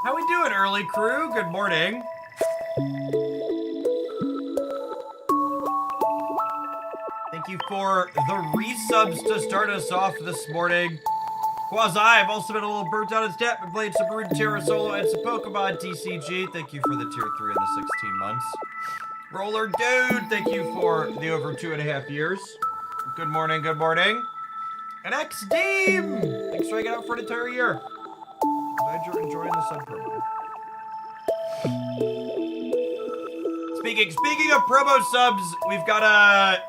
How we doing, early crew? Good morning. Thank you for the resubs to start us off this morning. Quasi, I've also been a little burnt out in stat, but played some Runeterra solo and some Pokemon TCG. Thank you for the tier 3 in the 16 months. Roller Dude, thank you for the over 2.5 years. Good morning, good morning. And XDeem, thanks for hanging out for an entire year. Glad you're enjoying the sub promo. Speaking of promo subs, we've got a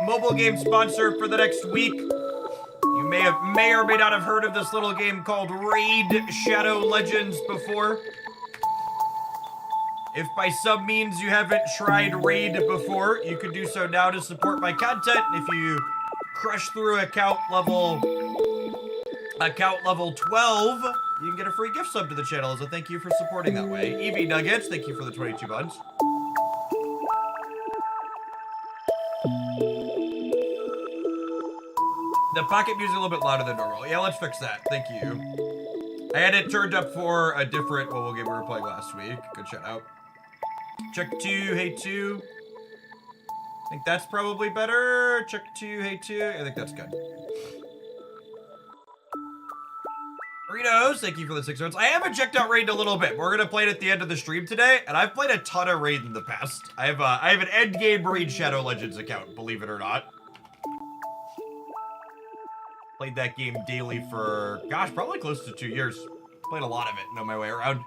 mobile game sponsor for the next week. You may or may not have heard of this little game called Raid Shadow Legends before. If by sub means you haven't tried Raid before, you can do so now to support my content. If you crush through account level 12, you can get a free gift sub to the channel as a thank you for supporting that way. EV Nuggets, thank you for the 22 months. The pocket music a little bit louder than normal. Yeah, let's fix that. Thank you. I had it turned up for a different mobile game we were playing last week. Good shout out. Check 2, hey 2. I think that's probably better. Check 2, hey 2. I think that's good. Doritos, thank you for the 6 months. I haven't checked out Raid in a little bit. We're gonna play it at the end of the stream today, and I've played a ton of Raid in the past. I have an end game Raid Shadow Legends account, believe it or not. Played that game daily for, gosh, probably close to 2 years. Played a lot of it, know my way around.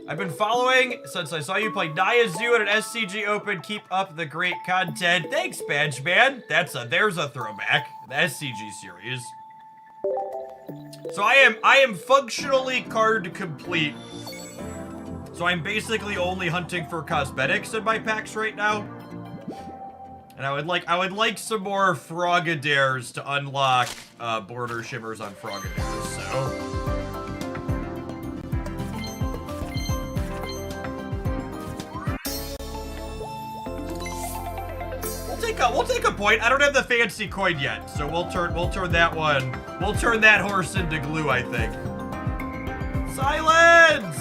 I've been following since I saw you play Naya Zoo at an SCG Open. Keep up the great content. Thanks, Badge Man. There's a throwback. The SCG series. So I am functionally card complete. So I'm basically only hunting for cosmetics in my packs right now. And I would like some more Frogadaires to unlock border shimmers on Frogadaires, so. We'll take a point. I don't have the fancy coin yet, so we'll turn that horse into glue, I think. Silence!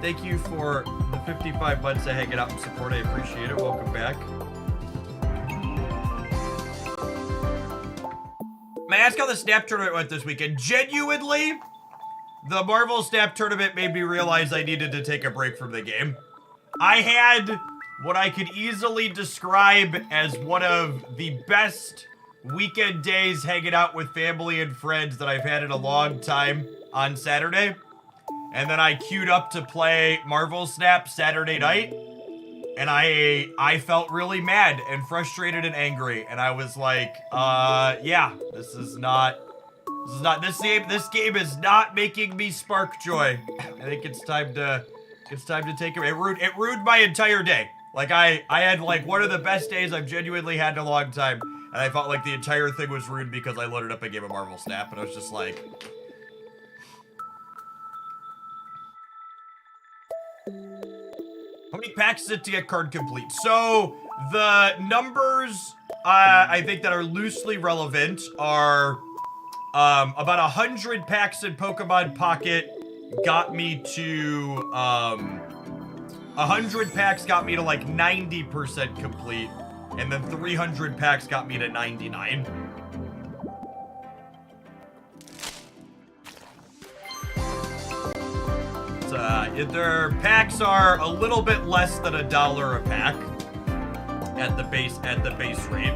Thank you for the 55 months of hanging out and support. I appreciate it. Welcome back. May I ask how the Snap Tournament went this weekend? Genuinely, the Marvel Snap Tournament made me realize I needed to take a break from the game. I had what I could easily describe as one of the best weekend days hanging out with family and friends that I've had in a long time on Saturday. And then I queued up to play Marvel Snap Saturday night. And I felt really mad and frustrated and angry. And I was like, yeah, this game is not making me spark joy. I think it's time to take it. It ruined my entire day. Like, I had, like, one of the best days I've genuinely had in a long time, and I felt like the entire thing was ruined because I loaded up a game of Marvel Snap, and I was just like... How many packs is it to get card complete? So, the numbers, I think that are loosely relevant are, about 100 packs in Pokemon Pocket got me to, 100 packs got me to like 90% complete, and then 300 packs got me to 99. Their packs are a little bit less than $1 a pack at the base rate.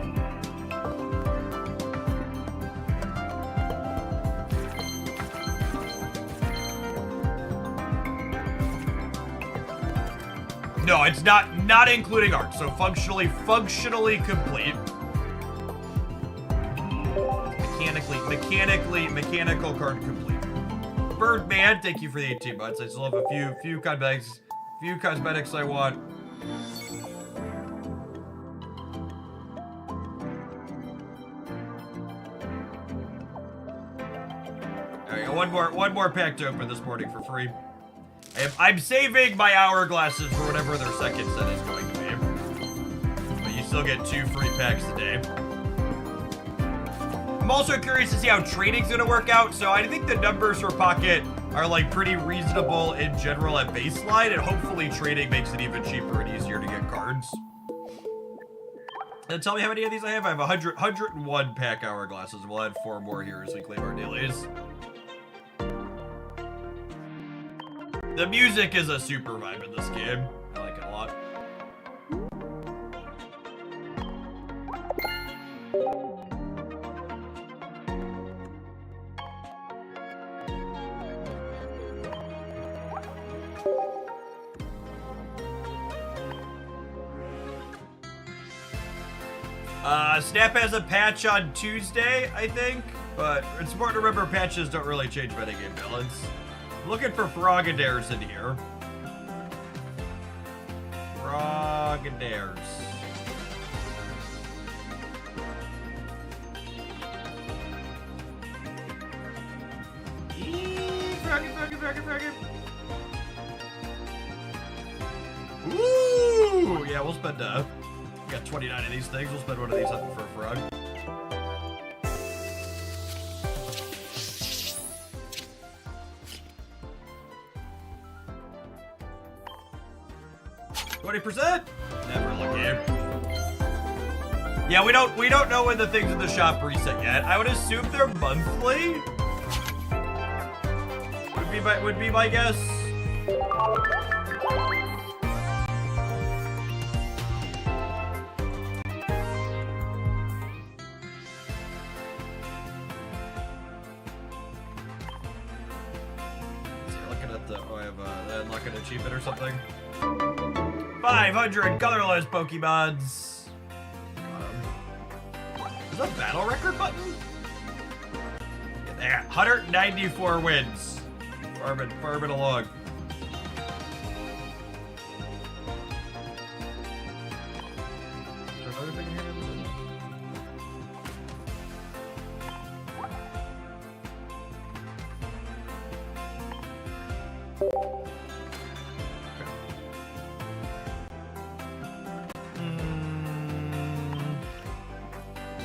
No, it's not including art. So functionally complete. Mechanical card complete. Birdman, thank you for the 18 months. I still have a few cosmetics I want. There you go. One more pack to open this morning for free. I'm saving my hourglasses for whatever their second set is going to be. But you still get 2 free packs a day. I'm also curious to see how trading's gonna work out. So I think the numbers for Pocket are like pretty reasonable in general at baseline, and hopefully trading makes it even cheaper and easier to get cards. And tell me how many of these I have. I have 101 pack hourglasses. We'll add 4 more here as we claim our dailies. The music is a super vibe in this game. I like it a lot. Snap has a patch on Tuesday, I think, but it's important to remember patches don't really change metagame balance. I'm looking for Frogadaires in here. Frogadaires. Froggy. Ooh! Yeah, we'll spend, we got 29 of these things. We'll spend one of these up for a frog. $20%? Never lucky. Yeah, we don't know when the things in the shop reset yet. I would assume they're monthly. Would be my guess. Looking at the I have unlocking an achievement or something. 500 colorless Pokemons. Is that a battle record button? Get there. 194 wins. Farming along. Is there another thing here?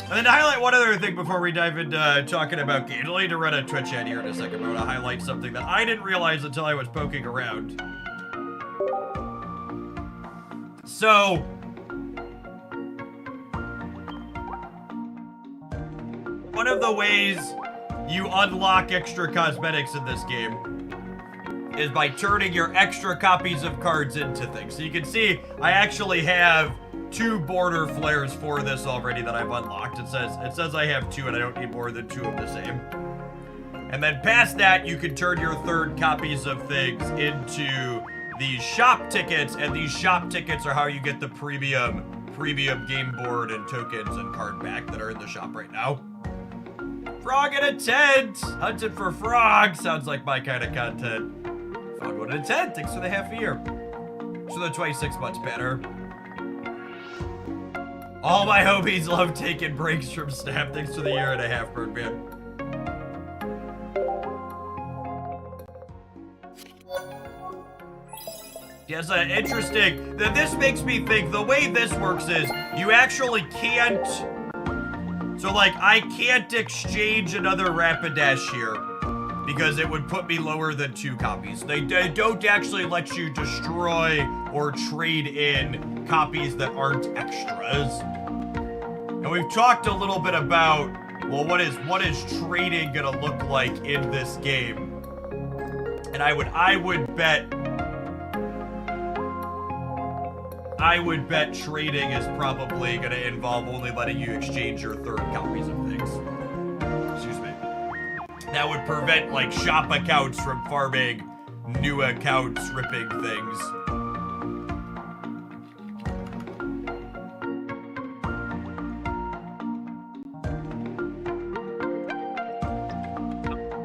And then to highlight one other thing before we dive into talking about games, I'll need to run a Twitch ad here in a second. I want to highlight something that I didn't realize until I was poking around. So, one of the ways you unlock extra cosmetics in this game is by turning your extra copies of cards into things. So you can see I actually have 2 border flares for this already that I've unlocked. It says I have 2 and I don't need more than 2 of the same. And then past that, you can turn your 3rd copies of things into these shop tickets, and these shop tickets are how you get the premium game board and tokens and card back that are in the shop right now. Frog in a tent! Hunted for frog! Sounds like my kind of content. Found one in a tent, thanks for the half a year. So the 26 months better. All my homies love taking breaks from Snap. Thanks for the 1.5 years, Birdman. Yes, interesting. This makes me think the way this works is you actually can't. So, like, I can't exchange another Rapidash here because it would put me lower than 2 copies. They don't actually let you destroy or trade in copies that aren't extras. And we've talked a little bit about, well, what is trading gonna look like in this game? And I would bet trading is probably gonna involve only letting you exchange your 3rd copies of things. Excuse me. That would prevent, like, shop accounts from farming new accounts ripping things.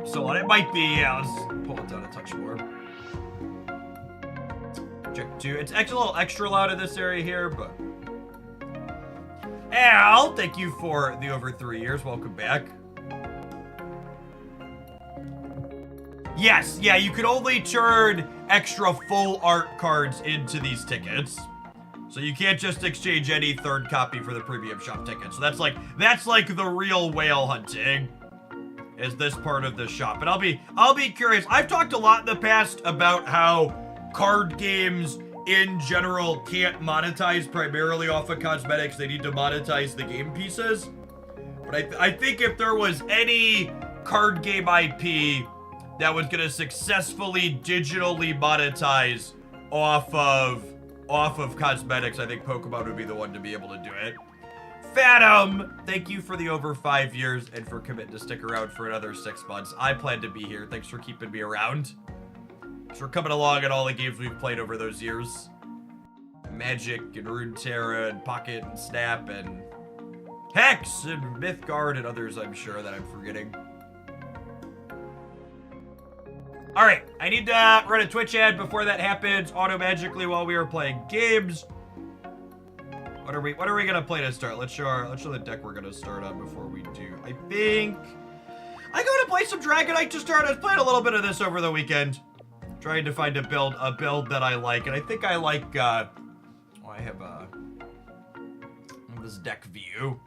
pixel on it. It might be, yeah, let's pull it down a touch more. Check 2. It's a little extra loud in this area here, but... Al, thank you for the over 3 years. Welcome back. Yes, yeah, you could only turn extra full art cards into these tickets. So you can't just exchange any third copy for the premium shop ticket. So that's like the real whale hunting, is this part of the shop. And I'll be curious. I've talked a lot in the past about how card games in general can't monetize primarily off of cosmetics. They need to monetize the game pieces. But I think if there was any card game IP that was gonna successfully digitally monetize off of cosmetics, I think Pokemon would be the one to be able to do it. Phantom, thank you for the over 5 years and for committing to stick around for another 6 months. I plan to be here. Thanks for keeping me around. Thanks for coming along at all the games we've played over those years. Magic and Runeterra and Pocket and Snap and Hex and Mythgard and others I'm sure that I'm forgetting. Alright, I need to run a Twitch ad before that happens auto-magically while we are playing games. What are we gonna play to start? Let's show the deck we're gonna start on before we do. I think I'm gonna play some Dragonite to start. I was playing a little bit of this over the weekend. Trying to find a build that I like, and I think I like I have this deck view.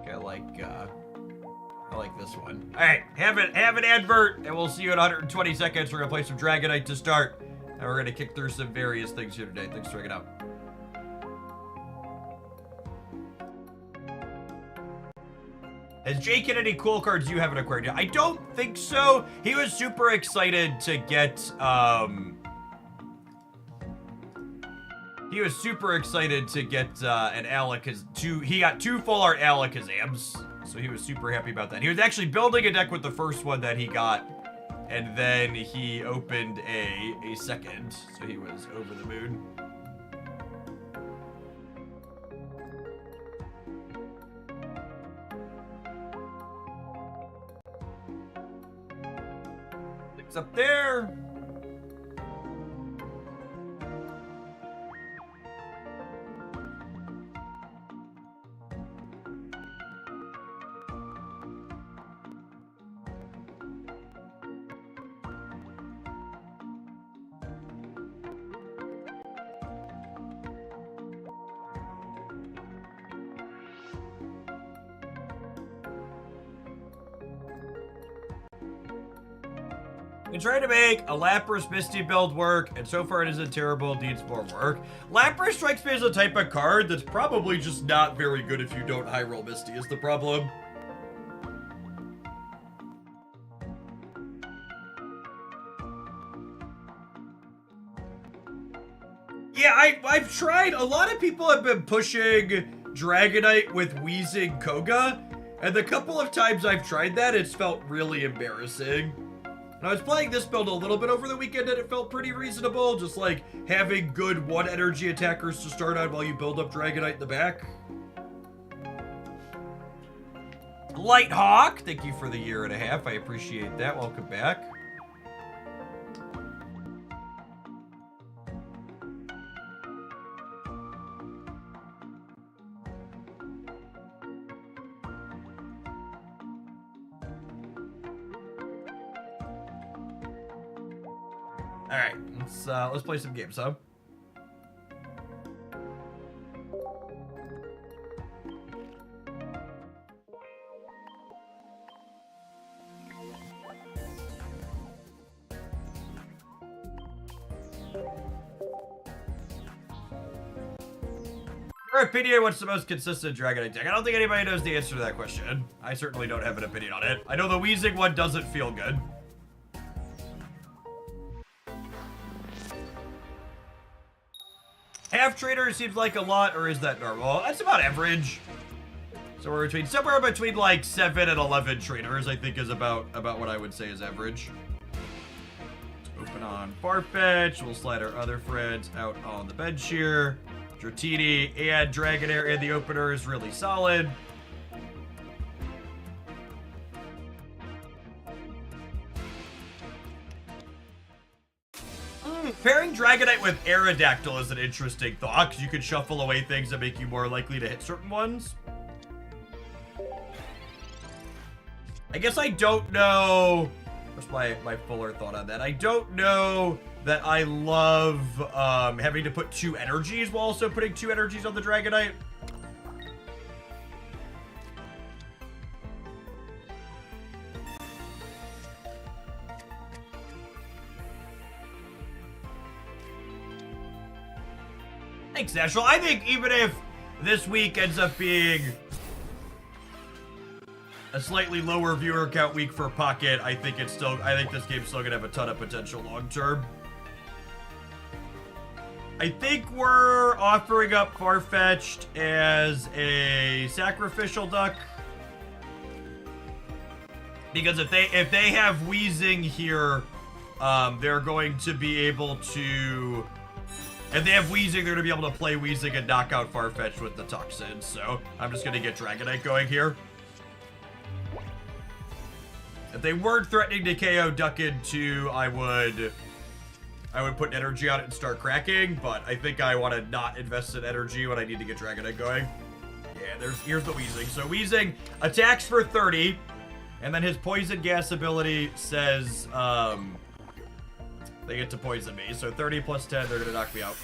Okay, I like this one. All right, have an advert, and we'll see you in 120 seconds. We're gonna play some Dragonite to start, and we're gonna kick through some various things here today. Thanks for checking out. Has Jake had any cool cards you haven't acquired yet? I don't think so. He was super excited to get an Alakazam. He got 2 full art Alakazams. So he was super happy about that. He was actually building a deck with the first one that he got, and then he opened a second, so he was over the moon. It's up there. Been trying to make a Lapras Misty build work, and so far it isn't terrible, needs more work. Lapras strikes me as a type of card that's probably just not very good if you don't high roll Misty is the problem. Yeah, I've tried. A lot of people have been pushing Dragonite with Wheezing Koga, and the couple of times I've tried that, it's felt really embarrassing. And I was playing this build a little bit over the weekend, and it felt pretty reasonable, just like having good 1-energy attackers to start on while you build up Dragonite in the back. Lighthawk, thank you for the 1.5 years. I appreciate that. Welcome back. Alright, let's play some games, huh? Your opinion, what's the most consistent Dragonite deck? I don't think anybody knows the answer to that question. I certainly don't have an opinion on it. I know the Wheezing one doesn't feel good. Half trainer seems like a lot, or is that normal? That's about average. So somewhere between like 7 and 11 trainers, I think is about what I would say is average. Let's open on Farfetch. We'll slide our other friends out on the bench here. Dratini and Dragonair in the opener is really solid. Pairing Dragonite with Aerodactyl is an interesting thought, because you can shuffle away things that make you more likely to hit certain ones. I guess I don't know. What's my fuller thought on that? I don't know that I love having to put 2 energies while also putting 2 energies on the Dragonite. Thanks, Natural. I think even if this week ends up being a slightly lower viewer count week for Pocket, I think this game's still gonna have a ton of potential long term. I think we're offering up Farfetch'd as a sacrificial duck. Because if they have Wheezing here, they're going to be able to... If they have Wheezing, they're going to be able to play Wheezing and knock out Farfetch'd with the Toxin. So I'm just going to get Dragonite going here. If they weren't threatening to KO Duck into, I would put energy on it and start cracking, but I think I want to not invest in energy when I need to get Dragonite going. Yeah, here's the Wheezing. So Wheezing attacks for 30, and then his Poison Gas ability says they get to poison me. So 30 plus 10, they're going to knock me out.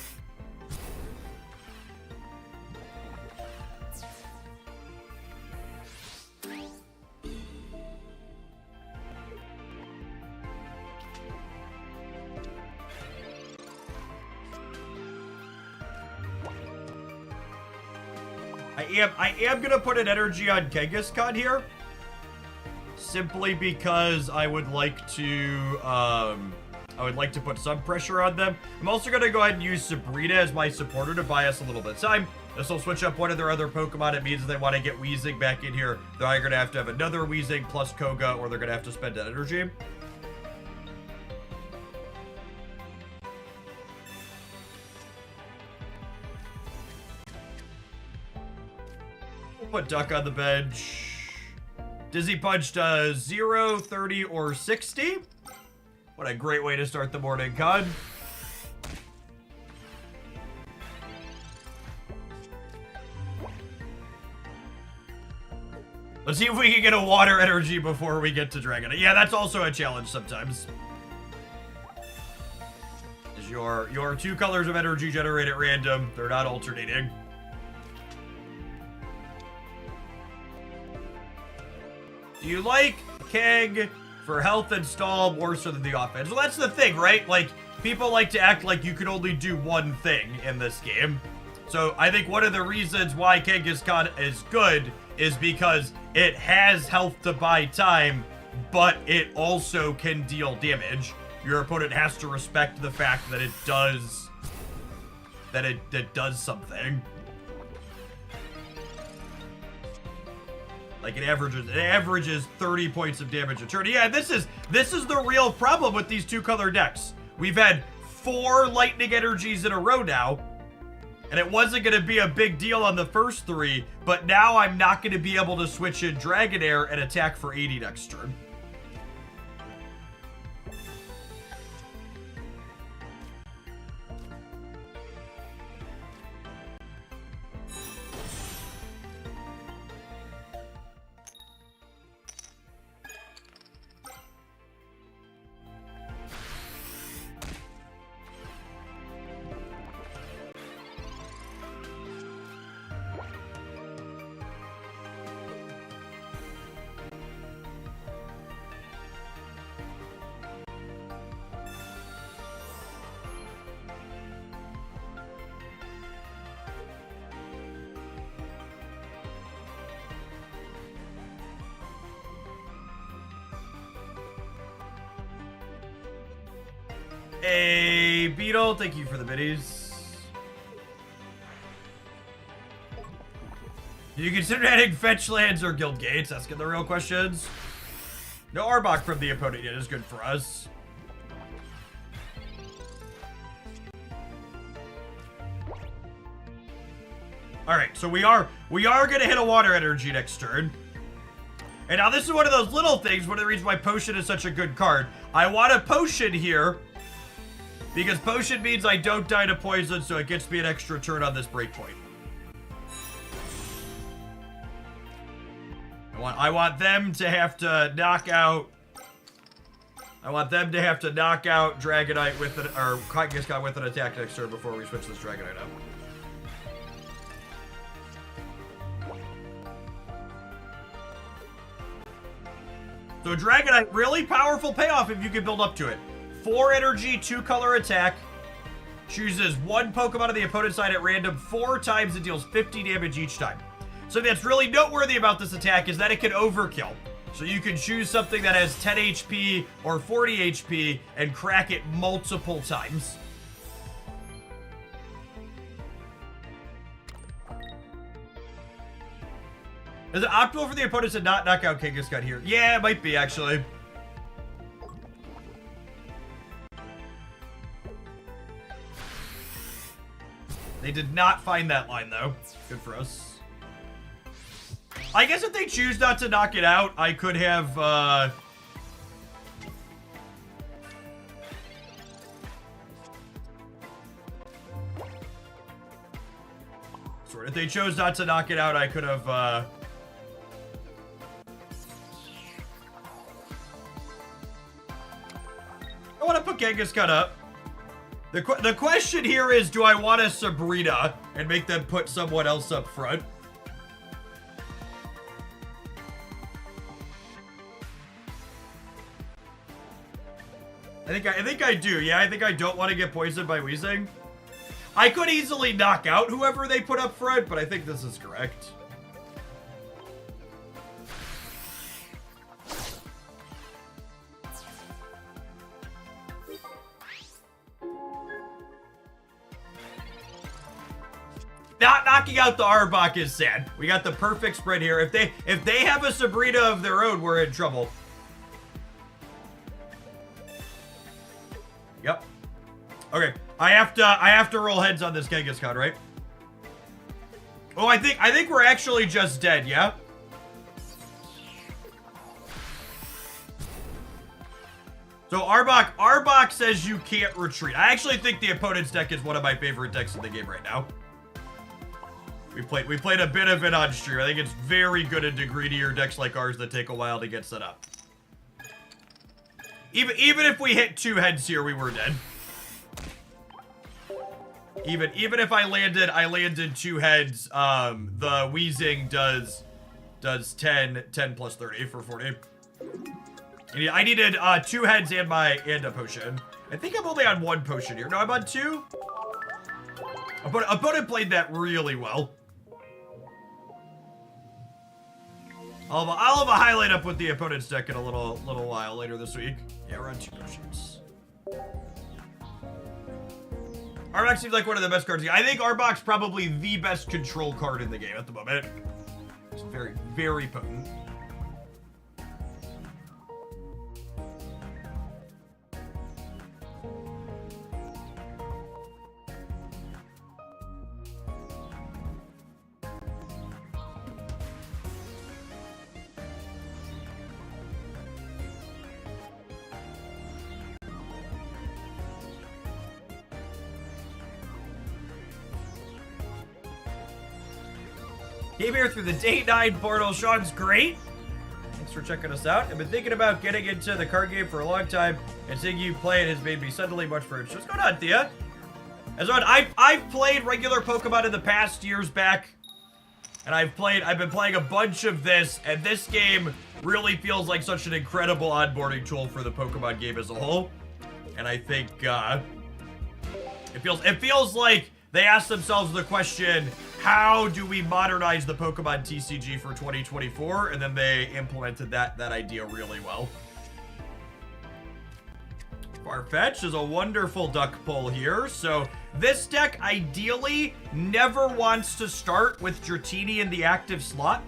I am gonna put an energy on Kangaskhan here, simply because I would like to put some pressure on them. I'm also gonna go ahead and use Sabrina as my supporter to buy us a little bit of time. This will switch up one of their other Pokemon. It means they want to get Wheezing back in here. They're either gonna have to have another Wheezing plus Koga, or they're gonna have to spend that energy. Put Duck on the bench. Dizzy Punch does 0, 30, or 60. What a great way to start the morning, Con. Let's see if we can get a water energy before we get to Dragonite. Yeah, that's also a challenge sometimes. Is your 2 colors of energy generate at random? They're not alternating. Do you like Keg for health and stall more so than the offense? Well, that's the thing, right? Like, people like to act like you can only do one thing in this game. So I think one of the reasons why Kangaskhan is good is because it has health to buy time, but it also can deal damage. Your opponent has to respect the fact that it does something. Like it averages 30 points of damage a turn. Yeah, this is the real problem with these 2-color decks. We've had 4 lightning energies in a row now, and it wasn't going to be a big deal on the first 3, but now I'm not going to be able to switch in Dragonair and attack for 80 next turn. Hey, Beetle, thank you for the biddies. Do you consider adding fetch lands or guild gates? Asking the real questions. No Arbok from the opponent yet is good for us. Alright, so we are gonna hit a water energy next turn. And now this is one of those little things, one of the reasons why Potion is such a good card. I want a Potion here Because potion means I don't die to poison, so it gets me an extra turn on this breakpoint. I want them to have to knock out... I want them to have to knock out Dragonite with an... Or Kangaskhan with an attack next turn before we switch this Dragonite up. So Dragonite, really powerful payoff if you can build up to it. 4 energy, 2 color attack. Chooses 1 Pokemon on the opponent's side at random 4 times and deals 50 damage each time. Something that's really noteworthy about this attack is that it can overkill. So you can choose something that has 10 HP or 40 HP and crack it multiple times. Is it optimal for the opponents to not knock out Kangaskhan here? Yeah, it might be, actually. They did not find that line, though. Good for us. I guess if they choose not to knock it out, I could have, Sorry, if they chose not to knock it out, I could have, I want to put Kangaskhan up. The question here is, do I want a Sabrina and make them put someone else up front? I think I do. Yeah, I think I don't want to get poisoned by Weezing. I could easily knock out whoever they put up front, but I think this is correct. Not knocking out the Arbok is sad. We got the perfect spread here. If they have a Sabrina of their own, we're in trouble. Yep. Okay. I have to roll heads on this Kangaskhan, right? Oh, I think we're actually just dead, yeah? So Arbok says you can't retreat. I actually think the opponent's deck is one of my favorite decks in the game right now. We played a bit of it on stream. I think it's very good into greedier decks like ours that take a while to get set up. Even if we hit 2 heads here, we were dead. Even if I landed 2 heads, the Weezing does 10 plus 30 for 40. I needed 2 heads and a potion. I think I'm only on 1 potion here. No, I'm on 2. Opponent played that really well. I'll have a highlight up with the opponent's deck in a little while later this week. Yeah, we're on 2 potions. Arbok seems like one of the best cards. I think Arbok's probably the best control card in the game at the moment. It's very, very potent. Came here through the day 9 portal. Sean's great. Thanks for checking us out. I've been thinking about getting into the card game for a long time, and seeing you play it has made me suddenly much more interested. What's going on, Thea? As on, I've played regular Pokemon in the past years back, and I've been playing a bunch of this, and this game really feels like such an incredible onboarding tool for the Pokemon game as a whole. And I think it feels like they asked themselves the question, how do we modernize the Pokemon TCG for 2024? And then they implemented that idea really well. Farfetch is a wonderful duck pull here. So this deck ideally never wants to start with Dratini in the active slot.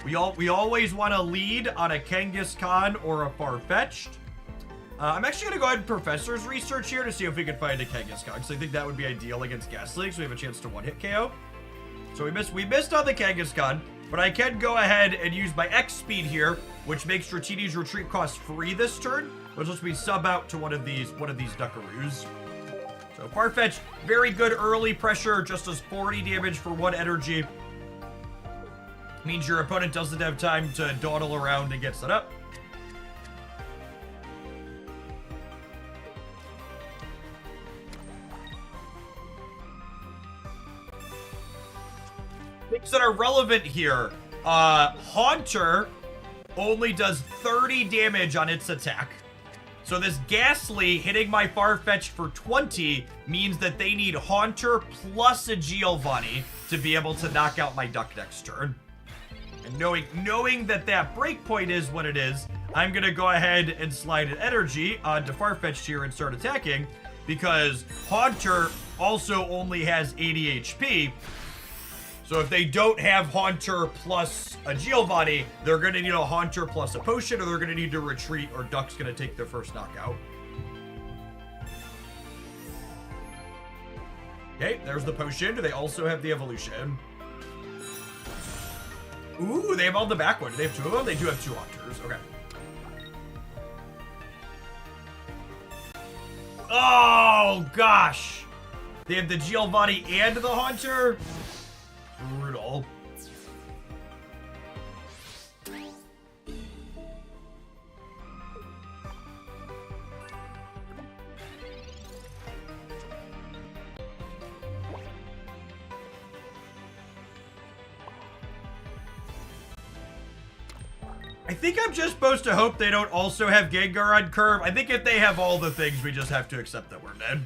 We always want to lead on a Kangaskhan or a Farfetch'd. I'm actually going to go ahead and Professor's Research here to see if we can find a Kangaskhan, because I think that would be ideal against Ghastly, so we have a chance to one-hit KO. So we missed on the Kangaskhan, but I can go ahead and use my X speed here, which makes Dratini's retreat cost free this turn, which lets me sub out to one of these Duckaroos. So Farfetch, very good early pressure, just does 40 damage for 1 energy. Means your opponent doesn't have time to dawdle around and get set up. Things that are relevant here. Haunter only does 30 damage on its attack. So this Ghastly hitting my Farfetch for 20 means that they need Haunter plus a Giovanni to be able to knock out my Duck next turn. And knowing that that breakpoint is what it is, I'm going to go ahead and slide an energy onto Farfetch here and start attacking, because Haunter also only has 80 HP. So if they don't have Haunter plus a Giovanni, they're going to need a Haunter plus a potion, or they're going to need to retreat, or Duck's going to take their first knockout. Okay, there's the potion. Do they also have the evolution? Ooh, they have all the back one. Do they have 2 of them? They do have 2 Haunters. Okay. Oh, gosh. They have the Giovanni and the Haunter? Brutal. I think I'm just supposed to hope they don't also have Gengar on curve. I think if they have all the things, we just have to accept that we're dead.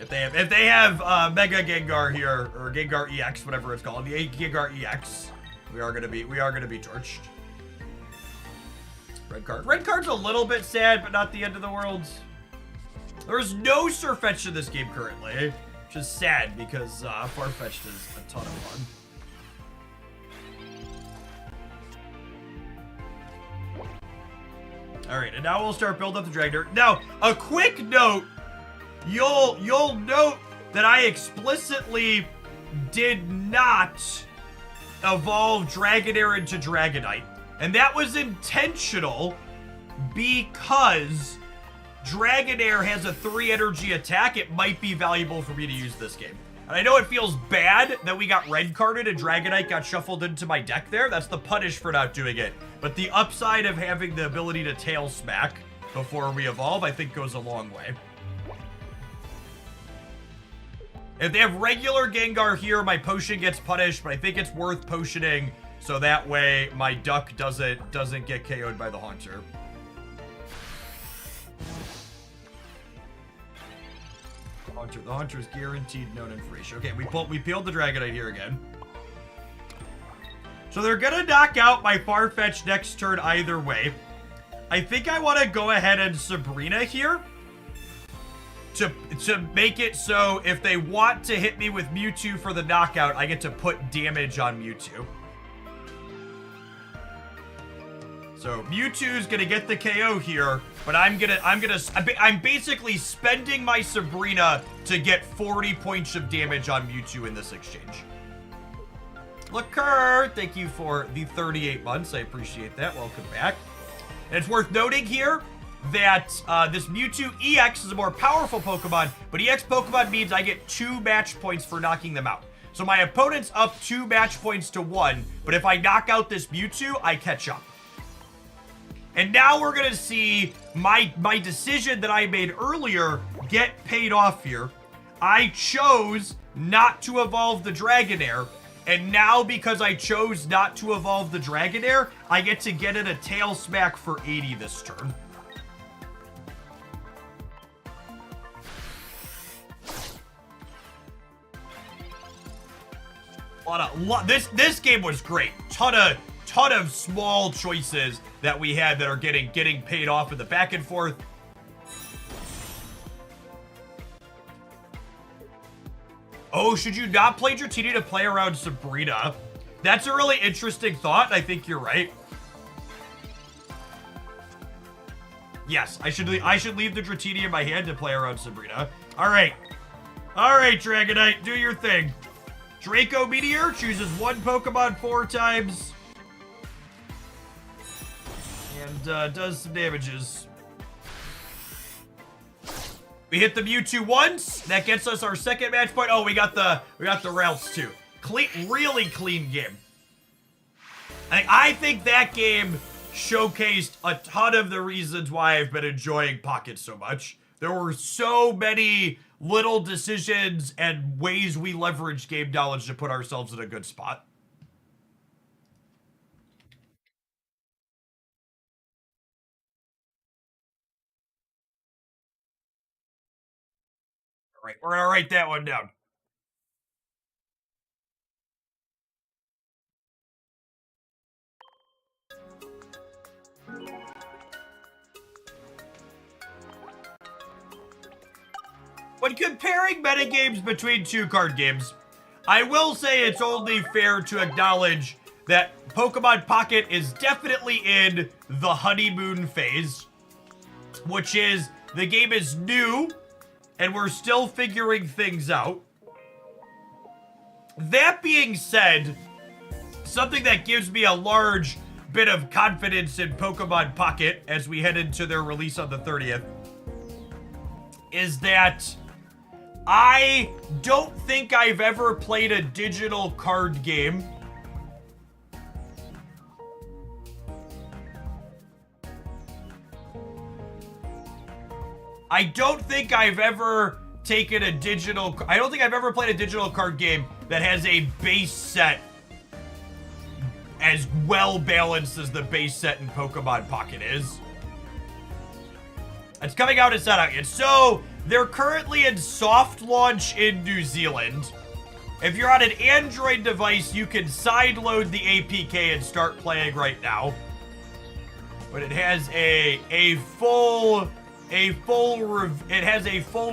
If they have Mega Gengar here, or Gengar EX, whatever it's called, the Gengar EX, we are gonna be torched. Red card. Red card's a little bit sad, but not the end of the world. There's no Sirfetch'd in this game currently, which is sad because Farfetch'd is a ton of fun. All right, and now we'll start building up the Dragonite. Now, a quick note. You'll note that I explicitly did not evolve Dragonair into Dragonite. And that was intentional because Dragonair has a 3 energy attack. It might be valuable for me to use this game. And I know it feels bad that we got red carded and Dragonite got shuffled into my deck there. That's the punish for not doing it. But the upside of having the ability to tail smack before we evolve, I think goes a long way. If they have regular Gengar here, my potion gets punished, but I think it's worth potioning so that way my Duck doesn't get KO'd by the Haunter. The Haunter is guaranteed known information. Okay, we peeled the Dragonite here again. So they're gonna knock out my Farfetch next turn either way. I think I want to go ahead and Sabrina here. To make it so if they want to hit me with Mewtwo for the knockout, I get to put damage on Mewtwo. So Mewtwo's gonna get the KO here, but I'm basically spending my Sabrina to get 40 points of damage on Mewtwo in this exchange. Lacur, thank you for the 38 months. I appreciate that. Welcome back. And it's worth noting here that this Mewtwo EX is a more powerful Pokemon, but EX Pokemon means I get 2 match points for knocking them out. So my opponent's up 2 match points to 1, but if I knock out this Mewtwo, I catch up. And now we're gonna see my decision that I made earlier get paid off here. I chose not to evolve the Dragonair, and now because I chose not to evolve the Dragonair, I get to get in a tail smack for 80 this turn. This game was great. Ton of small choices that we had that are getting paid off in the back and forth. Oh, should you not play Dratini to play around Sabrina? That's a really interesting thought, and I think you're right. Yes, I should leave the Dratini in my hand to play around Sabrina. All right, Dragonite, do your thing. Draco Meteor chooses 1 Pokemon 4 times. And does some damages. We hit the Mewtwo once. That gets us our second match point. Oh, we got the Ralphs too. Really clean game. I think that game showcased a ton of the reasons why I've been enjoying Pocket so much. There were so many little decisions and ways we leveraged game knowledge to put ourselves in a good spot. All right, we're gonna write that one down. When comparing metagames between two card games, I will say it's only fair to acknowledge that Pokemon Pocket is definitely in the honeymoon phase, which is the game is new and we're still figuring things out. That being said, something that gives me a large bit of confidence in Pokemon Pocket as we head into their release on the 30th is that I don't think I've ever played a digital card game I don't think I've ever played a digital card game that has a base set as well balanced as the base set in Pokemon Pocket is. It's coming out, it's not out yet. So, they're currently in soft launch in New Zealand. If you're on an Android device, you can sideload the APK and start playing right now. But it has a full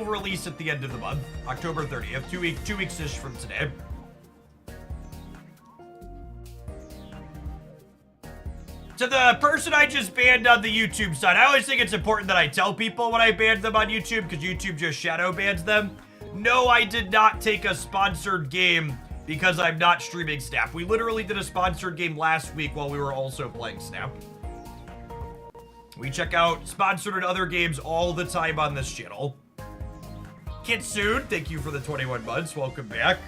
release at the end of the month, October 30th, 2 weeks-ish from today. To the person I just banned on the YouTube side, I always think it's important that I tell people when I banned them on YouTube, because YouTube just shadow bans them. No, I did not take a sponsored game because I'm not streaming Snap. We literally did a sponsored game last week while we were also playing Snap. We check out sponsored and other games all the time on this channel. Kitsune, thank you for the 21 months. Welcome back.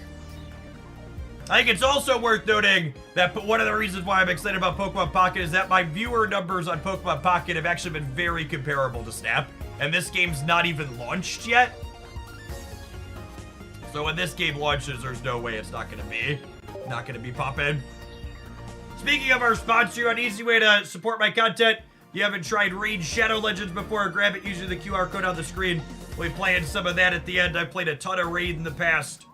I think it's also worth noting that one of the reasons why I'm excited about Pokemon Pocket is that my viewer numbers on Pokemon Pocket have actually been very comparable to Snap, and this game's not even launched yet. So when this game launches, there's no way it's not gonna be poppin'. Speaking of our sponsor, an easy way to support my content, if you haven't tried Raid Shadow Legends before, grab it using the QR code on the screen. We'll be playing some of that at the end. I've played a ton of Raid in the past.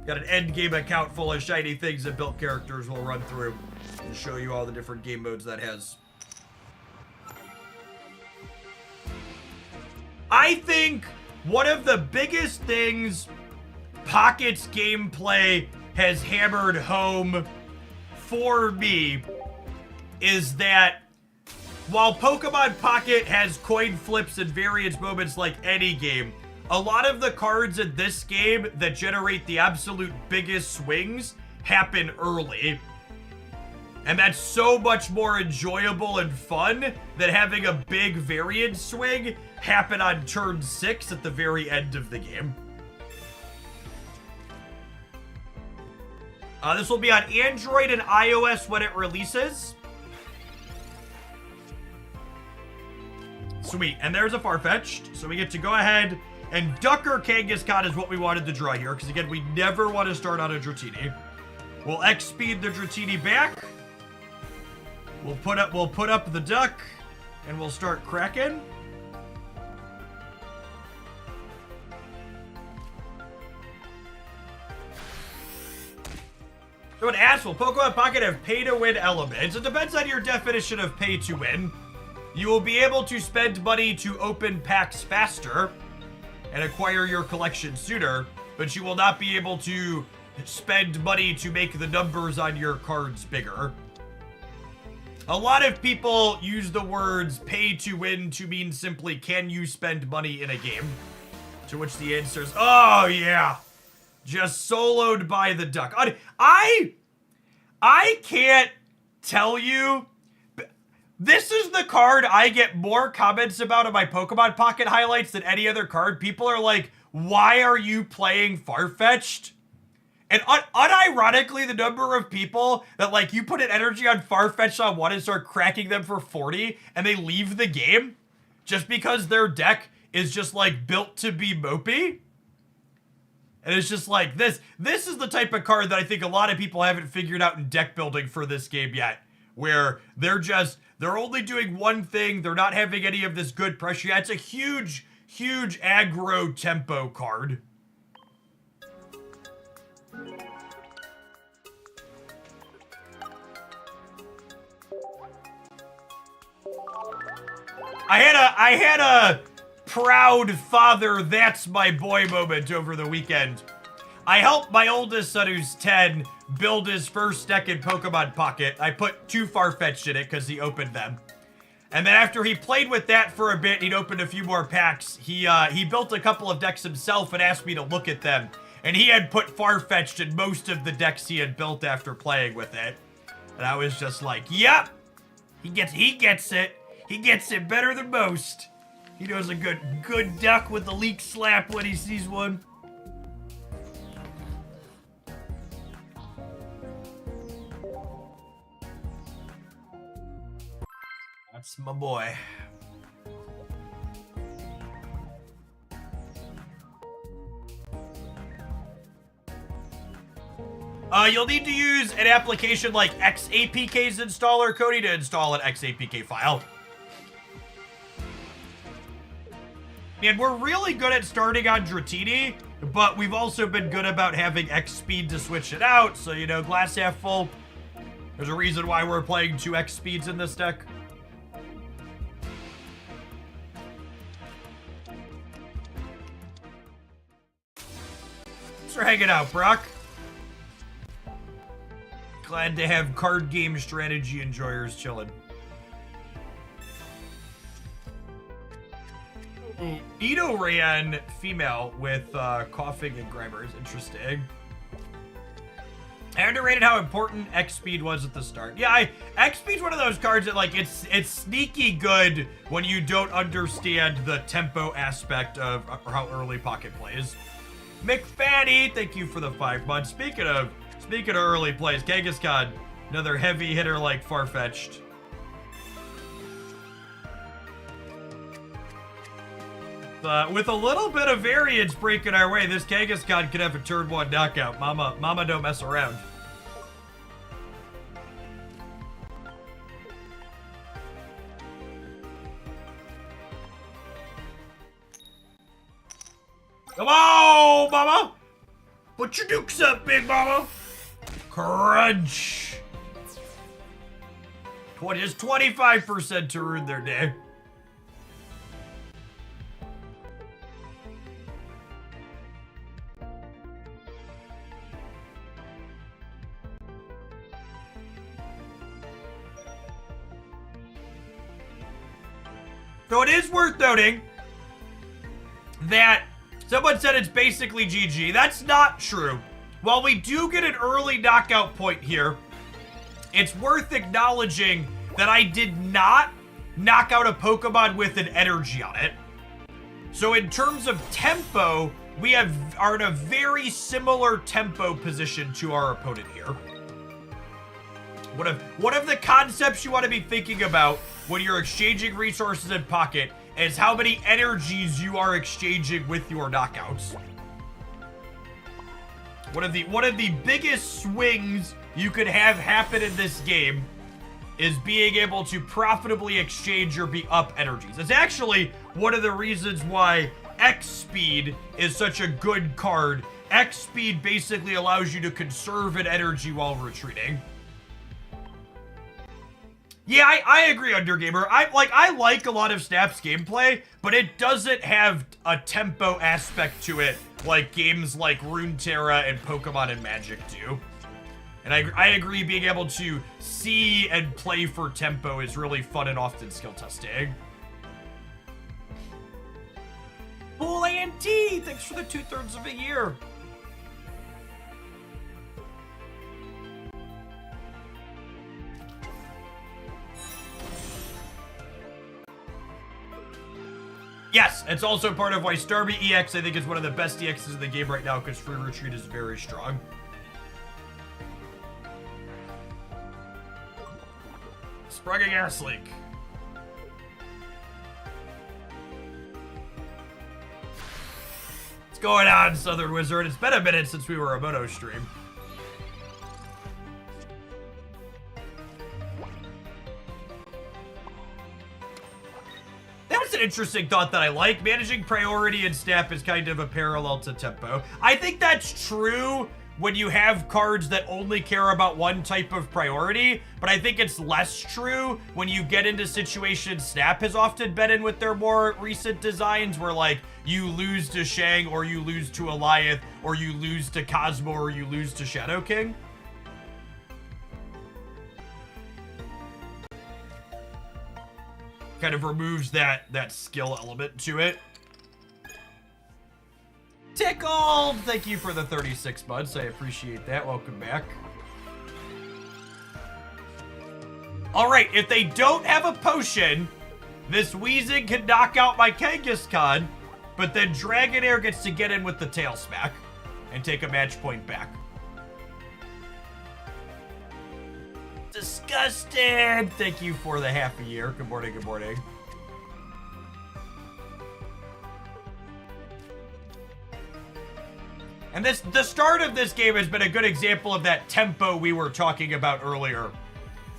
Got an end game account full of shiny things and built characters we'll run through and show you all the different game modes that has. I think one of the biggest things Pocket's gameplay has hammered home for me is that while Pokemon Pocket has coin flips and variance moments like any game, a lot of the cards in this game that generate the absolute biggest swings happen early. And that's so much more enjoyable and fun than having a big variance swing happen on turn 6 at the very end of the game. This will be on Android and iOS when it releases. Sweet, and there's a Farfetch'd, so we get to go ahead and Ducker Kangaskhan is what we wanted to draw here, because again, we never want to start on a Dratini. We'll X-speed the Dratini back. We'll put up the duck, and we'll start cracking. So an ass, will Pokemon Pocket have pay-to-win elements? It depends on your definition of pay-to-win. You will be able to spend money to open packs faster and acquire your collection sooner, but you will not be able to spend money to make the numbers on your cards bigger. A lot of people use the words pay to win to mean simply, can you spend money in a game? To which the answer is, oh yeah, just soloed by the duck. I can't tell you, This is the card I get more comments about in my Pokemon Pocket highlights than any other card. People are like, why are you playing Farfetch'd? And unironically, the number of people that, like, you put an energy on Farfetch'd on one and start cracking them for 40, and they leave the game just because their deck is just, like, built to be mopey. And it's just like, this is the type of card that I think a lot of people haven't figured out in deck building for this game yet. Where they're only doing one thing, they're not having any of this good pressure. Yeah, it's a huge, huge aggro tempo card. I had a proud father, that's my boy moment over the weekend. I helped my oldest son, who's 10, build his first deck in Pokemon Pocket. I put 2 Farfetch'd in it because he opened them. And then after he played with that for a bit, he'd opened a few more packs. He built a couple of decks himself and asked me to look at them. And he had put Farfetch'd in most of the decks he had built after playing with it. And I was just like, yep, he gets it. He gets it better than most. He knows a good duck with the leak slap when he sees one. That's my boy. You'll need to use an application like XAPK's installer, Cody, to install an XAPK file. And we're really good at starting on Dratini, but we've also been good about having X speed to switch it out. So, you know, glass half full. There's a reason why we're playing 2 X speeds in this deck. Thanks for hanging out, Brock. Glad to have card game strategy enjoyers chilling. Ito ran female with coughing and Grimer is interesting. I underrated how important X speed was at the start. Yeah, X speed's one of those cards that, like, it's sneaky good when you don't understand the tempo aspect of how early Pocket plays. McFaddy, thank you for the 5 months. Speaking of early plays, Kangaskhan, another heavy hitter like Farfetch'd. With a little bit of variance breaking our way, this Kangaskhan could have a turn 1 knockout. Mama don't mess around. Come on, mama! Put your dukes up, big mama! Crunch! Just 25% to ruin their day. So it is worth noting that someone said it's basically GG. That's not true. While we do get an early knockout point here, it's worth acknowledging that I did not knock out a Pokemon with an energy on it. So in terms of tempo, we are in a very similar tempo position to our opponent here. One of the concepts you want to be thinking about when you're exchanging resources in Pocket is how many energies you are exchanging with your knockouts. One of the biggest swings you could have happen in this game is being able to profitably exchange or be up energies. It's actually one of the reasons why X Speed is such a good card. X Speed basically allows you to conserve an energy while retreating. Yeah, I agree, Undergamer. I like a lot of Snap's gameplay, but it doesn't have a tempo aspect to it like games like Runeterra and Pokemon and Magic do. And I agree, being able to see and play for tempo is really fun and often skill testing. Bull A&T, thanks for the 2/3 of a year. Yes, it's also part of why Starmie EX, I think, is one of the best EXs in the game right now, because Free Retreat is very strong. Sprung a gas leak. What's going on, Southern Wizard? It's been a minute since we were a mono stream. That was an interesting thought that I like. Managing priority and snap is kind of a parallel to tempo. I think that's true when you have cards that only care about one type of priority, but I think it's less true when you get into situations Snap has often been in with their more recent designs, where like you lose to Shang, or you lose to Eliath, or you lose to Cosmo, or you lose to Shadow King. Kind of removes that skill element to it. Tickled! Thank you for the 36 months. I appreciate that. Welcome back. Alright, if they don't have a potion, this Weezing can knock out my Kangaskhan, but then Dragonair gets to get in with the Tail Smack and take a match point back. Disgusted! Thank you for the half a year. Good morning, good morning. And the start of this game has been a good example of that tempo we were talking about earlier,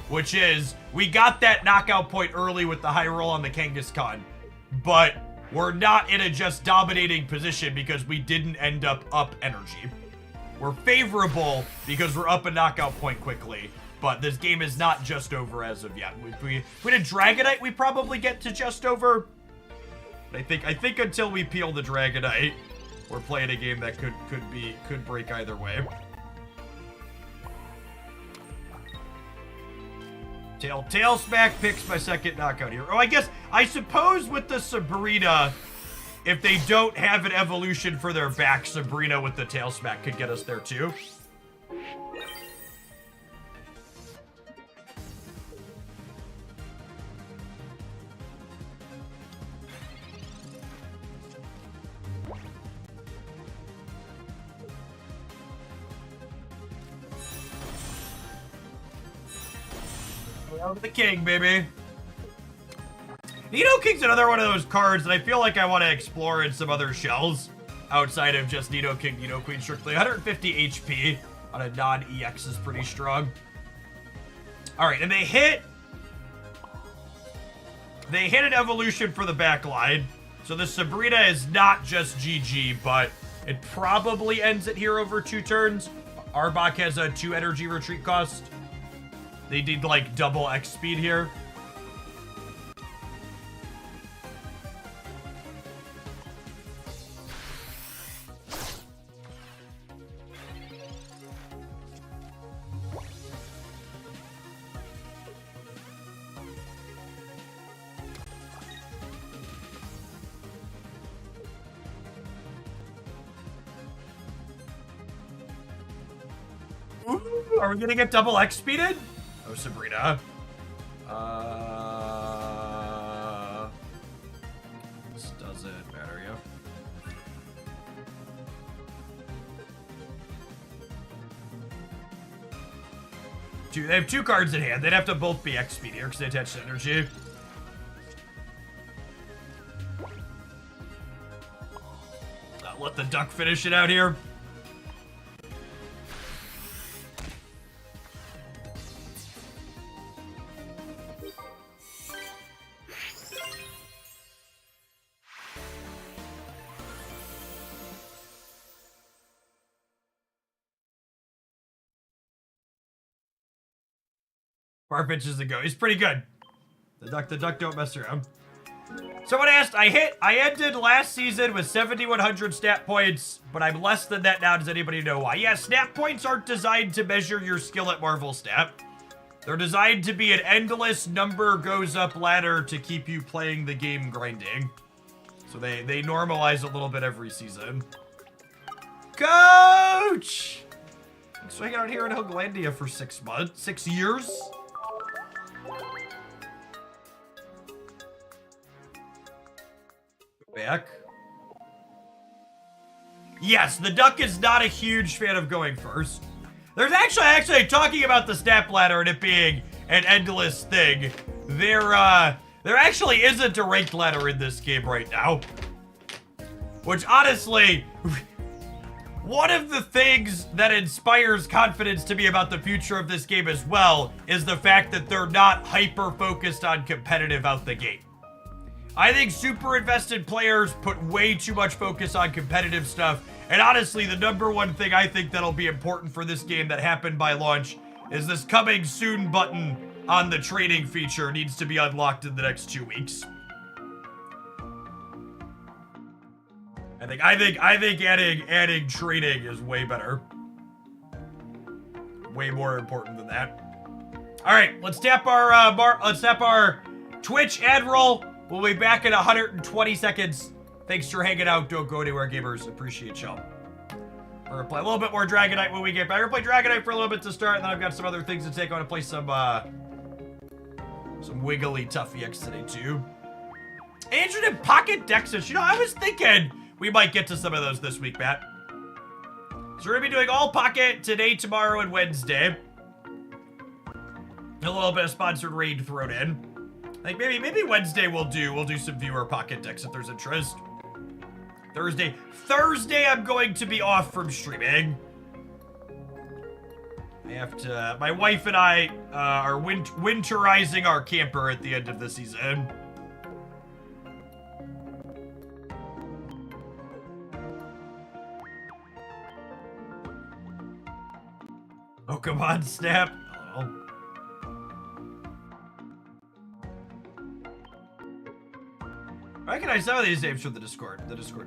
which is we got that knockout point early with the high roll on the Kangaskhan, but we're not in a just dominating position because we didn't end up energy. We're favorable because we're up a knockout point quickly, but this game is not just over as of yet. If we did Dragonite, we probably get to just over. But I think until we peel the Dragonite, we're playing a game that could break either way. Tail Smack picks my second knockout here. Oh, I suppose with the Sabrina, if they don't have an evolution for their back, Sabrina with the Tail Smack could get us there too. The king, baby. Nidoking's another one of those cards that I feel like I want to explore in some other shells outside of just Nidoking, Nidoqueen strictly. 150 HP on a non-EX is pretty strong. Alright, and they hit an evolution for the back line. So the Sabrina is not just GG, but it probably ends it here over 2 turns. Arbok has a 2 energy retreat cost. They did like double X speed here. Ooh, are we gonna get double X speeded? Oh, Sabrina. This doesn't matter, yeah. They have 2 cards in hand. They'd have to both be X speed here because they attach to energy. Let the duck finish it out here. Farfetch is the go. He's pretty good. The duck don't mess around. Someone asked, I ended last season with 7,100 stat points, but I'm less than that now. Does anybody know why? Yeah, snap points aren't designed to measure your skill at Marvel Snap. They're designed to be an endless number goes up ladder to keep you playing the game grinding. So they normalize a little bit every season. Coach! Thanks for hanging out here in Hooglandia for 6 years. Back. Yes, the duck is not a huge fan of going first. There's actually talking about the stat ladder and it being an endless thing. There actually isn't a ranked ladder in this game right now. Which honestly, one of the things that inspires confidence to me about the future of this game as well is the fact that they're not hyper-focused on competitive out the gate. I think super invested players put way too much focus on competitive stuff, and honestly, the number one thing I think that'll be important for this game that happened by launch is this coming soon button on the trading feature needs to be unlocked in the next 2 weeks. I think adding trading is way better. Way more important than that. All right, let's tap our Twitch ad roll. We'll be back in 120 seconds. Thanks for hanging out. Don't go anywhere, gamers. Appreciate y'all. We're gonna play a little bit more Dragonite when we get back. We're gonna play Dragonite for a little bit to start, and then I've got some other things to take. I want to play some Wigglytuff EX today too. Interested in Pocket Dexus. You know, I was thinking we might get to some of those this week, Matt. So we're gonna be doing all Pocket today, tomorrow, and Wednesday. A little bit of sponsored raid thrown in. Like maybe Wednesday we'll do some viewer Pocket decks if there's interest. Thursday I'm going to be off from streaming. I have to. My wife and I are winterizing our camper at the end of the season. Pokemon Snap. Oh. I recognize some of these names from the Discord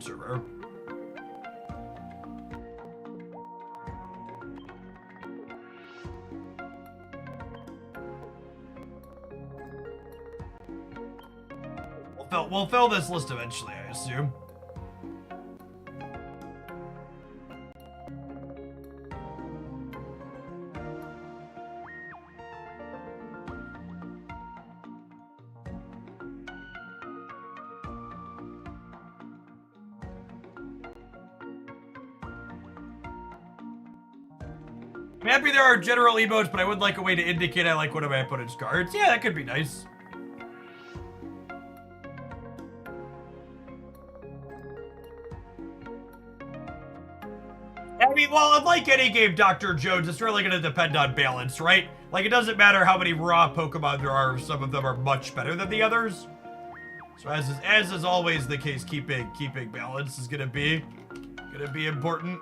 server. We'll fill this list eventually, I assume. I'm happy there are general emotes, but I would like a way to indicate I like one of my opponent's cards. Yeah, that could be nice. I mean, well, like any game, Dr. Jones, it's really going to depend on balance, right? Like, it doesn't matter how many raw Pokemon there are, some of them are much better than the others. So as is always the case, keeping balance is gonna be important.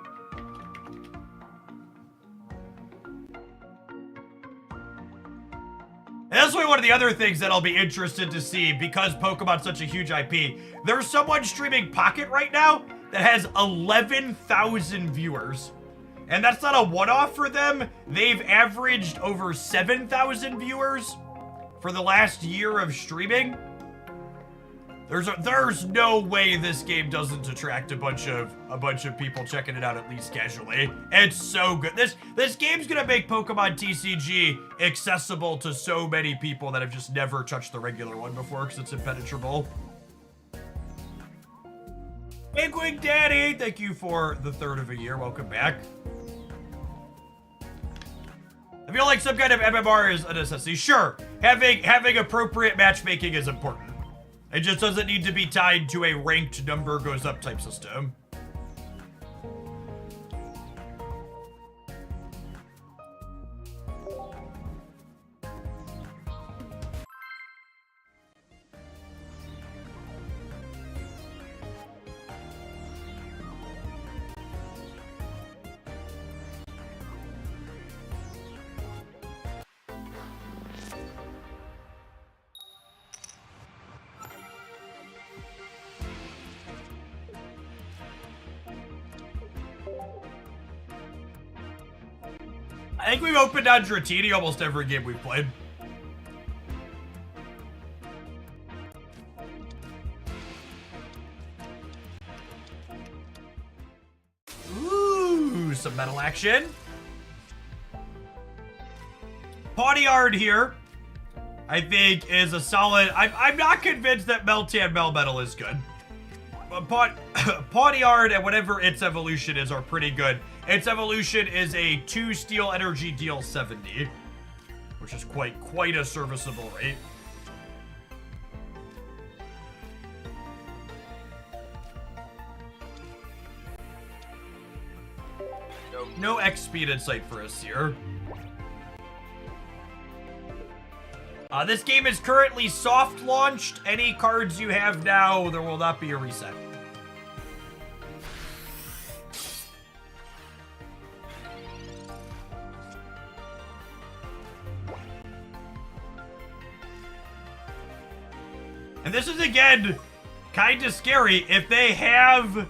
And that's one of the other things that I'll be interested to see, because Pokemon's such a huge IP. There's someone streaming Pocket right now that has 11,000 viewers. And that's not a one-off for them. They've averaged over 7,000 viewers for the last year of streaming. There's no way this game doesn't attract a bunch of people checking it out at least casually. It's so good. This game's gonna make Pokemon TCG accessible to so many people that have just never touched the regular one before because it's impenetrable. Big Wing Daddy, thank you for the third of a year. Welcome back. I feel like some kind of MMR is a necessity. Sure, having appropriate matchmaking is important. It just doesn't need to be tied to a ranked number goes up type system. I think we've opened on Dratini almost every game we've played. Ooh, some metal action. Pawniard here, I think, is a solid. I'm not convinced that Meltan Melmetal is good. Pawniard and whatever its evolution is are pretty good. Its evolution is a 2 steel energy deal 70, which is quite a serviceable rate. No X speed in sight for us here. This game is currently soft launched. Any cards you have now, there will not be a reset. And this is, again, kind of scary. If they have...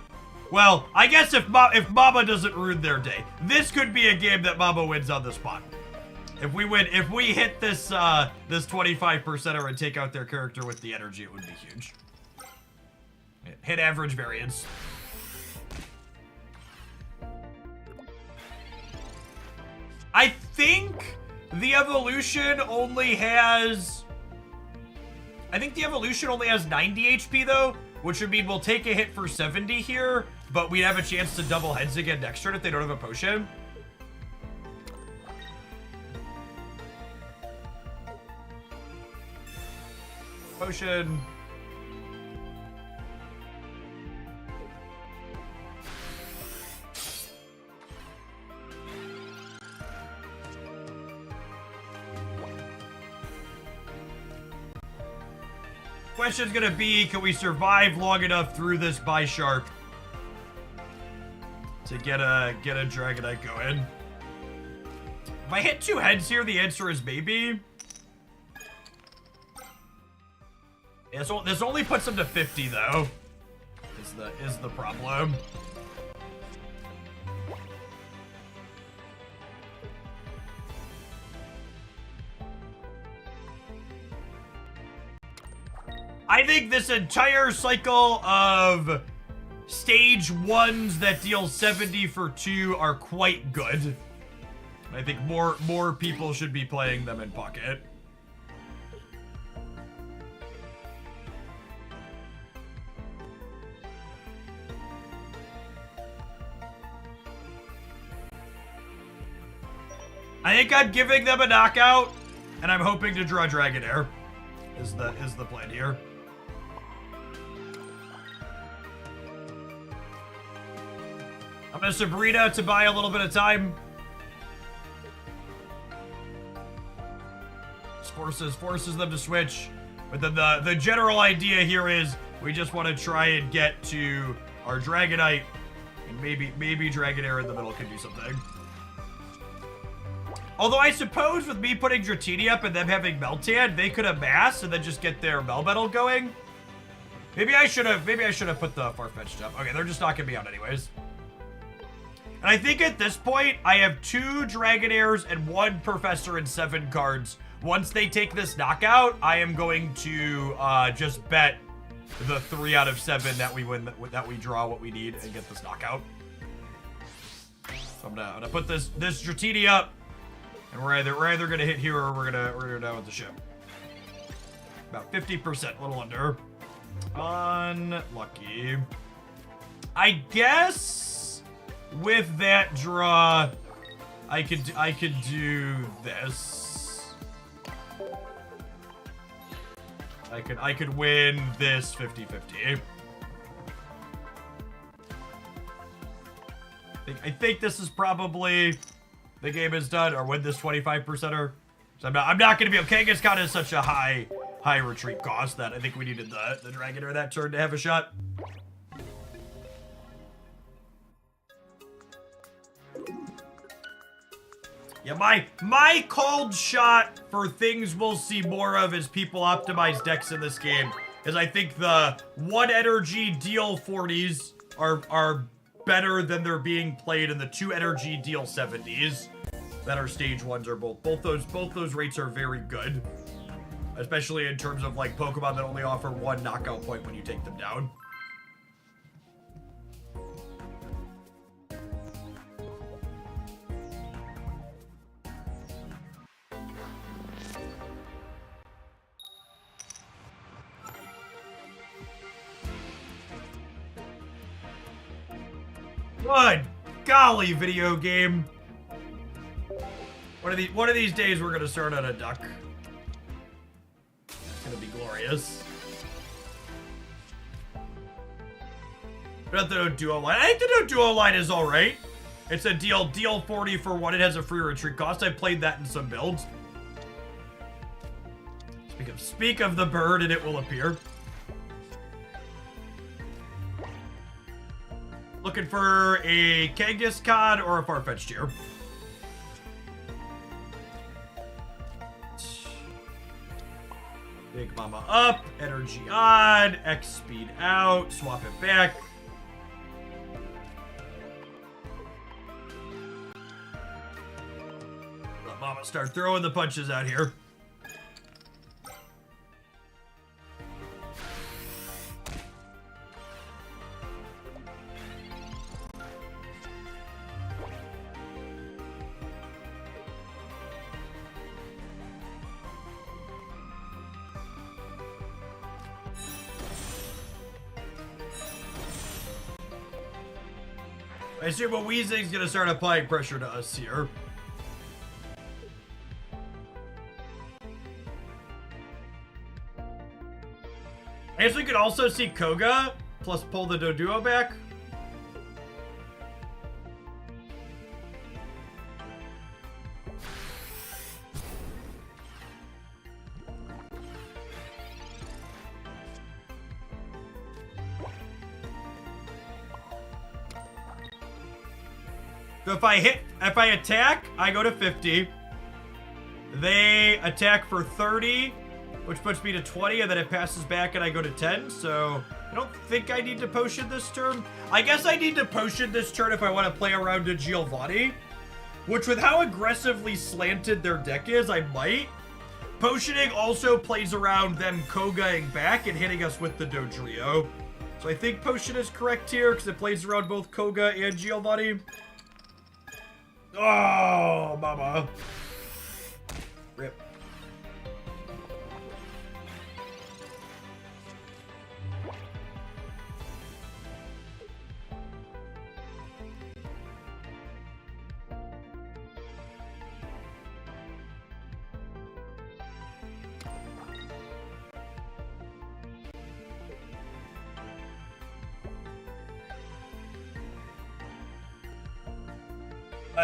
Well, I guess if Mama doesn't ruin their day. This could be a game that Mama wins on the spot. If we hit this, this 25%er and take out their character with the energy, it would be huge. Hit average variance. I think the evolution only has... I think the evolution only has 90 HP, though, which would mean we'll take a hit for 70 here, but we'd have a chance to double heads again next turn if they don't have a potion. Potion. Question's gonna be, can we survive long enough through this Bisharp to get a Dragonite going? If I hit 2 heads here, the answer is maybe. Yeah, so this only puts him to 50 though. Is the problem. I think this entire cycle of stage 1s that deal 70 for 2 are quite good. I think more people should be playing them in Pocket. I think I'm giving them a knockout, and I'm hoping to draw Dragonair. Is the plan here. I'm gonna Sabrina to buy a little bit of time. Forces them to switch. But then the general idea here is we just want to try and get to our Dragonite, and maybe Dragonair in the middle can do something. Although I suppose with me putting Dratini up and them having Meltan, they could amass and then just get their Melmetal going. Maybe I should have put the Farfetch'd up. Okay, they're just knocking me out anyways. And I think at this point, I have 2 Dragonairs and 1 Professor and 7 cards. Once they take this knockout, I am going to just bet the 3 out of 7 that we win, that we draw what we need and get this knockout. So I'm gonna put this Dratini up. And we're either gonna hit here or we're gonna go down with the ship. About 50%, a little under. Unlucky. I guess with that draw, I could do this. I could win this 50-50. I think this is probably the game is done, or win this 25%er. So I'm not gonna be okay. Kangaskhan is such a high retreat cost that I think we needed the Dragonair that turn to have a shot. Yeah, my called shot for things we'll see more of as people optimize decks in this game is I think the 1 energy deal 40s are better than they're being played in the 2 energy deal 70s that are stage 1s are both those rates are very good, especially in terms of like Pokemon that only offer 1 knockout point when you take them down. Good golly, video game. One of these days we're gonna start on a duck. It's gonna be glorious. Not the duo line. I think the duo line is alright. It's a deal 40 for 1. It has a free retreat cost. I played that in some builds. Speak of the bird and it will appear. Looking for a Kangaskhan or a Farfetch'd here. Big Mama up, energy on, X speed out, swap it back. Let Mama start throwing the punches out here. I assume Weezing's gonna start applying pressure to us here. I guess we could also see Koga, plus pull the Doduo back. So if I attack, I go to 50. They attack for 30, which puts me to 20, and then it passes back and I go to 10. So I don't think I need to potion this turn. I guess I need to potion this turn if I want to play around a Giovanni, which with how aggressively slanted their deck is, I might. Potioning also plays around them Kogaing back and hitting us with the Dodrio. So I think potion is correct here because it plays around both Koga and Giovanni. Oh, mama. Rip.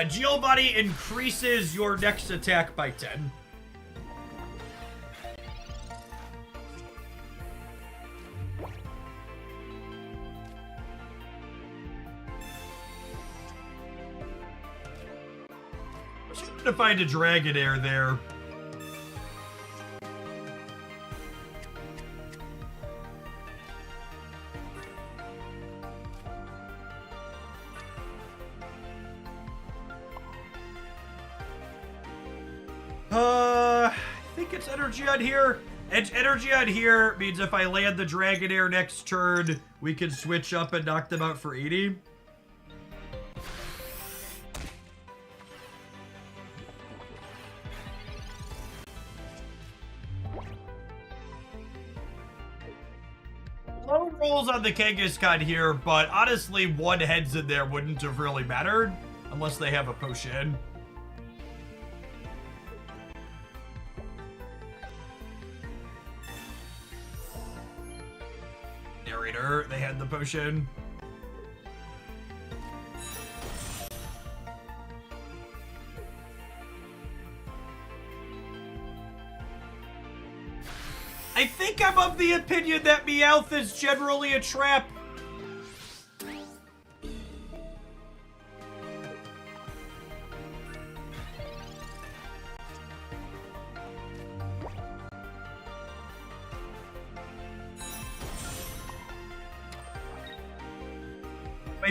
Giovanni increases your next attack by 10. I'm just going to find a Dragonair there. I think it's energy on here. Energy on here means if I land the Dragonair next turn, we can switch up and knock them out for 80. Low rolls on the Kangaskhan here, but honestly, one heads in there wouldn't have really mattered unless they have a potion. They had the potion. I think I'm of the opinion that Meowth is generally a trap.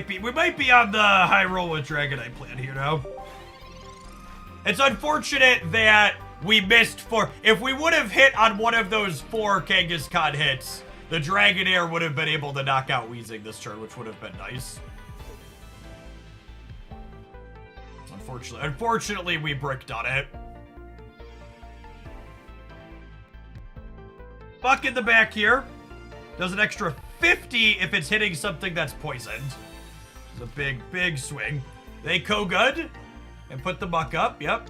We might be on the high roll with Dragonite plan here now. It's unfortunate that we missed if we would have hit on one of those 4 Kangaskhan hits, the Dragonair would have been able to knock out Weezing this turn, which would have been nice. Unfortunately, we bricked on it. Buck in the back here. Does an extra 50 if it's hitting something that's poisoned. It's a big, big swing. They Koga and put the buck up. Yep.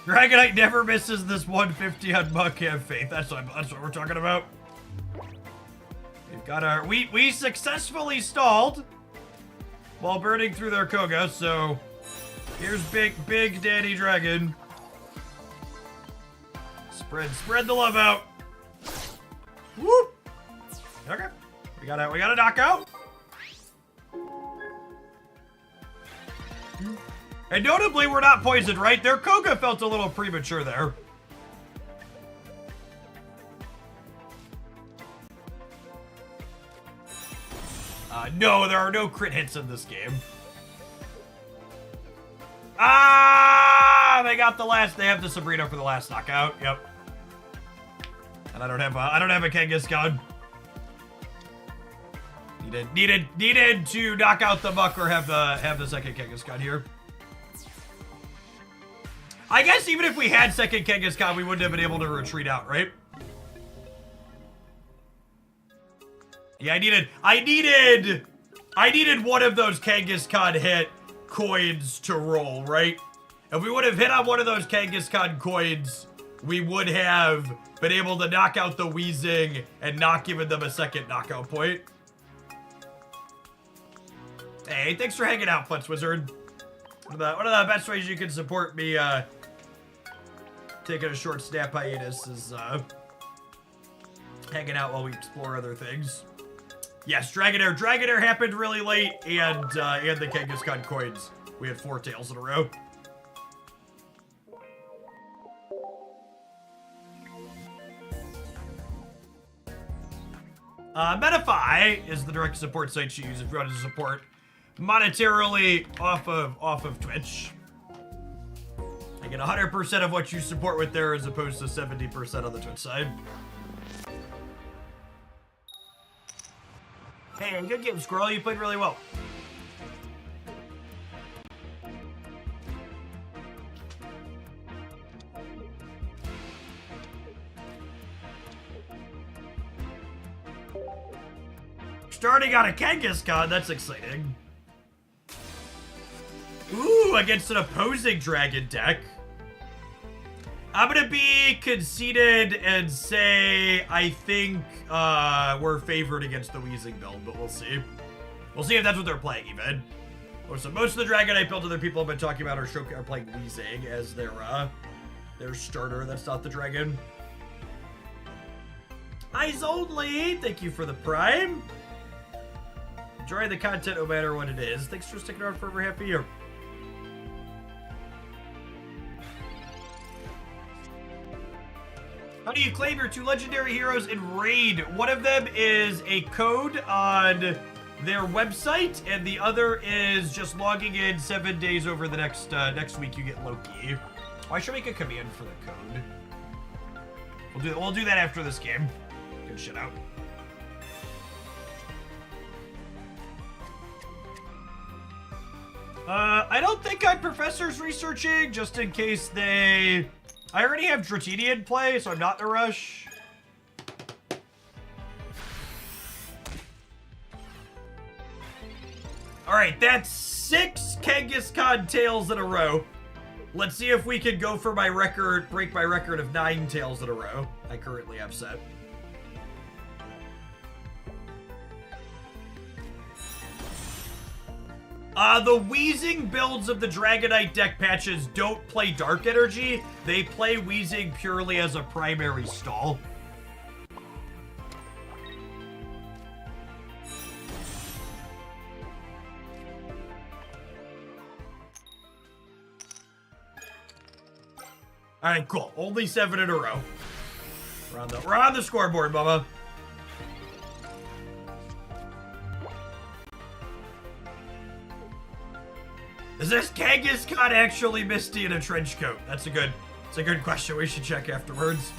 Dragonite never misses this 150 on Buck. Have faith. That's what we're talking about. We've got our... We successfully stalled while burning through their Koga, so here's big Daddy Dragon. Spread the love out. Whoop. Okay. We got a knockout. And notably, we're not poisoned, right? Their Koga felt a little premature there. No, there are no crit hits in this game. Ah, they got the last. They have the Sabrina for the last knockout. Yep. And I don't have a Kangaskhan. Needed to knock out the Buck or have the second Kangaskhan here. I guess even if we had second Kangaskhan, we wouldn't have been able to retreat out, right? Yeah, I needed one of those Kangaskhan hit coins to roll, right? If we would have hit on one of those Kangaskhan coins, we would have been able to knock out the Weezing and not giving them a second knockout point. Hey, thanks for hanging out, Putz Wizard. One of the best ways you can support me, taking a short snap hiatus is, hanging out while we explore other things. Yes, Dragonair happened really late, and the Kangaskhan coins. We had 4 tails in a row. Metafy is the direct support site you use if you want to support monetarily off of Twitch. I get 100% of what you support with there as opposed to 70% on the Twitch side. Hey, good game, Squirrel. You played really well. Starting on a Kangaskhan, that's exciting. Ooh, against an opposing dragon deck. I'm gonna be conceited and say I think we're favored against the Weezing build, but we'll see. We'll see if that's what they're playing even. So most of the Dragonite build other people have been talking about are playing Weezing as their starter. That's not the dragon. Eyes only. Thank you for the prime. Enjoy the content no matter what it is. Thanks for sticking around for over half a year. How do you claim your 2 legendary heroes in Raid? One of them is a code on their website, and the other is just logging in 7 days over the next week. You get Loki. Oh, I should make a command for the code. We'll do that after this game. Good shit out. I don't think I'm Professor's researching, just in case they... I already have Dratini in play, so I'm not in a rush. Alright, that's 6 Kangaskhan tails in a row. Let's see if we can go for my record, break my record of 9 tails in a row. I currently have set. The Weezing builds of the Dragonite deck patches don't play Dark Energy. They play Weezing purely as a primary stall. Alright, cool. Only 7 in a row. We're on the scoreboard, Bubba. Is this Kangaskhan actually Misty in a trench coat? That's a good question. We should check afterwards.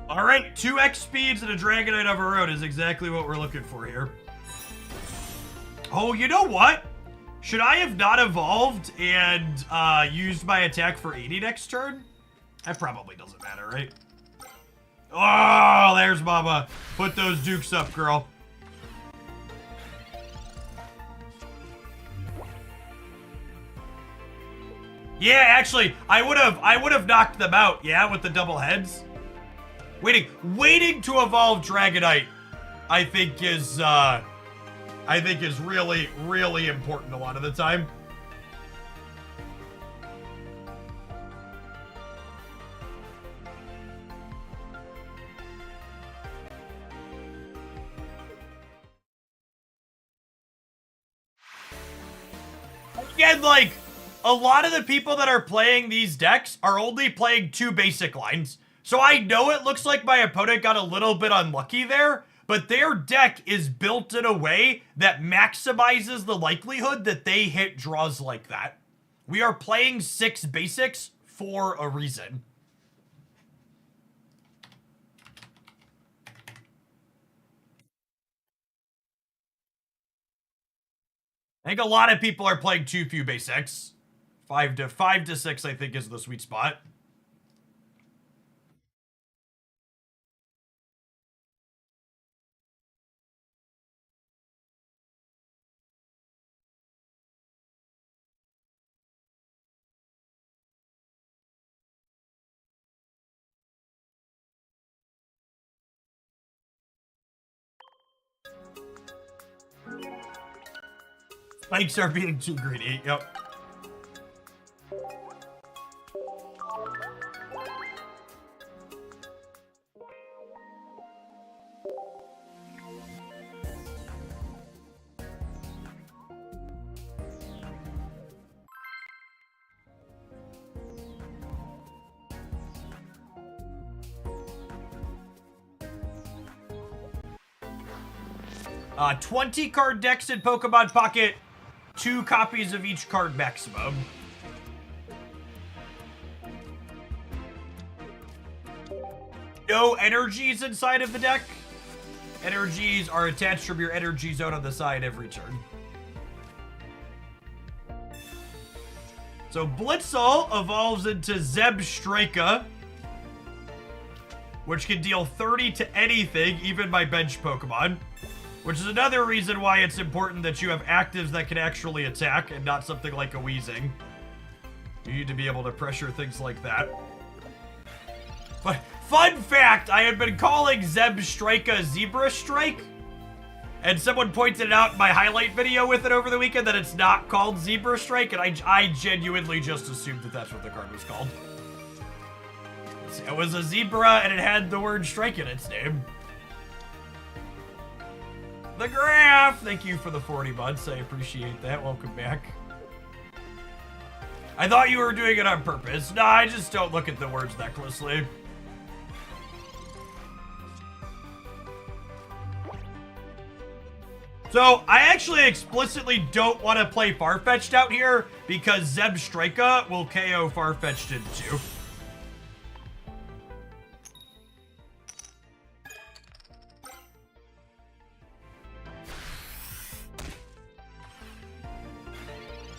All right, 2x speeds and a Dragonite of our own is exactly what we're looking for here. Oh, you know what? Should I have not evolved and used my attack for 80 next turn? That probably doesn't matter, right? Oh, there's Mama. Put those dukes up, girl. Yeah, actually, I would have knocked them out, yeah, with the double heads. Waiting to evolve Dragonite, I think is really, really important a lot of the time. Again, like, a lot of the people that are playing these decks are only playing 2 basic lines. So I know it looks like my opponent got a little bit unlucky there, but their deck is built in a way that maximizes the likelihood that they hit draws like that. We are playing 6 basics for a reason. I think a lot of people are playing too few basics. 5 to 6, I think, is the sweet spot. Spikes are being too greedy. Yep. Uh, 20 card decks in Pokemon Pocket. 2 copies of each card maximum. No energies inside of the deck. Energies are attached from your energy zone on the side every turn. So Blitzle evolves into Zebstrika, which can deal 30 to anything, even my bench Pokemon. Which is another reason why it's important that you have actives that can actually attack and not something like a Weezing. You need to be able to pressure things like that. But fun fact, I had been calling Zebstrika Zebra Strike, and someone pointed out in my highlight video with it over the weekend that it's not called Zebra Strike, and I genuinely just assumed that that's what the card was called. It was a zebra, and it had the word strike in its name. The Graph! Thank you for the 40 months. I appreciate that. Welcome back. I thought you were doing it on purpose. Nah, I just don't look at the words that closely. So, I actually explicitly don't want to play Farfetch'd out here because Zebstrika will KO Farfetch'd in 2.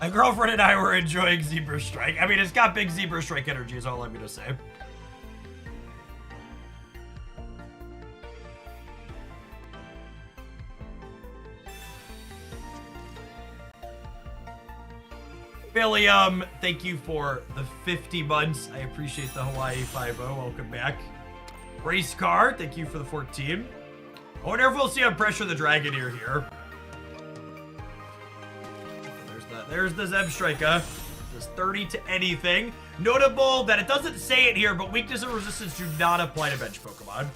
My girlfriend and I were enjoying Zebra Strike. I mean, it's got big Zebra Strike energy is all I'm gonna say. Billiam, thank you for the 50 months. I appreciate the Hawaii 5-0. Welcome back. Race Car, thank you for the 14. I wonder if we'll see him pressure the Dragoneer here. There's the Zebstrika. Does 30 to anything. Notable that it doesn't say it here, but weakness and resistance do not apply to bench Pokemon.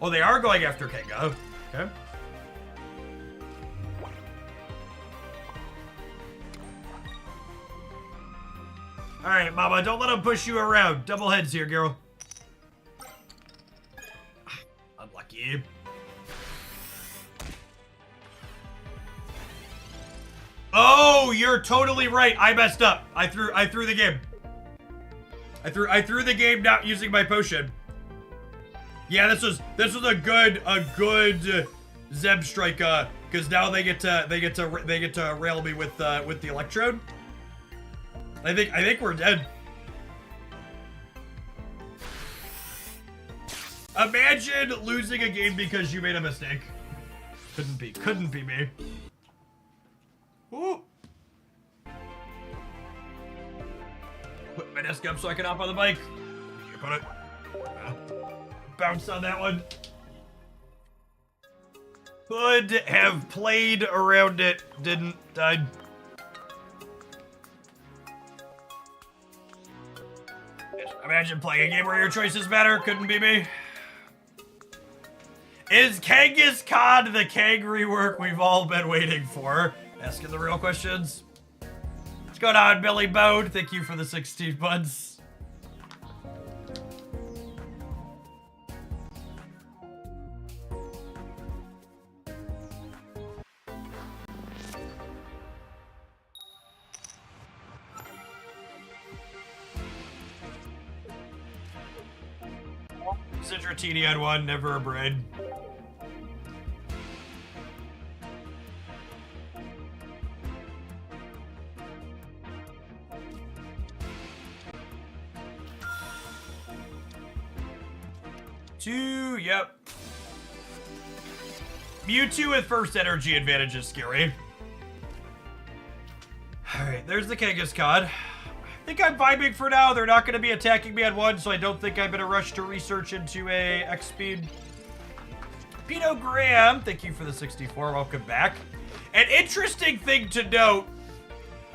Oh, they are going after Kenga. Okay. Alright, Mama, don't let him push you around. Double heads here, girl. Unlucky. Oh, you're totally right. I messed up. I threw the game. I threw the game not using my potion. Yeah, this was a good Zeb strike, because now they get to rail me with the electrode. I think we're dead. Imagine losing a game because you made a mistake. Couldn't be me. Ooh. Put my desk up so I can hop on the bike. You put it. Bounce on that one. Could have played around it. Didn't. Died. Imagine playing a game where your choices matter. Couldn't be me. Is Kangaskhan the Kang rework we've all been waiting for? Asking the real questions. What's going on, Billy Bode? Thank you for the 16 months. Citratini had one, never a bread. Two, yep. Mewtwo with first energy advantage is scary. Alright, there's the Kangaskhan. I think I'm vibing for now. They're not going to be attacking me at one, so I don't think I'm in a rush to research into a X-Speed. Pino Graham, thank you for the 64. Welcome back. An interesting thing to note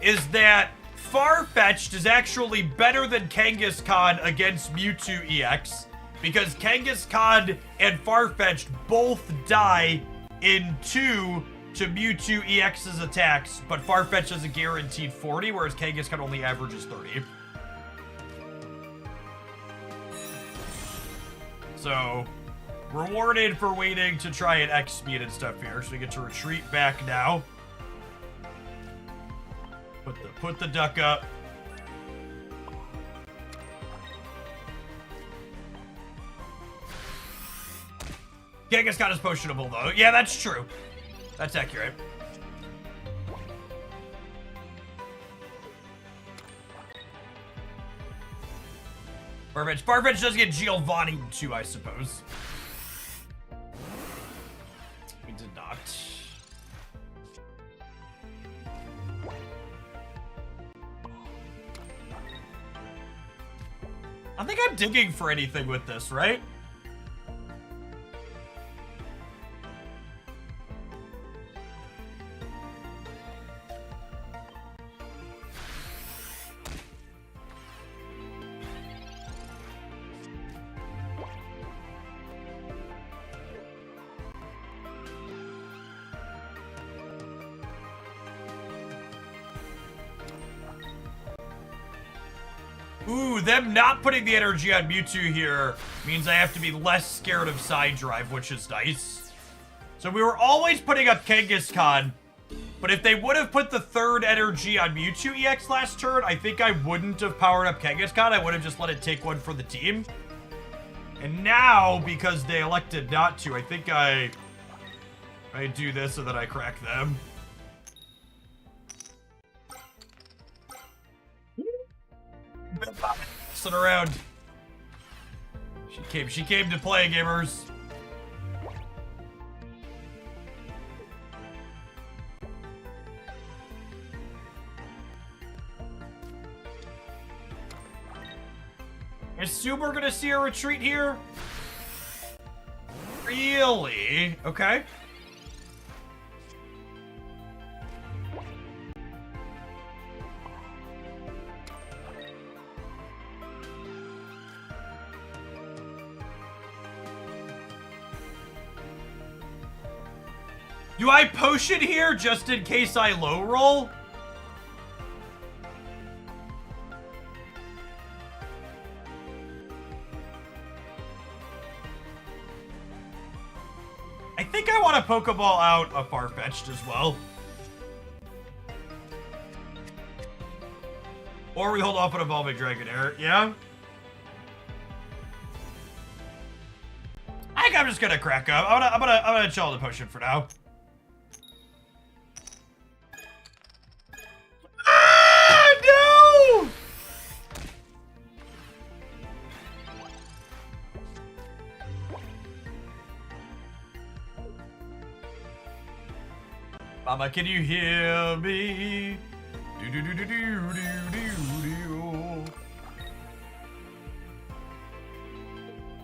is that Farfetch'd is actually better than Kangaskhan against Mewtwo EX. Because Kangaskhan and Farfetch'd both die in 2 to Mewtwo EX's attacks, but Farfetch'd has a guaranteed 40, whereas Kangaskhan only averages 30. So, rewarded for waiting to try and X-Speed and stuff here, so we get to retreat back now. Put the duck up. Kangaskhan is potionable, though. Yeah, that's true. That's accurate. Farfetch'd does get Giovanni, too, I suppose. We did not. I think I'm digging for anything with this, right? Ooh, them not putting the energy on Mewtwo here means I have to be less scared of Side Drive, which is nice. So we were always putting up Kangaskhan, but if they would have put the third energy on Mewtwo EX last turn, I think I wouldn't have powered up Kangaskhan. I would have just let it take one for the team. And now, because they elected not to, I think I do this and then I crack them. Sit around. She came to play, gamers. Assume we're gonna see a retreat here? Really? Okay. Do I potion here just in case I low roll? I think I want to Pokeball out a Farfetch'd as well. Or we hold off on Evolving Dragonair, yeah? think I'm just gonna crack up. I'm gonna chill the potion for now. Ah, no! Mama, can you hear me? Do do do do do do do do.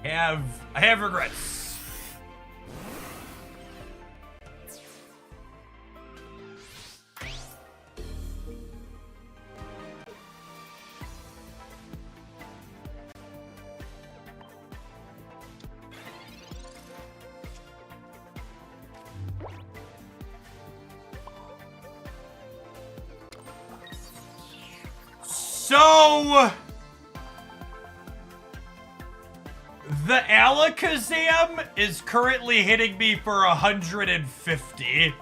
I have regrets. So, the Alakazam is currently hitting me for 150.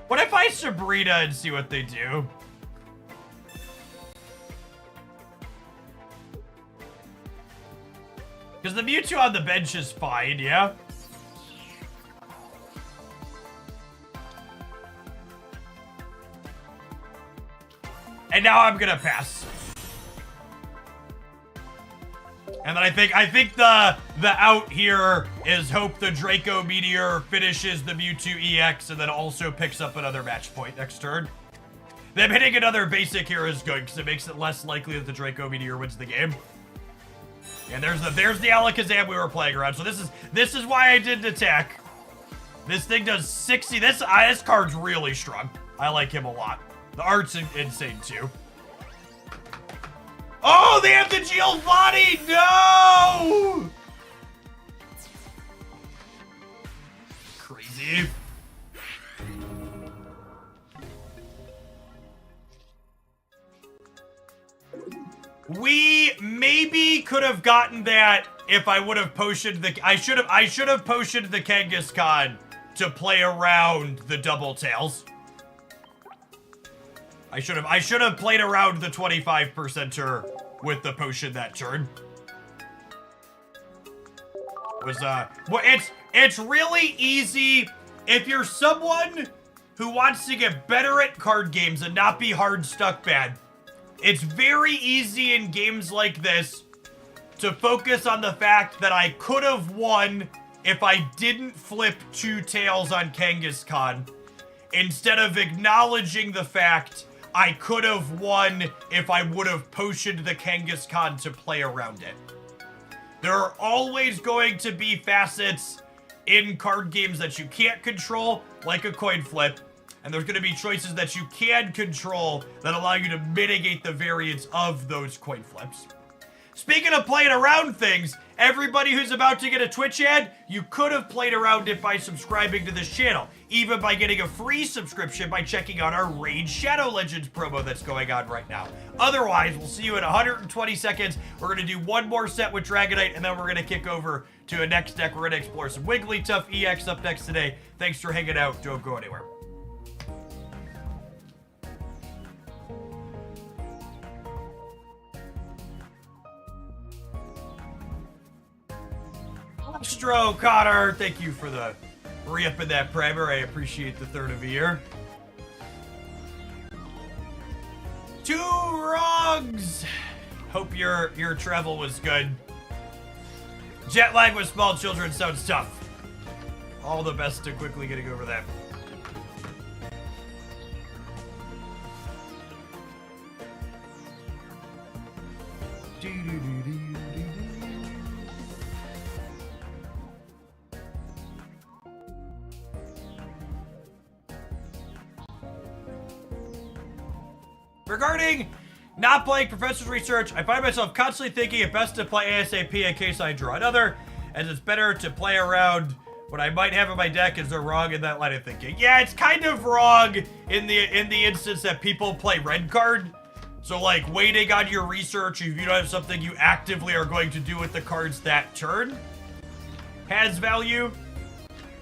What if I Sabrina and see what they do? Because the Mewtwo on the bench is fine, yeah? And now I'm gonna pass. And then I think the out here is hope the Draco Meteor finishes the Mewtwo EX and then also picks up another match point next turn. Them hitting another basic here is good because it makes it less likely that the Draco Meteor wins the game. And there's the Alakazam we were playing around. So this is why I didn't attack. This thing does 60. This card's really strong. I like him a lot. The art's insane, too. Oh, they have the Giovanni! No! Crazy. We maybe could have gotten that if I would have potioned the... I should have potioned the Kangaskhan to play around the double tails. I should have played around the 25%er with the potion that turn. Well, it's really easy if you're someone who wants to get better at card games and not be hard stuck bad. It's very easy in games like this to focus on the fact that I could have won if I didn't flip 2 tails on Kangaskhan, instead of acknowledging the fact I could have won if I would have potioned the Kangaskhan to play around it. There are always going to be facets in card games that you can't control, like a coin flip, and there's going to be choices that you can control that allow you to mitigate the variance of those coin flips. Speaking of playing around things, everybody who's about to get a Twitch ad, you could have played around it by subscribing to this channel, even by getting a free subscription by checking out our Raid Shadow Legends promo that's going on right now. Otherwise, we'll see you in 120 seconds. We're going to do one more set with Dragonite, and then we're going to kick over to a next deck. We're going to explore some Wigglytuff EX up next today. Thanks for hanging out. Don't go anywhere. Astro Connor, thank you for the re-up in that primer. I appreciate the third of the year. 2 wrongs. Hope your travel was good. Jet lag with small children sounds tough. All the best to quickly getting over that. Regarding not playing Professor's Research, I find myself constantly thinking it best to play ASAP in case I draw another, as it's better to play around what I might have in my deck. Is there wrong in that line of thinking? Yeah, it's kind of wrong in the instance that people play red card. So like waiting on your research if you don't have something you actively are going to do with the cards that turn has value.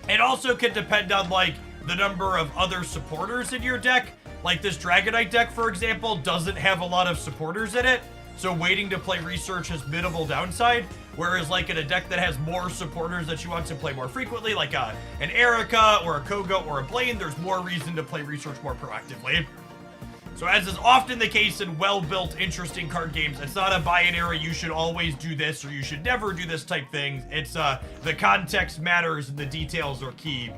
It also can depend on like the number of other supporters in your deck. Like this Dragonite deck, for example, doesn't have a lot of supporters in it, so waiting to play research has minimal downside. Whereas like in a deck that has more supporters that you want to play more frequently, like an Erica or a Koga or a Blaine, there's more reason to play research more proactively. So as is often the case in well-built, interesting card games, it's not a binary, you should always do this or you should never do this type thing. It's the context matters and the details are key.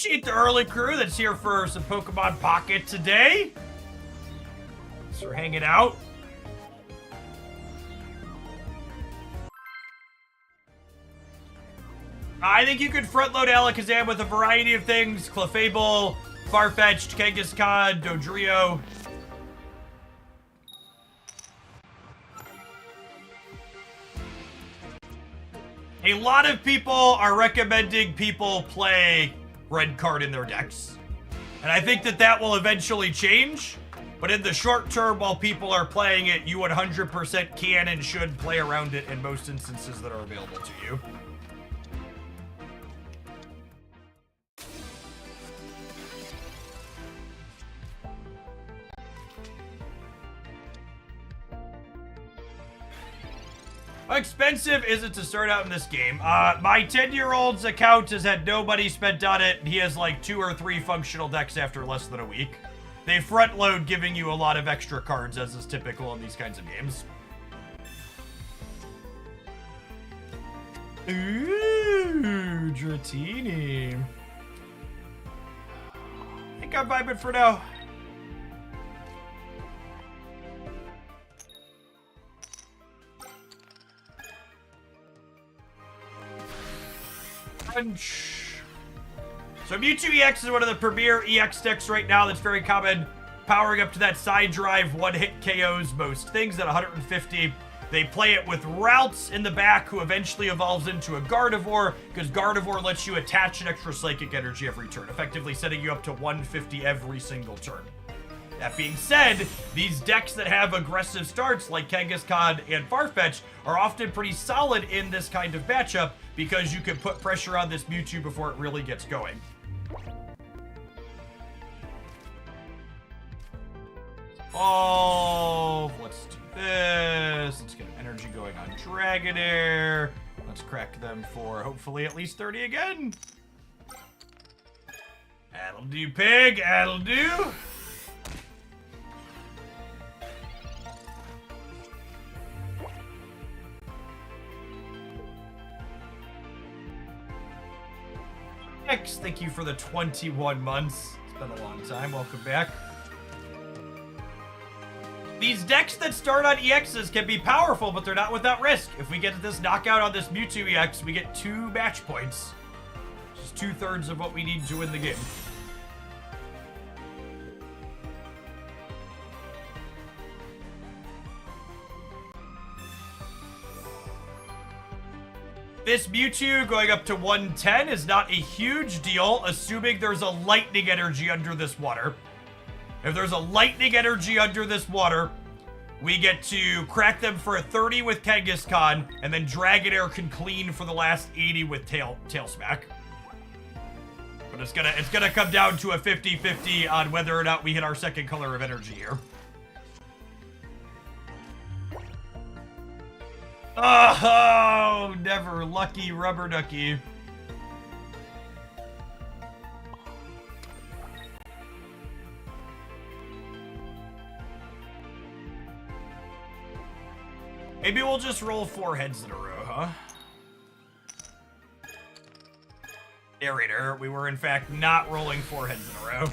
Appreciate the early crew that's here for some Pokemon Pocket today. So we're hanging out. I think you could front load Alakazam with a variety of things. Clefable, Farfetch'd, Kangaskhan, Dodrio. A lot of people are recommending people play red card in their decks. And I think that that will eventually change. But in the short term, while people are playing it, you 100% can and should play around it in most instances that are available to you. How expensive is it to start out in this game? My 10-year-old's account has had no money spent on it. He has like 2 or 3 functional decks after less than a week. They front load giving you a lot of extra cards, as is typical in these kinds of games. Ooh, Dratini. I think I'm vibing for now. So Mewtwo EX is one of the premier EX decks right now that's very common. Powering up to that side drive, one-hit KOs most things at 150. They play it with Routes in the back, who eventually evolves into a Gardevoir, because Gardevoir lets you attach an extra Psychic Energy every turn, effectively setting you up to 150 every single turn. That being said, these decks that have aggressive starts like Kangaskhan and Farfetch are often pretty solid in this kind of matchup because you can put pressure on this Mewtwo before it really gets going. Oh, let's do this. Let's get energy going on Dragonair. Let's crack them for hopefully at least 30 again. That'll do, pig. That'll do. X, thank you for the 21 months. It's been a long time. Welcome back. These decks that start on EXs can be powerful, but they're not without risk. If we get this knockout on this Mewtwo EX, we get 2 match points. Which is 2/3 of what we need to win the game. This Mewtwo going up to 110 is not a huge deal, assuming there's a lightning energy under this water. If there's a lightning energy under this water, we get to crack them for a 30 with Kangaskhan, and then Dragonair can clean for the last 80 with Tail Smack. But it's gonna come down to a 50-50 on whether or not we hit our second color of energy here. Oh, never. Lucky rubber ducky. Maybe we'll just roll 4 heads in a row, huh? Narrator, we were in fact not rolling 4 heads in a row.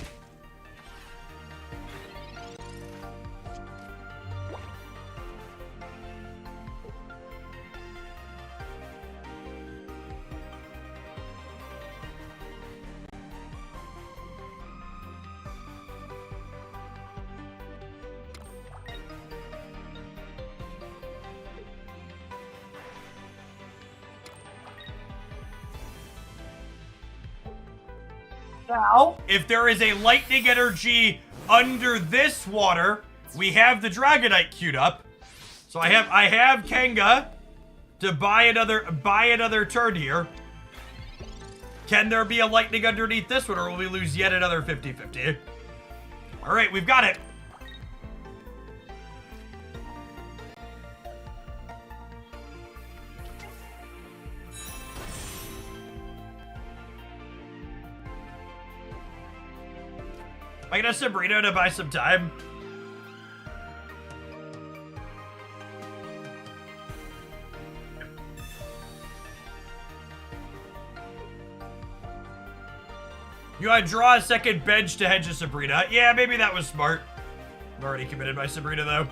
Now, if there is a lightning energy under this water, we have the Dragonite queued up. So I have Kenga to buy another turn here. Can there be a lightning underneath this one, or will we lose yet another 50-50? All right, we've got it. Am I gonna Sabrina to buy some time? You want to draw a second bench to hedge a Sabrina? Yeah, maybe that was smart. I'm already committed by Sabrina, though.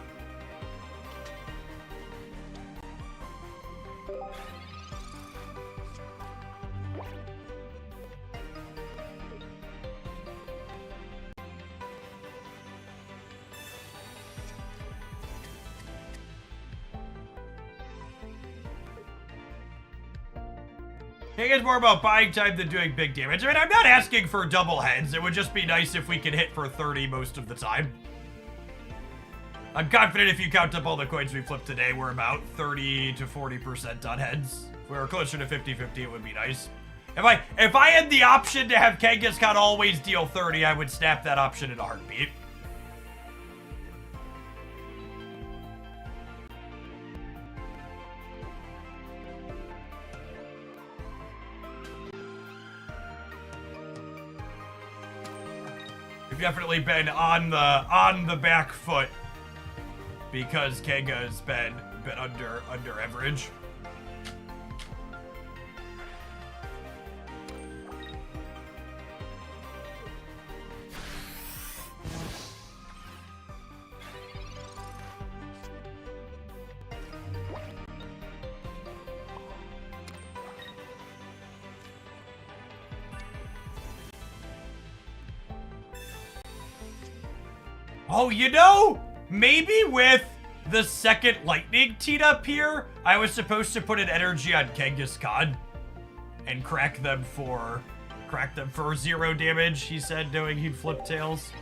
I think it's more about buying time than doing big damage. I mean, I'm not asking for double heads. It would just be nice if we could hit for 30 most of the time. I'm confident if you count up all the coins we flipped today, we're about 30 to 40% on heads. If we were closer to 50-50, it would be nice. If I had the option to have Kangaskhan always deal 30, I would snap that option in a heartbeat. We've definitely been on the back foot because Kanga has been under average. Oh, you know, maybe with the second lightning teed up here, I was supposed to put an energy on Kangaskhan and crack them for 0 damage, he said, knowing he'd flip tails.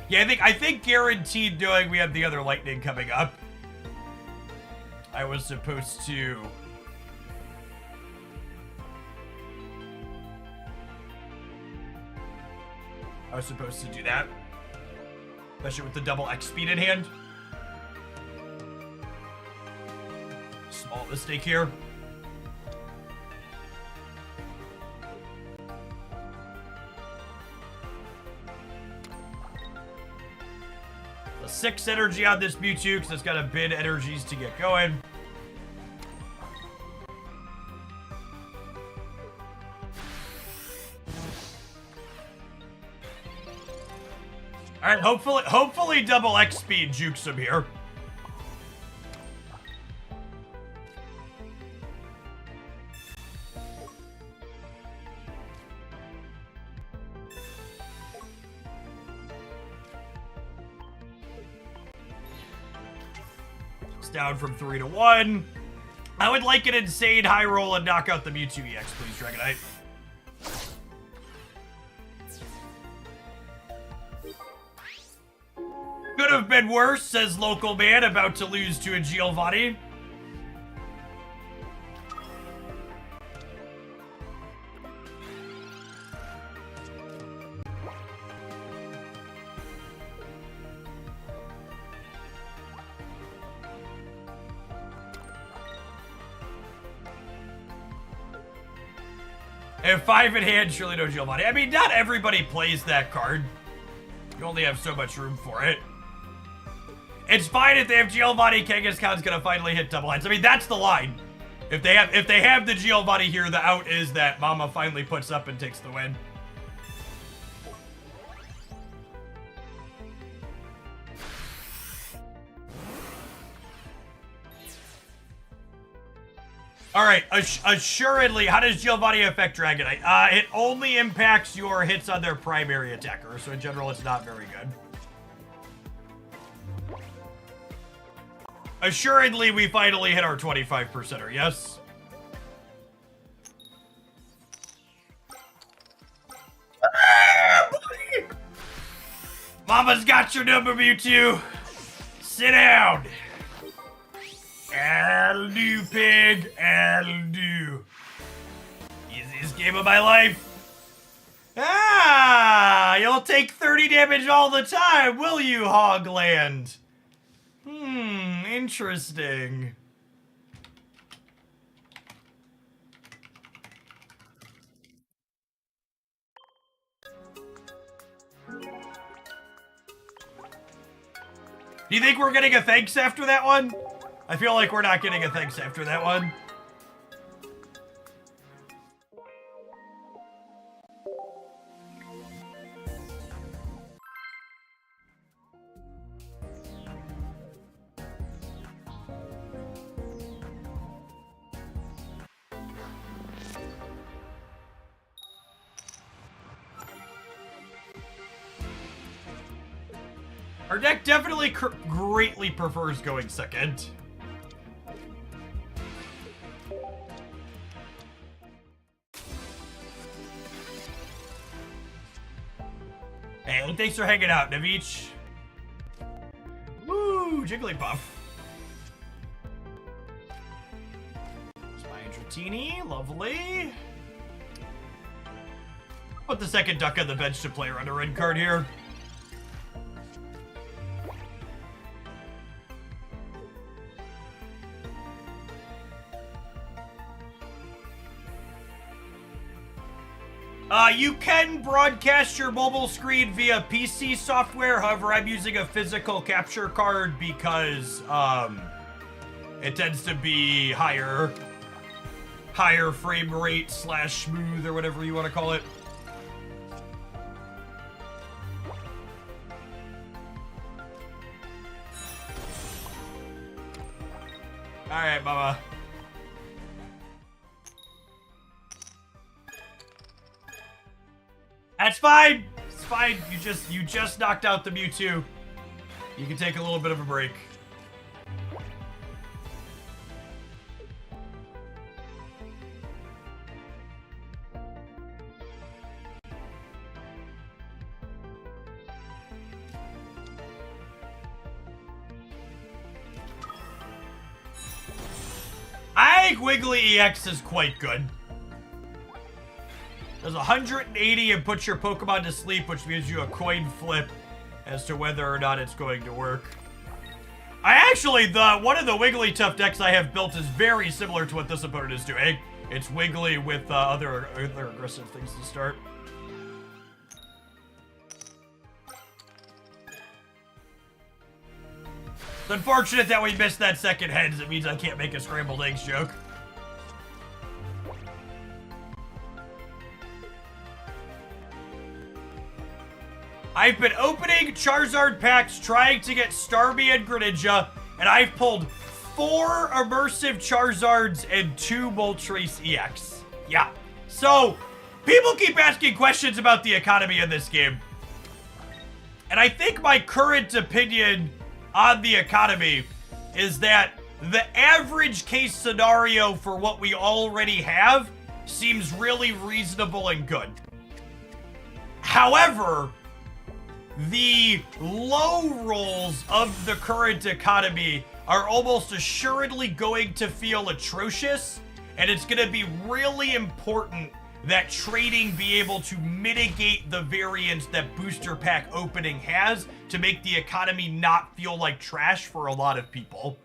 Yeah, I think guaranteed knowing we have the other lightning coming up. I was supposed to... do that. Especially with the double X speed in hand. Small mistake here. The 6 energy on this Mewtwo, because it's got a bid energies to get going. All right, hopefully double X speed jukes him here. It's down from 3 to 1. I would like an insane high roll and knock out the Mewtwo EX, please, Dragonite. Could have been worse, says local man, about to lose to a Giovanni. And 5 in hand, surely no Giovanni. I mean, not everybody plays that card. You only have so much room for it. It's fine if they have Giovanni. Kangaskhan's gonna finally hit double heads. I mean, that's the line. If they have the Giovanni here, the out is that Mama finally puts up and takes the win. All right, assuredly, how does Giovanni affect Dragonite? It only impacts your hits on their primary attacker, so in general, it's not very good. Assuredly, we finally hit our 25%er, yes? Mama's got your number, Mewtwo. Sit down. I'll do, pig. I'll do. Easiest game of my life. Ah, you'll take 30 damage all the time, will you, Hoogland? Interesting. Do you think we're getting a thanks after that one? I feel like we're not getting a thanks after that one. Our deck definitely greatly prefers going second. Hey, thanks for hanging out, Navich. Woo, Jigglypuff. There's my Dratini, lovely. Put the second duck on the bench to play around a red card here. You can broadcast your mobile screen via PC software. However, I'm using a physical capture card because it tends to be higher frame rate / smooth or whatever you want to call it. All right, mama. That's fine. It's fine. You just knocked out the Mewtwo. You can take a little bit of a break. I think Wiggly EX is quite good. Does 180 and puts your Pokemon to sleep, which gives you a coin flip as to whether or not it's going to work. One of the Wigglytuff decks I have built is very similar to what this opponent is doing. It's Wiggly with other aggressive things to start. It's unfortunate that we missed that second heads. It means I can't make a scrambled eggs joke. I've been opening Charizard packs trying to get Starmie and Greninja, and I've pulled 4 immersive Charizards and 2 Moltres EX. Yeah. So, people keep asking questions about the economy in this game. And I think my current opinion on the economy is that the average case scenario for what we already have seems really reasonable and good. However, the low rolls of the current economy are almost assuredly going to feel atrocious, and it's going to be really important that trading be able to mitigate the variance that booster pack opening has to make the economy not feel like trash for a lot of people.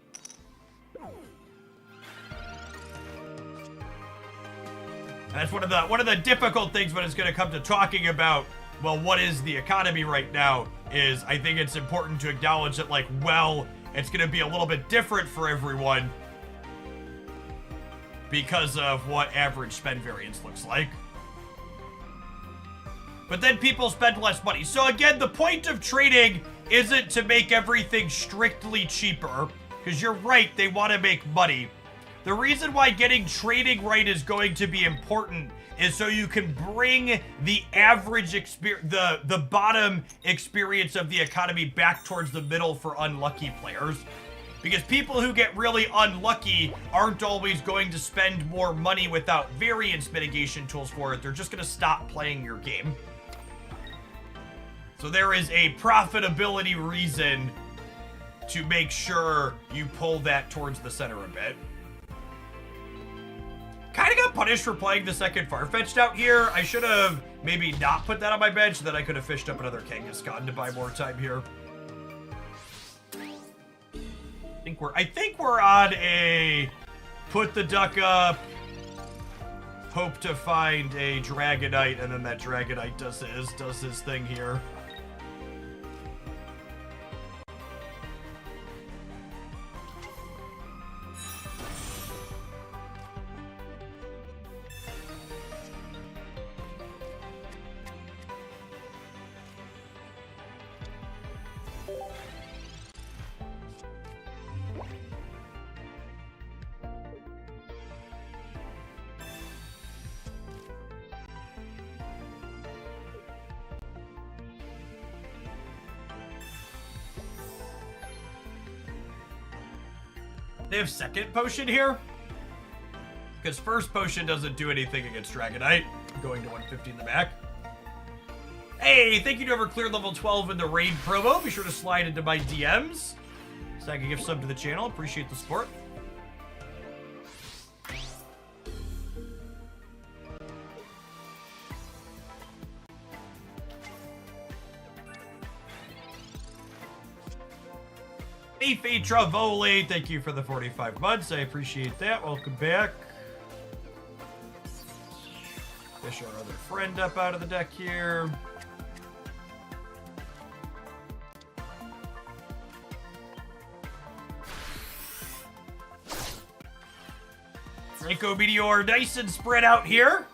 That's one of the difficult things when it's going to come to talking about, well, what is the economy right now, is I think it's important to acknowledge that, like, well, it's going to be a little bit different for everyone because of what average spend variance looks like. But then people spend less money. So again, the point of trading isn't to make everything strictly cheaper, because you're right, they want to make money. The reason why getting trading right is going to be important is so you can bring the average experience, the bottom experience of the economy back towards the middle for unlucky players. Because people who get really unlucky aren't always going to spend more money without variance mitigation tools for it. They're just going to stop playing your game. So So there is a profitability reason to make sure you pull that towards the center a bit. Kind of got punished for playing the second Farfetch'd out here. I should have maybe not put that on my bench, so that I could have fished up another Kangaskhan to buy more time here. I think we're on a put the duck up, hope to find a Dragonite, and then that Dragonite does his thing here. They have second potion here? Because first potion doesn't do anything against Dragonite. Going to 150 in the back. Hey, thank you to whoever cleared level 12 in the raid promo. Be sure to slide into my DMs so I can give sub to the channel. Appreciate the support. Beefy Travoli, thank you for the 45 months. I appreciate that. Welcome back. Fish our other friend up out of the deck here. Draco Meteor nice and spread out here.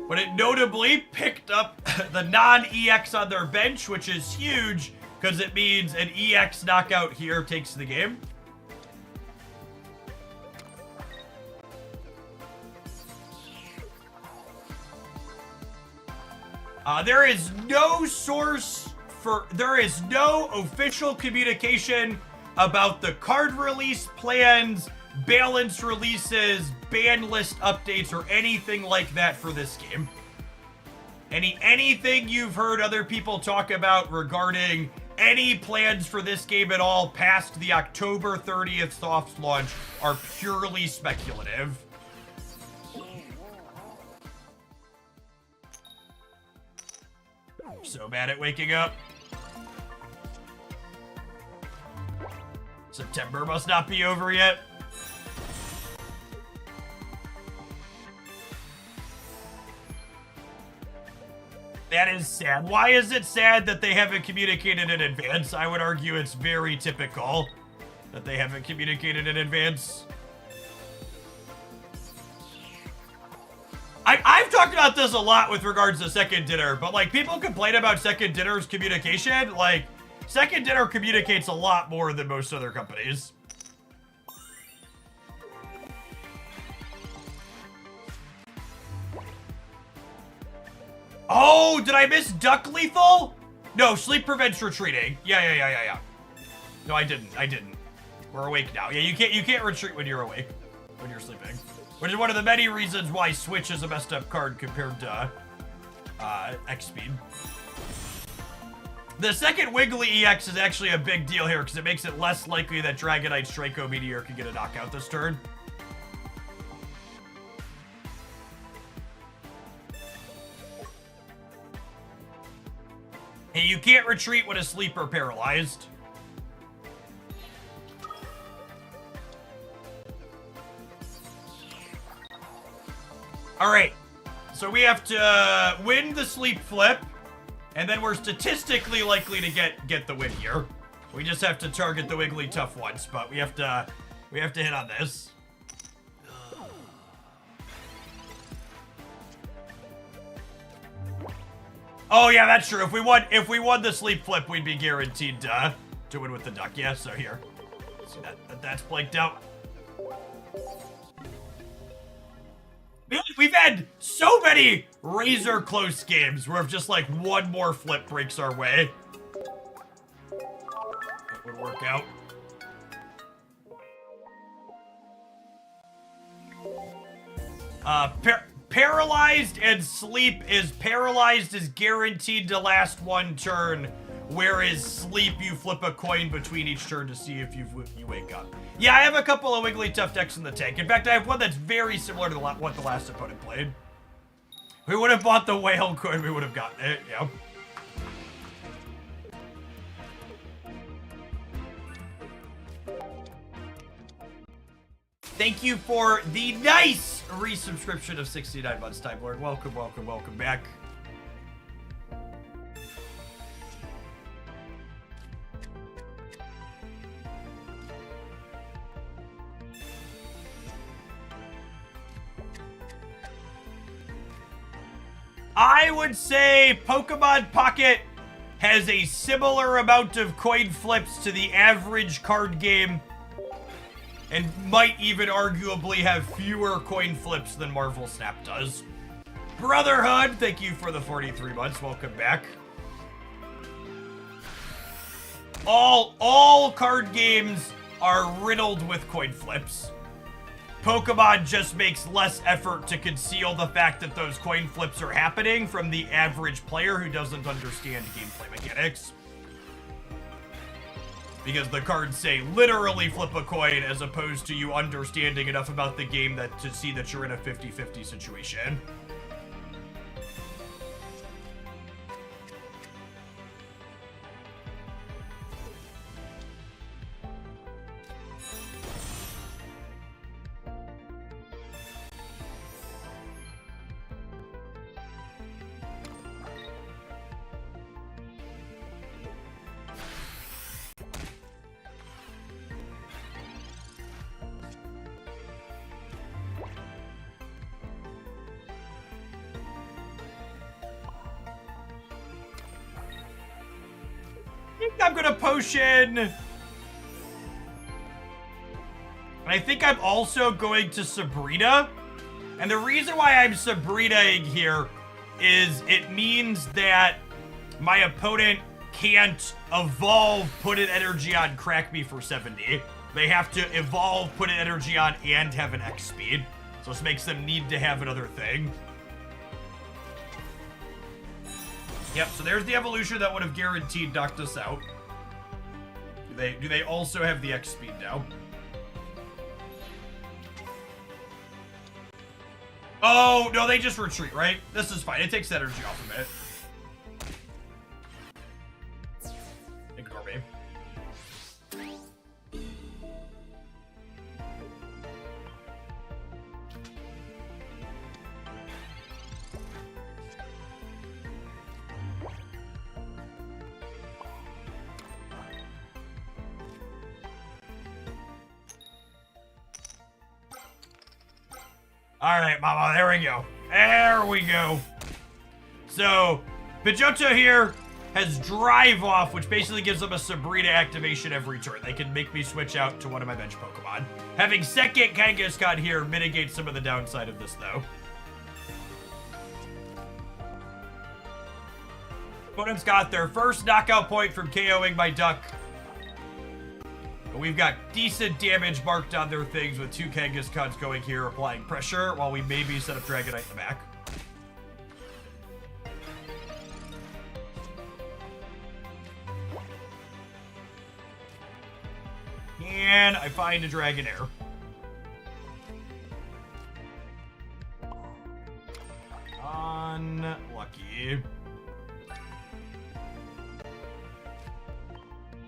But it notably picked up the non-EX on their bench, which is huge, because it means an EX knockout here takes the game. There is no official communication about the card release plans, balance releases, ban list updates, or anything like that for this game. Anything you've heard other people talk about regarding any plans for this game at all past the October 30th soft launch are purely speculative. So bad at waking up. September must not be over yet. That is sad. Why is it sad that they haven't communicated in advance? I would argue it's very typical that they haven't communicated in advance. I've talked about this a lot with regards to Second Dinner, but like people complain about Second Dinner's communication. Like Second Dinner communicates a lot more than most other companies. Oh, did I miss Duck Lethal? No, sleep prevents retreating. Yeah. No, I didn't. We're awake now. Yeah, you can't retreat when you're awake, when you're sleeping. Which is one of the many reasons why Switch is a messed up card compared to X-Speed. The second Wiggly EX is actually a big deal here because it makes it less likely that Dragonite's Draco Meteor can get a knockout this turn. Hey, you can't retreat when asleep or paralyzed. Alright, so we have to win the sleep flip, and then we're statistically likely to get the win here. We just have to target the Wigglytuff once, but we have to hit on this. Oh yeah, that's true. If we won the sleep flip, we'd be guaranteed to win with the duck. Yeah, so here. See that's blanked out. We've had so many razor close games where if just like one more flip breaks our way, it would work out. paralyzed, and sleep is paralyzed is guaranteed to last one turn, whereas sleep you flip a coin between each turn to see if you wake up. Yeah, I have a couple of Wigglytuff decks in the tank. In fact, I have one that's very similar to what the last opponent played. We would have bought the whale coin, we would have gotten it, yeah. Thank you for the nice resubscription of 69 months, Time Lord. Welcome, welcome, welcome back. I would say Pokemon Pocket has a similar amount of coin flips to the average card game, and might even arguably have fewer coin flips than Marvel Snap does. Brotherhood, thank you for the 43 months. Welcome back. All card games are riddled with coin flips. Pokemon just makes less effort to conceal the fact that those coin flips are happening from the average player who doesn't understand gameplay mechanics. Because the cards say literally flip a coin as opposed to you understanding enough about the game to see that you're in a 50-50 situation. I'm gonna potion. I think I'm also going to Sabrina. And the reason why I'm Sabrina-ing here is it means that my opponent can't evolve, put an energy on, crack me for 70. They have to evolve, put an energy on, and have an X speed. So this makes them need to have another thing. Yep, so there's the evolution that would have guaranteed knocked us out. Do they also have the X speed now? Oh, no, they just retreat, right? This is fine. It takes energy off of it. Ignore me. All right, Mama, there we go. There we go. So, Pidgeotto here has Drive Off, which basically gives them a Sabrina activation every turn. They can make me switch out to one of my bench Pokemon. Having second Kangaskhan here mitigates some of the downside of this, though. Opponent's got their first knockout point from KOing my Duck. But we've got decent damage marked on their things with two Kangaskhan's going here, applying pressure, while we maybe set up Dragonite in the back. And I find a Dragonair. Unlucky.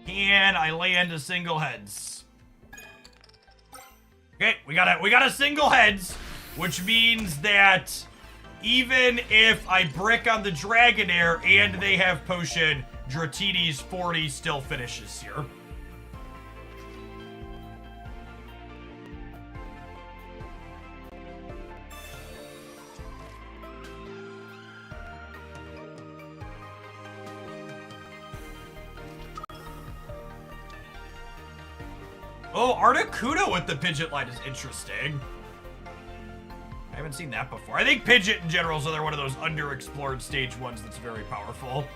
And I land a single heads. Okay, we got a single heads, which means that even if I brick on the Dragonair and they have potion, Dratini's 40 still finishes here. Oh, Articuno with the Pidgeot line is interesting. I haven't seen that before. I think Pidgeot in general is another one of those underexplored stage ones that's very powerful.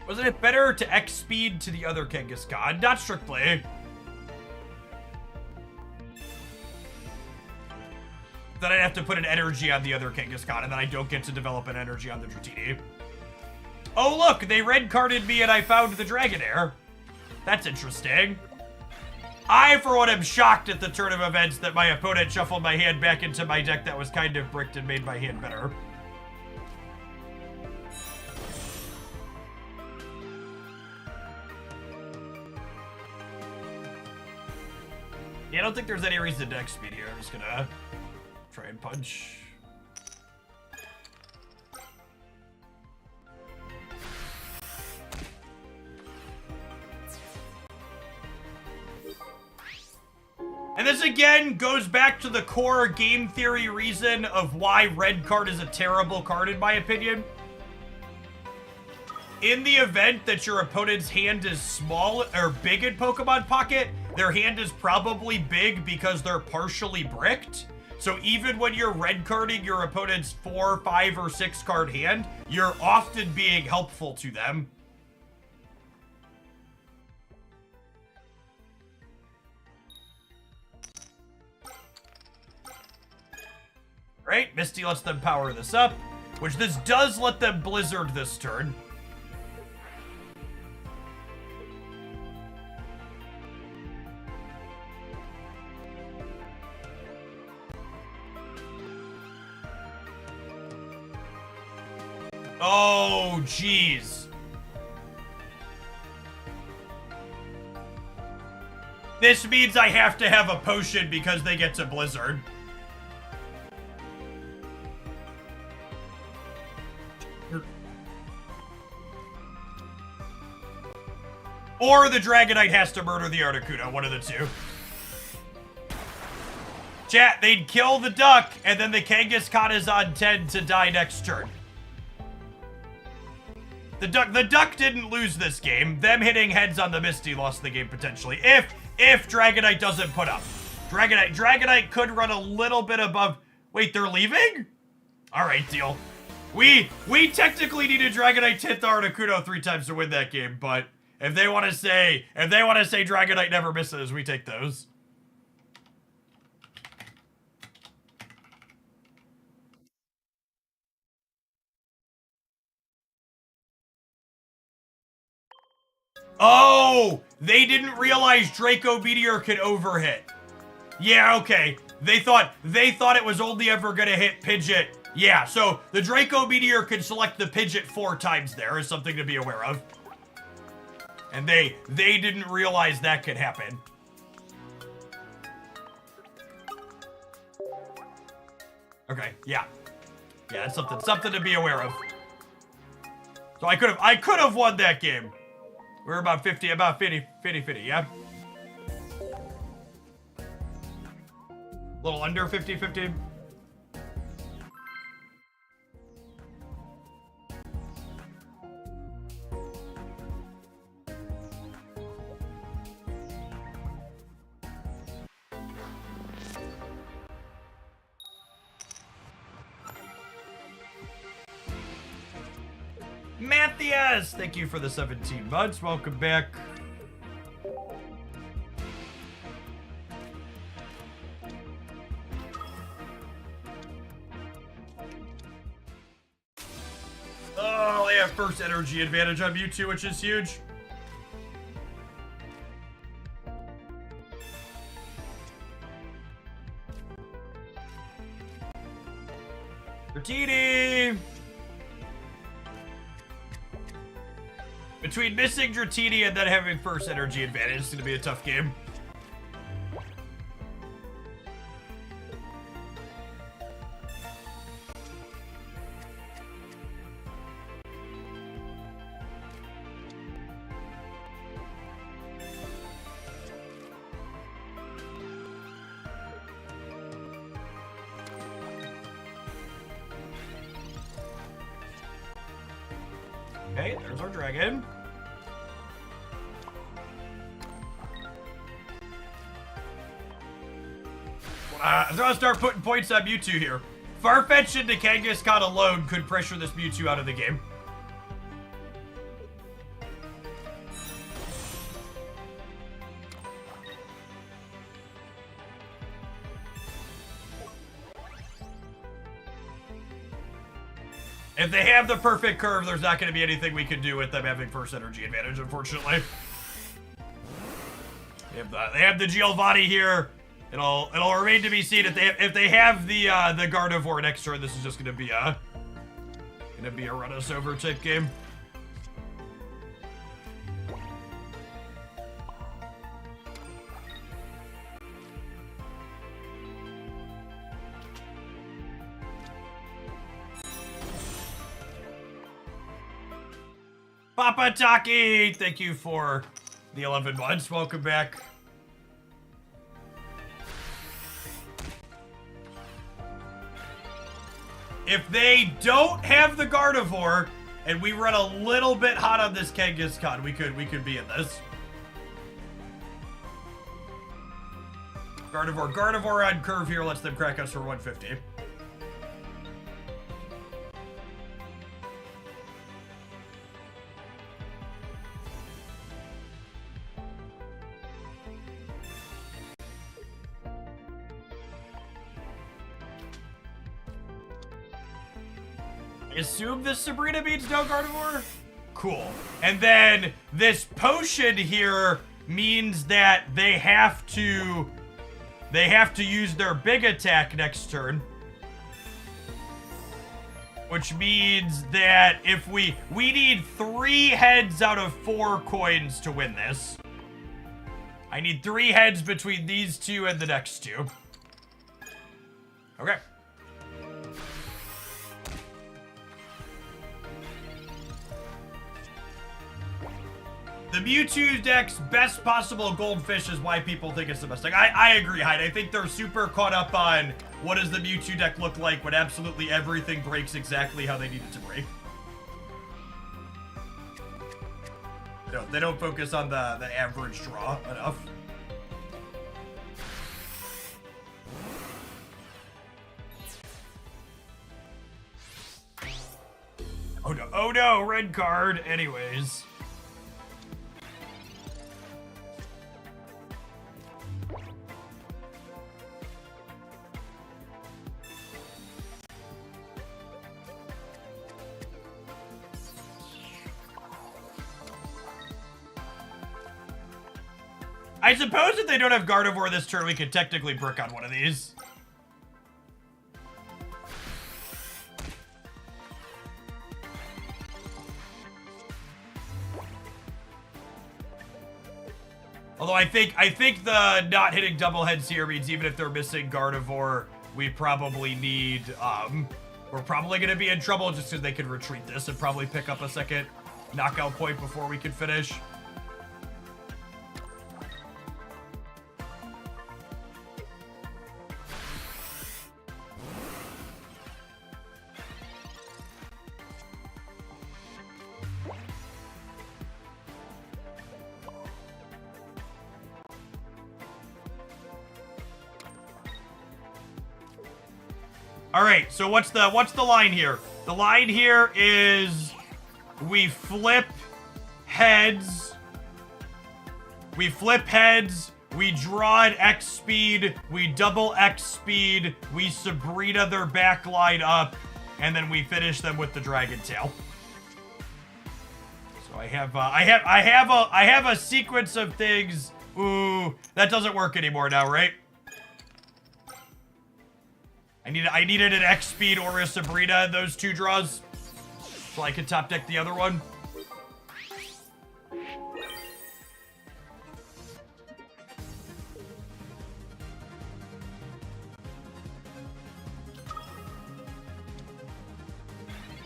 Wasn't it better to X speed to the other Kangaskhan? Not strictly. Then I'd have to put an energy on the other Kangaskhan, and then I don't get to develop an energy on the Dratini. Oh look, they red carded me and I found the Dragonair. That's interesting. I, for one, am shocked at the turn of events that my opponent shuffled my hand back into my deck that was kind of bricked and made my hand better. Yeah, I don't think there's any reason to X speed here. I'm just gonna try and punch. And this again goes back to the core game theory reason of why red card is a terrible card in my opinion. In the event that your opponent's hand is small or big in Pokemon Pocket, their hand is probably big because they're partially bricked. So even when you're red carding your opponent's 4, 5, or 6 card hand, you're often being helpful to them. Right, Misty lets them power this up, which this does let them Blizzard this turn. Oh, jeez. This means I have to have a potion because they get to Blizzard. Or the Dragonite has to murder the Articuno, one of the two. Chat, they'd kill the duck, and then the Kangaskhan is on 10 to die next turn. The duck didn't lose this game. Them hitting heads on the Misty lost the game potentially. If Dragonite doesn't put up. Dragonite could run a little bit above. Wait, they're leaving? Alright, deal. We technically needed Dragonite to hit the Articuno 3 times to win that game, but if they want to say Dragonite never misses, we take those. Oh, they didn't realize Draco Meteor could overhit. Yeah, okay. They thought it was only ever gonna hit Pidgeot. Yeah, so the Draco Meteor could select the Pidgeot 4 times there is something to be aware of. And they didn't realize that could happen. Okay, yeah. Yeah, it's something to be aware of. So I could have won that game. We're about 50, yeah? A little under 50-50. Matthias, thank you for the 17 months. Welcome back. Oh, they have first energy advantage on Mewtwo, which is huge. Dratini! Between missing Dratini and then having first energy advantage, it's gonna be a tough game. Okay, there's our dragon. I'm gonna start putting points on Mewtwo here. Farfetch'd into Kangaskhan alone could pressure this Mewtwo out of the game. If they have the perfect curve, there's not going to be anything we can do with them having first energy advantage, unfortunately. They have the Giovanni here. It'll remain to be seen if they have the Gardevoir next turn. This is just gonna be a run us over type game. Papa Taki, thank you for the 11 months. Welcome back. If they don't have the Gardevoir and we run a little bit hot on this Kangaskhan, we could be in this. Gardevoir on curve here lets them crack us for 150. I assume this Sabrina means no Gardevoir? Cool. And then this potion here means that they have to use their big attack next turn. Which means that if we need 3 heads out of 4 coins to win this. I need 3 heads between these 2 and the next 2. Okay. The Mewtwo deck's best possible goldfish is why people think it's the best deck. I agree, Hyde. I think they're super caught up on what does the Mewtwo deck look like when absolutely everything breaks exactly how they need it to break. No, they don't focus on the average draw enough. Oh no, red card. Anyways. I suppose if they don't have Gardevoir this turn, we could technically brick on one of these. Although I think the not hitting double heads here means even if they're missing Gardevoir, we probably need, we're probably going to be in trouble just because they could retreat this and probably pick up a second knockout point before we can finish. All right, so what's the line here? The line here is we flip heads. We flip heads. We draw at X speed. We double X speed. We Sabrina their back line up, and then we finish them with the Dragon Tail. So I have a sequence of things. Ooh, that doesn't work anymore now, right? I needed an X speed or a Sabrina in those 2 draws, so I could top deck the other one.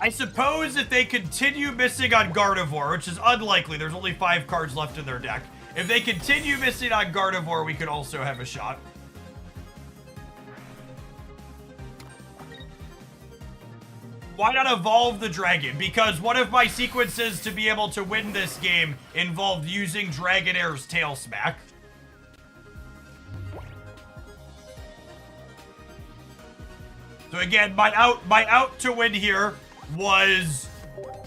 I suppose if they continue missing on Gardevoir, which is unlikely, there's only 5 cards left in their deck. If they continue missing on Gardevoir, we could also have a shot. Why not evolve the dragon? Because one of my sequences to be able to win this game involved using Dragonair's Tail Smack. So again, my out to win here was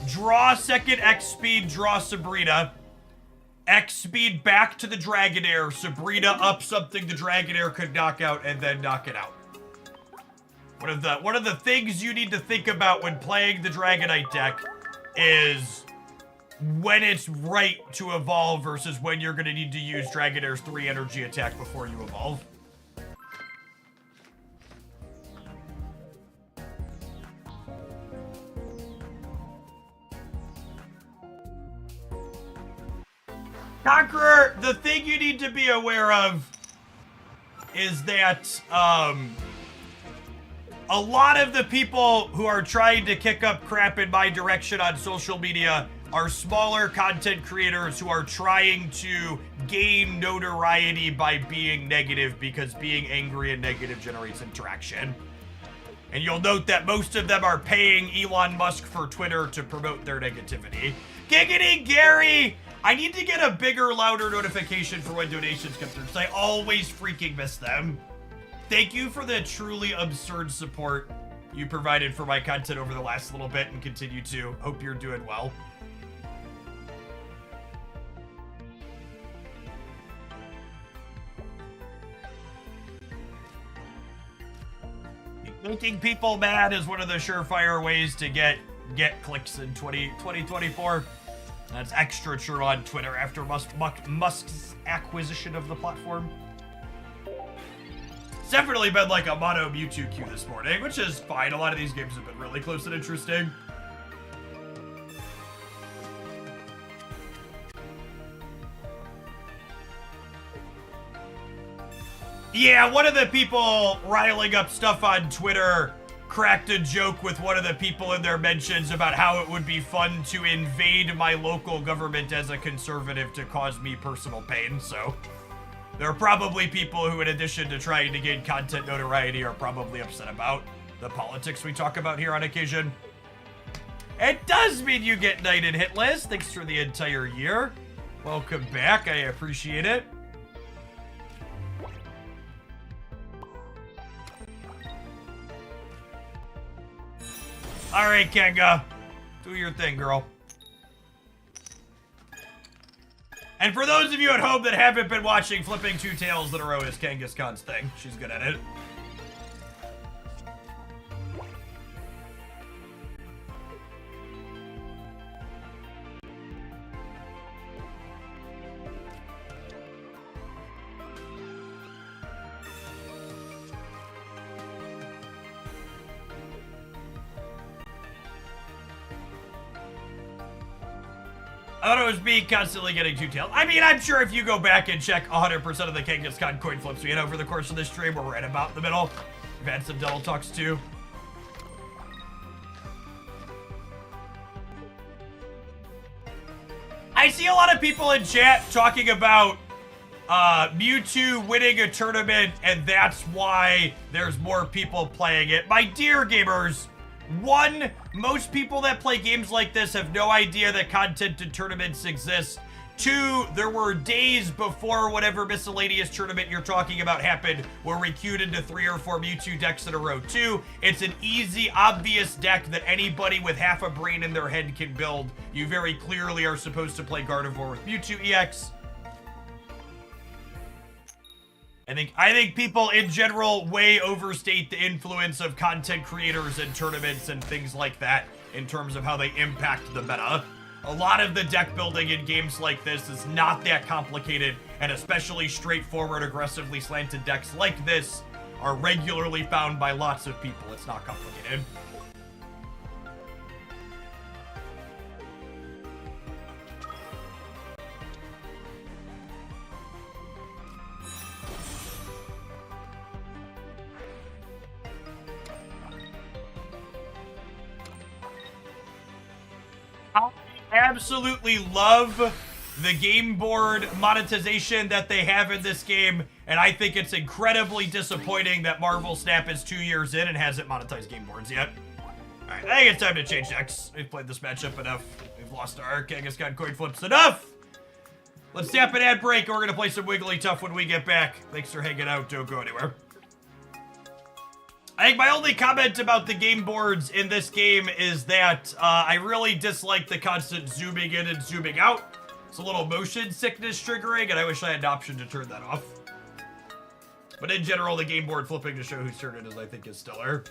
draw second X speed, draw Sabrina. X speed back to the Dragonair, Sabrina up something the Dragonair could knock out, and then knock it out. One of the things you need to think about when playing the Dragonite deck is when it's right to evolve versus when you're going to need to use Dragonair's 3 energy attack before you evolve. Conqueror, the thing you need to be aware of is that a lot of the people who are trying to kick up crap in my direction on social media are smaller content creators who are trying to gain notoriety by being negative, because being angry and negative generates interaction. And you'll note that most of them are paying Elon Musk for Twitter to promote their negativity. Giggity Gary! I need to get a bigger, louder notification for when donations come through, because I always freaking miss them. Thank you for the truly absurd support you provided for my content over the last little bit, and continue to. Hope you're doing well. Making people mad is one of the surefire ways to get clicks in 2024. That's extra true on Twitter after Musk's acquisition of the platform. It's definitely been like a mono Mewtwo queue this morning, which is fine. A lot of these games have been really close and interesting. Yeah, one of the people riling up stuff on Twitter cracked a joke with one of the people in their mentions about how it would be fun to invade my local government as a conservative to cause me personal pain. So there are probably people who, in addition to trying to gain content notoriety, are probably upset about the politics we talk about here on occasion. It does mean you get knighted hit list. Thanks for the entire year. Welcome back. I appreciate it. All right, Kenga. Do your thing, girl. And for those of you at home that haven't been watching, flipping 2 tails in a row is Kangaskhan's thing. She's good at it. I thought it was me constantly getting 2 tails. I mean, I'm sure if you go back and check 100% of the Kangaskhan coin flips we had over the course of this stream, we're right about in the middle. We've had some double talks too. I see a lot of people in chat talking about Mewtwo winning a tournament, and that's why there's more people playing it. My dear gamers, 1, most people that play games like this have no idea that content and tournaments exist. 2, there were days before whatever miscellaneous tournament you're talking about happened where we queued into 3 or 4 Mewtwo decks in a row. 2, it's an easy, obvious deck that anybody with half a brain in their head can build. You very clearly are supposed to play Gardevoir with Mewtwo EX. I think people in general way overstate the influence of content creators and tournaments and things like that in terms of how they impact the meta. A lot of the deck building in games like this is not that complicated, and especially straightforward, aggressively slanted decks like this are regularly found by lots of people. It's not complicated. I absolutely love the game board monetization that they have in this game, and I think it's incredibly disappointing that Marvel Snap is 2 years in and hasn't monetized game boards yet. Alright, I think it's time to change decks. We've played this matchup enough. We've lost our Kangaskhan coin flips enough! Let's tap an ad break, and we're gonna play some Wigglytuff when we get back. Thanks for hanging out. Don't go anywhere. I think my only comment about the game boards in this game is that I really dislike the constant zooming in and zooming out. It's a little motion sickness triggering, and I wish I had an option to turn that off. But in general, the game board flipping to show whose turn it is, I think, is stellar.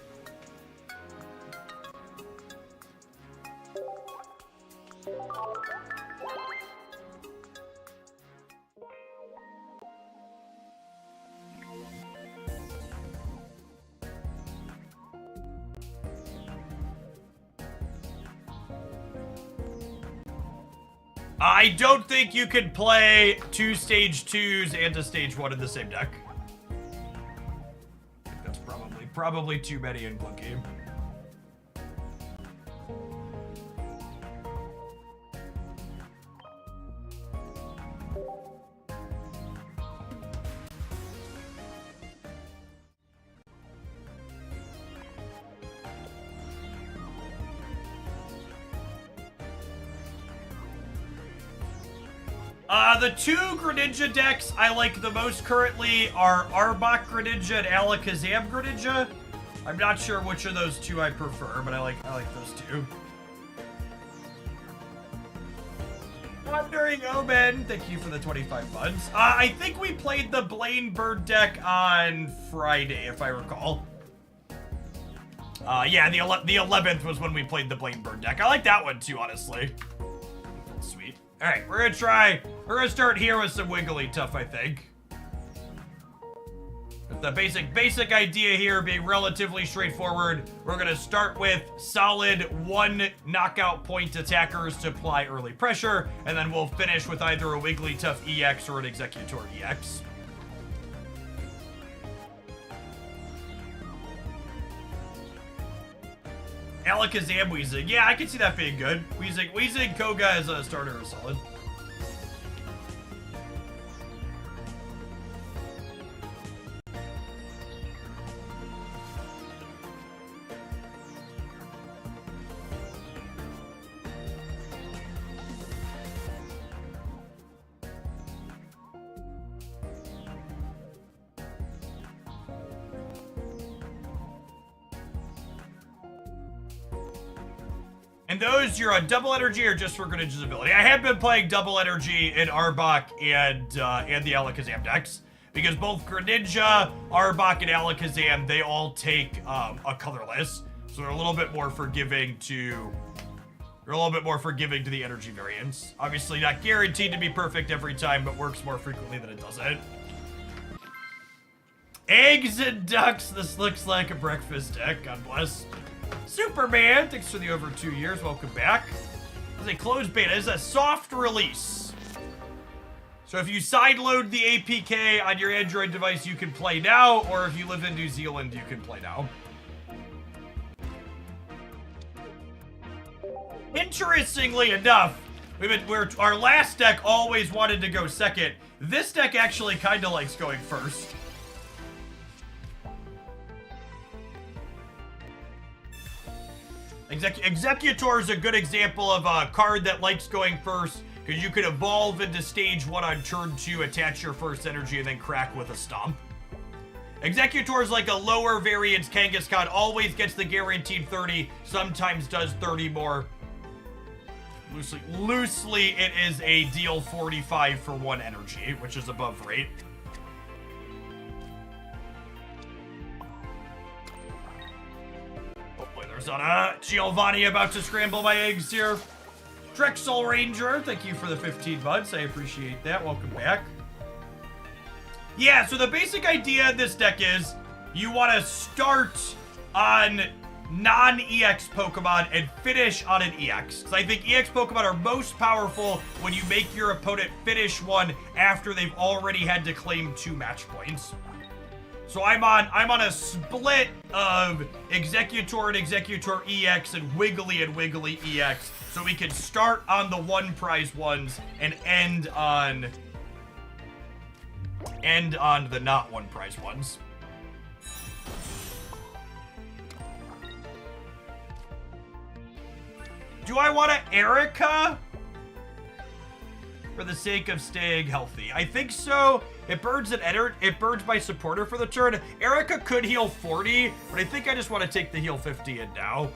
I don't think you can play 2 stage 2s and a stage 1 in the same deck. I think that's probably too many in one game. The 2 Greninja decks I like the most currently are Arbok Greninja and Alakazam Greninja. I'm not sure which of those 2 I prefer, but I like those 2. Wandering Omen, thank you for the 25 bucks. I think we played the Blaine Bird deck on Friday, if I recall. Yeah, the 11th was when we played the Blaine Bird deck. I like that one too, honestly. Sweet. All right, we're gonna start here with some Wigglytuff, I think. With the basic idea here being relatively straightforward, we're gonna start with solid 1 knockout point attackers to apply early pressure, and then we'll finish with either a Wigglytuff EX or an Executor EX. Alakazam Weezing. Yeah, I can see that being good. Weezing Koga as a starter is solid. And those, you're on double energy or just for Greninja's ability? I have been playing double energy in Arbok and the Alakazam decks, because both Greninja, Arbok, and Alakazam, they all take a colorless, so they're a little bit more forgiving to the energy variants. Obviously not guaranteed to be perfect every time, but works more frequently than it doesn't. Eggs and ducks, this looks like a breakfast deck, God bless. Superman, thanks for the over 2 years, welcome back. It's a closed beta, it's a soft release. So if you sideload the APK on your Android device, you can play now, or if you live in New Zealand, you can play now. Interestingly enough, our last deck always wanted to go second. This deck actually kind of likes going first. Executor is a good example of a card that likes going first, because you could evolve into stage 1 on turn 2, attach your first energy, and then crack with a stomp. Executor is like a lower variance Kangaskhan, always gets the guaranteed 30, sometimes does 30 more. Loosely, it is a deal 45 for 1 energy, which is above rate. There's not Giovanni about to scramble my eggs here. Drexel Ranger, thank you for the 15 bucks. I appreciate that. Welcome back. Yeah, so the basic idea of this deck is you want to start on non-EX Pokemon and finish on an EX. Because I think EX Pokemon are most powerful when you make your opponent finish one after they've already had to claim 2 match points. So I'm on a split of Executor and Executor EX and Wiggly EX, so we can start on the 1 prize ones and end on the not 1 prize ones. Do I want to Erica for the sake of staying healthy? I think so. It burns my supporter for the turn. Erica could heal 40, but I think I just want to take the heal 50 in now.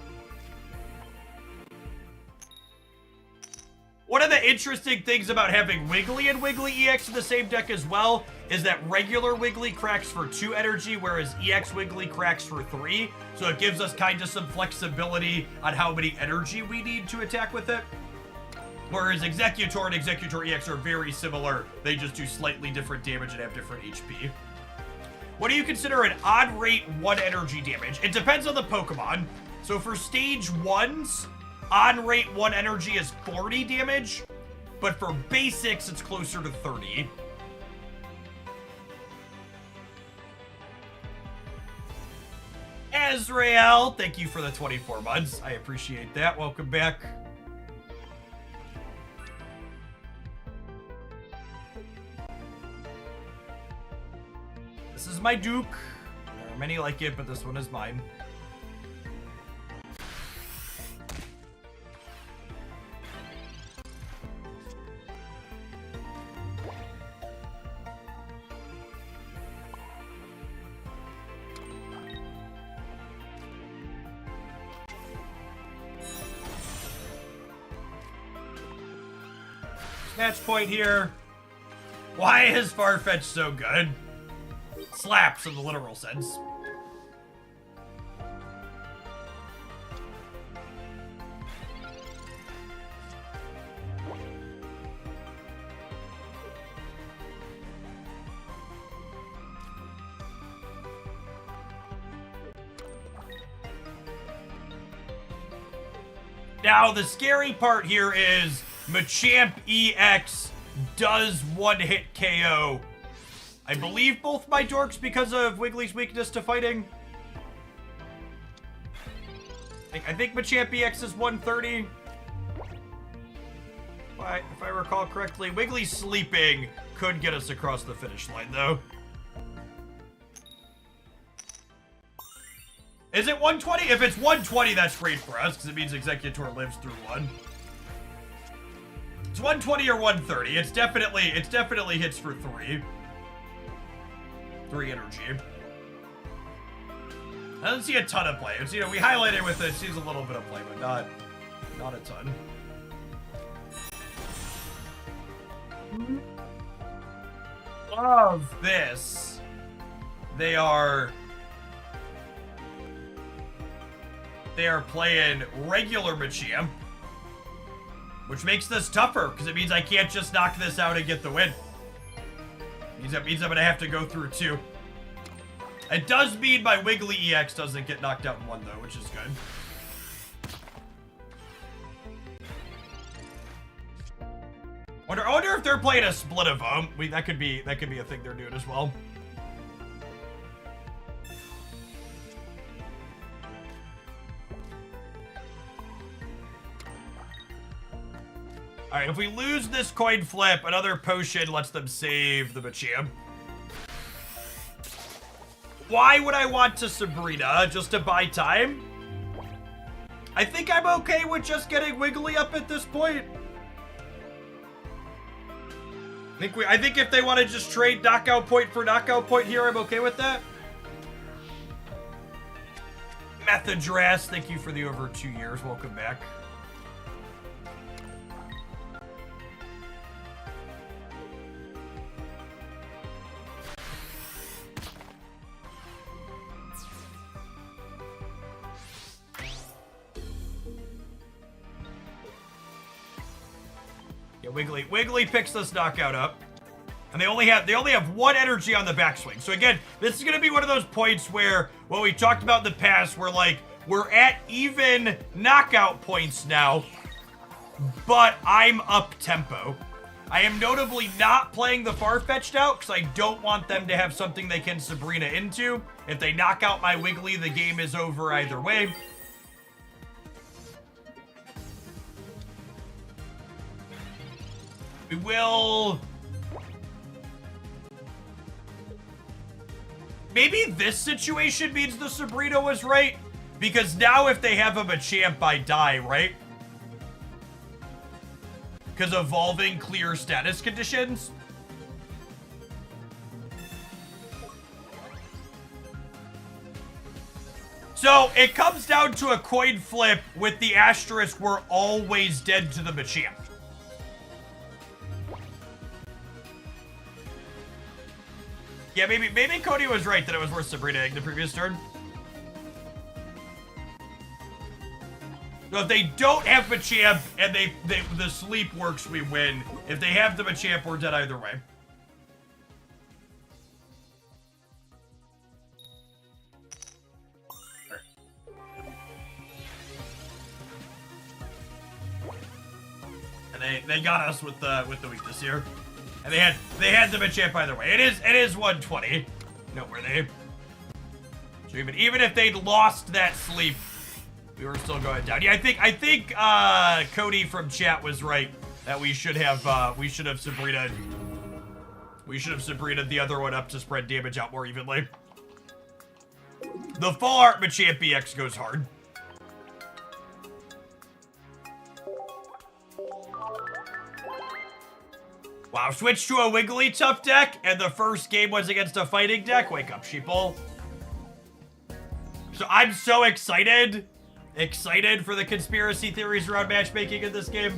One of the interesting things about having Wiggly and Wiggly EX in the same deck as well is that regular Wiggly cracks for 2 energy, whereas EX Wiggly cracks for 3. So it gives us kind of some flexibility on how many energy we need to attack with it. Whereas Executor and Executor EX are very similar. They just do slightly different damage and have different HP. What do you consider an odd rate 1 energy damage? It depends on the Pokemon. So for stage 1s, on rate 1 energy is 40 damage. But for basics, it's closer to 30. Azrael, thank you for the 24 months. I appreciate that. Welcome back. This is my Duke. There are many like it, but this one is mine. Match point here. Why is Farfetch'd so good? Slaps in the literal sense. Now, the scary part here is Machamp EX does one-hit KO. I believe both my dorks because of Wiggly's weakness to fighting. I think Machamp EX is 130. If I recall correctly, Wiggly sleeping could get us across the finish line, though. Is it 120? If it's 120, that's great for us, because it means Executor lives through 1. It's 120 or 130. It's definitely hits for 3. 3 energy. I don't see a ton of play. It's, you know, we highlighted with it. Sees a little bit of play, but not a ton. Love this. They are playing regular Machamp, which makes this tougher, because it means I can't just knock this out and get the win. It means I'm going to have to go through 2. It does mean my Wiggly EX doesn't get knocked out in 1, though, which is good. I wonder if they're playing a split of them. That could be a thing they're doing as well. Alright, if we lose this coin flip, another potion lets them save the Machamp. Why would I want to Sabrina? Just to buy time? I think I'm okay with just getting Wiggly up at this point. I think if they want to just trade knockout point for knockout point here, I'm okay with that. Rector Drath, thank you for the over 2 years. Welcome back. Yeah, Wiggly picks this knockout up. And they only have 1 energy on the backswing. So again, this is gonna be one of those points where what we talked about in the past, where like we're at even knockout points now, but I'm up tempo. I am notably not playing the Farfetch'd out because I don't want them to have something they can Sabrina into. If they knock out my Wiggly, the game is over either way. We will... Maybe this situation means the Sabrina was right, because now if they have a Machamp, I die, right? Because evolving clear status conditions. So it comes down to a coin flip with the asterisk we're always dead to the Machamp. Yeah, maybe Cody was right that it was worth Sabrina-ing the previous turn. So if they don't have Machamp and the sleep works, we win. If they have the Machamp, we're dead either way. And they got us with the weakness here. And they had the Machamp either way. It is 120. Noteworthy. So even if they'd lost that sleep, we were still going down. Yeah, I think Cody from chat was right that we should have Sabrina. We should have Sabrina the other one up to spread damage out more evenly. The full art Machamp EX goes hard. Wow, switch to a Wigglytuff deck, and the first game was against a fighting deck? Wake up, sheeple. So I'm so excited for the conspiracy theories around matchmaking in this game.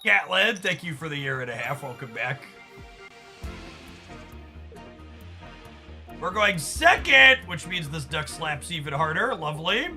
Catlin, thank you for the 1.5 years. Welcome back. We're going second, which means this duck slaps even harder. Lovely.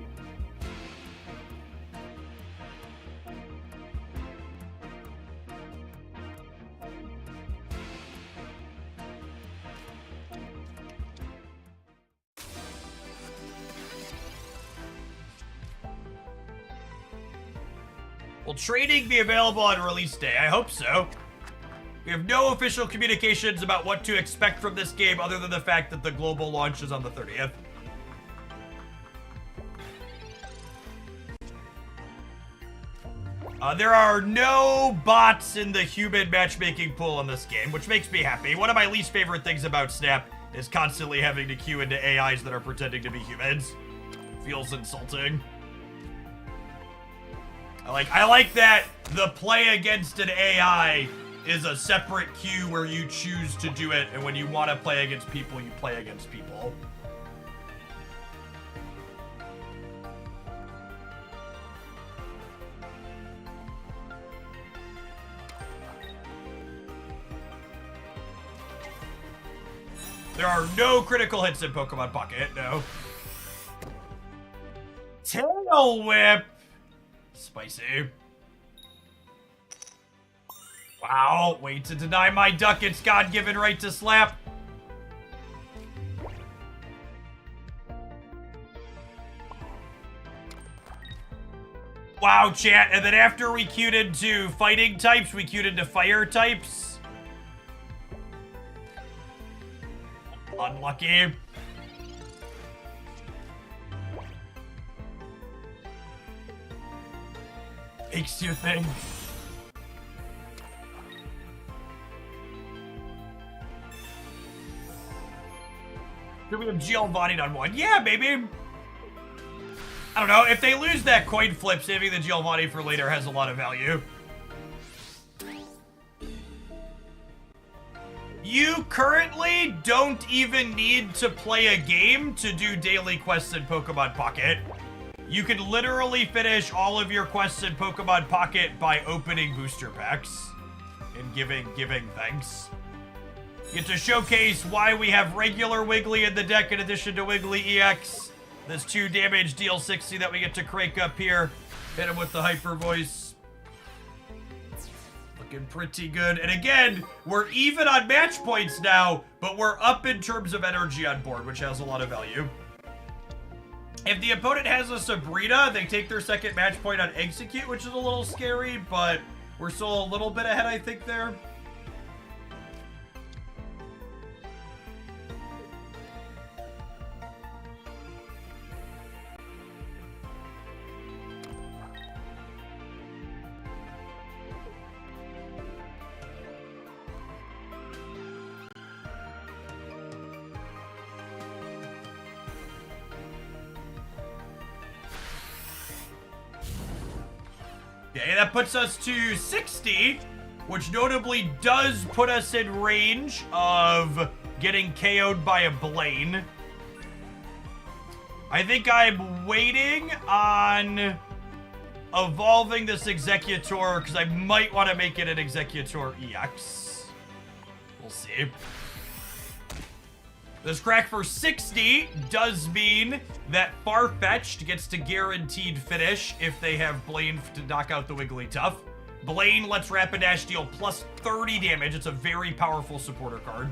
Will trading be available on release day? I hope so. We have no official communications about what to expect from this game other than the fact that the global launch is on the 30th. There are no bots in the human matchmaking pool in this game, which makes me happy. One of my least favorite things about Snap is constantly having to queue into AIs that are pretending to be humans. Feels insulting. I like that the play against an AI is a separate queue where you choose to do it, and when you want to play against people, you play against people. There are no critical hits in Pokemon Pocket, no. Tail Whip! Spicy. Wow, way to deny my duck its God-given right to slap. Wow, chat, and then after we queued into fighting types, we queued into fire types. Unlucky. Makes you think. Do we have Giovanni on one? Yeah, maybe. I don't know. If they lose that coin flip, saving the Giovanni for later has a lot of value. You currently don't even need to play a game to do daily quests in Pokemon Pocket. You can literally finish all of your quests in Pokemon Pocket by opening booster packs and giving thanks. You get to showcase why we have regular Wiggly in the deck in addition to Wiggly EX. This 2 damage deal 60 that we get to crank up here. Hit him with the hyper voice. Looking pretty good. And again, we're even on match points now, but we're up in terms of energy on board, which has a lot of value. If the opponent has a Sabrina, they take their second match point on Execute, which is a little scary, but we're still a little bit ahead, I think, there. Okay, that puts us to 60, which notably does put us in range of getting KO'd by a Blaine. I think I'm waiting on evolving this Executor, because I might want to make it an Executor EX. We'll see. This crack for 60 does mean that Farfetch'd gets to guaranteed finish if they have Blaine to knock out the Wigglytuff. Blaine lets Rapidash deal plus 30 damage. It's a very powerful supporter card.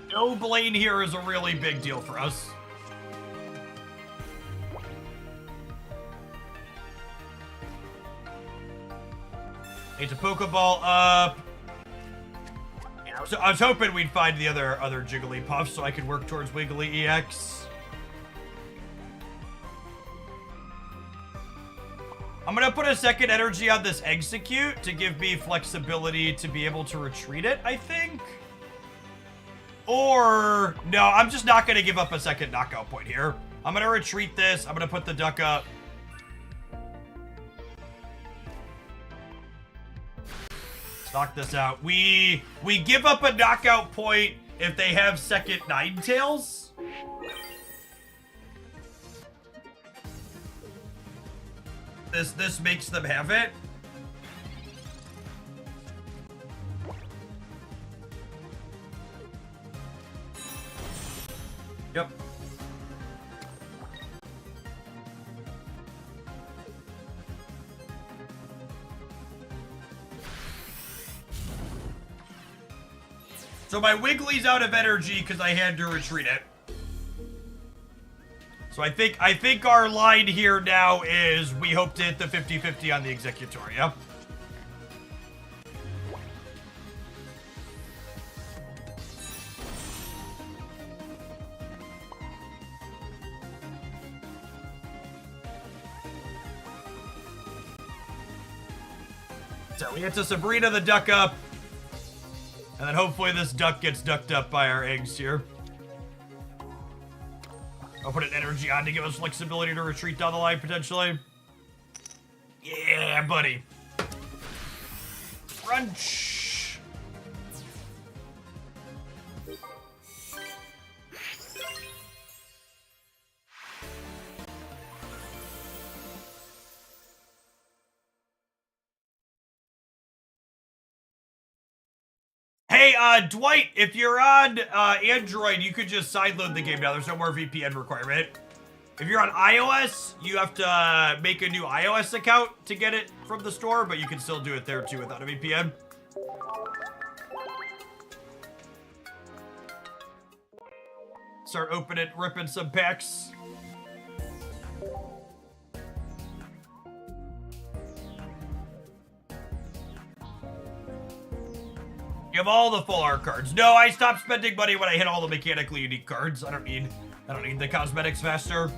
No Blaine here is a really big deal for us. It's a Pokeball up. Yeah, so I was hoping we'd find the other Jigglypuff so I could work towards Wiggly EX. I'm gonna put a second energy on this Execute to give me flexibility to be able to retreat it, I think. Or, no, I'm just not going to give up a second knockout point here. I'm going to retreat this. I'm going to put the duck up. Let's knock this out. We give up a knockout point if they have second Ninetales. This makes them have it. Yep. So my Wiggly's out of energy because I had to retreat it. So I think our line here now is we hope to hit the 50-50 on the Executoria. So we get to Sabrina the duck up. And then hopefully this duck gets ducked up by our eggs here. I'll put an energy on to give us flexibility to retreat down the line potentially. Yeah, buddy. Crunch. Hey, Dwight, if you're on Android, you could just sideload the game now. There's no more VPN requirement. If you're on iOS, you have to make a new iOS account to get it from the store, but you can still do it there too without a VPN. Start opening, ripping some packs. You have all the full art cards. No, I stopped spending money when I hit all the mechanically unique cards. I don't need the cosmetics faster.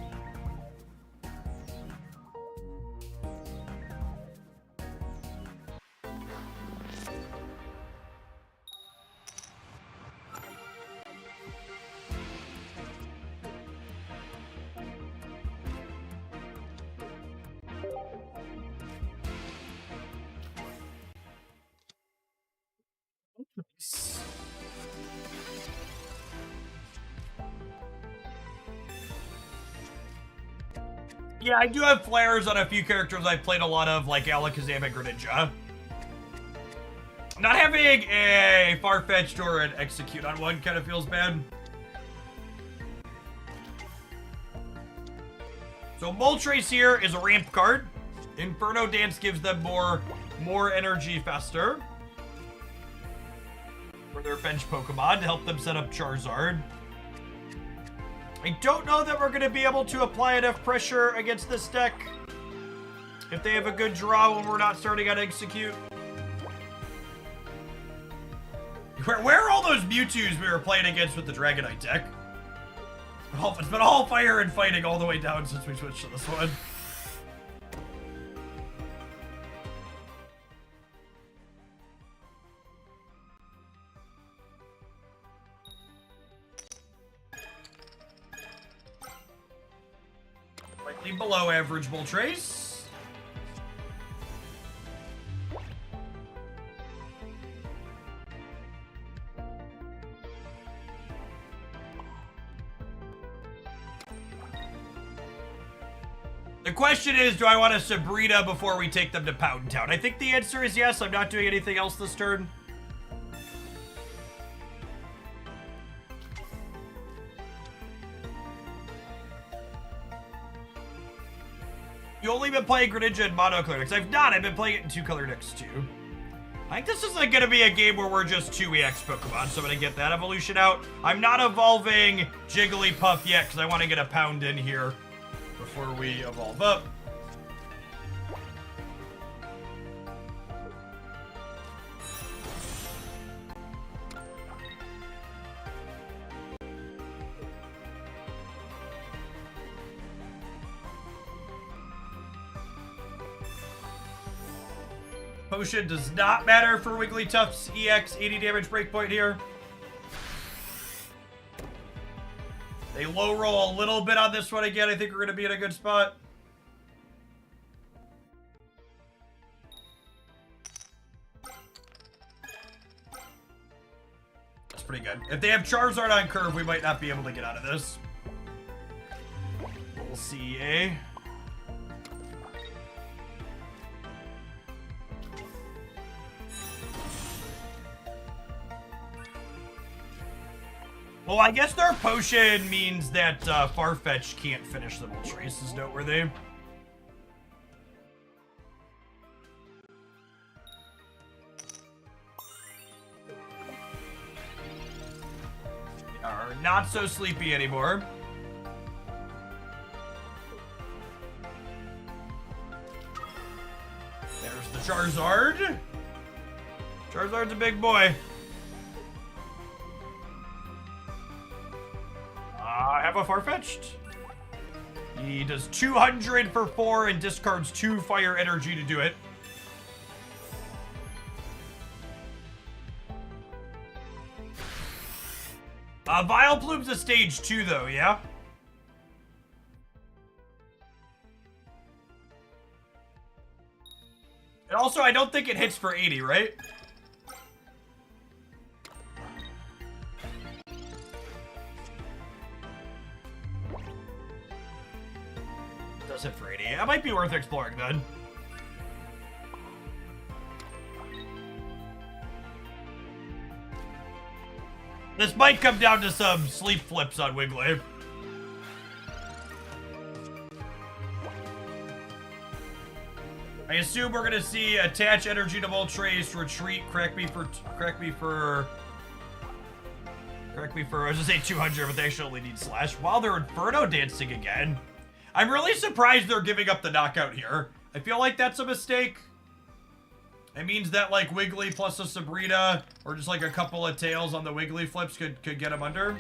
Yeah, I do have flares on a few characters I've played a lot of, like Alakazam and Greninja. Not having a Farfetch'd or an Execute on one kind of feels bad. So Moltres here is a ramp card. Inferno Dance gives them more energy faster for their bench Pokemon to help them set up Charizard. I don't know that we're going to be able to apply enough pressure against this deck if they have a good draw when we're not starting on Execute. Where are all those Mewtwo's we were playing against with the Dragonite deck? It's been all fire and fighting all the way down since we switched to this one. Slightly below average Moltres. The question is, do I want a Sabrina before we take them to Pound Town? I think the answer is yes. I'm not doing anything else this turn. You only been playing Greninja and Mono Color decks. I've not. I've been playing it in 2-color decks too. I think this isn't going to be a game where we're just 2 EX Pokemon, so I'm going to get that evolution out. I'm not evolving Jigglypuff yet because I want to get a Pound in here before we evolve up. Potion does not matter for Wigglytuff's EX 80 damage breakpoint here. They low roll a little bit on this one again. I think we're going to be in a good spot. That's pretty good. If they have Charizard on curve, we might not be able to get out of this. We'll see, eh? Well, I guess their potion means that Farfetch can't finish the Moltres, is noteworthy. Are not so sleepy anymore. There's the Charizard. Charizard's a big boy. I have a Farfetch'd. He does 200 for 4 and discards 2 fire energy to do it. Vileplume's a stage 2 though, yeah? And also, I don't think it hits for 80, right? Does hit for 80. That might be worth exploring then. This might come down to some sleep flips on Wiggly. I assume we're gonna see attach energy to Moltres, retreat, crack me for, I was gonna say 200, but they actually only need slash. While they're Inferno dancing again. I'm really surprised they're giving up the knockout here. I feel like that's a mistake. It means that like Wiggly plus a Sabrina, or just like a couple of tails on the Wiggly flips could get him under.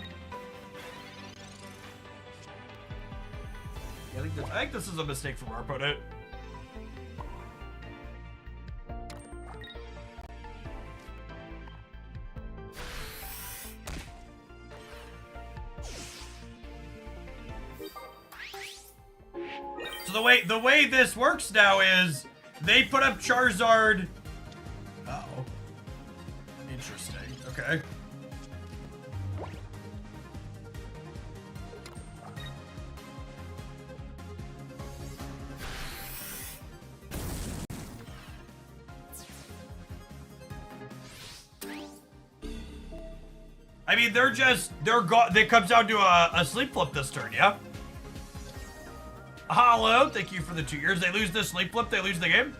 I think this is a mistake from our opponent. So the way this works now is they put up Charizard. Uh-oh. Interesting. Okay. I mean, they comes down to a sleep flip this turn, yeah? Hollow, thank you for the 2 years. They lose this sleep flip, they lose the game.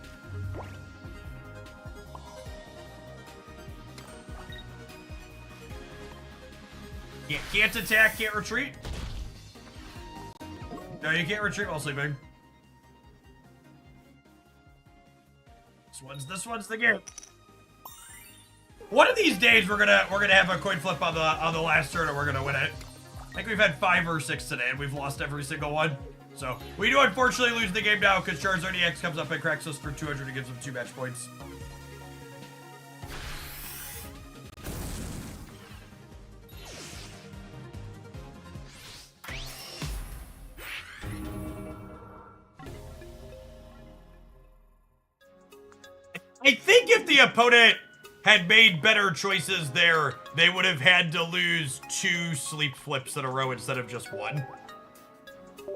Can't attack, can't retreat. No, you can't retreat while sleeping. This one's the game. One of these days we're gonna have a coin flip on the last turn and we're gonna win it. I think we've had 5 or 6 today and we've lost every single one. So we do unfortunately lose the game now because Charizard EX comes up and cracks us for 200 and gives them 2 match points. I think if the opponent had made better choices there, they would have had to lose 2 sleep flips in a row instead of just 1.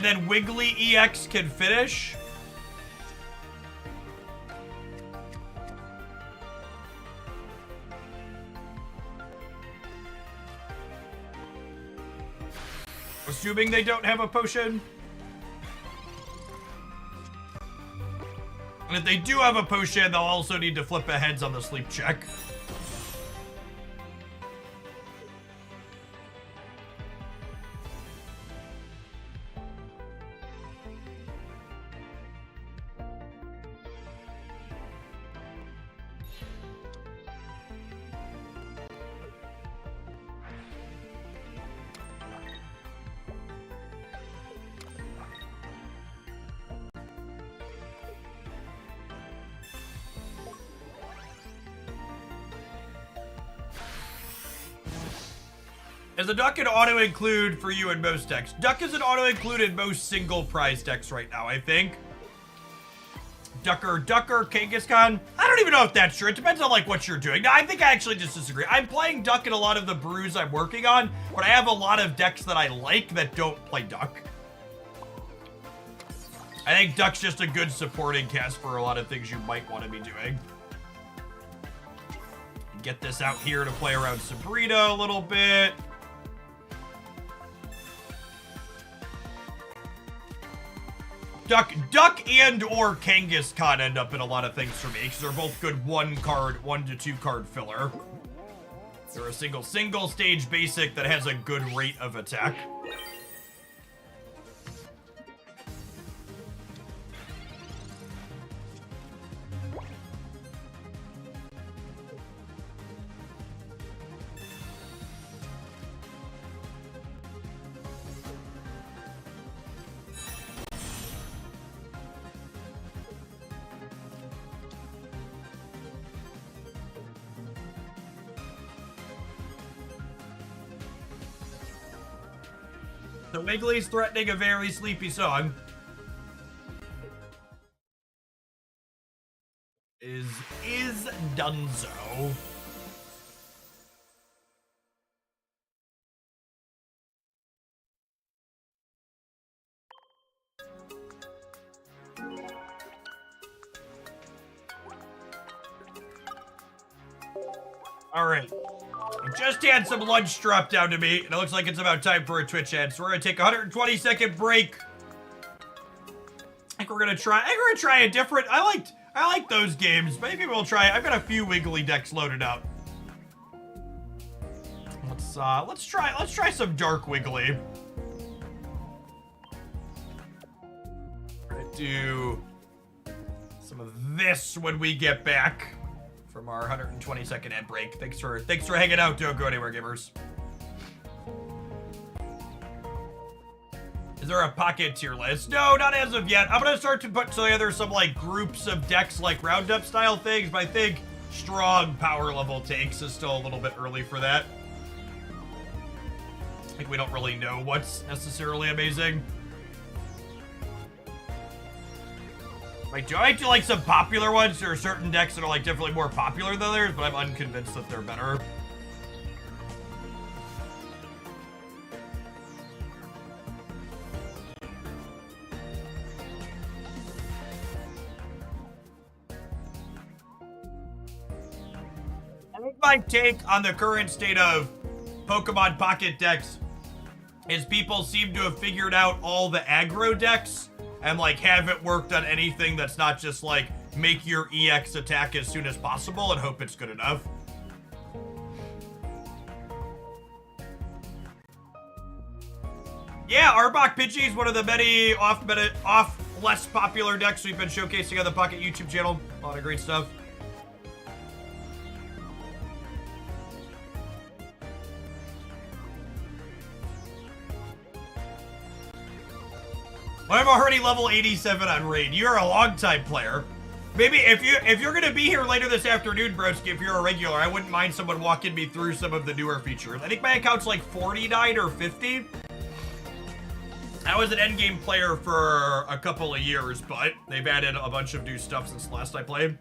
And then Wiggly EX can finish. Assuming they don't have a potion. And if they do have a potion, they'll also need to flip aheads on the sleep check. Is the duck an auto-include for you in most decks? Duck is an auto-include in most single prize decks right now, I think. Ducker, Kangaskhan. I don't even know if that's true. It depends on, like, what you're doing. No, I think I actually just disagree. I'm playing Duck in a lot of the brews I'm working on, but I have a lot of decks that I like that don't play Duck. I think Duck's just a good supporting cast for a lot of things you might want to be doing. Get this out here to play around Sabrina a little bit. Duck and or Kangaskhan end up in a lot of things for me because they're both good 1 to 2 card filler. They're a single stage basic that has a good rate of attack. The Wiggly's threatening a very sleepy song. Is Dunzo. All right. I just had some lunch dropped down to me, and it looks like it's about time for a Twitch ad. So we're gonna take a 120-second break. I think we're gonna try a different. I like those games. Maybe we'll try. I've got a few Wiggly decks loaded up. Let's try some Dark Wiggly. We're gonna do some of this when we get back from our 120-second ad break. Thanks for hanging out. Don't go anywhere, gamers. Is there a pocket tier list? No, not as of yet. I'm gonna start to put together some like groups of decks, like roundup style things, but I think strong power level takes is still a little bit early for that. I think we don't really know what's necessarily amazing. Like, do I do like some popular ones? There are certain decks that are like definitely more popular than others, but I'm unconvinced that they're better. I think my take on the current state of Pokemon Pocket decks is people seem to have figured out all the aggro decks and like haven't worked on anything that's not just like make your EX attack as soon as possible and hope it's good enough. Yeah, Arbok Pidgey is one of the many off less popular decks we've been showcasing on the Pocket YouTube channel. A lot of great stuff. I'm already level 87 on Raid. You're a long-time player. Maybe if you're gonna be here later this afternoon, broski, if you're a regular, I wouldn't mind someone walking me through some of the newer features. I think my account's like 49 or 50. I was an endgame player for a couple of years, but they've added a bunch of new stuff since last I played.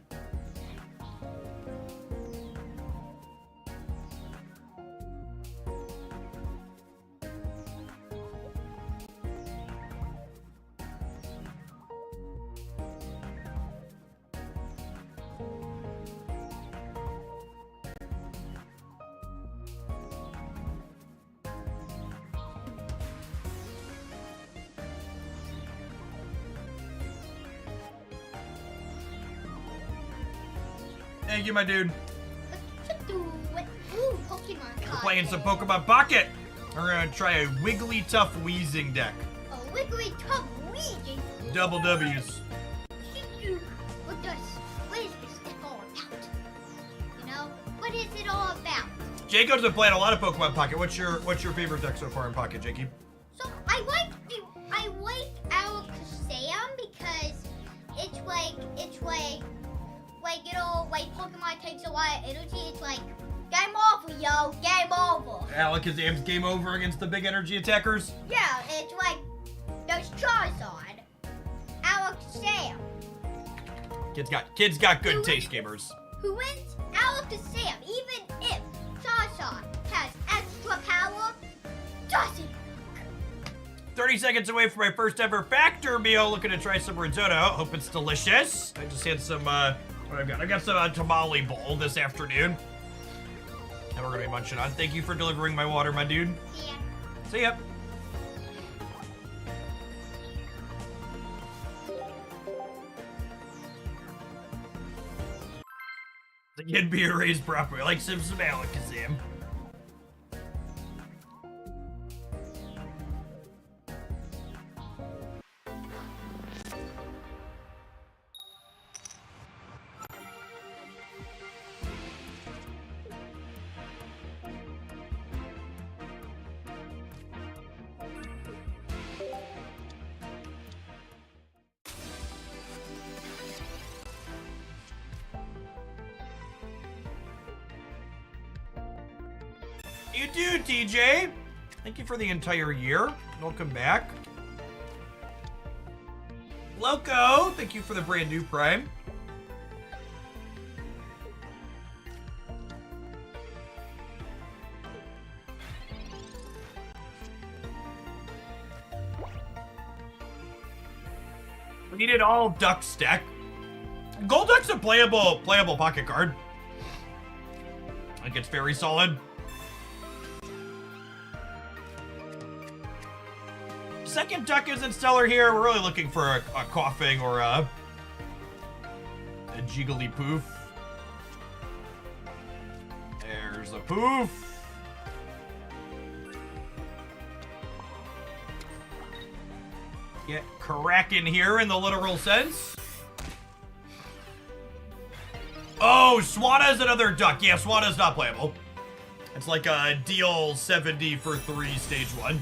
Thank you, my dude. Ooh, Pokemon We're card playing some game. Pokemon Pocket. We're gonna try a Wigglytuff Weezing deck. A Wigglytuff Weezing. Double W's. What is this deck all about? You know, what is it all about? Jacob's been playing a lot of Pokemon Pocket. What's your favorite deck so far in Pocket, Jakey? So I like Alakazam because it's like you know, like Pokemon takes a lot of energy. It's like game over, yo, game over. Alakazam's game over against the big energy attackers. Yeah, it's like there's Charizard, Alakazam. Kids got good taste, gamers. Who wins? Alakazam, even if Charizard has extra power, doesn't. 30 seconds away from my first ever Factor meal. Looking to try some risotto. Hope it's delicious. I just had some, what I've got? I got some tamale bowl this afternoon. And we're gonna be munching on. Thank you for delivering my water, my dude. Yeah. See ya. The kid being raised properly, like some Alakazam. You do, TJ. Thank you for the entire year. Welcome back. Loco, thank you for the brand new Prime. We needed all Ducks deck. Golduck's a playable pocket card. I think it's very solid. Second Duck isn't stellar here. We're really looking for a coughing or a Jigglypuff. There's a poof. Get cracking here in the literal sense. Oh, Swana's another duck. Yeah, Swana's not playable. It's like a deal 70 for 3 stage 1.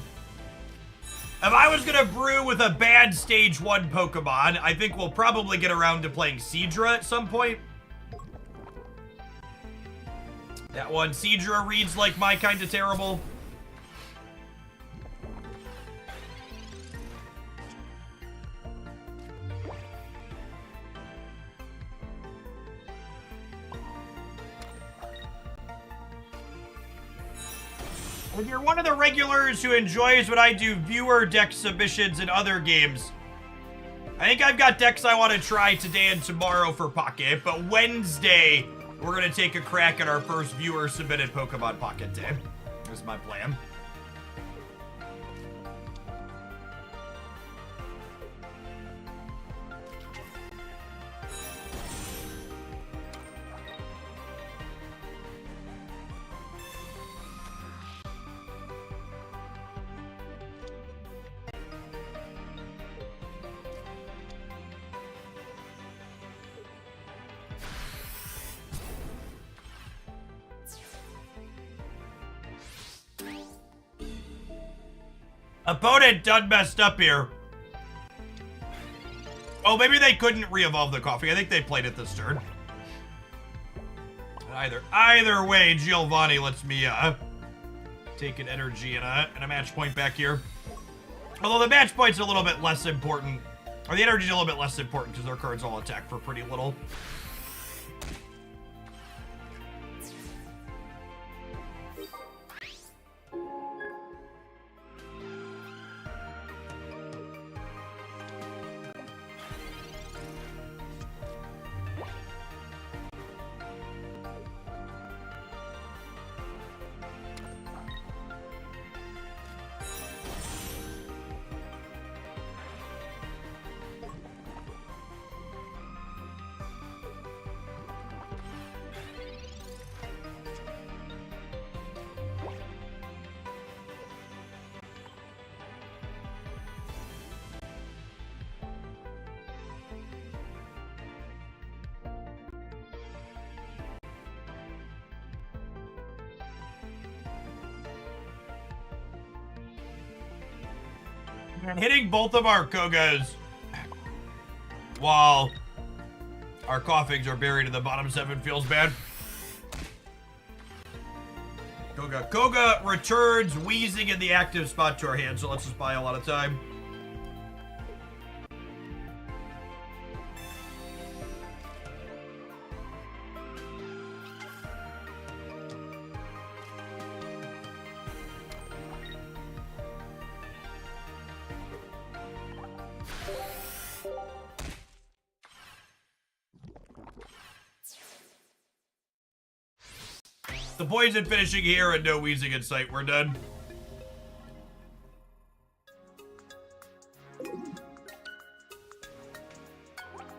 If I was gonna brew with a bad stage 1 Pokemon, I think we'll probably get around to playing Seadra at some point. That one, Seadra, reads like my kind of terrible. If you're one of the regulars who enjoys when I do viewer deck submissions in other games, I think I've got decks I want to try today and tomorrow for Pocket, but Wednesday, we're going to take a crack at our first viewer-submitted Pokemon Pocket day. That's my plan. Opponent done messed up here. Oh, maybe they couldn't re-evolve the coffee. I think they played it this turn. Either way, Giovanni lets me take an energy and a match point back here. Although the match point's a little bit less important, or the energy's a little bit less important because their cards all attack for pretty little. And hitting both of our Kogas while our coughings are buried in the bottom 7 feels bad. Koga returns wheezing in the active spot to our hand, so let's just buy a lot of time. The poison finishing here and no wheezing in sight. We're done.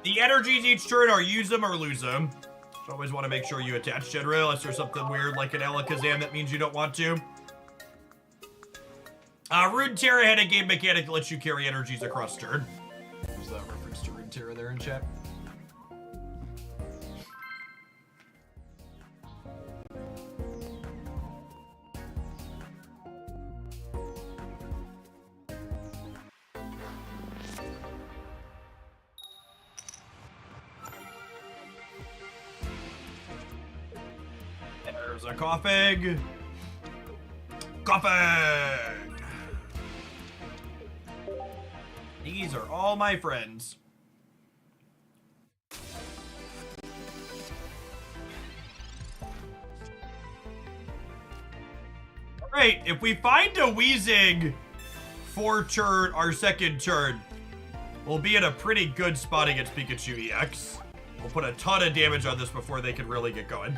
The energies each turn are use them or lose them. So always want to make sure you attach General unless there's something weird like an Alakazam that means you don't want to. Runeterra had a game mechanic that lets you carry energies across turn. Was that reference to Runeterra there in chat? There's a coughing. Coughing! These are all my friends. Alright, if we find a wheezing for turn, our second turn, we'll be in a pretty good spot against Pikachu EX. We'll put a ton of damage on this before they can really get going.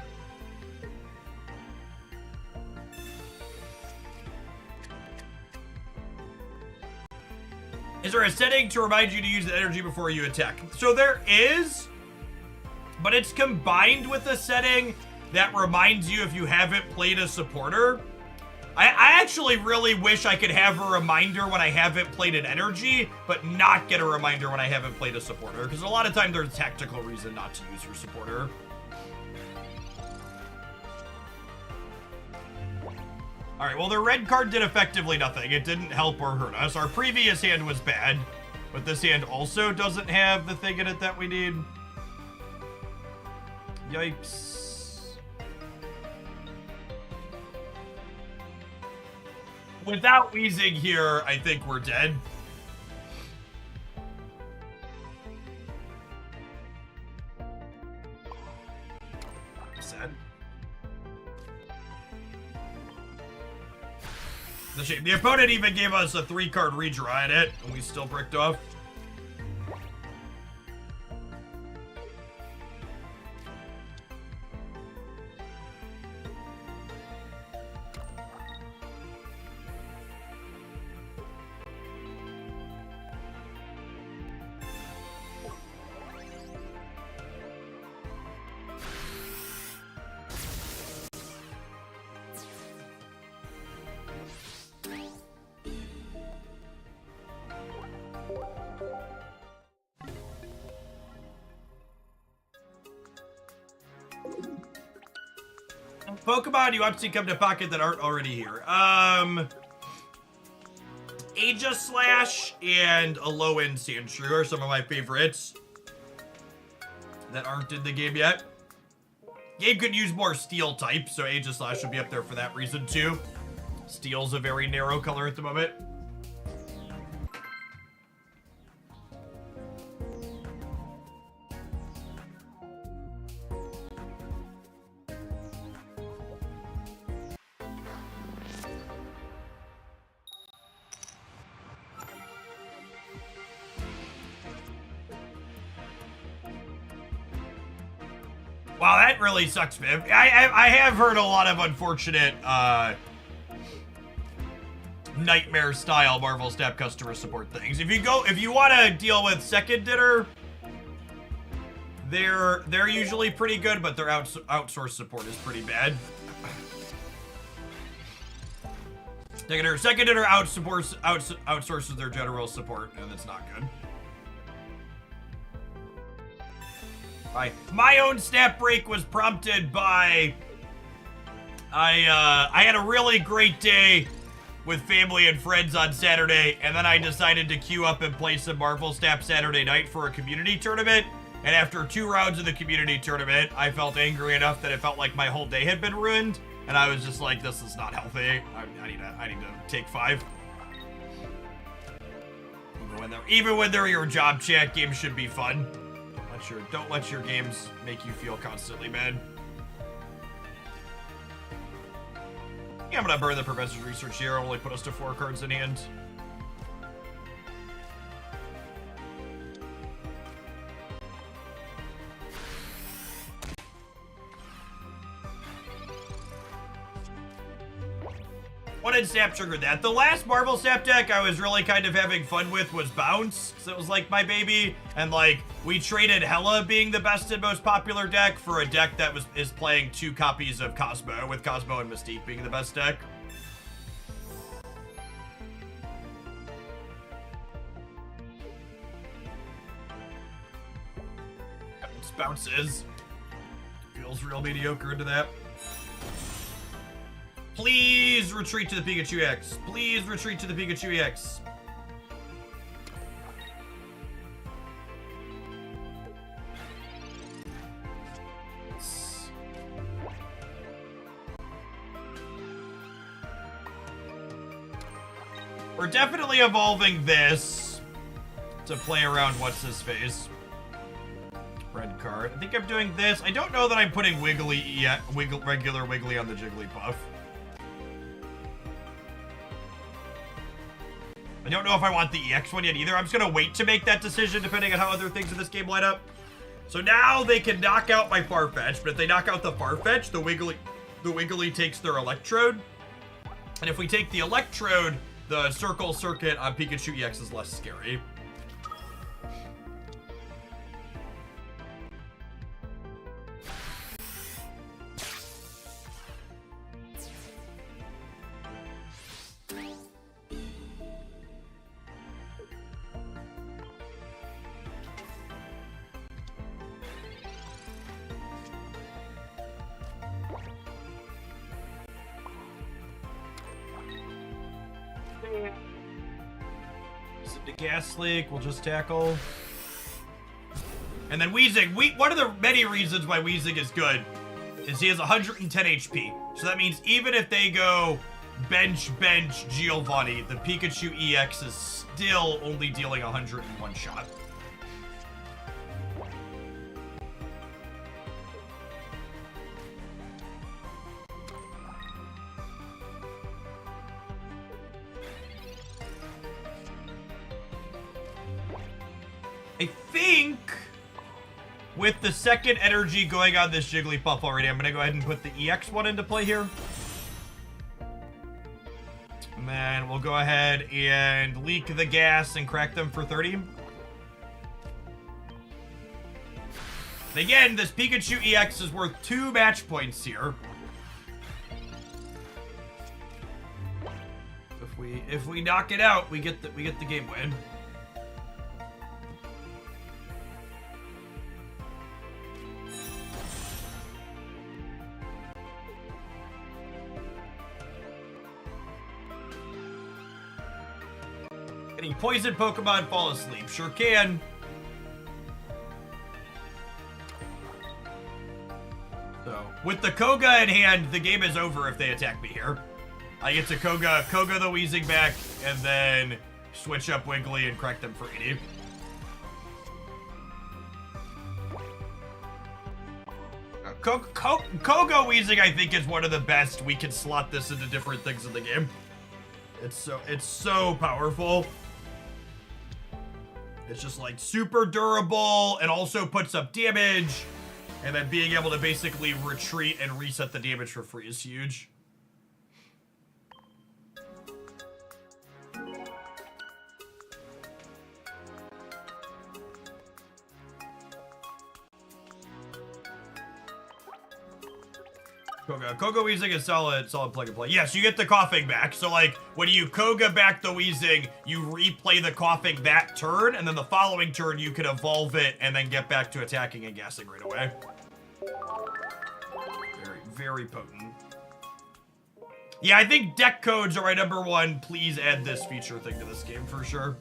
Is there a setting to remind you to use the energy before you attack? So there is, but it's combined with a setting that reminds you if you haven't played a supporter. I actually really wish I could have a reminder when I haven't played an energy, but not get a reminder when I haven't played a supporter, because a lot of times there's a tactical reason not to use your supporter. Alright, well, the red card did effectively nothing. It didn't help or hurt us. Our previous hand was bad, but this hand also doesn't have the thing in it that we need. Yikes. Without wheezing here, I think we're dead. Sad. It's a shame. The opponent even gave us a 3-card redraw in it, and we still bricked off. Pokemon you want to see come to pocket that aren't already here. Aegislash and Alolan Sandshrew are some of my favorites that aren't in the game yet. Game could use more steel type, so Aegislash should be up there for that reason too. Steel's a very narrow color at the moment. Wow, that really sucks, man. I have heard a lot of unfortunate nightmare-style Marvel Snap customer support things. If you want to deal with second dinner, they're usually pretty good, but their outsourced support is pretty bad. Second dinner outsources their general support, and it's not good. My own snap break was prompted by I had a really great day with family and friends on Saturday, and then I decided to queue up and play some Marvel Snap Saturday night for a community tournament. And after 2 rounds of the community tournament, I felt angry enough that it felt like my whole day had been ruined. And I was just like, this is not healthy. I need to take 5. Even when they're your job chat, games should be fun. Don't let your games make you feel constantly bad. Yeah, I'm gonna burn the professor's research here. I'll only put us to 4 cards in hand. What did Snap trigger that? The last Marvel Snap deck I was really kind of having fun with was Bounce. So it was like my baby. And like, we traded Hela being the best and most popular deck for a deck that is playing 2 copies of Cosmo, with Cosmo and Mystique being the best deck. Bounce is. Feels real mediocre into that. Please retreat to the Pikachu EX. Please retreat to the Pikachu EX. We're definitely evolving this to play around what's his face. Red card. I think I'm doing this. I don't know that I'm putting regular Wiggly on the Jigglypuff. I don't know if I want the EX one yet either. I'm just gonna wait to make that decision depending on how other things in this game line up. So now they can knock out my Farfetch, but if they knock out the Farfetch, the Wiggly takes their Electrode. And if we take the Electrode, the Circle Circuit on Pikachu EX is less scary. The gas leak we'll just tackle. And then Weezing. One of the many reasons why Weezing is good is he has 110 HP. So that means even if they go bench Giovanni, the Pikachu EX is still only dealing 101 shot. I think with the second energy going on this Jigglypuff already, I'm gonna go ahead and put the EX one into play here. And then we'll go ahead and leak the gas and crack them for 30. And again, this Pikachu EX is worth 2 match points here. If we knock it out, we get the game win. Any poison Pokemon fall asleep? Sure can. So, with the Koga in hand, the game is over if they attack me here. I get to Koga the Weezing back, and then switch up Wiggly and crack them for 80. Koga Weezing, I think, is one of the best. We can slot this into different things in the game. It's so powerful. It's just like super durable and also puts up damage. And then being able to basically retreat and reset the damage for free is huge. Koga Weezing is solid plug and play. Yes, you get the coughing back. So like when you Koga back the Weezing, you replay the coughing that turn, and then the following turn you can evolve it and then get back to attacking and gassing right away. Very, very potent. Yeah, I think deck codes are my number one. Please add this feature thing to this game for sure.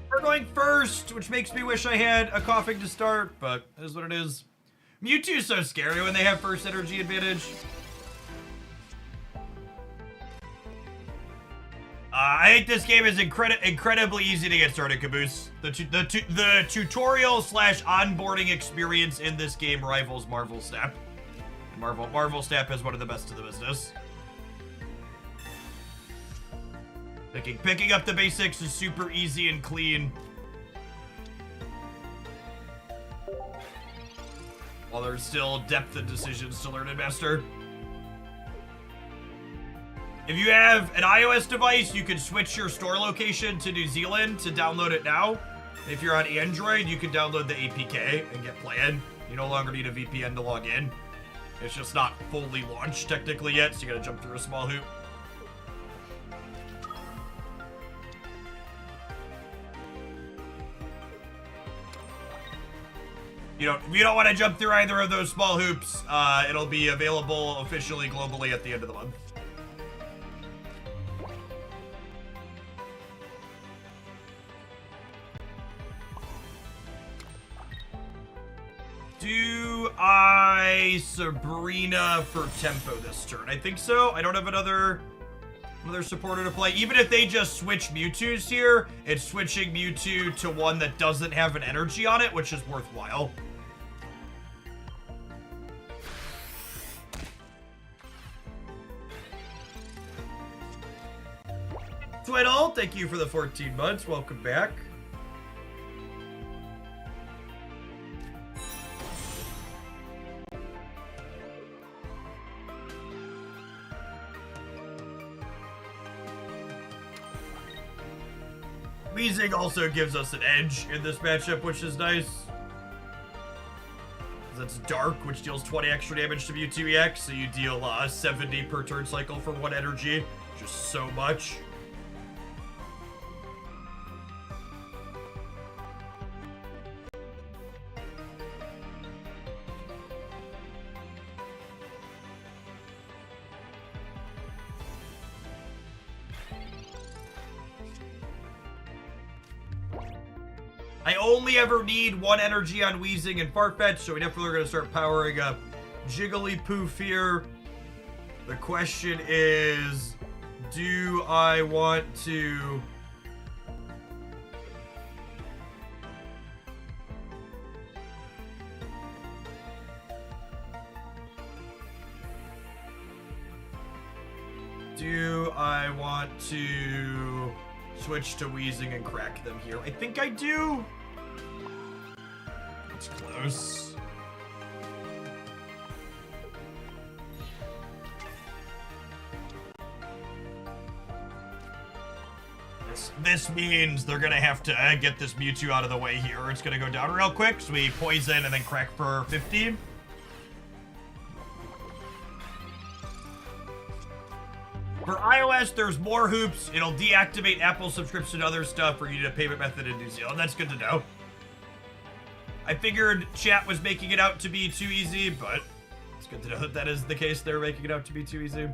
We're going first, which makes me wish I had a coughing to start, but it is what it is. Mewtwo's so scary when they have first energy advantage. I think this game is incredibly easy to get started, Caboose. The tutorial / onboarding experience in this game rivals Marvel Snap. And Marvel Snap is one of the best in the business. Picking up the basics is super easy and clean. While there's still depth and decisions to learn and master. If you have an iOS device, you can switch your store location to New Zealand to download it now. If you're on Android, you can download the APK and get playing. You no longer need a VPN to log in. It's just not fully launched technically yet, so you gotta jump through a small hoop. If you don't want to jump through either of those small hoops, it'll be available officially globally at the end of the month. Do I Sabrina for tempo this turn? I think so. I don't have another supporter to play. Even if they just switch Mewtwo's here, it's switching Mewtwo to one that doesn't have an energy on it, which is worthwhile. Twiddle, thank you for the 14 months. Welcome back. Weezing also gives us an edge in this matchup, which is nice. That's Dark, which deals 20 extra damage to Mewtwo EX, so you deal 70 per turn cycle for 1 energy. Just so much. I only ever need 1 energy on Weezing and Farfetch, so we definitely are going to start powering up Jigglypuff here. The question is, do I want to... switch to Weezing and crack them here? I think I do. It's close. This means they're gonna have to get this Mewtwo out of the way here. It's gonna go down real quick, so we poison and then crack for 50. For iOS, there's more hoops. It'll deactivate Apple subscription to other stuff, or you need a payment method in New Zealand. That's good to know. I figured chat was making it out to be too easy, but it's good to know that that is the case. They're making it out to be too easy.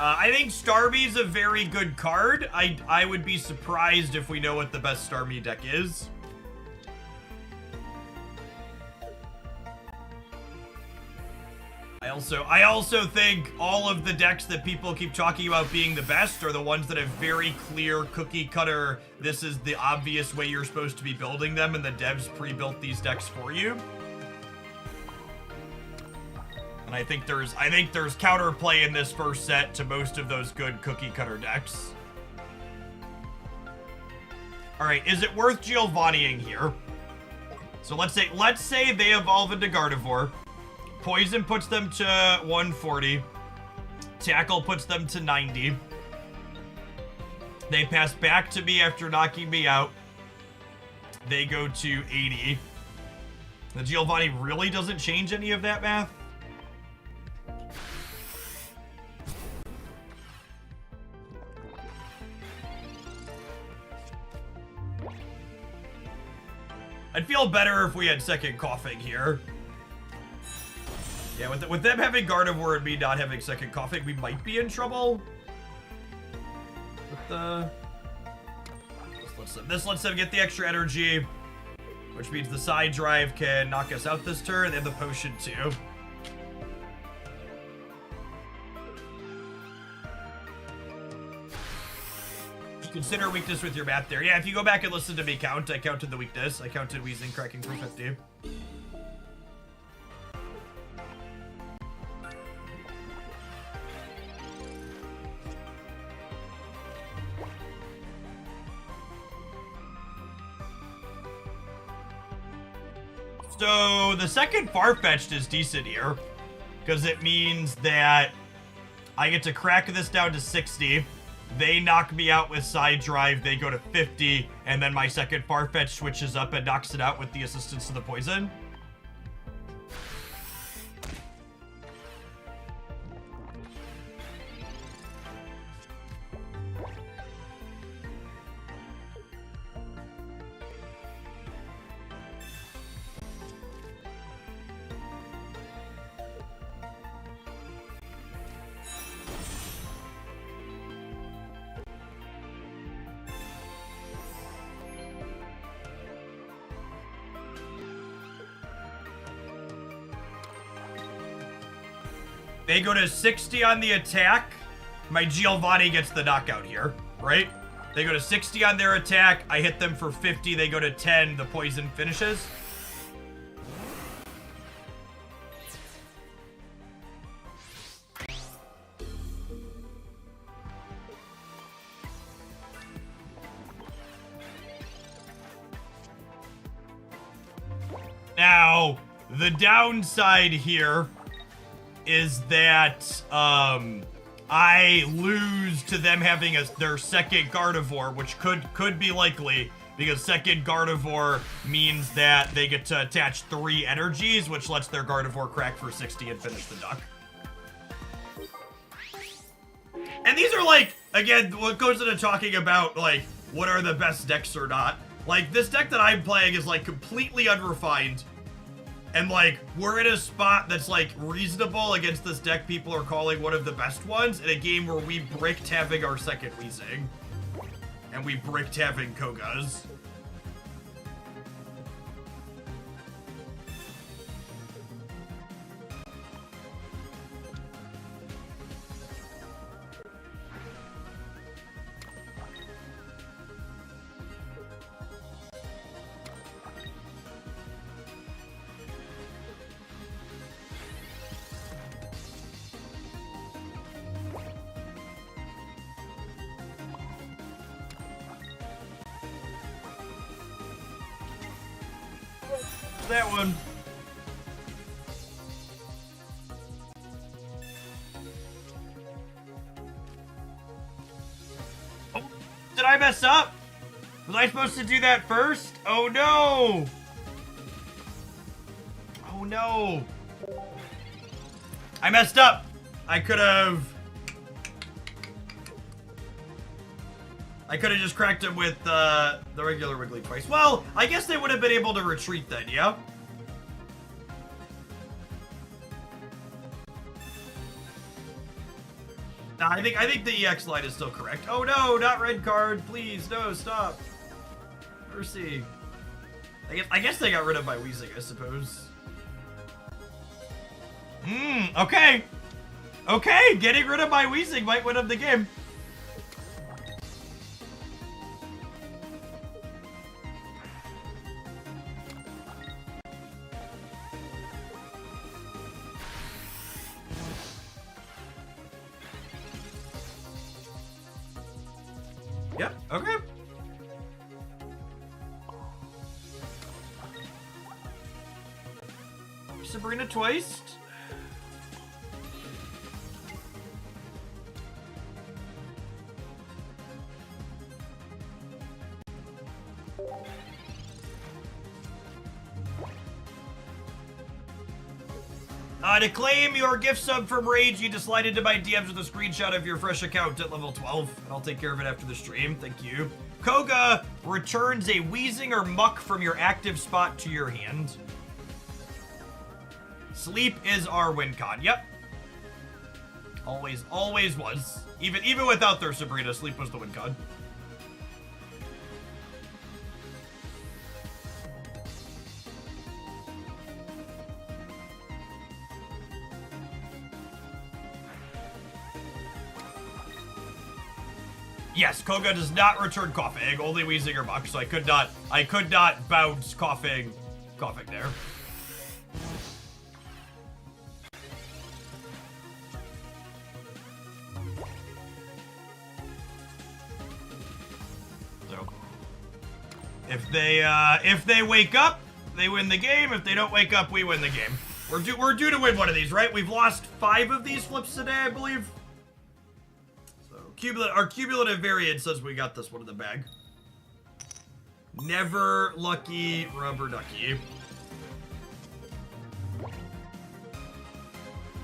I think Starmie's a very good card. I would be surprised if we know what the best Starmie deck is. I also think all of the decks that people keep talking about being the best are the ones that have very clear cookie cutter, this is the obvious way you're supposed to be building them, and the devs pre-built these decks for you. And I think there's counterplay in this first set to most of those good cookie cutter decks. All right, is it worth Giovanniing here? So let's say they evolve into Gardevoir. Poison puts them to 140. Tackle puts them to 90. They pass back to me after knocking me out. They go to 80. The Giovanni really doesn't change any of that math? I'd feel better if we had second coughing here. Yeah, with them having Gardevoir and me not having second coughing, we might be in trouble. With the... This lets them get the extra energy, which means the side drive can knock us out this turn, and the potion too. Consider weakness with your math there. Yeah, if you go back and listen to me count, I counted the weakness. I counted Weezing cracking for 50. So the second Farfetch'd is decent here, because it means that I get to crack this down to 60. They knock me out with side drive, they go to 50, and then my second Farfetch switches up and knocks it out with the assistance of the poison. They go to 60 on the attack. My Giovanni gets the knockout here, right? They go to 60 on their attack. I hit them for 50. They go to 10. The poison finishes. Now, the downside here is that I lose to them having their second Gardevoir, which could be likely, because second Gardevoir means that they get to attach 3 energies, which lets their Gardevoir crack for 60 and finish the duck. And these are like, again, what goes into talking about, like, what are the best decks or not. Like, this deck that I'm playing is, like, completely unrefined. And, like, we're in a spot that's, like, reasonable against this deck people are calling one of the best ones in a game where we bricked having our second Weezing. And we bricked having Kogas. That one. Oh, did I mess up? Was I supposed to do that first? Oh no! Oh no! I messed up! I could have just cracked him with the regular Wiggly twice. Well, I guess they would have been able to retreat then, yeah? Nah, I think the EX line is still correct. Oh no, not red card, please, no, stop. Mercy. I guess they got rid of my Weezing, I suppose. Okay. Okay, getting rid of my Weezing might win up the game. Yep, okay. Sabrina twice. To claim your gift sub from Rage, you just slide into my DMs with a screenshot of your fresh account at level 12, and I'll take care of it after the stream. Thank you. Koga returns a Wheezing or Muck from your active spot to your hand. Sleep is our win con. Yep. Always was. Even without their Sabrina, Sleep was the win con. Yes, Koga does not return coughing, only Wheezing or Muck, so I could not bounce coughing there. So, if they wake up, they win the game. If they don't wake up, we win the game. We're due to win one of these, right? We've lost 5 of these flips today, I believe. Our cumulative variance says we got this one in the bag. Never lucky rubber ducky.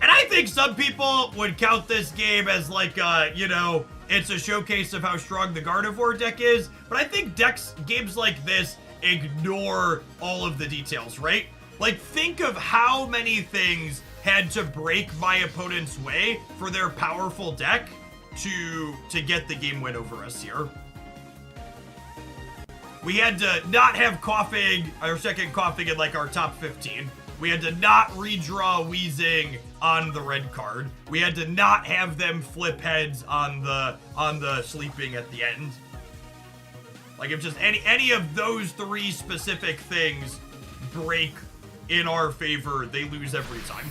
And I think some people would count this game as like, it's a showcase of how strong the Gardevoir deck is. But I think games like this ignore all of the details, right? Like, think of how many things had to break my opponent's way for their powerful deck to get the game win over us here. We had to not have coughing, our second coughing in like our top 15. We had to not redraw Wheezing on the red card. We had to not have them flip heads on the sleeping at the end. Like if just any of those 3 specific things break in our favor, they lose every time.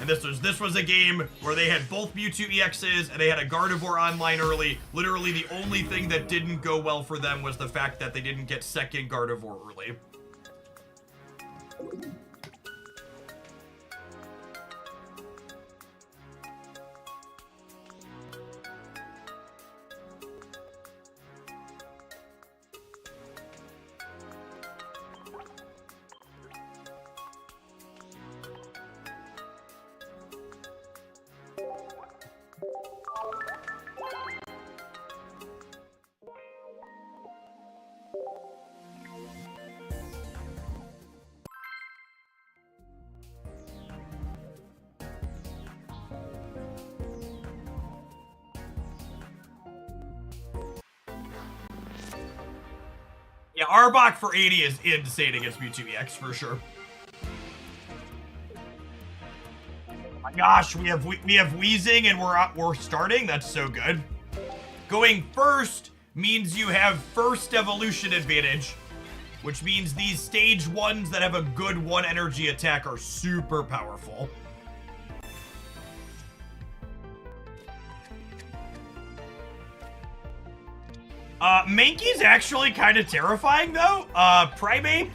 And this was a game where they had both Mewtwo EXs and they had a Gardevoir online early. Literally the only thing that didn't go well for them was the fact that they didn't get second Gardevoir early. Yeah, Arbok for 80 is insane against Mewtwo EX for sure. Oh my gosh, we have Wheezing and we're starting. That's so good. Going first means you have first evolution advantage, which means these stage 1s that have a good 1 energy attack are super powerful. Mankey's actually kind of terrifying though. Primeape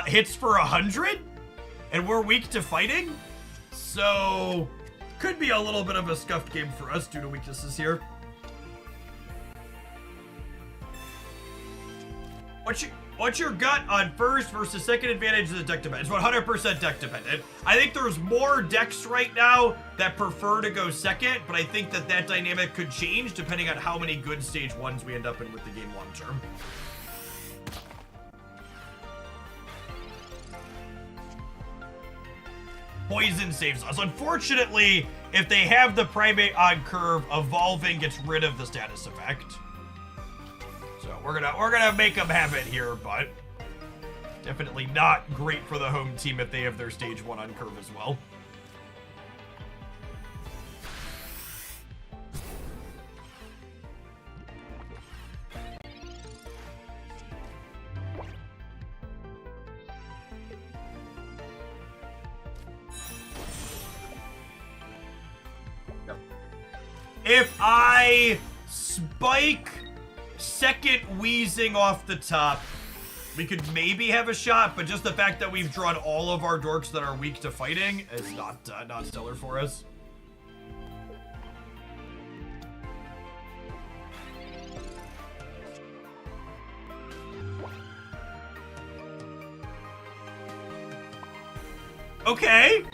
hits for 100 and we're weak to fighting. So could be a little bit of a scuffed game for us due to weaknesses here. What's your gut on first versus second advantage of the deck dependent? It's 100% deck dependent. I think there's more decks right now that prefer to go second, but I think that dynamic could change depending on how many good stage 1s we end up in with the game long term. Poison saves us. Unfortunately, if they have the Primeape on curve, evolving gets rid of the status effect. So we're gonna make them have it here, but definitely not great for the home team if they have their stage 1 on curve as well. If I spike second Wheezing off the top, we could maybe have a shot, but just the fact that we've drawn all of our dorks that are weak to fighting is not stellar for us. Okay.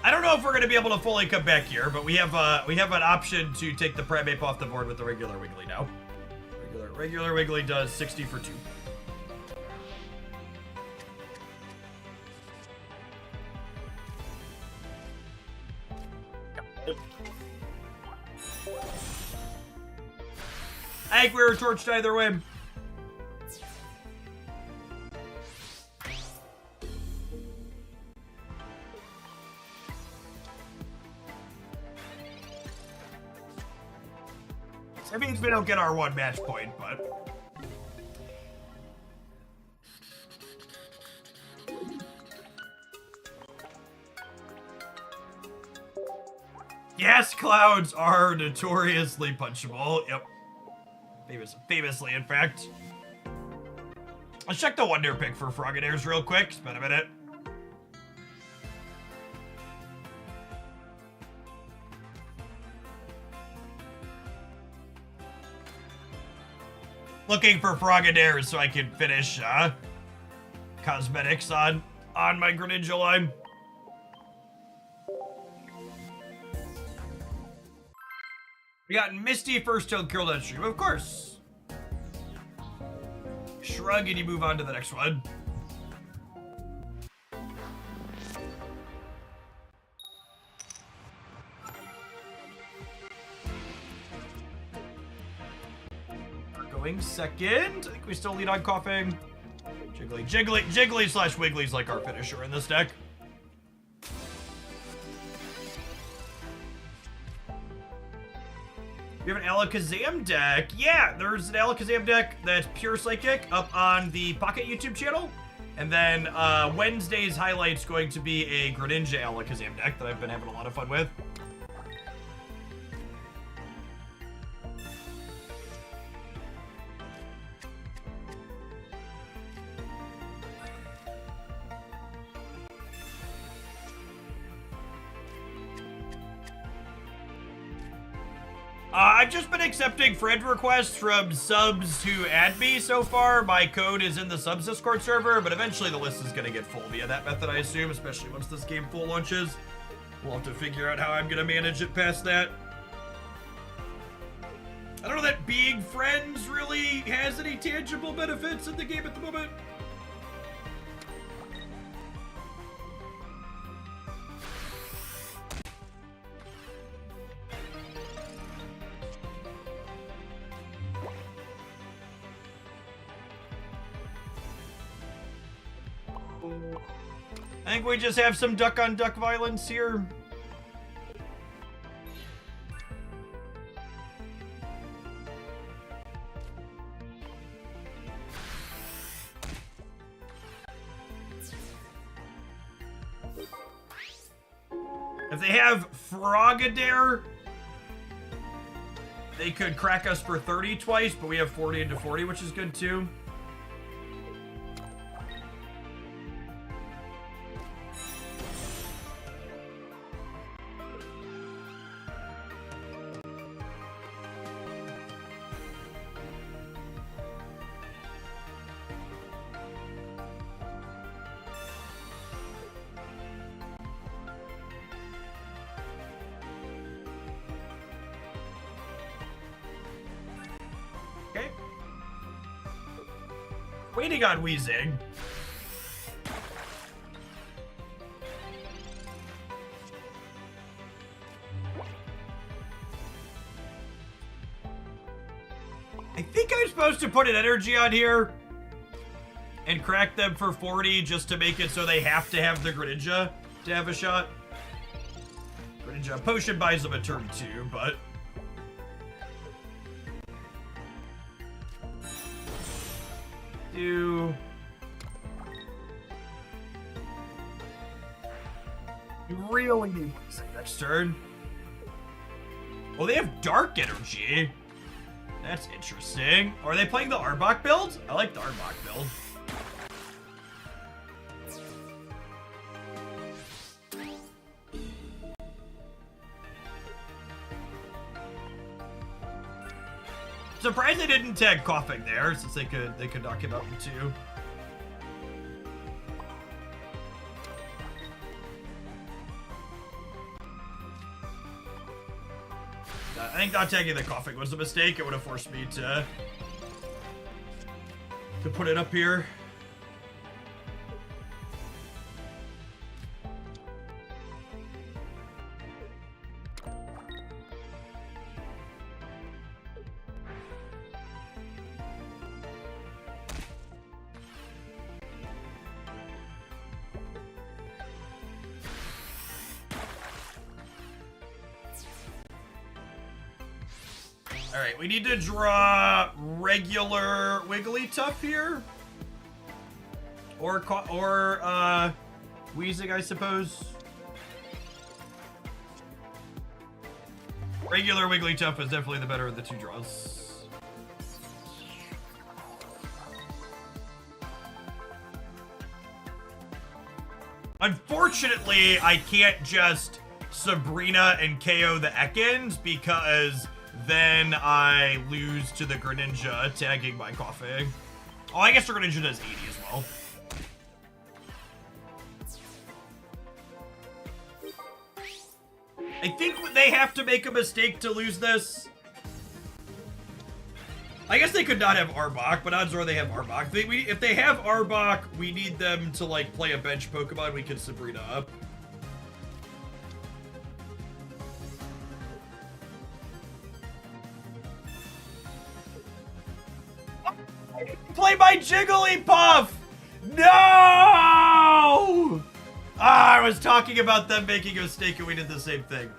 I don't know if we're going to be able to fully come back here, but we have an option to take the Primeape off the board with the regular Wiggly now. Regular Wiggly does 60 for 2. I think we were torched either way. That means we don't get our 1 match point, but... Yes, clouds are notoriously punchable. Yep. Famously, in fact. Let's check the Wonder Pick for Frogadaires real quick. It's been a minute. Looking for Frogadaires so I can finish cosmetics on my Greninja line. We got Misty first till kill that stream, of course. Shrug and you move on to the next one. Going second. I think we still lead on coughing. Jiggly slash Wiggly's like our finisher in this deck. We have an Alakazam deck. Yeah, there's an Alakazam deck that's pure Psychic up on the Pocket YouTube channel. And then Wednesday's highlight's going to be a Greninja Alakazam deck that I've been having a lot of fun with. I've just been accepting friend requests from subs who add me so far. My code is in the subs Discord server, but eventually the list is going to get full via that method, I assume, especially once this game full launches. We'll have to figure out how I'm going to manage it past that. I don't know that being friends really has any tangible benefits in the game at the moment. I think we just have some duck-on-duck violence here. If they have Frogadaire, they could crack us for 30 twice, but we have 40 into 40, which is good too. Waiting on Weezing. I think I'm supposed to put an energy on here and crack them for 40 just to make it so they have to have the Greninja to have a shot. Greninja potion buys them a turn 2, but... You really need Weezing Next turn. Oh, they have Dark Energy. That's interesting. Are they playing the Arbok build? I like the Arbok build. Surprised they didn't tag Coughing there, since they could knock it out in 2. I think not tagging the Coughing was a mistake. It would have forced me to put it up here. Alright, we need to draw regular Wigglytuff here. Or Weezing, I suppose. Regular Wigglytuff is definitely the better of the 2 draws. Unfortunately, I can't just Sabrina and KO the Ekans because then I lose to the Greninja tagging my Coughing. Oh, I guess the Greninja does 80 as well. I think they have to make a mistake to lose this. I guess they could not have Arbok, but odds are they have Arbok. If they have Arbok, we need them to like play a bench Pokemon we can Sabrina up. Play my Jigglypuff! No! I was talking about them making a mistake and we did the same thing.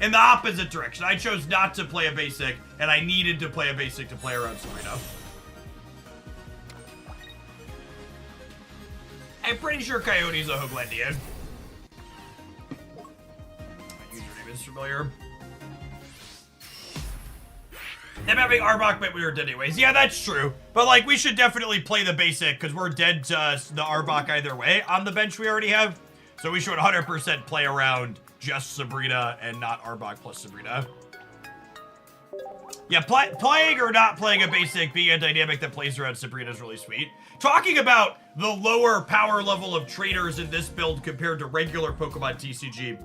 In the opposite direction. I chose not to play a basic, and I needed to play a basic to play around Sabrina. I'm pretty sure Coyote's a Hooglandia. My username is familiar. Them having Arbok meant we were dead anyways. Yeah, that's true. But, like, we should definitely play the basic, because we're dead to the Arbok either way on the bench we already have. So we should 100% play around just Sabrina and not Arbok plus Sabrina. Yeah, playing or not playing a basic, being a dynamic that plays around Sabrina is really sweet. Talking about the lower power level of trainers in this build compared to regular Pokemon TCG,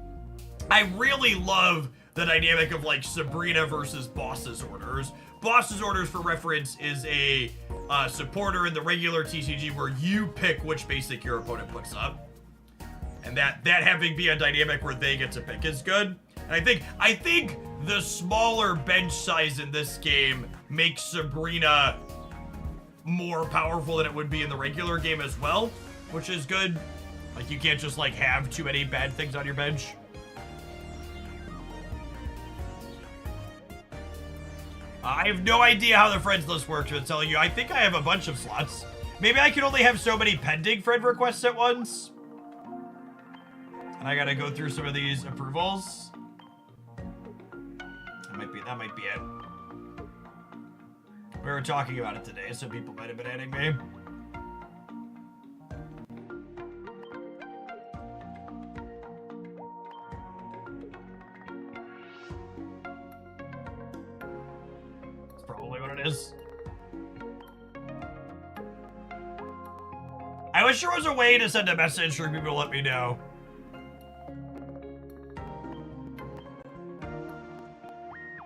I really love the dynamic of like Sabrina versus Boss's Orders. Boss's Orders, for reference, is a supporter in the regular TCG where you pick which basic your opponent puts up. And that having be a dynamic where they get to pick is good. And I think the smaller bench size in this game makes Sabrina more powerful than it would be in the regular game as well, which is good. Like, you can't just like have too many bad things on your bench. I have no idea how the friends list works, but telling you, I think I have a bunch of slots. Maybe I can only have so many pending friend requests at once. And I gotta go through some of these approvals. That might be it. We were talking about it today, so people might have been adding me. That's probably what it is. I wish there was a way to send a message for people to let me know.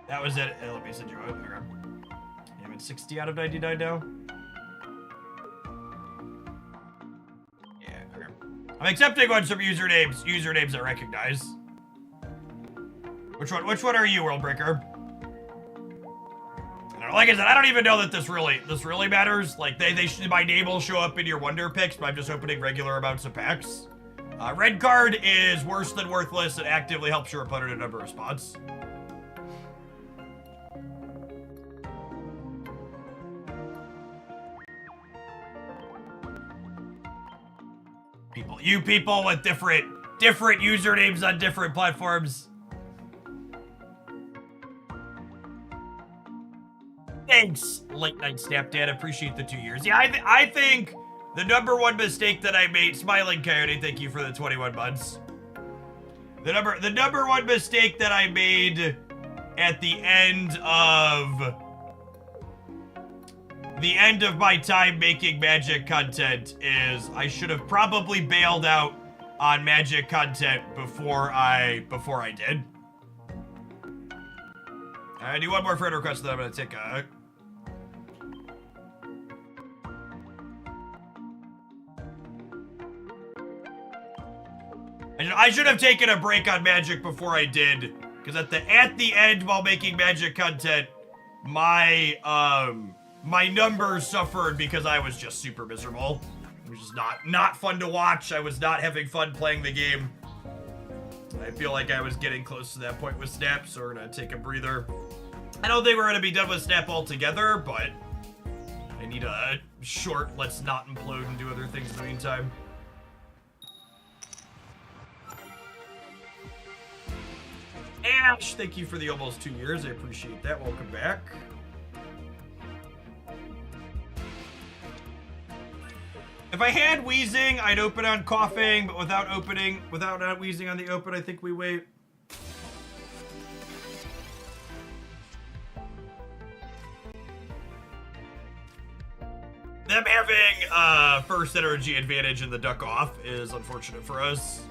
That was it. Let me send you out. Okay. I'm at 60 out of 99 now. Yeah, okay. I'm accepting ones from usernames I recognize. Which one are you, Worldbreaker? Like I said, I don't even know that this really matters. Like, my name will show up in your Wonder picks, but I'm just opening regular amounts of packs. Red card is worse than worthless and actively helps your opponent in number of spots. You people with different different usernames on different platforms. Thanks, Late Night Snapdad. Appreciate the 2 years. Yeah, I think the #1 mistake that I made, Smiling Coyote, thank you for the 21 months. The #1 mistake that I made at the end of my time making Magic content is I should have probably bailed out on Magic content before I did. I do one more friend request that I'm gonna take a. I should have taken a break on Magic before I did, because at the end while making Magic content, my numbers suffered because I was just super miserable. It was just not fun to watch. I was not having fun playing the game. I feel like I was getting close to that point with Snap, so we're gonna take a breather. I don't think we're gonna be done with Snap altogether, but I need a short let's not implode and do other things in the meantime. Ash, thank you for the almost 2 years. I appreciate that. Welcome back. If I had wheezing, I'd open on coughing, but without not wheezing on the open, I think we wait. Them having first energy advantage in the duck off is unfortunate for us.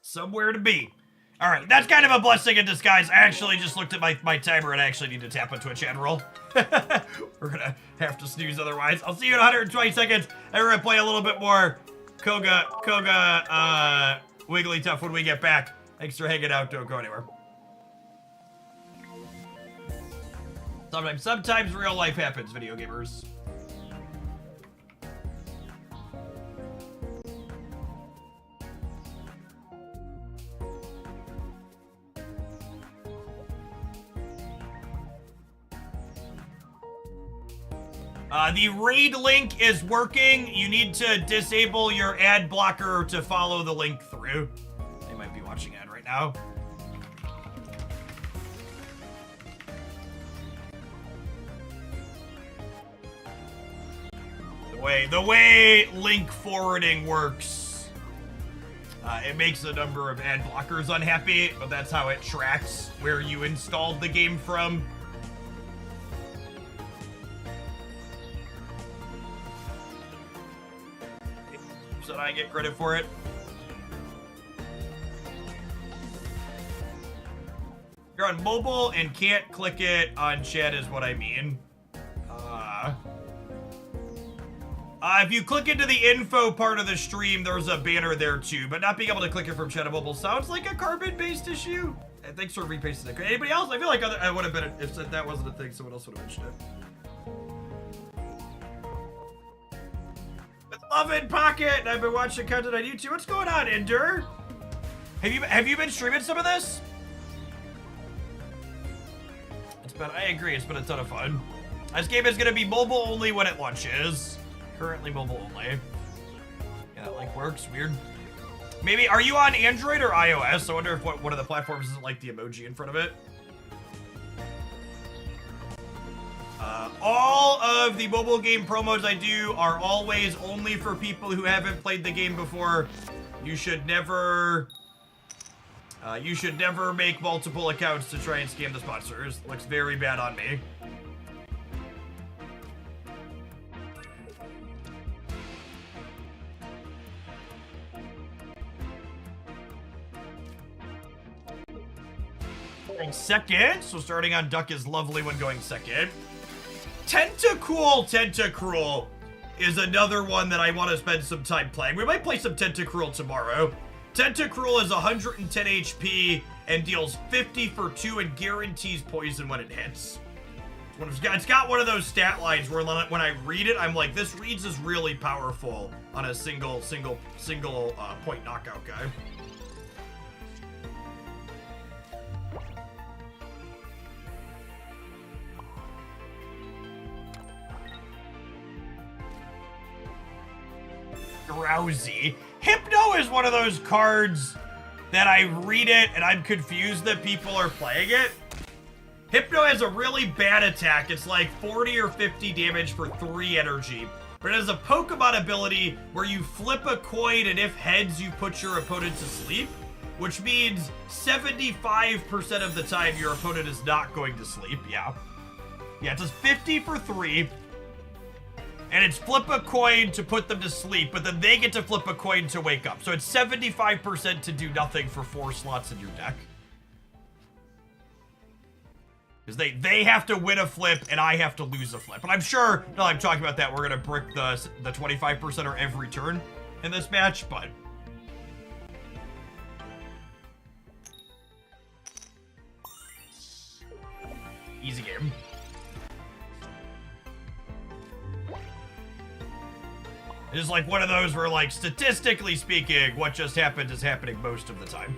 Somewhere to be. All right, that's kind of a blessing in disguise. I actually just looked at my timer and I actually need to tap a Twitch ad roll. We're gonna have to snooze otherwise. I'll see you in 120 seconds. And we're gonna play a little bit more Koga, Wigglytuff when we get back. Thanks for hanging out. Don't go anywhere. Sometimes real life happens, video gamers. The raid link is working. You need to disable your ad blocker to follow the link through. They might be watching ad right now. The way link forwarding works, it makes a number of ad blockers unhappy, but that's how it tracks where you installed the game from. So I get credit for it. You're on mobile and can't click it on chat is what I mean. If you click into the info part of the stream, there's a banner there too, but not being able to click it from chat on mobile sounds like a Carbon-based issue. And thanks for repasting it. Anybody else? I feel like I would have been, if that wasn't a thing, someone else would have mentioned it. Love in Pocket, and I've been watching content on YouTube. What's going on, Ender? Have you been streaming some of this? I agree, it's been a ton of fun. This game is gonna be mobile only when it launches. Currently mobile only. Yeah, that link works, weird. Maybe, are you on Android or iOS? I wonder if one of the platforms isn't like the emoji in front of it. All of the mobile game promos I do are always only for people who haven't played the game before. You should never make multiple accounts to try and scam the sponsors. Looks very bad on me. Going second, so starting on Duck is lovely when going second. Tentacruel is another one that I want to spend some time playing. We might play some Tentacruel tomorrow. Tentacruel is 110 HP and deals 50 for 2 and guarantees poison when it hits. It's got one of those stat lines where when I read it, I'm like, this reads is really powerful on a single point knockout guy. Drowsy. Hypno is one of those cards that I read it and I'm confused that people are playing it. Hypno has a really bad attack. It's like 40 or 50 damage for 3 energy. But it has a Pokemon ability where you flip a coin and if heads, you put your opponent to sleep. Which means 75% of the time your opponent is not going to sleep, yeah. Yeah, it does 50 for 3. And it's flip a coin to put them to sleep, but then they get to flip a coin to wake up. So it's 75% to do nothing for 4 slots in your deck. Because they have to win a flip and I have to lose a flip. And I'm sure, now I'm talking about that, we're going to brick the 25%er every turn in this match, but... easy game. It's like one of those where, like, statistically speaking, what just happened is happening most of the time.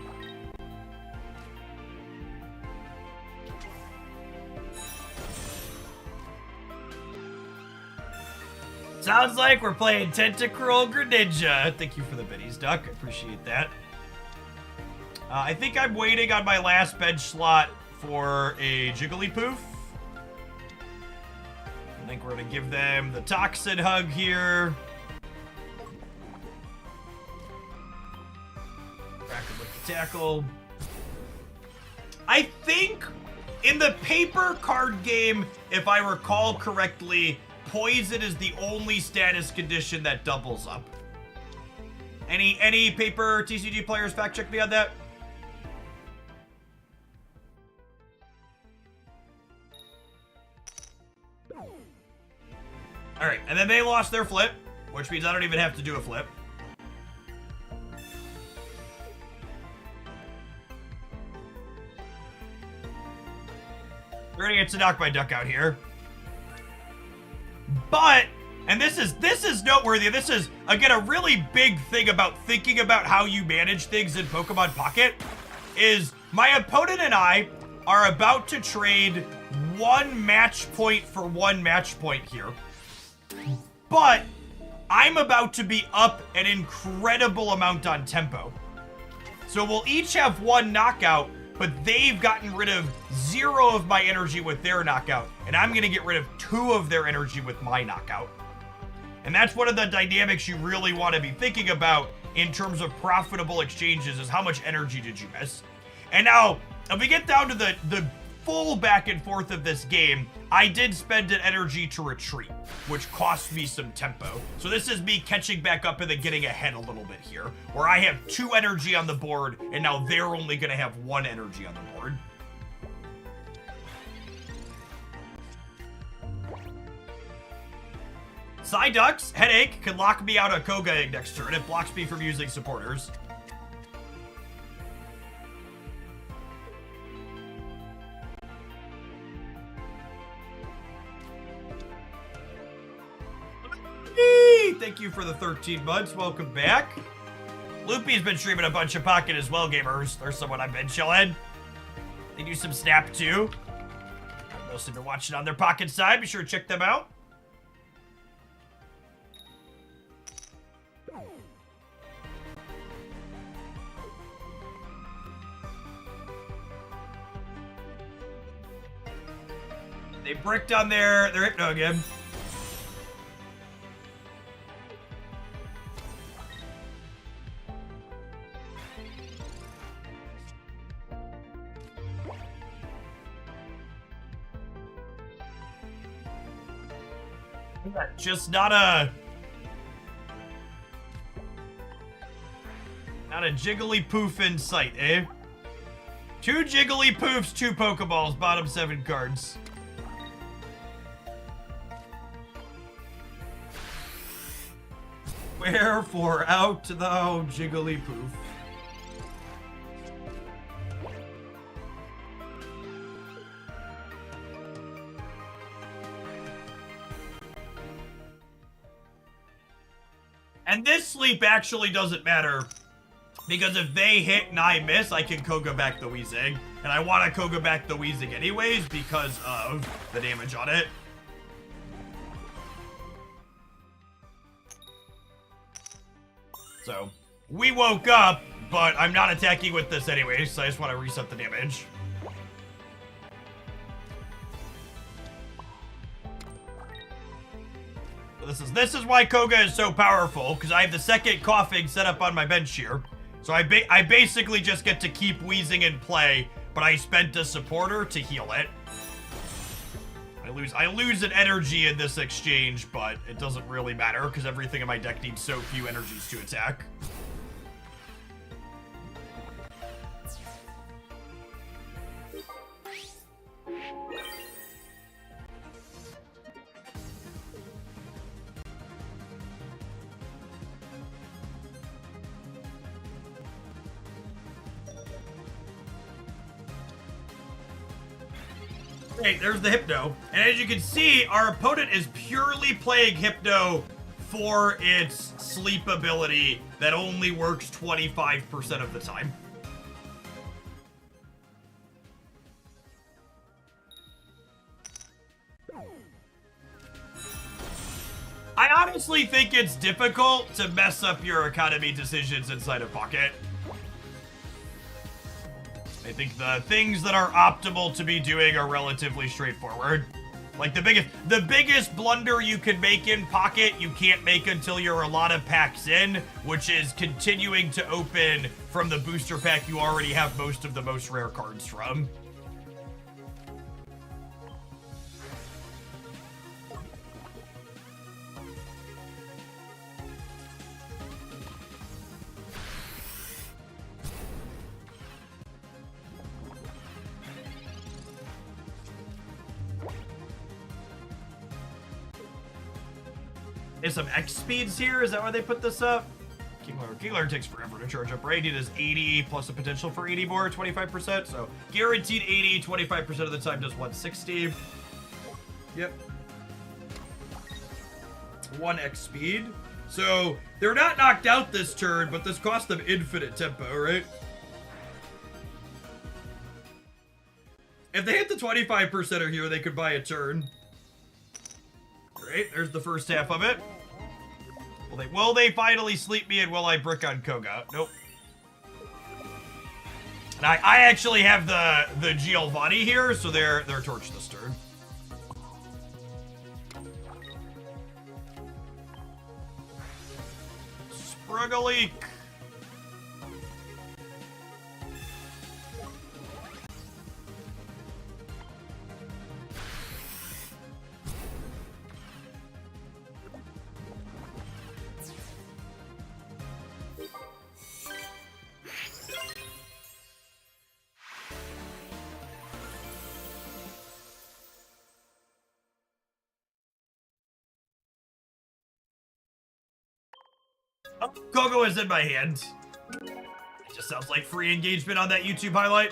Sounds like we're playing Tentacruel Greninja. Thank you for the biddies, Duck. I appreciate that. I think I'm waiting on my last bench slot for a Jigglypuff. I think we're gonna give them the Toxin Hug here. Crack him with the tackle. I think in the paper card game, if I recall correctly, Poison is the only status condition that doubles up. Any paper TCG players fact check me on that? All right, and then they lost their flip, which means I don't even have to do a flip. We're gonna get to knock my duck out here. But, and this is noteworthy, this is, again, a really big thing about thinking about how you manage things in Pokemon Pocket, is my opponent and I are about to trade 1 match point for 1 match point here. But I'm about to be up an incredible amount on tempo. So we'll each have 1 knockout, but they've gotten rid of 0 of my energy with their knockout, and I'm gonna get rid of 2 of their energy with my knockout. And that's one of the dynamics you really want to be thinking about in terms of profitable exchanges, is how much energy did you miss? And now, if we get down to the full back and forth of this game, I did spend an energy to retreat, which cost me some tempo. So this is me catching back up and then getting ahead a little bit here, where I have 2 energy on the board, and now they're only gonna have 1 energy on the board. Psyduck's Headache can lock me out of Koga Egg next turn. It blocks me from using supporters. Thank you for the 13 months. Welcome back. Loopy's been streaming a bunch of Pocket as well, gamers. There's someone I've been chilling. They do some Snap too. I've mostly been watching on their Pocket side. Be sure to check them out. They bricked on their Hypno again. Just not a Jigglypuff in sight, eh? 2 Jigglypuffs, 2 Pokeballs, bottom 7 cards. Wherefore out thou Jigglypuff. And this sleep actually doesn't matter, because if they hit and I miss, I can Koga back the Weezing. And I want to Koga back the Weezing anyways because of the damage on it. So, we woke up, but I'm not attacking with this anyway, so I just want to reset the damage. This is why Koga is so powerful, because I have the second coughing set up on my bench here. So I basically just get to keep wheezing in play, but I spent a supporter to heal it. I lose an energy in this exchange, but it doesn't really matter, because everything in my deck needs so few energies to attack. Hey, there's the Hypno. And as you can see, our opponent is purely playing Hypno for its sleep ability that only works 25% of the time. I honestly think it's difficult to mess up your economy decisions inside of Pocket. I think the things that are optimal to be doing are relatively straightforward. Like the biggest blunder you can make in Pocket, you can't make until you're a lot of packs in, which is continuing to open from the booster pack you already have most of the most rare cards from. There's some X speeds here. Is that why they put this up? Kingler takes forever to charge up, right? It is 80 plus a potential for 80 more, 25%. So guaranteed 80, 25% of the time does 160. Yep. 1 X speed. So they're not knocked out this turn, but this costs them infinite tempo, right? If they hit the 25%er here, they could buy a turn. Great, there's the first half of it. Will they finally sleep me and will I brick on Koga? Nope. And I actually have the Giovanni here, so they're torch this turn. Sprugaleek. Oh, Kogo is in my hand. It just sounds like free engagement on that YouTube highlight.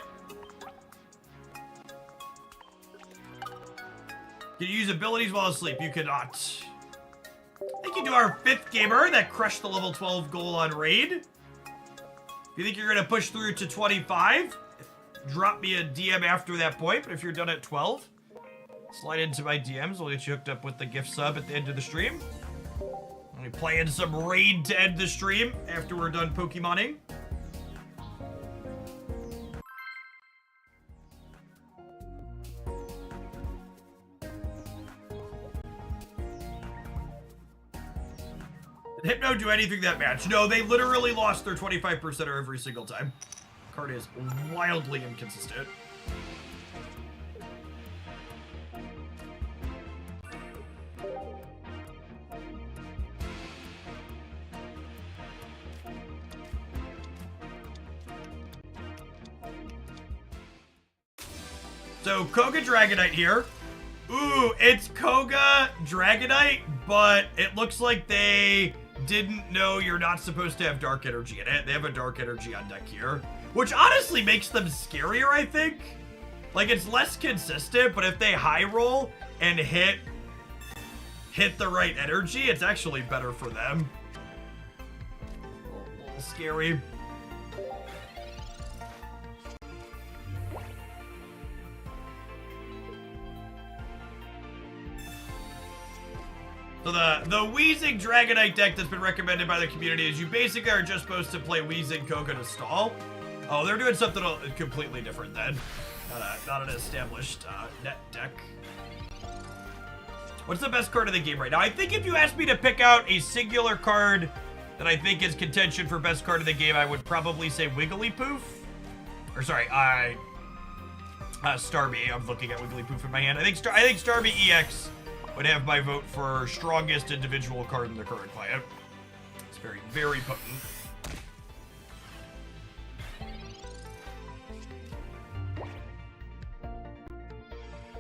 Can you use abilities while asleep? You cannot. Thank you to our 5th gamer that crushed the level 12 goal on Raid. If you think you're going to push through to 25, drop me a DM after that point. But if you're done at 12, slide into my DMs. We'll get you hooked up with the gift sub at the end of the stream. We playing some Raid to end the stream after we're done Pokemoning. Did Hypno do anything that match? No, they literally lost their 25%er every single time. Card is wildly inconsistent. So, Koga Dragonite here. Ooh, it's Koga Dragonite, but it looks like they didn't know you're not supposed to have Dark Energy in it. They have a Dark Energy on deck here, which honestly makes them scarier, I think. Like, it's less consistent, but if they high roll and hit the right energy, it's actually better for them. A little scary. So the Wheezing Dragonite deck that's been recommended by the community is you basically are just supposed to play Wheezing Koga to stall. Oh, they're doing something completely different then. Not an established net deck. What's the best card of the game right now? I think if you asked me to pick out a singular card that I think is contention for best card of the game, I would probably say Wigglytuff. Or sorry, Starmie. I'm looking at Wigglytuff in my hand. I think Starmie EX would have my vote for strongest individual card in the current client. It's very, very potent.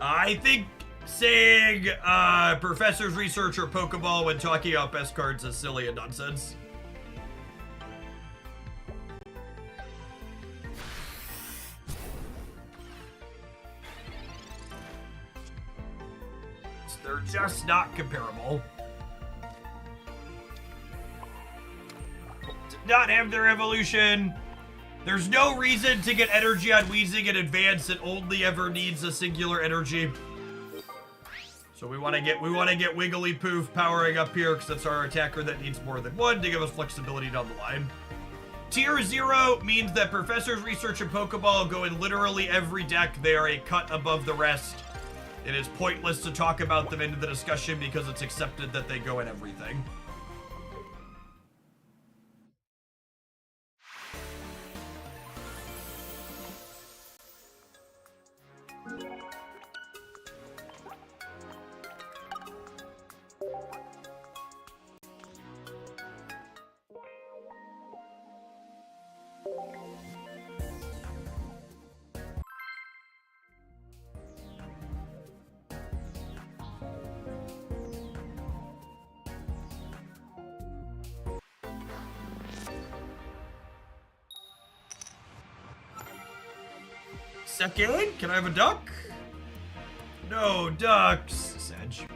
I think saying Professor's Research or Pokeball when talking about best cards is silly and nonsense. They're just not comparable. Did not have their evolution. There's no reason to get energy on Wheezing in advance. It only ever needs a singular energy. So we want to get Wigglytuff powering up here because that's our attacker that needs more than one to give us flexibility down the line. Tier 0 means that Professor's Research and Pokeball go in literally every deck. They are a cut above the rest. It is pointless to talk about them into the discussion because it's accepted that they go in everything. Second, can I have a duck? No ducks, Sedge.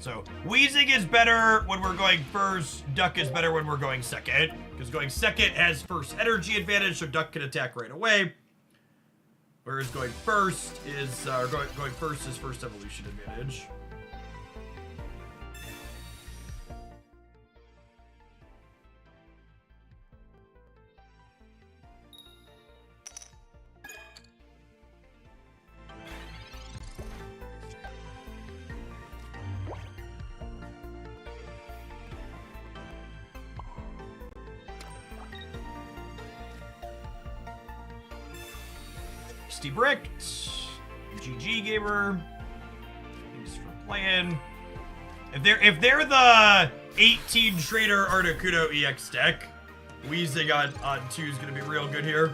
So, Wheezing is better when we're going first, Duck is better when we're going second, because going second has first energy advantage, so Duck can attack right away. Whereas going first is, going first is first evolution advantage. Bricked. GG gamer. Thanks for playing. If they're the 18 Trader Articuno EX deck, Wheezing on 2 is gonna be real good here.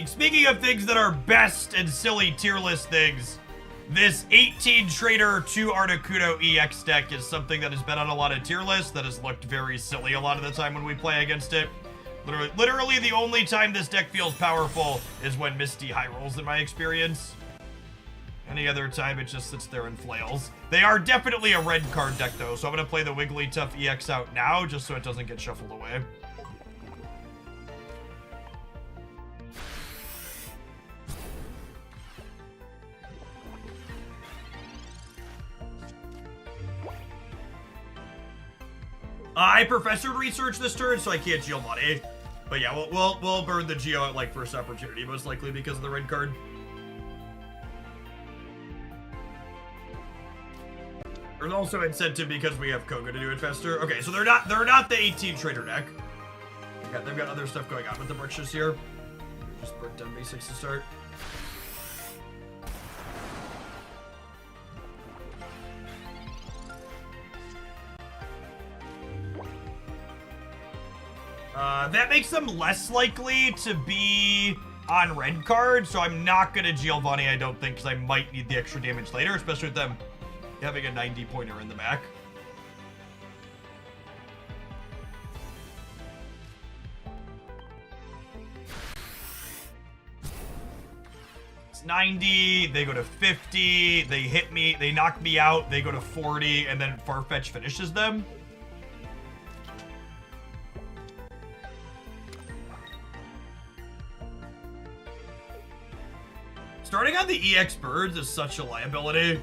Speaking of things that are best and silly tier list things, this 18 Trader 2 Articuno EX deck is something that has been on a lot of tier lists that has looked very silly a lot of the time when we play against it. Literally the only time this deck feels powerful is when Misty high rolls in my experience. Any other time it just sits there and flails. They are definitely a red card deck though, so I'm gonna play the Wigglytuff EX out now just so it doesn't get shuffled away. I Professored Research this turn, so I can't Giovanni. But yeah, we'll burn the Geo at like first opportunity, most likely because of the red card. There's also incentive because we have Koga to do it faster. Okay, so they're not the 18 Trader deck. They've got other stuff going on with the bricks this year. Just burnt down basics to start. That makes them less likely to be on red card, so I'm not gonna Giovanni, I don't think, because I might need the extra damage later, especially with them having a 90-pointer in the back. It's 90, they go to 50, they hit me, they knock me out, they go to 40, and then Farfetch finishes them. Starting on the EX birds is such a liability.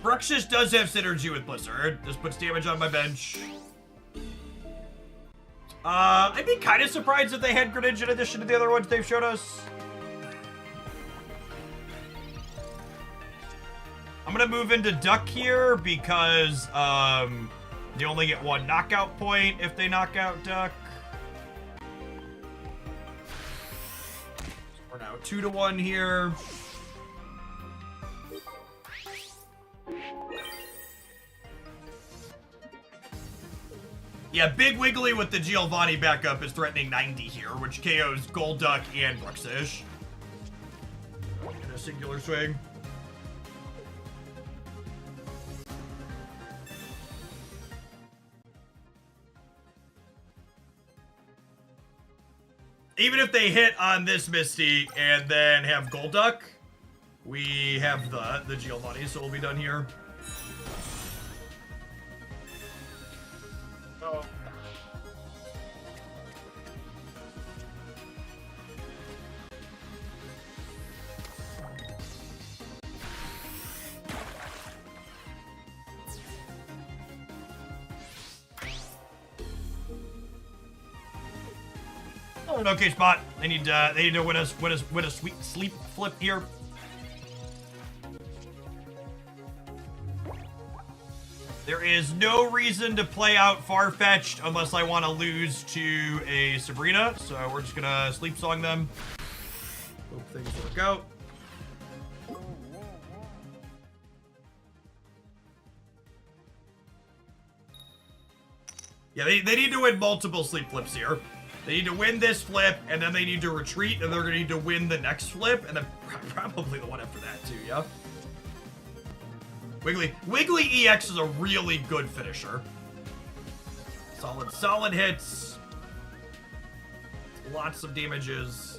Bruxish does have synergy with Blizzard. This puts damage on my bench. I'd be kind of surprised if they had Greninja in addition to the other ones they've showed us. I'm gonna move into Duck here because they only get one knockout point if they knock out Duck. We're now 2-1 here. Yeah, Big Wiggly with the Giovanni backup is threatening 90 here, which KOs Golduck and Bruxish. In a singular swing. Even if they hit on this Misty and then have Golduck, we have the Giovanni, so we'll be done here. Oh. Oh, an okay spot. They need to win a sweet sleep flip here. There is no reason to play out Farfetch'd unless I want to lose to a Sabrina, so we're just gonna sleep song them. Hope things work out. Yeah, they need to win multiple sleep flips here. They need to win this flip, and then they need to retreat, and they're gonna need to win the next flip, and then probably the one after that too, yeah? Wiggly EX is a really good finisher. Solid hits. Lots of damages.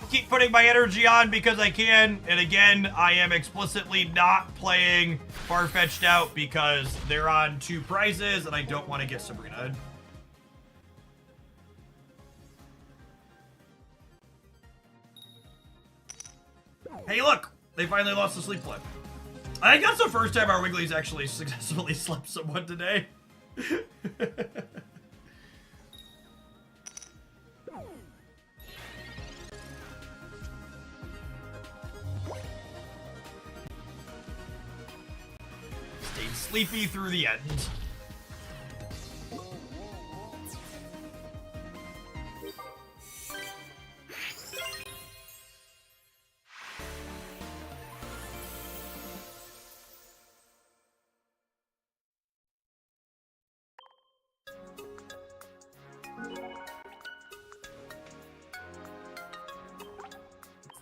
Keep putting my energy on because I can, and again, I am explicitly not playing Farfetch'd out because they're on 2 prizes and I don't want to get Sabrina. Hey look! They finally lost the sleep flip. I think that's the first time our Wigglies actually successfully slept someone today. Stayed sleepy through the end.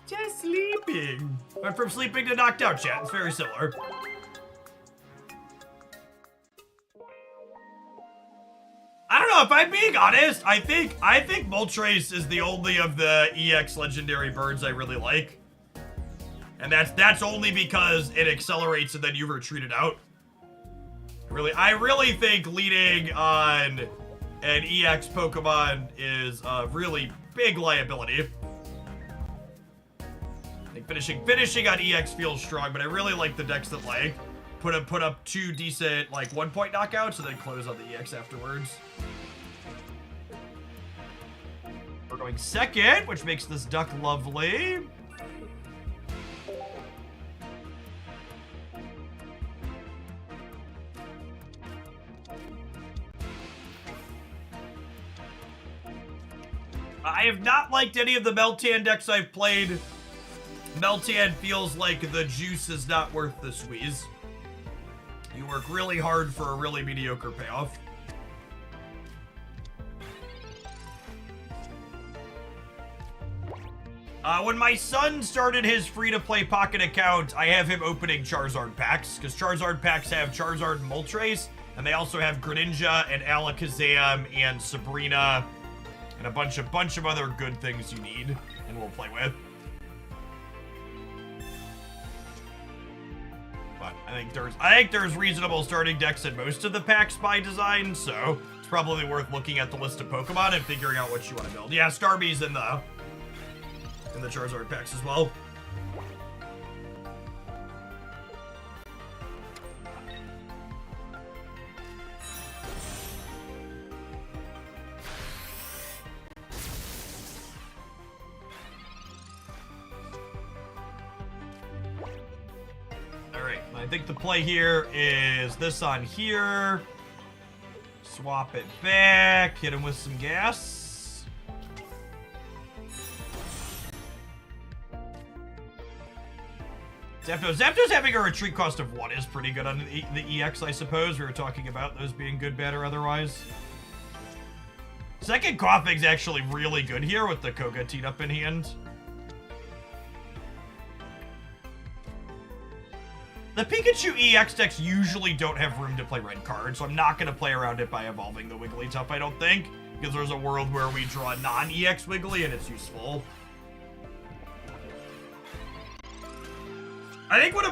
Just sleeping. Went from sleeping to knocked out, chat. It's very similar. I don't know, if I'm being honest, I think Moltres is the only of the EX legendary birds I really like. And that's only because it accelerates and then you retreat it out. I really think leading on an EX Pokemon is a really big liability. I think finishing on EX feels strong, but I really like the decks that like put up 2 decent like 1-point knockouts and then close on the EX afterwards. We're going second, which makes this duck lovely. I have not liked any of the Meltan decks I've played. Meltan feels like the juice is not worth the squeeze. You You work really hard for a really mediocre payoff. When my son started his free-to-play Pocket account, I have him opening Charizard packs, because Charizard packs have Charizard and Moltres, and they also have Greninja and Alakazam and Sabrina and a bunch of other good things you need and we'll play with. But I think there's reasonable starting decks in most of the packs by design, so it's probably worth looking at the list of Pokemon and figuring out what you want to build. Yeah, Starmie's in the Charizard packs as well. Alright, I think the play here is this on here. Swap it back, hit him with some gas. Zapdos having a retreat cost of 1 is pretty good on the EX, I suppose. We were talking about those being good, bad, or otherwise. Second Coughing's actually really good here with the Koga teed up in hand. The Pikachu EX decks usually don't have room to play red cards, so I'm not going to play around it by evolving the Wigglytuff, I don't think. Because there's a world where we draw non-EX Wiggly and it's useful. I think one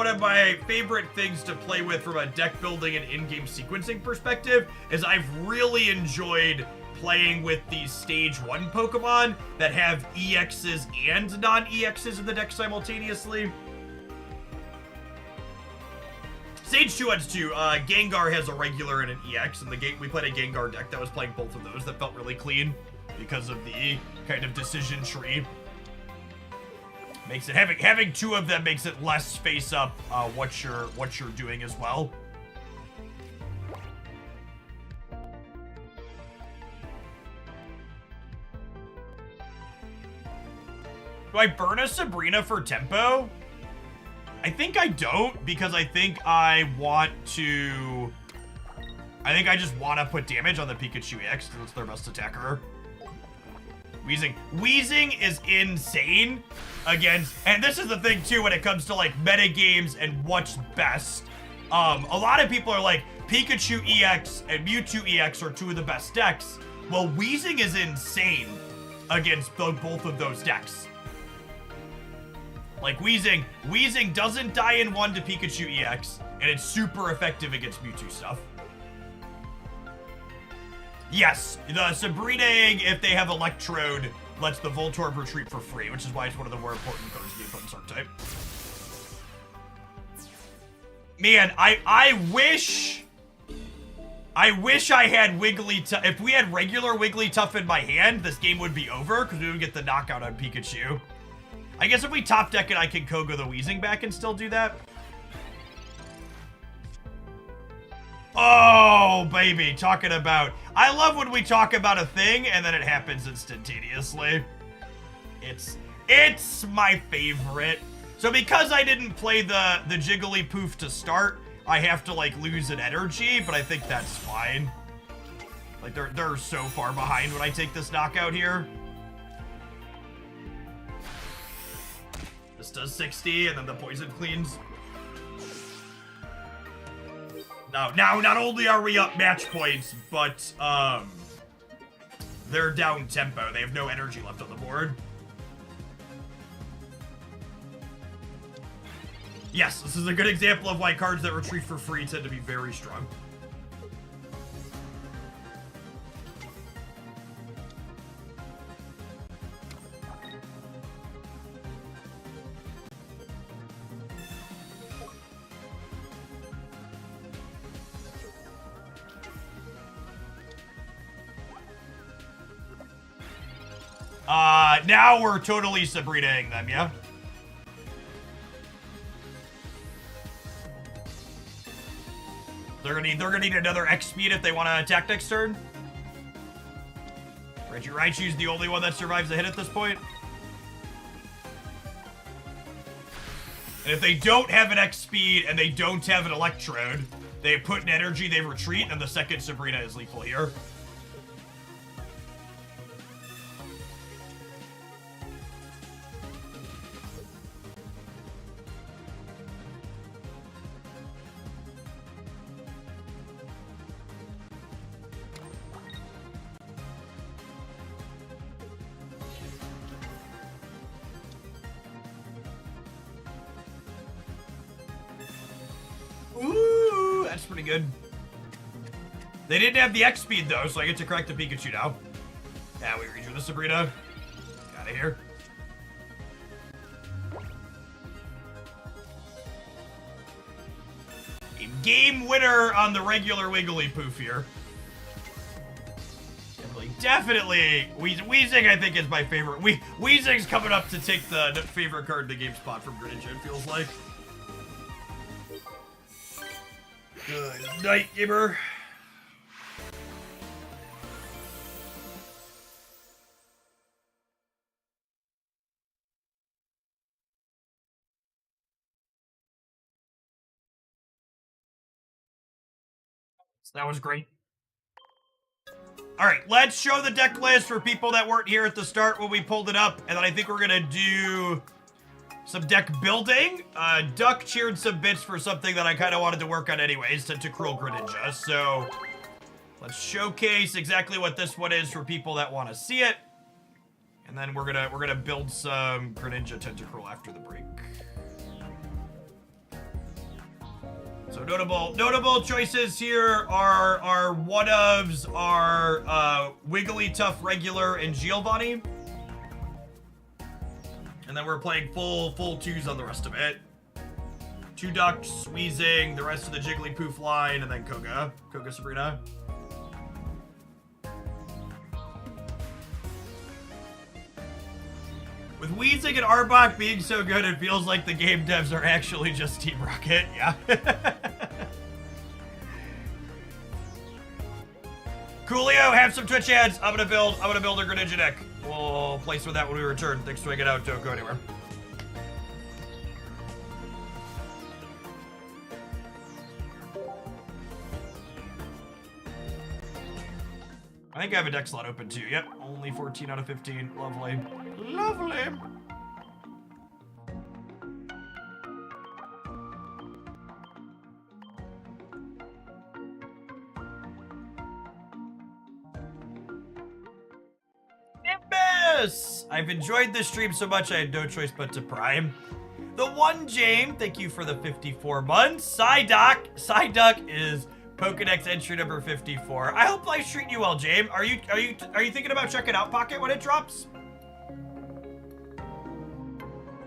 of my favorite things to play with from a deck building and in-game sequencing perspective is I've really enjoyed playing with these stage 1 Pokemon that have EXs and non-EXs in the deck simultaneously. Stage 2 odds too. Gengar has a regular and an EX, and we played a Gengar deck that was playing both of those that felt really clean because of the kind of decision tree. Makes it having 2 of them makes it less face up what you're doing as well. Do I burn a Sabrina for tempo? I think I don't, because I think I just want to put damage on the Pikachu EX because it's their best attacker. Weezing is insane against, and this is the thing too when it comes to like meta games and what's best. A lot of people are like, Pikachu EX and Mewtwo EX are 2 of the best decks. Well, Weezing is insane against both of those decks. Like Weezing doesn't die in 1 to Pikachu EX, and it's super effective against Mewtwo stuff. Yes, the Sabrina egg, if they have Electrode, lets the Voltorb retreat for free, which is why it's one of the more important cards to be put in Dark type. Man, I wish I had Wigglytuff. If we had regular Wigglytuff in my hand, this game would be over, because we would get the knockout on Pikachu. I guess if we top deck it, I can Koga the Weezing back and still do that. Oh, baby, talking about... I love when we talk about a thing and then it happens instantaneously. It's my favorite. So because I didn't play the Jigglypuff to start, I have to, like, lose an energy, but I think that's fine. Like, they're so far behind when I take this knockout here. This does 60, and then the poison cleans. Now, not only are we up match points, but, they're down tempo. They have no energy left on the board. Yes, this is a good example of why cards that retreat for free tend to be very strong. Now we're totally Sabrina-ing them, yeah? They're gonna need another X speed if they want to attack next turn. Raichu's the only one that survives the hit at this point. And if they don't have an X speed and they don't have an electrode, they put an energy, they retreat, and the second Sabrina is lethal here. Ooh, that's pretty good. They didn't have the X speed though, so I get to correct the Pikachu now. Yeah, we redrew the Sabrina. Out of here. A game winner on the regular Wigglytuff here. Definitely. Weezing, I think, is my favorite. Weezing's coming up to take the favorite card in the game spot from Greninja, it feels like. Good night, gamer. So that was great. All right, let's show the deck list for people that weren't here at the start when we pulled it up, and then I think we're gonna do some deck building. Duck cheered some bits for something that I kind of wanted to work on anyways, to Cruel Greninja. So let's showcase exactly what this one is for people that want to see it, and then we're gonna build some Greninja Tentacruel after the break. So notable choices here are one-ofs are Wigglytuff regular and Giovanni. And then we're playing full twos on the rest of it. 2 Ducks, Weezing, the rest of the Jigglypuff line, and then Koga Sabrina. With Weezing and Arbok being so good, it feels like the game devs are actually just Team Rocket. Yeah. Coolio, have some Twitch ads. I'm gonna build a Greninja deck. We'll place for that when we return. Thanks for hanging out. Don't go anywhere. I think I have a deck slot open too. Yep, only 14 out of 15. Lovely. Lovely. Nimbus! I've enjoyed this stream so much I had no choice but to prime. The one James, thank you for the 54 months. Psyduck is Pokedex entry number 54. I hope life's treating you well, James. Are you thinking about checking out Pocket when it drops?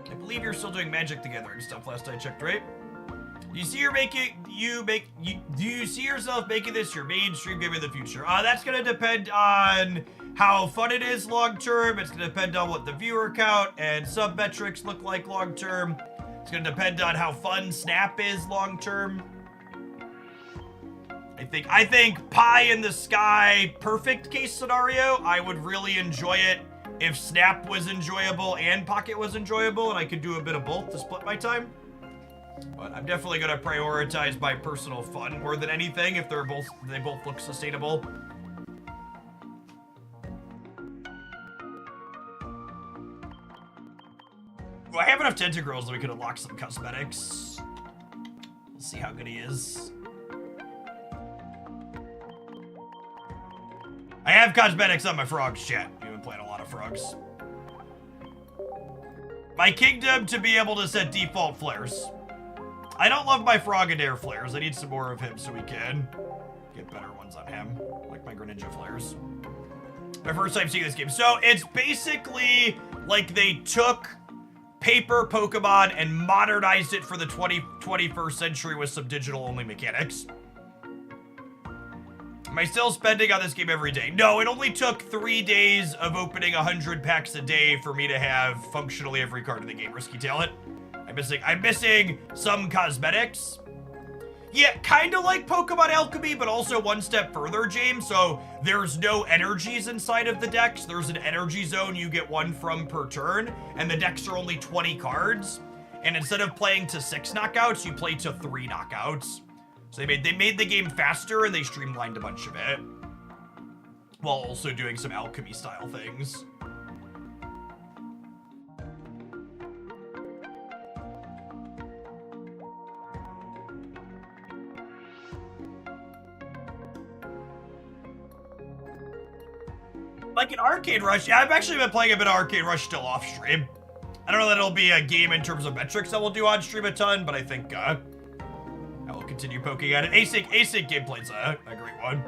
I believe you're still doing Magic the Gathering stuff last I checked, right? Do you see yourself making this your mainstream game in the future? That's gonna depend on how fun it is long term. It's gonna depend on what the viewer count and sub metrics look like long term. It's gonna depend on how fun Snap is long term. I think pie in the sky, perfect case scenario. I would really enjoy it if Snap was enjoyable and Pocket was enjoyable, and I could do a bit of both to split my time. But I'm definitely gonna prioritize my personal fun more than anything if they both look sustainable. Do I have enough Tentacruels that we could unlock some cosmetics? We'll see how good he is. I have cosmetics on my frogs, chat. You've been playing a lot of frogs. My kingdom to be able to set default flares. I don't love my frog and air flares. I need some more of him so we can get better ones on him, like my Greninja flares. My first time seeing this game. So it's basically like they took paper Pokemon and modernized it for the 21st century with some digital only mechanics. Am I still spending on this game every day? No, it only took 3 days of opening 100 packs a day for me to have functionally every card in the game. Risky Talent. I'm missing some cosmetics. Yeah, kind of like Pokemon Alchemy, but also one step further, James. So there's no energies inside of the decks. There's an energy zone you get 1 from per turn, and the decks are only 20 cards. and instead of playing to 6 knockouts, you play to 3 knockouts. So they made the game faster and they streamlined a bunch of it, while also doing some alchemy style things. Like an Arcade Rush, yeah, I've actually been playing a bit of Arcade Rush still off stream. I don't know that it'll be a game in terms of metrics that we'll do on stream a ton, but I think I will continue poking at it. Async gameplay's a great one.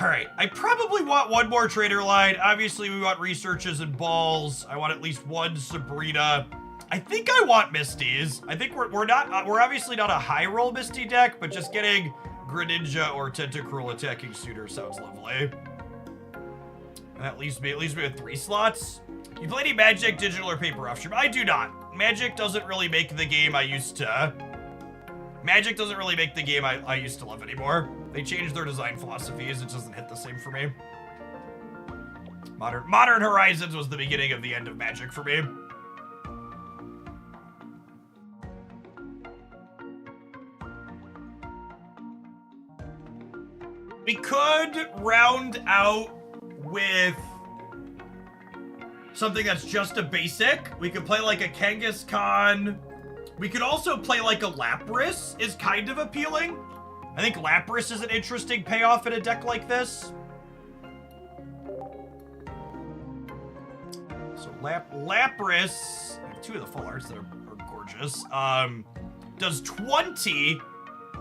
Alright, I probably want one more trader line. Obviously, we want researches and balls. I want at least one Sabrina. I think I want Misties. I think we're obviously not a high roll Misty deck, but just getting Greninja or Tentacruel attacking Suitor sounds lovely. And that leaves me with 3 slots. You play any Magic, Digital, or Paper off stream? I do not. Magic doesn't really make the game I used to. Magic doesn't really make the game I used to love anymore. They changed their design philosophies. It doesn't hit the same for me. Modern Horizons was the beginning of the end of Magic for me. We could round out with something that's just a basic. We could play like a Kangaskhan. We could also play like a Lapras, is kind of appealing. I think Lapras is an interesting payoff in a deck like this. So Lapras, I have 2 of the full arts that are gorgeous, does 20,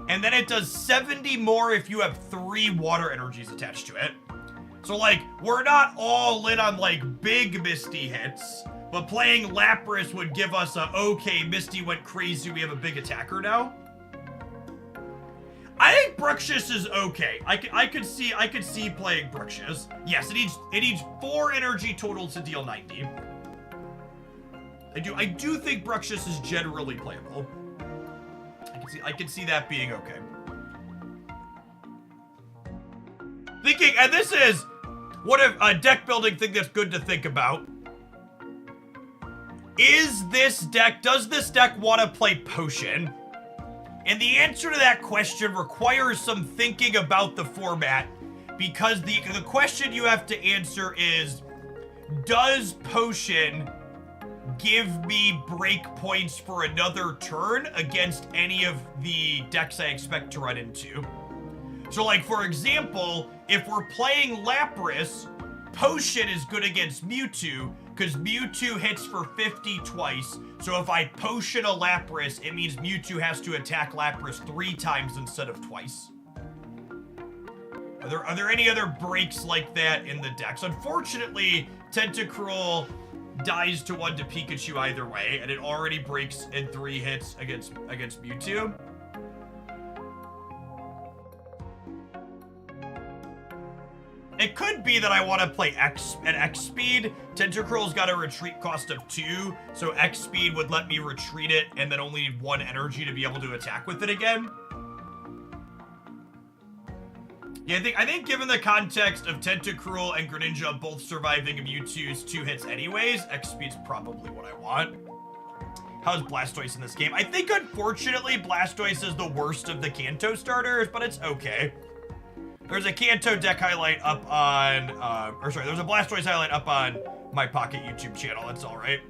and then it does 70 more if you have 3 water energies attached to it. So, like, we're not all in on, like, big Misty hits, but playing Lapras would give us a, okay, Misty went crazy, we have a big attacker now. I think Bruxish is okay. I could see playing Bruxish. Yes, it needs 4 energy total to deal 90. I do think Bruxish is generally playable. I can see that being okay. Thinking, and this is what if a deck building thing that's good to think about. Does this deck want to play Potion? And the answer to that question requires some thinking about the format, because the question you have to answer is, does Potion give me break points for another turn against any of the decks I expect to run into? So, like, for example, if we're playing Lapras, Potion is good against Mewtwo, because Mewtwo hits for 50 twice. So if I Potion a Lapras, it means Mewtwo has to attack Lapras 3 times instead of twice. Are there any other breaks like that in the decks? Unfortunately, Tentacruel dies to 1 to Pikachu either way, and it already breaks in 3 hits against Mewtwo. It could be that I want to play X at X speed. Tentacruel's got a retreat cost of 2, so X speed would let me retreat it and then only need 1 energy to be able to attack with it again. Yeah, I think given the context of Tentacruel and Greninja both surviving Mewtwo's 2 hits anyways, X speed's probably what I want. How's Blastoise in this game? I think unfortunately Blastoise is the worst of the Kanto starters, but it's okay. There's a Kanto deck highlight up on, there's a Blastoise highlight up on my Pocket YouTube channel. That's all right.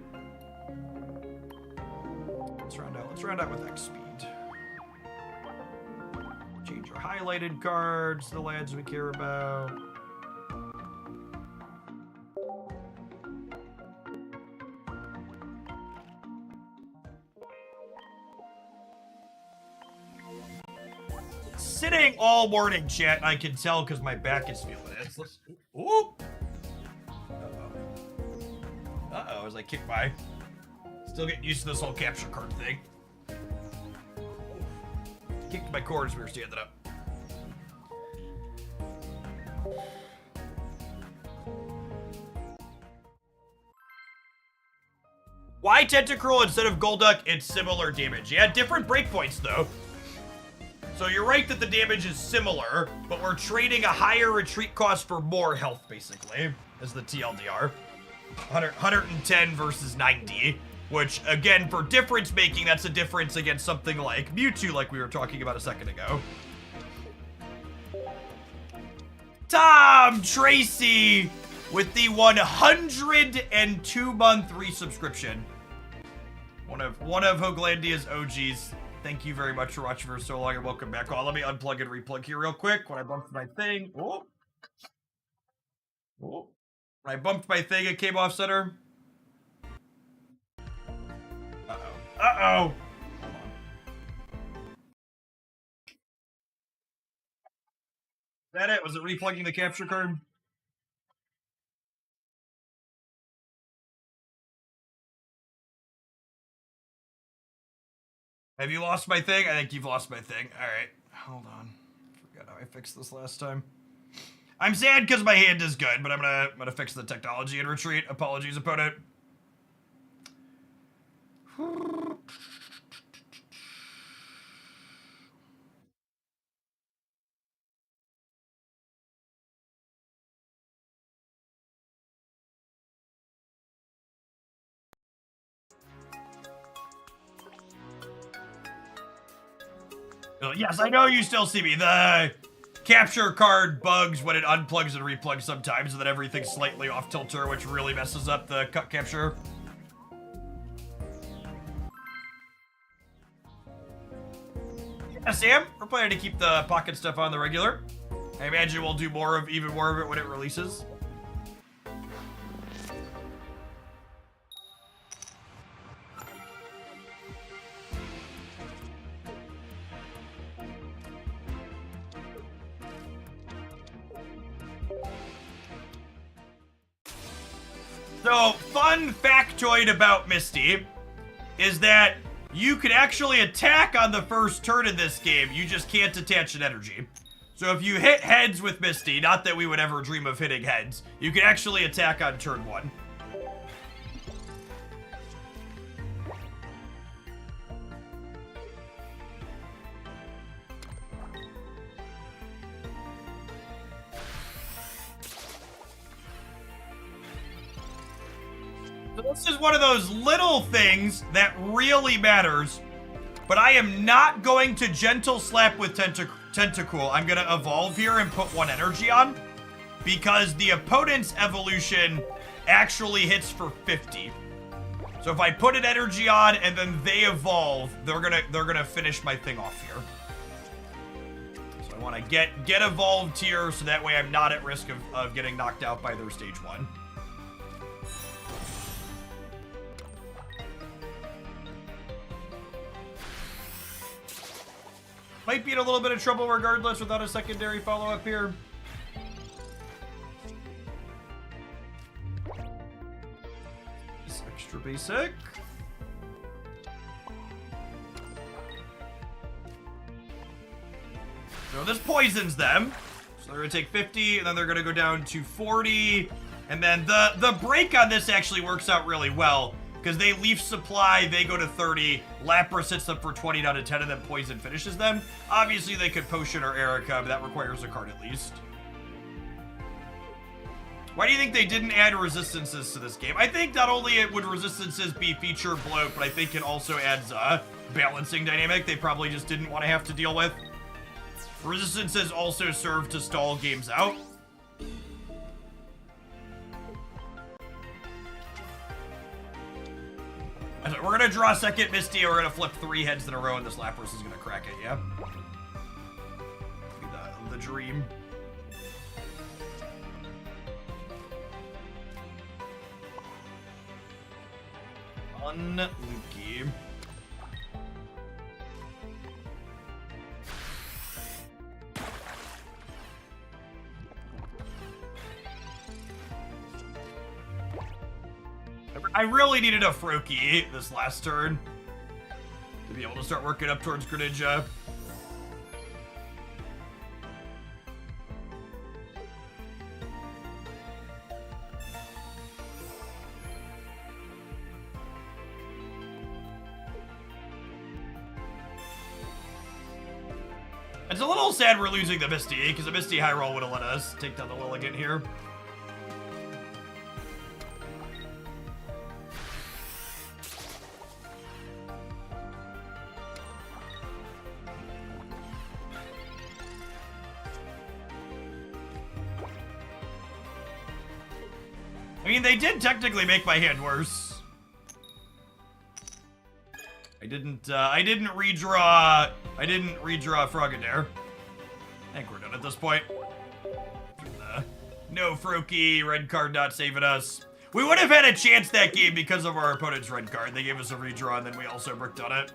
Let's round out with X speed. Change our highlighted cards to the lands we care about. Sitting all morning, chat. I can tell because my back is feeling it. Let's, ooh. Uh-oh, as I kick by. Still getting used to this whole capture card thing. Kicked my cord as we were standing up. Why Tentacruel instead of Golduck? It's similar damage. Yeah, different breakpoints though. So you're right that the damage is similar, but we're trading a higher retreat cost for more health, basically, is the TLDR. 110 versus 90, which, again, for difference making, that's a difference against something like Mewtwo, like we were talking about a second ago. Tom Tracy with the 102-month resubscription. One of Hooglandia's OGs. Thank you very much for watching for so long, and welcome back. Oh, let me unplug and replug here real quick when I bumped my thing. Oh. Oh. When I bumped my thing, it came off center. Uh-oh. Uh-oh. Hold on. Is that it? Was it replugging the capture card? Have you lost my thing? I think you've lost my thing. All right. Hold on. Forgot how I fixed this last time. I'm sad because my hand is good, but I'm gonna fix the technology and retreat. Apologies, opponent. Yes, I know you still see me. The capture card bugs when it unplugs and replugs sometimes, and then everything's slightly off tilter, which really messes up the cut capture. Yeah, Sam, we're planning to keep the pocket stuff on the regular. I imagine we'll do even more of it when it releases. So, fun factoid about Misty is that you can actually attack on the first turn in this game, you just can't attach an energy. So if you hit heads with Misty, not that we would ever dream of hitting heads, you can actually attack on turn 1. So this is one of those little things that really matters, but I am not going to Gentle Slap with Tentacool. I'm going to evolve here and put 1 energy on, because the opponent's evolution actually hits for 50. So if I put an energy on and then they evolve, they're gonna finish my thing off here. So I want to get evolved here, so that way I'm not at risk of getting knocked out by their stage 1. Might be in a little bit of trouble regardless without a secondary follow-up here. It's extra basic. So this poisons them. So they're gonna take 50, and then they're gonna go down to 40. And then the break on this actually works out really well, because they leaf supply, they go to 30, Lapras hits them for 20 down to 10, and then Poison finishes them. Obviously, they could Potion or Erica, but that requires a card at least. Why do you think they didn't add resistances to this game? I think not only would resistances be feature bloat, but I think it also adds a balancing dynamic they probably just didn't want to have to deal with. Resistances also serve to stall games out. We're gonna draw second Misty, and we're gonna flip 3 heads in a row, and this Lapras is gonna crack it, yeah? The dream. Loki. I really needed a Froakie this last turn to be able to start working up towards Greninja. It's a little sad we're losing the Misty, because the Misty high roll would have let us take down the Willigan here. I mean, they did technically make my hand worse. I didn't redraw Frogadair. I think we're done at this point. No Froakie, red card not saving us. We would have had a chance that game because of our opponent's red card. They gave us a redraw and then we also bricked on it.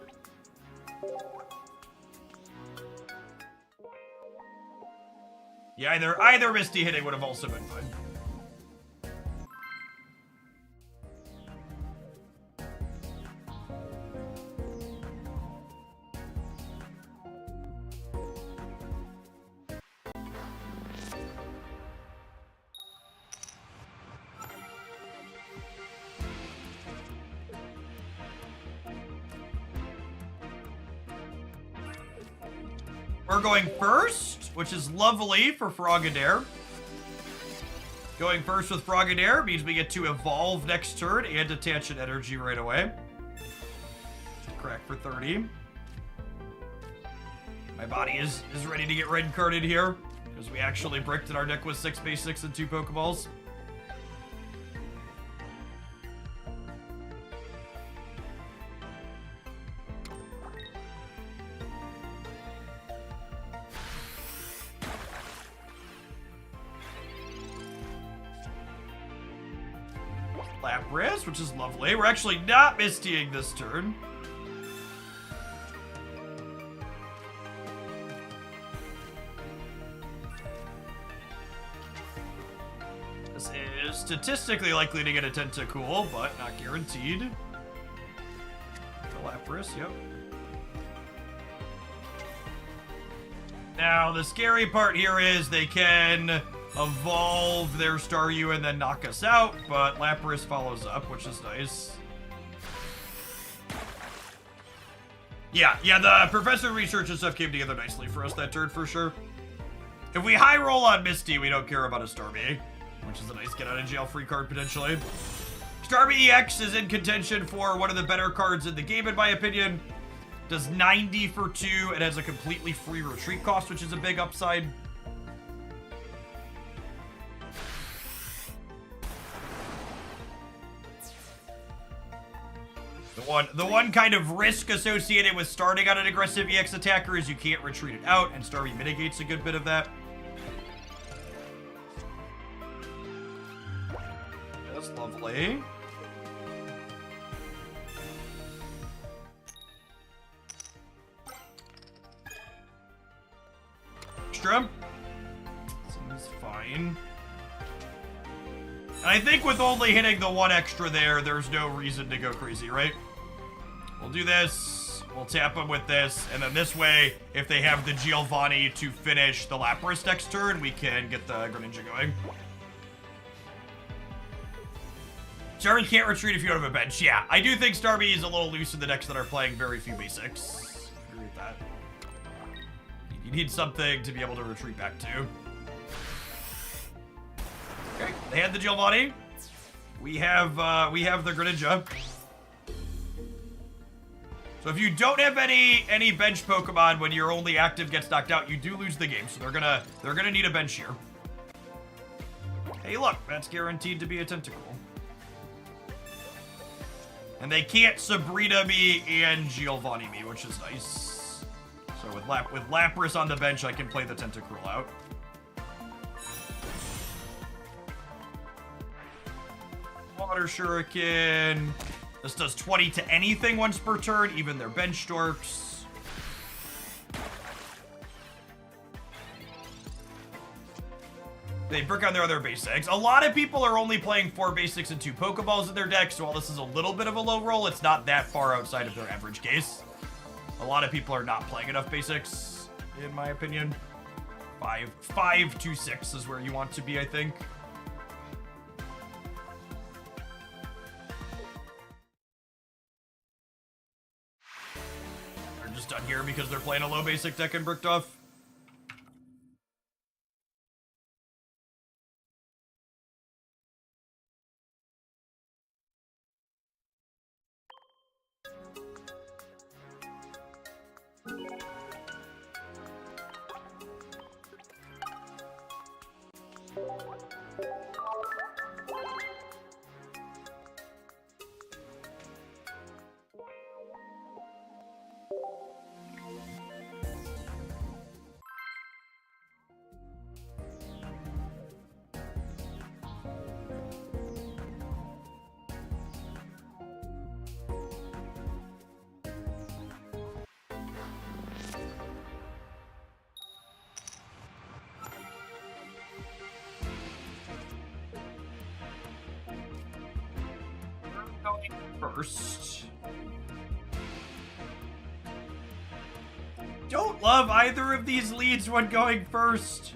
Yeah, either Misty hitting would have also been fun. We're going first, which is lovely for Frogadair. Going first with Frogadair means we get to evolve next turn and attach an energy right away. Crack for 30. My body is ready to get red carded here because we actually bricked and our deck was 6 basics and 2 Pokeballs. Lapras, which is lovely. We're actually not Mistying this turn. This is statistically likely to get a Tentacool, but not guaranteed. The Lapras, yep. Now, the scary part here is they can evolve their Staryu and then knock us out, but Lapras follows up, which is nice. Yeah, the Professor Research and stuff came together nicely for us that turn, for sure. If we high roll on Misty, we don't care about a Starmie, which is a nice get out of jail free card, potentially. Starmie EX is in contention for one of the better cards in the game, in my opinion. Does 90 for 2, it has a completely free retreat cost, which is a big upside. The one kind of risk associated with starting on an aggressive EX attacker is you can't retreat it out, and Starmie mitigates a good bit of that. That's lovely. Extra. Seems fine. And I think with only hitting the 1 extra there's no reason to go crazy, right? We'll do this, we'll tap them with this, and then this way, if they have the Giovanni to finish the Lapras next turn, we can get the Greninja going. Starmie can't retreat if you don't have a bench. Yeah, I do think Starmie is a little loose in the decks that are playing very few basics. I agree with that. You need something to be able to retreat back to. Okay, they had the Giovanni. We have the Greninja. So if you don't have any bench Pokemon when your only active gets knocked out, you do lose the game. So they're gonna need a bench here. Hey, look, that's guaranteed to be a Tentacool. And they can't Sabrina me and Giovanni me, which is nice. So with Lapras on the bench, I can play the Tentacool out. Water Shuriken. This does 20 to anything once per turn, even their bench dorks. They brick on their other basics. A lot of people are only playing 4 basics and 2 Pokeballs in their deck, so while this is a little bit of a low roll, it's not that far outside of their average case. A lot of people are not playing enough basics, in my opinion. 5 to 6 is where you want to be, I think. Done here because they're playing a low basic deck and bricked off. first. Don't love either of these leads when going first.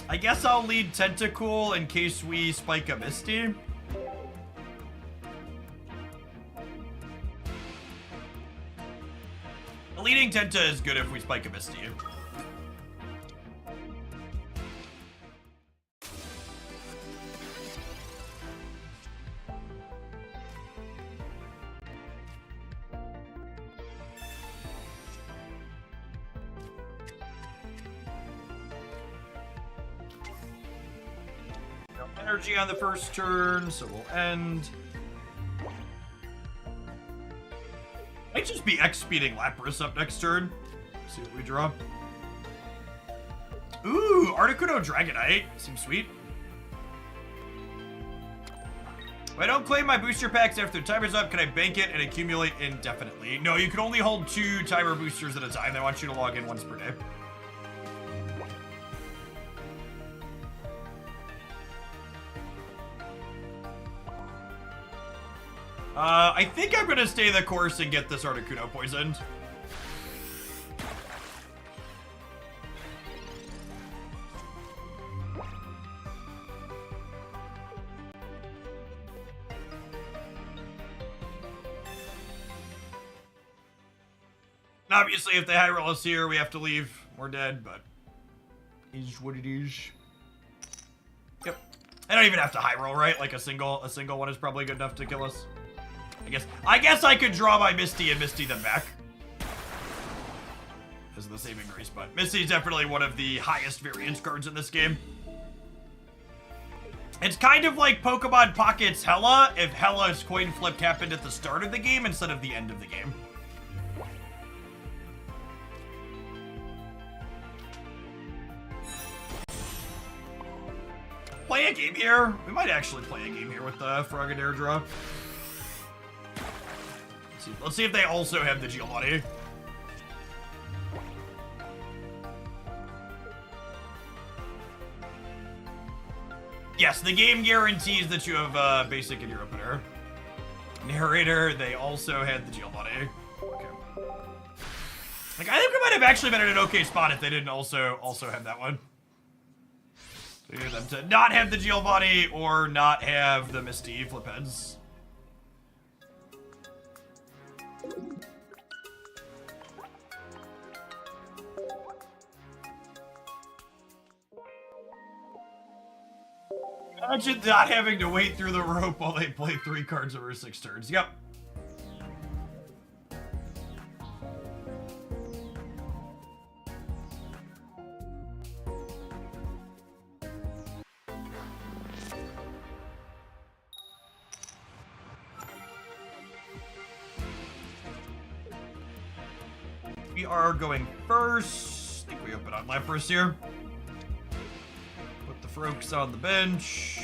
I guess I'll lead Tentacool in case we spike a Misty. Leading Tenta is good if we spike a Misty. No energy on the first turn, so we'll end. Might just be X-speeding Lapras up next turn. See what we draw. Ooh, Articuno Dragonite. Seems sweet. If I don't claim my booster packs after the timer's up, can I bank it and accumulate indefinitely? No, you can only hold 2 timer boosters at a time. They want you to log in once per day. I think I'm gonna stay the course and get this Articuno poisoned. And obviously, if they high roll us here, we have to leave. We're dead, but is what it is. Yep. I don't even have to high roll, right? Like a single one is probably good enough to kill us. I guess I could draw my Misty and Misty them back. As the saving grace, but Misty is definitely one of the highest variance cards in this game. It's kind of like Pokemon Pocket's Hella if Hella's coin flip happened at the start of the game instead of the end of the game. Play a game here? We might actually play a game here with the Frogadier draw. Let's see if they also have the Giovanni. Yes, the game guarantees that you have basic in your opener. Narrator, they also had the Giovanni. Okay. Like, I think we might have actually been in an okay spot if they didn't also have that one. So you them to not have the Giovanni or not have the Misty flip heads. Imagine not having to wait through the rope while they play 3 cards over 6 turns. Yep. We are going first. I think we open on Lapras here. Put the Froaks on the bench.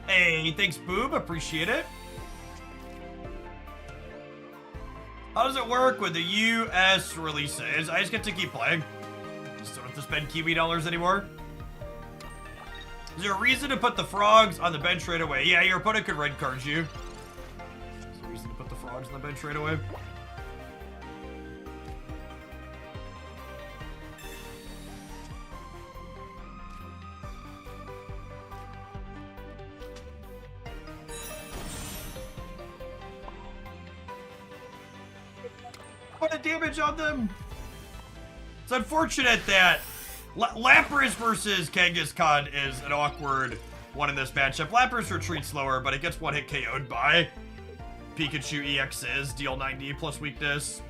Hey, thanks, Boob. Appreciate it. How does it work with the US releases? I just get to keep playing. Just don't have to spend Kiwi dollars anymore. Is there a reason to put the frogs on the bench right away? Yeah, your opponent could red card you. Is there a reason to put the frogs on the bench right away? What a damage on them! It's unfortunate that Lapras versus Kangaskhan is an awkward one in this matchup. Lapras retreats slower, but it gets one hit KO'd by Pikachu EXs, deal 90 plus weakness.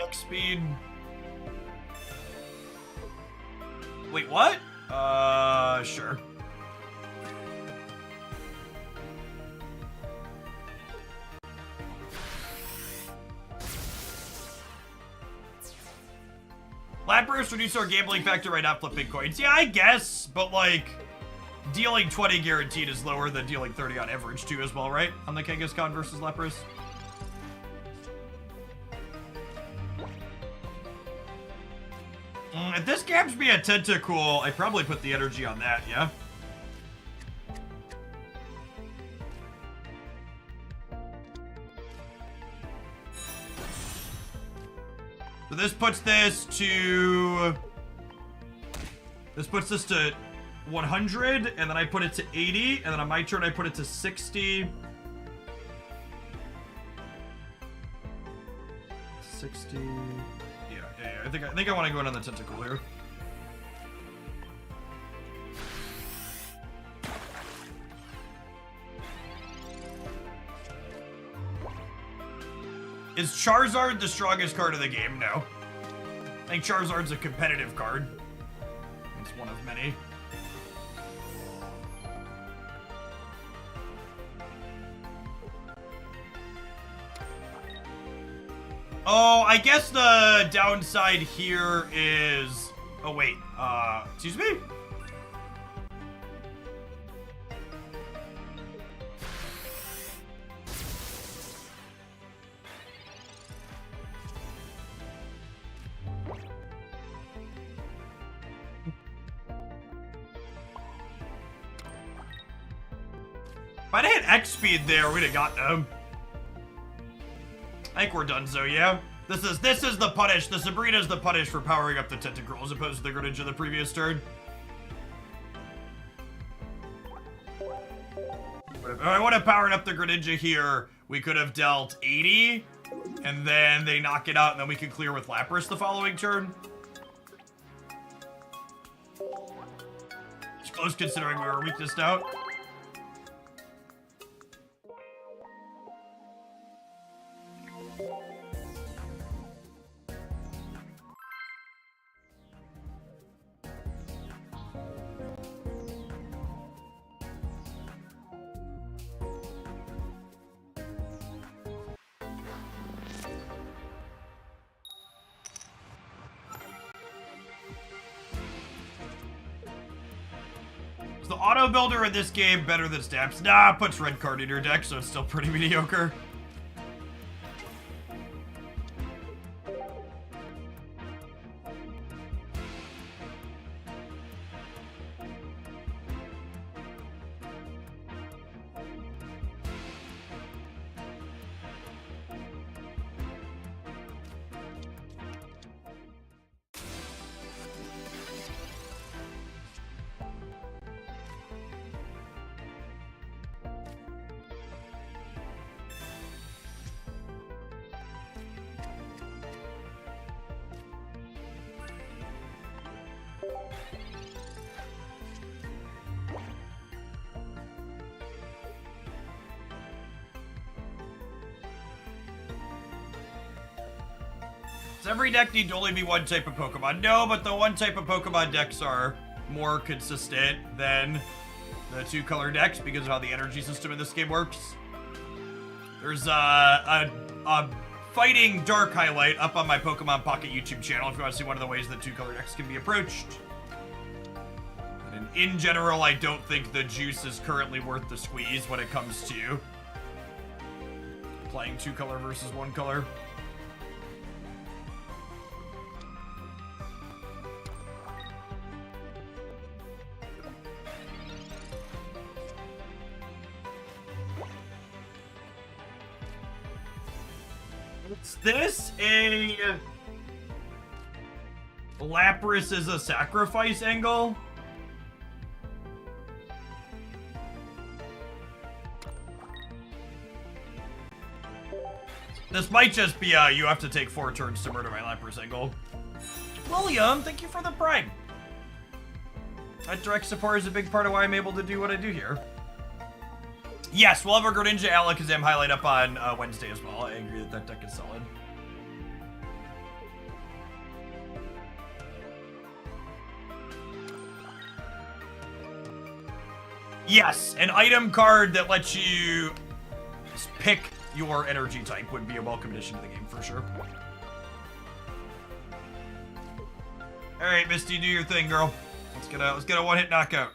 EX speed. Wait, what? Sure. Lapras reduce our gambling factor by not flipping coins. Yeah, I guess, but like, dealing 20 guaranteed is lower than dealing 30 on average too as well, right? On the Kangaskhan versus Lapras. If this gives me a Tentacool, I'd probably put the energy on that, yeah? So this puts this to... This puts this to 100, and then I put it to 80, and then on my turn I put it to 60. 60... Yeah, I think I want to go in on the Tentacool here. Is Charizard the strongest card of the game? No. I think Charizard's a competitive card. It's one of many. Oh, I guess the downside here is... Oh, wait. Excuse me? If I'd hit X speed there, we'd have got them. I think we're done, so yeah. This is the punish. The Sabrina's the punish for powering up the Tentacruel as opposed to the Greninja of the previous turn. If I would have powered up the Greninja here, we could have dealt 80, and then they knock it out, and then we can clear with Lapras the following turn. It's close considering we were weaknessed out. Is the auto builder in this game better than Stamps? Nah, it puts red card in your deck, so it's still pretty mediocre. Does every deck need to only be one type of Pokemon? No, but the one type of Pokemon decks are more consistent than the two-color decks because of how the energy system in this game works. There's a Fighting Dark highlight up on my Pokemon Pocket YouTube channel if you want to see one of the ways that two-color decks can be approached. And in general, I don't think the juice is currently worth the squeeze when it comes to playing two-color versus one-color. Is this a Lapras is a sacrifice angle? This might just be you have to take 4 turns to murder my Lapras angle. William, thank you for the prime. That direct support is a big part of why I'm able to do what I do here. Yes, we'll have our Greninja Alakazam highlight up on Wednesday as well. I agree that that deck is solid. Yes, an item card that lets you pick your energy type would be a welcome addition to the game for sure. All right, Misty, do your thing, girl. Let's get a one-hit knockout.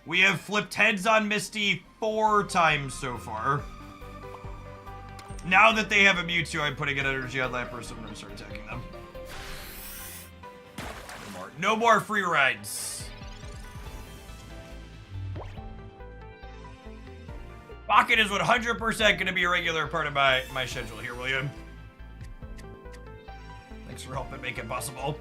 We have flipped heads on Misty 4 times so far. Now that they have a Mewtwo, I'm putting an energy on Lapras, so I'm gonna start attacking them. No more free rides. Pocket is 100% gonna be a regular part of my schedule here, William. Thanks for helping make it possible.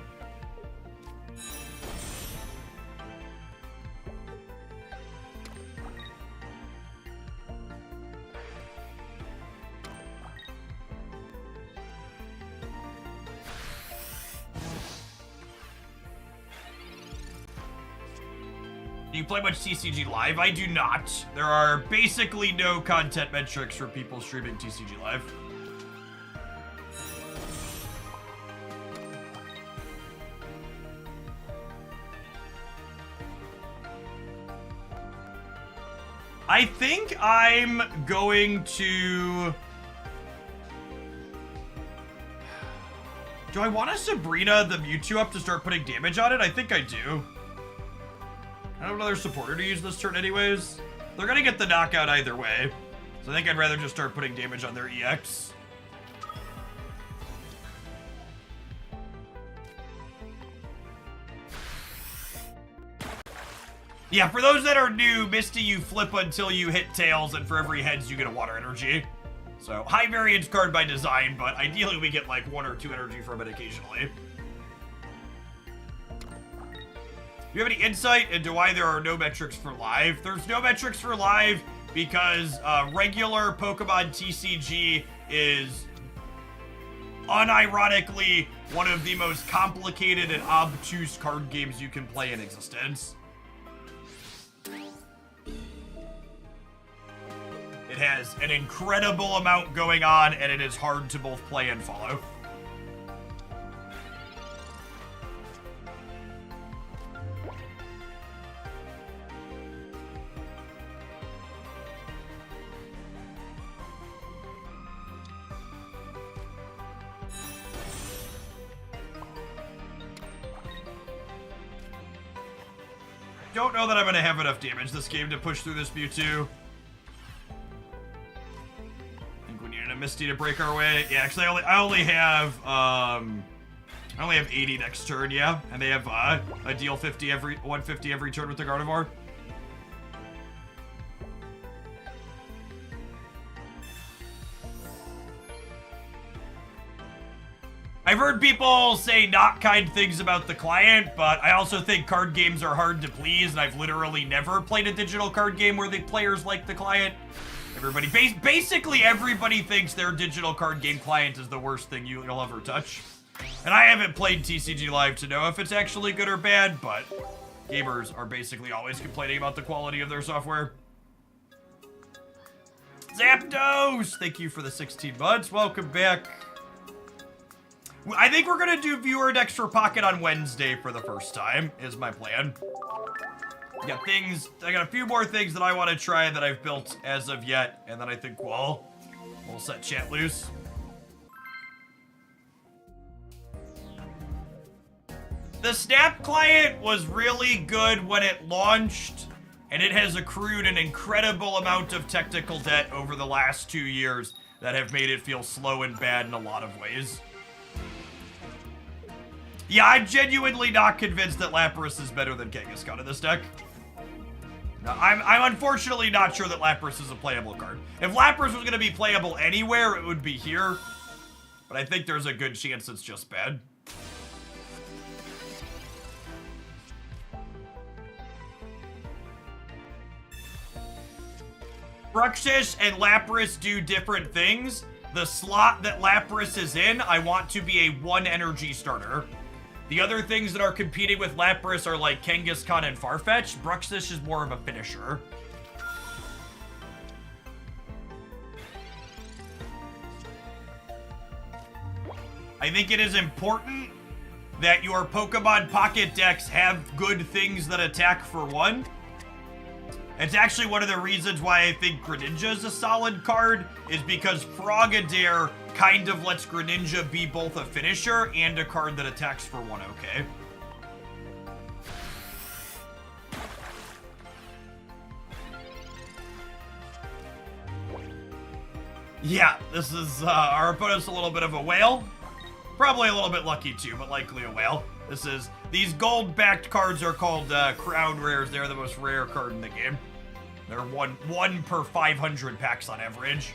Do you play much TCG Live? I do not. There are basically no content metrics for people streaming TCG Live. I think I'm going to... Do I want a Sabrina the Mewtwo up to start putting damage on it? I think I do. I don't have another supporter to use this turn anyways. They're gonna get the knockout either way. So I think I'd rather just start putting damage on their EX. Yeah, for those that are new, Misty, you flip until you hit tails, and for every heads, you get a water energy. So, high variance card by design, but ideally we get like 1 or 2 energy from it occasionally. Do you have any insight into why there are no metrics for live? There's no metrics for live because regular Pokemon TCG is unironically one of the most complicated and obtuse card games you can play in existence. It has an incredible amount going on, and it is hard to both play and follow. Don't know that I'm going to have enough damage this game to push through this Mewtwo. I think we needed a Misty to break our way. Yeah, actually, I only have 80 next turn, yeah. And they have a deal 150 every turn with the Gardevoir. I've heard people say not kind things about the client, but I also think card games are hard to please, and I've literally never played a digital card game where the players like the client. Basically everybody thinks their digital card game client is the worst thing you'll ever touch. And I haven't played TCG Live to know if it's actually good or bad, but gamers are basically always complaining about the quality of their software. Zapdos! Thank you for the 16 months. Welcome back. I think we're gonna do viewer decks for Pocket on Wednesday for the first time, is my plan. I got a few more things that I want to try that I've built as of yet, and then I think we'll set chat loose. The Snap client was really good when it launched, and it has accrued an incredible amount of technical debt over the last 2 years that have made it feel slow and bad in a lot of ways. Yeah, I'm genuinely not convinced that Lapras is better than Kangaskhan in this deck. No, I'm unfortunately not sure that Lapras is a playable card. If Lapras was going to be playable anywhere, it would be here. But I think there's a good chance it's just bad. Bruxish and Lapras do different things. the slot that Lapras is in, I want to be a 1 energy starter. The other things that are competing with Lapras are like Kangaskhan and Farfetch. Bruxish is more of a finisher. I think it is important that your Pokemon Pocket decks have good things that attack for 1. It's actually one of the reasons why I think Greninja is a solid card, is because Frogadier kind of lets Greninja be both a finisher and a card that attacks for 1, okay? Yeah, this is, our opponent's a little bit of a whale. Probably a little bit lucky too, but likely a whale. These gold-backed cards are called Crown Rares. They're the most rare card in the game. They're one per 500 packs on average.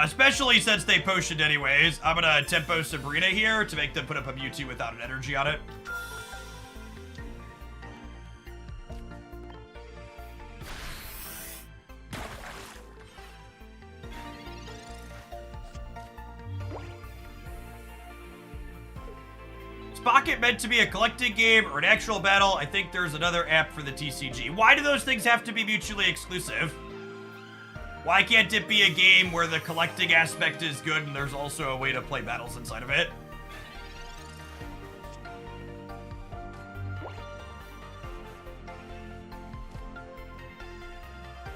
Especially since they potioned anyways. I'm gonna tempo Sabrina here to make them put up a Mewtwo without an energy on it. Is Pocket meant to be a collecting game or an actual battle? I think there's another app for the TCG. Why do those things have to be mutually exclusive? Why can't it be a game where the collecting aspect is good and there's also a way to play battles inside of it?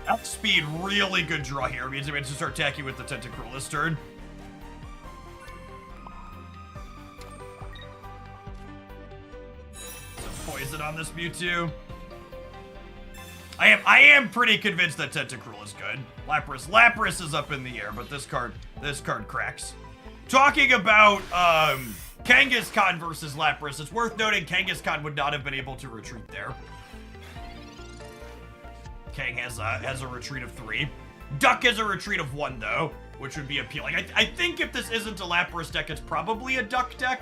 Outspeed, really good draw here. Means it means to start attacking with the Tentacruel this turn. Some poison on this Mewtwo. I am pretty convinced that Tentacruel is good. Lapras is up in the air, but this card cracks. Talking about Kangaskhan versus Lapras, it's worth noting Kangaskhan would not have been able to retreat there. Kang has a retreat of 3. Duck has a retreat of 1 though, which would be appealing. I think if this isn't a Lapras deck, it's probably a Duck deck.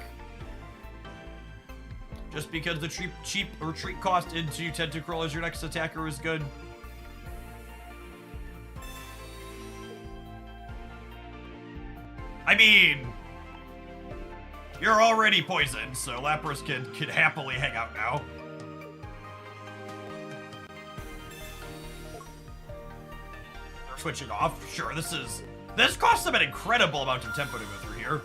Just because the cheap retreat cost into Tentacruel as your next attacker is good. I mean, you're already poisoned, so Lapras can happily hang out now. They're switching off. Sure, this costs them an incredible amount of tempo to go through here.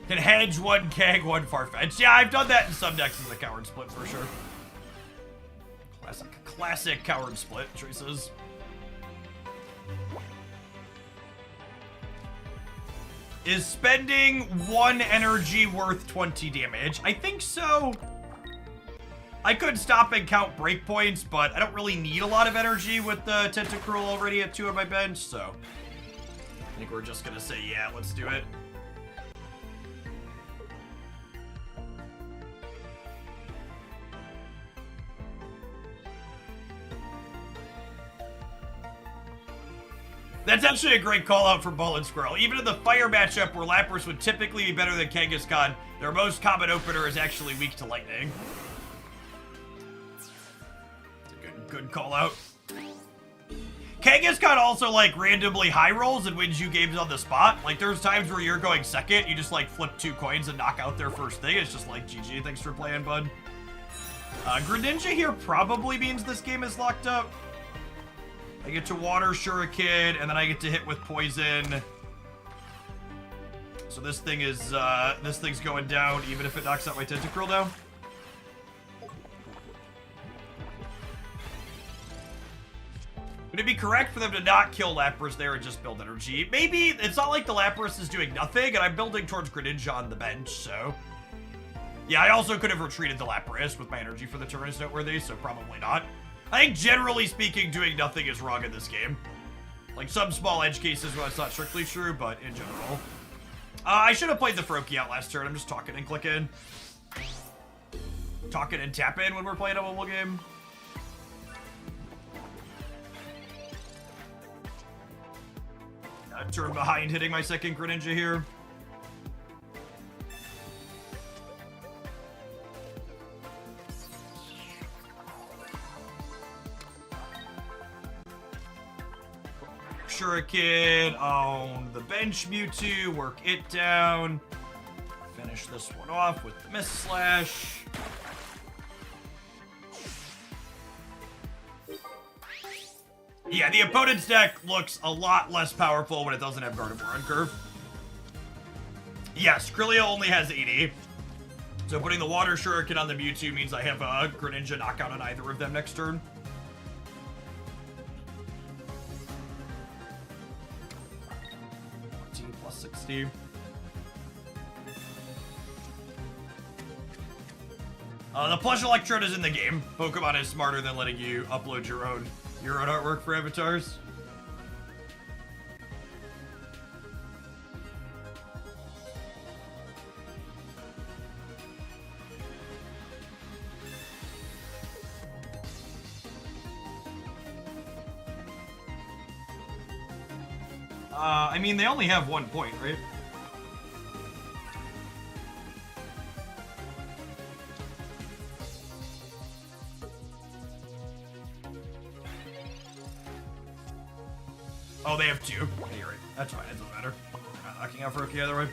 Can hedge 1 Kang, 1 Farfetch. Yeah, I've done that in some decks as a coward split for sure. Classic coward split choices. Is spending 1 energy worth 20 damage? I think so. I could stop and count breakpoints, but I don't really need a lot of energy with the Tentacruel already at 2 on my bench, so I think we're just gonna say, yeah, let's do it. That's actually a great call out for Ball and Squirrel. Even in the fire matchup where Lapras would typically be better than Kangaskhan, their most common opener is actually weak to lightning. It's a good call out. Kangaskhan also like randomly high rolls and wins you games on the spot. Like there's times where you're going second, you just like flip 2 coins and knock out their first thing. It's just like GG, thanks for playing, bud. Greninja here probably means this game is locked up. I get to Water Shuriken, and then I get to hit with Poison. So this thing's going down, even if it knocks out my Tentacruel down. Would it be correct for them to not kill Lapras there and just build energy? Maybe. It's not like the Lapras is doing nothing, and I'm building towards Greninja on the bench, so... Yeah, I also could have retreated the Lapras with my energy for the turn is noteworthy, so probably not. I think generally speaking, doing nothing is wrong in this game. Like some small edge cases where it's not strictly true, but in general. I should have played the Froakie out last turn. I'm just talking and clicking. Talking and tapping when we're playing a mobile game. turn behind hitting my second Greninja here. Shuriken on the bench Mewtwo, work it down. Finish this one off with the Mist Slash. Yeah, the opponent's deck looks a lot less powerful when it doesn't have Gardevoir on curve. Yes, Krillio only has 80. So putting the Water Shuriken on the Mewtwo means I have a Greninja knockout on either of them next turn. Plus 60. The plush electrode is in the game. Pokemon is smarter than letting you upload your own artwork for avatars. I mean, they only have 1 point, right? Oh, they have 2. Yeah, you're right. That's fine. It doesn't matter. We're not knocking out Froakie either way.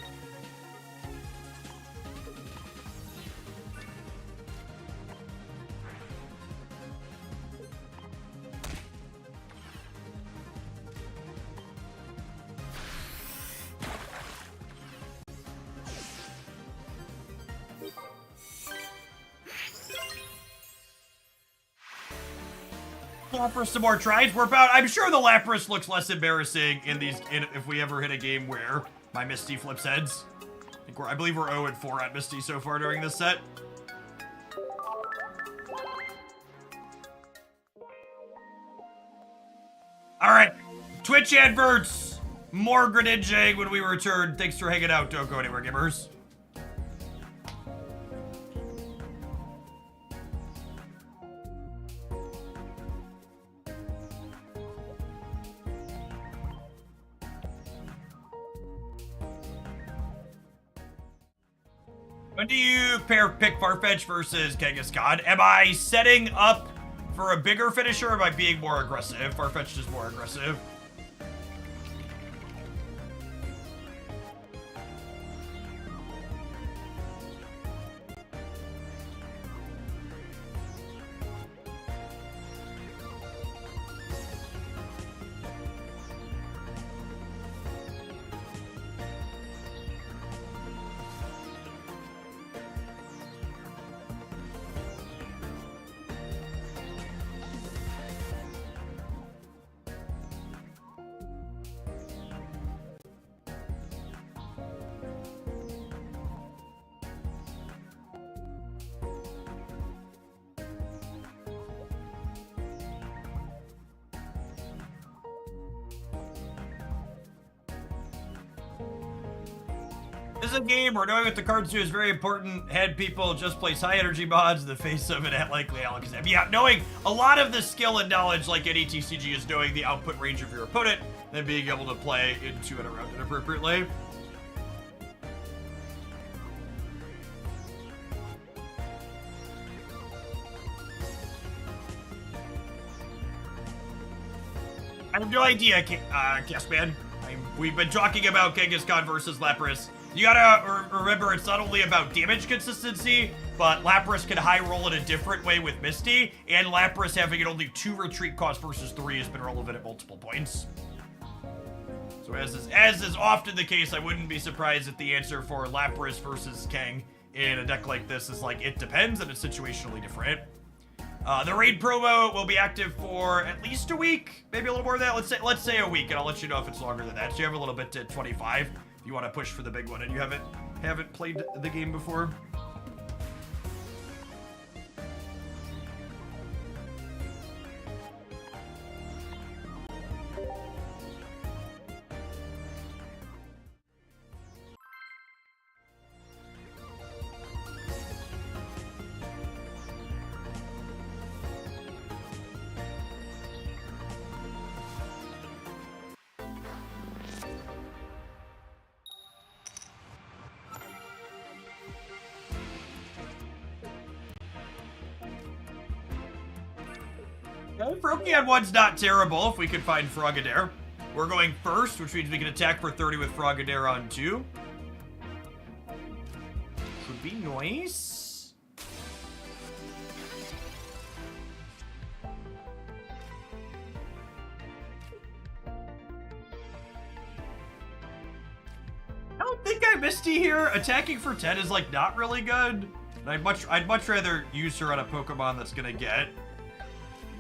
For some more tries. We're about. I'm sure the Lapras looks less embarrassing if we ever hit a game where my Misty flips heads. I believe we're 0-4 at Misty so far during this set. All right, Twitch adverts. More Greninja when we return. Thanks for hanging out. Don't go anywhere, gamers. When do you pick Farfetch versus Kangaskhan? Am I setting up for a bigger finisher, or am I being more aggressive? Farfetch is more aggressive. This is a game where knowing what the cards do is very important. Had people just place high energy mods in the face of an likely Alakazam. Yeah, knowing a lot of the skill and knowledge like any TCG is knowing the output range of your opponent, then being able to play into and around it appropriately. I have no idea, Castman. We've been talking about Kangaskhan versus Lapras. You gotta remember, it's not only about damage consistency, but Lapras can high roll in a different way with Misty, and Lapras having it only 2 retreat cost versus 3 has been relevant at multiple points. So as is often the case, I wouldn't be surprised if the answer for Lapras versus Kang in a deck like this is like, it depends, and it's situationally different. The raid promo will be active for at least a week, maybe a little more than that. Let's say a week, and I'll let you know if it's longer than that. So you have a little bit to 25 if you want to push for the big one, and you haven't played the game before. Froakion 1's not terrible if we can find Frogadair. We're going first, which means we can attack for 30 with Frogadair on 2. Should be nice. I don't think I Misty here. Attacking for 10 is like not really good. I'd much rather use her on a Pokemon that's gonna get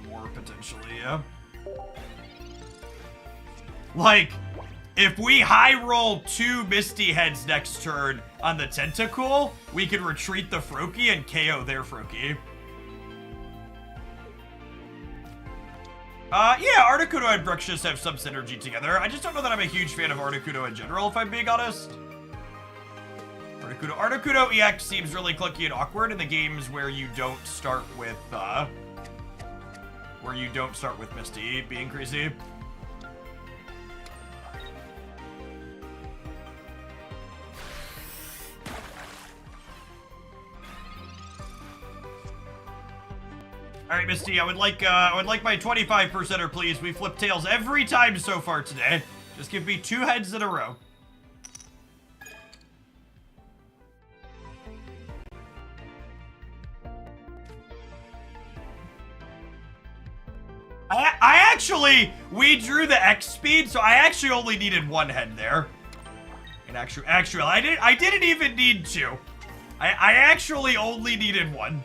more potentially, yeah. Like, if we high roll 2 Misty Heads next turn on the Tentacool, we can retreat the Froakie and KO their Froakie. Yeah, Articuno and Bruxish have some synergy together. I just don't know that I'm a huge fan of Articuno in general, if I'm being honest. Articuno EX seems really clunky and awkward in the games where you don't start with, Misty being crazy. All right, Misty, I would like my 25%er, please. We flip tails every time so far today. Just give me 2 heads in a row. We drew the X speed, so I actually only needed 1 head there. And actually, I didn't even need 2. I actually only needed 1.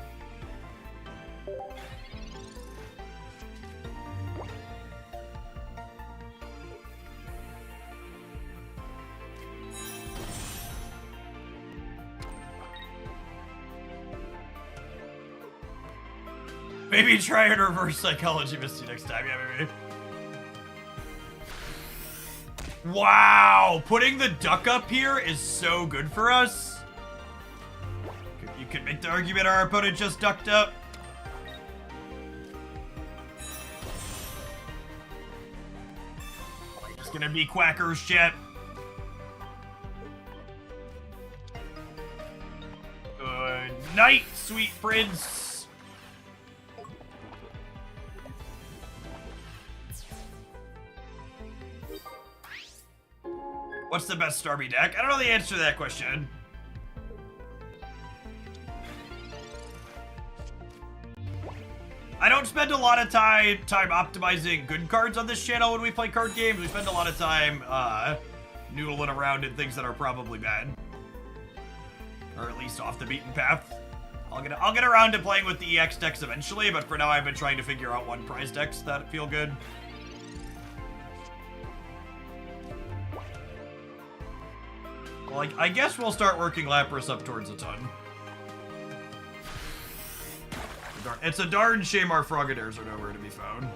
Maybe try and reverse psychology Misty next time, yeah, maybe. Wow, putting the duck up here is so good for us. You could make the argument our opponent just ducked up. It's gonna be Quackers, chat. Good night, sweet prince. What's the best Starmie deck? I don't know the answer to that question. I don't spend a lot of time optimizing good cards on this channel when we play card games. We spend a lot of time noodling around in things that are probably bad. Or at least off the beaten path. I'll get around to playing with the EX decks eventually, but for now I've been trying to figure out 1 prize decks that feel good. Well, I guess we'll start working Lapras up towards a ton. It's a darn shame our Frogadairs are nowhere to be found.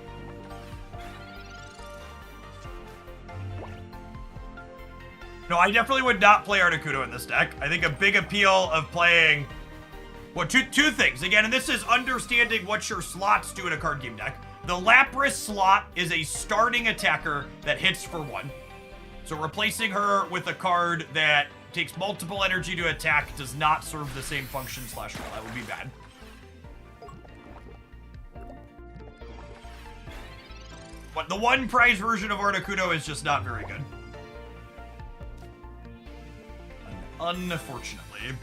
No, I definitely would not play Articuno in this deck. I think a big appeal of playing... Well, two things. Again, and this is understanding what your slots do in a card game deck. The Lapras slot is a starting attacker that hits for 1. So replacing her with a card that takes multiple energy to attack does not serve the same function / role. That would be bad. But the 1 prize version of Articuno is just not very good. Unfortunately.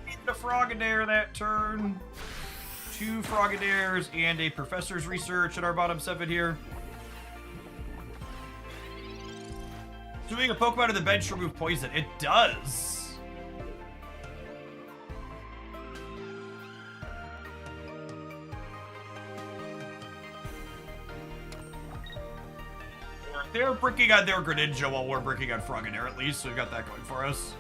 Need a Frogadair that turn. 2 Frogadairs and a Professor's Research at our bottom 7 here. Doing a Pokemon to the bench to remove poison. It does. They're bricking on their Greninja while we're bricking on Frogadair at least, so we've got that going for us.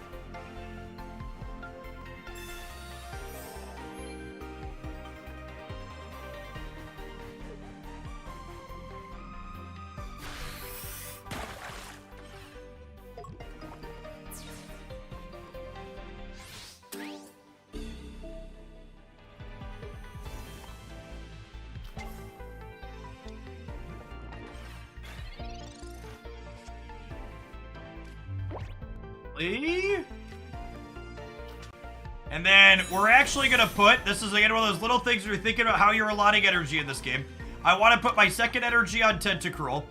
And then we're actually gonna put, this is again one of those little things where you're thinking about how you're allotting energy in this game. I want to put my second energy on Tentacruel,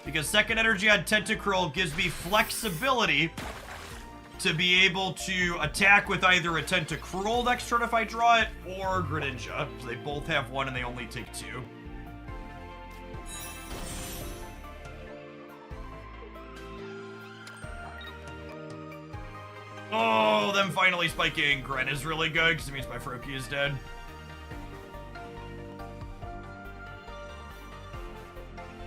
because second energy on Tentacruel gives me flexibility to be able to attack with either a Tentacruel next turn if I draw it, or Greninja. So they both have one and they only take two. Oh, them finally spiking Gren is really good, because it means my Froakie is dead.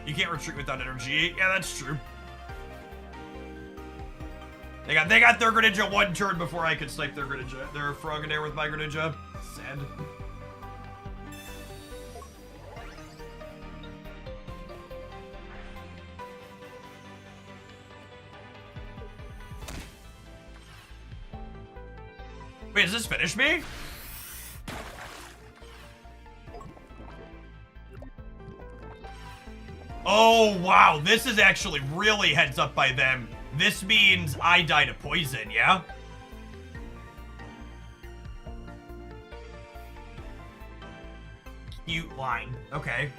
You can't retreat without energy. Yeah, that's true. They got their Greninja one turn before I could snipe their Greninja. Their Frogadair with my Greninja. Sad. Wait, does this finish me? Oh, wow. This is actually really heads up by them. This means I die to poison, yeah? Cute line. Okay.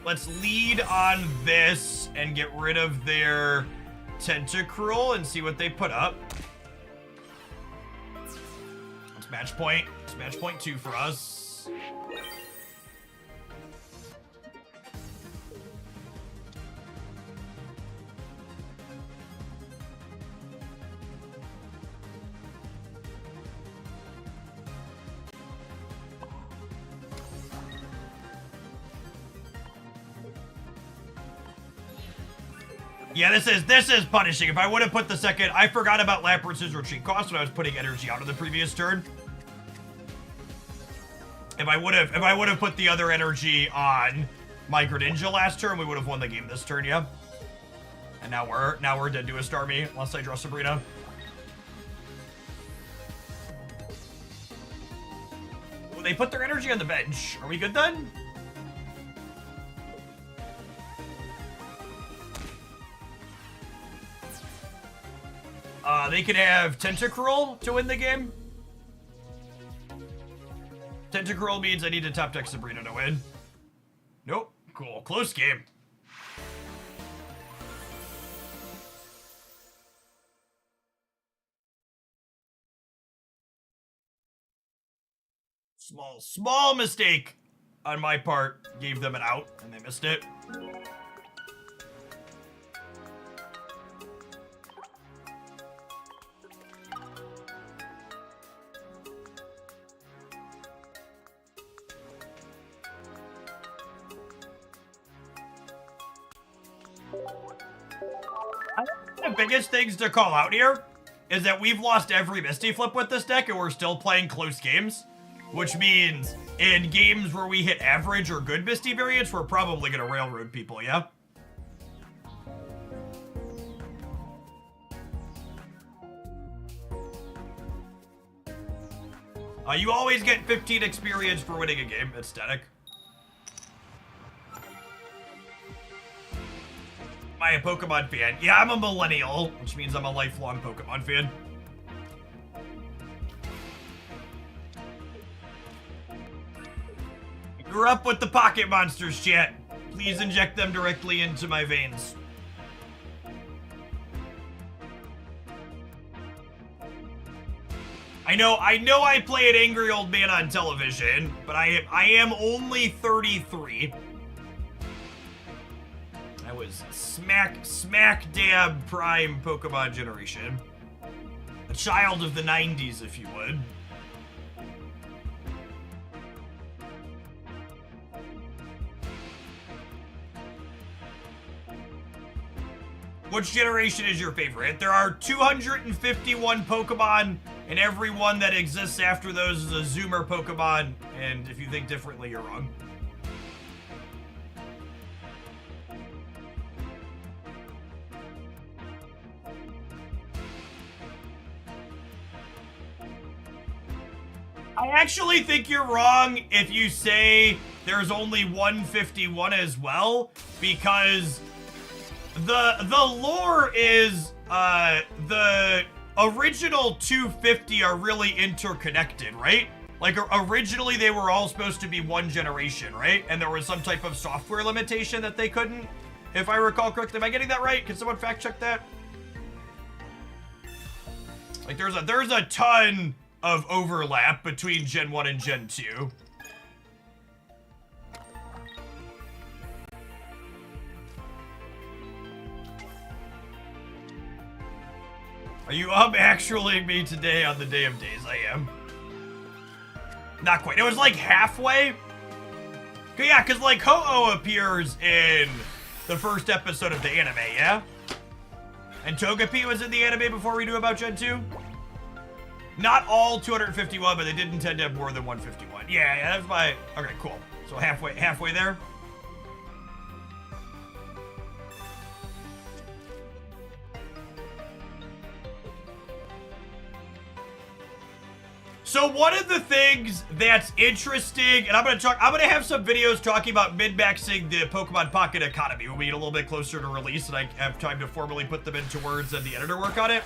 Let's lead on this and get rid of their Tentacruel and see what they put up. It's match point. It's match point 2 for us. Yeah, this is punishing. If I would have put the second, I forgot about Lapra's retreat cost when I was putting energy out of the previous turn. If I would have put the other energy on my Greninja last turn, we would have won the game this turn, yeah. And now we're dead to a Starmie, unless I draw Sabrina. Well, they put their energy on the bench. Are we good then? They could have Tentacruel to win the game. Tentacruel means I need to top deck Sabrina to win. Nope. Cool. Close game. Small mistake on my part. Gave them an out and they missed it. The biggest things to call out here is that we've lost every Misty Flip with this deck and we're still playing close games, which means in games where we hit average or good Misty variants, we're probably gonna railroad people, yeah? You always get 15 experience for winning a game. It's static. Am I a Pokemon fan? Yeah, I'm a millennial, which means I'm a lifelong Pokemon fan. Grew up with the pocket monsters, chat. Please inject them directly into my veins. I know I play an angry old man on television, but I am only 33. I was smack dab prime Pokemon generation. A child of the 90s, if you would. Which generation is your favorite? There are 251 Pokemon, and every one that exists after those is a Zoomer Pokemon, and if you think differently, you're wrong. I actually think you're wrong if you say there's only 151 as well, because the lore is the original 250 are really interconnected, right? Like, originally they were all supposed to be one generation, right? And there was some type of software limitation that they couldn't, if I recall correctly. Am I getting that right? Can someone fact check that? Like, there's a ton of overlap between Gen 1 and Gen 2. Are you actually me today on the day of days? I am. Not quite. It was like halfway. Yeah, because like Ho-Oh appears in the first episode of the anime, yeah? And Togepi was in the anime before we knew about Gen 2? Not all 251, but they did intend to have more than 151. Yeah, that's my... Okay, cool. So halfway there. So one of the things that's interesting, and I'm gonna have some videos talking about min-maxing the Pokemon Pocket economy when we get a little bit closer to release and I have time to formally put them into words and the editor work on it.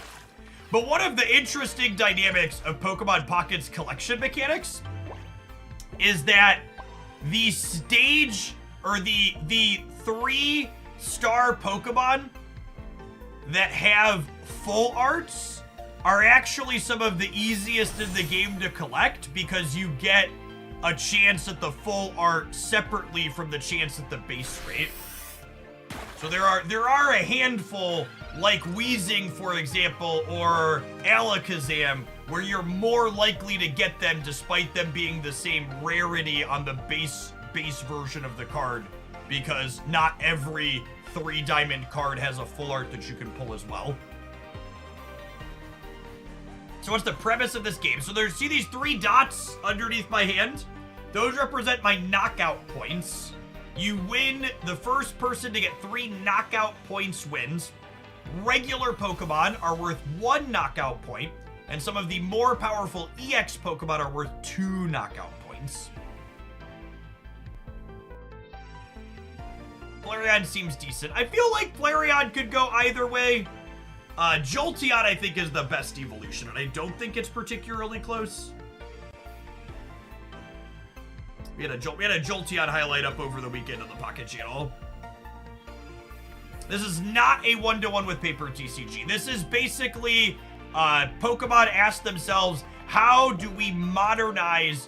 But one of the interesting dynamics of Pokemon Pocket's collection mechanics is that the stage, or the 3-star Pokemon that have full arts are actually some of the easiest in the game to collect because you get a chance at the full art separately from the chance at the base rate. So there are a handful, like Weezing, for example, or Alakazam, where you're more likely to get them despite them being the same rarity on the base version of the card, because not every 3-diamond card has a full art that you can pull as well. So what's the premise of this game? So see these 3 dots underneath my hand? Those represent my knockout points. You win, the first person to get 3 knockout points wins. Regular Pokemon are worth 1 knockout point, and some of the more powerful EX Pokemon are worth 2 knockout points. Flareon seems decent. I feel like Flareon could go either way. Jolteon, I think, is the best evolution, and I don't think it's particularly close. We had a Jolteon highlight up over the weekend on the Pocket channel. This is not a one-to-one with paper TCG. This is basically Pokemon asked themselves, how do we modernize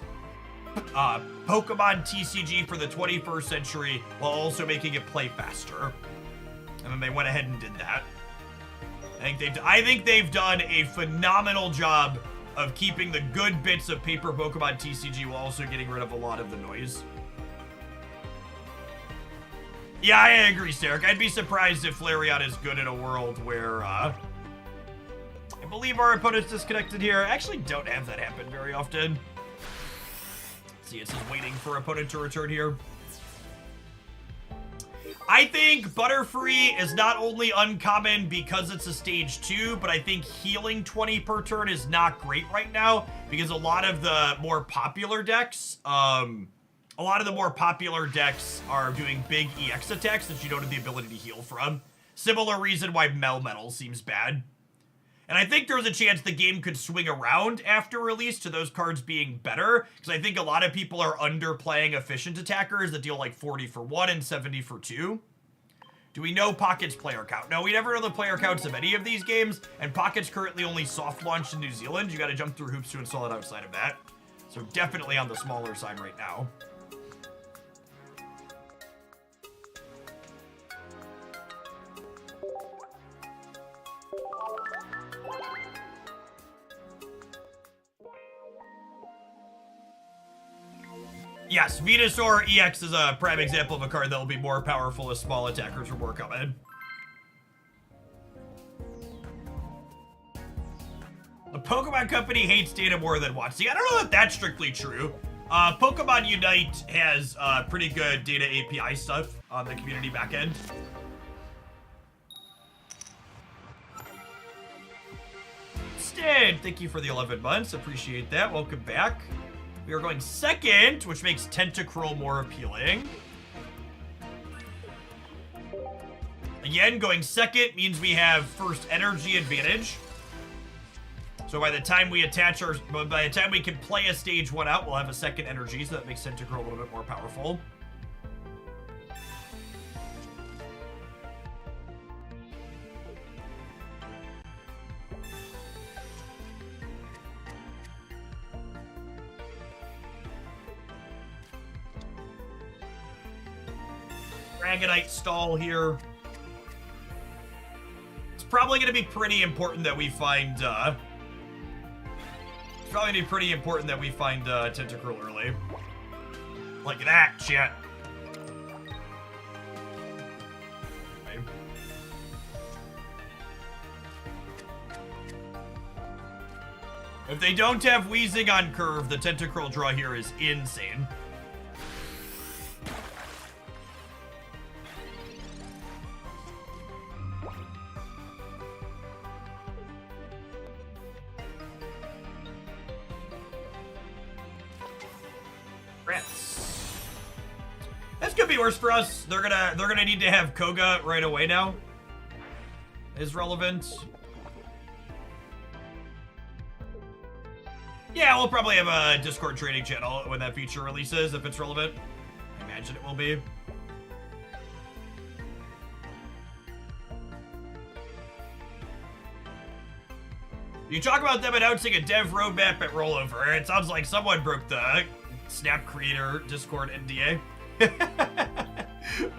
Pokemon TCG for the 21st century while also making it play faster? And then they went ahead and did that. I think they've done a phenomenal job of keeping the good bits of paper Pokemon TCG while also getting rid of a lot of the noise. Yeah, I agree, Sarek. I'd be surprised if Flareon is good in a world where, I believe our opponent's disconnected here. I actually don't have that happen very often. Let's see, it says waiting for opponent to return here. I think Butterfree is not only uncommon because it's a stage 2, but I think healing 20 per turn is not great right now because a lot of the more popular decks, are doing big EX attacks that you don't have the ability to heal from. Similar reason why Melmetal seems bad. And I think there's a chance the game could swing around after release to those cards being better, because I think a lot of people are underplaying efficient attackers that deal like 40 for 1 and 70 for 2. Do we know Pocket's player count? No, we never know the player counts of any of these games, and Pocket's currently only soft launched in New Zealand. You gotta jump through hoops to install it outside of that. So definitely on the smaller side right now. Yes, Venusaur EX is a prime example of a card that will be more powerful as small attackers are more common. The Pokemon Company hates data more than wants. See, I don't know if that's strictly true. Pokemon Unite has pretty good data API stuff on the community backend. Stan, thank you for the 11 months. Appreciate that. Welcome back. We are going second, which makes Tentacruel more appealing. Again, going second means we have first energy advantage. So by the time we can play a stage 1 out, we'll have a second energy, so that makes Tentacruel a little bit more powerful. Dragonite stall here. It's probably going to be pretty important that we find, Tentacruel early. Like that, shit. Okay. If they don't have Wheezing on curve, the Tentacruel draw here is insane. This could be worse for us. They're gonna need to have Koga right away now. Is relevant. Yeah, we'll probably have a Discord training channel when that feature releases, if it's relevant. I imagine it will be. You talk about them announcing a dev roadmap at rollover. It sounds like someone broke the Snap Creator Discord NDA.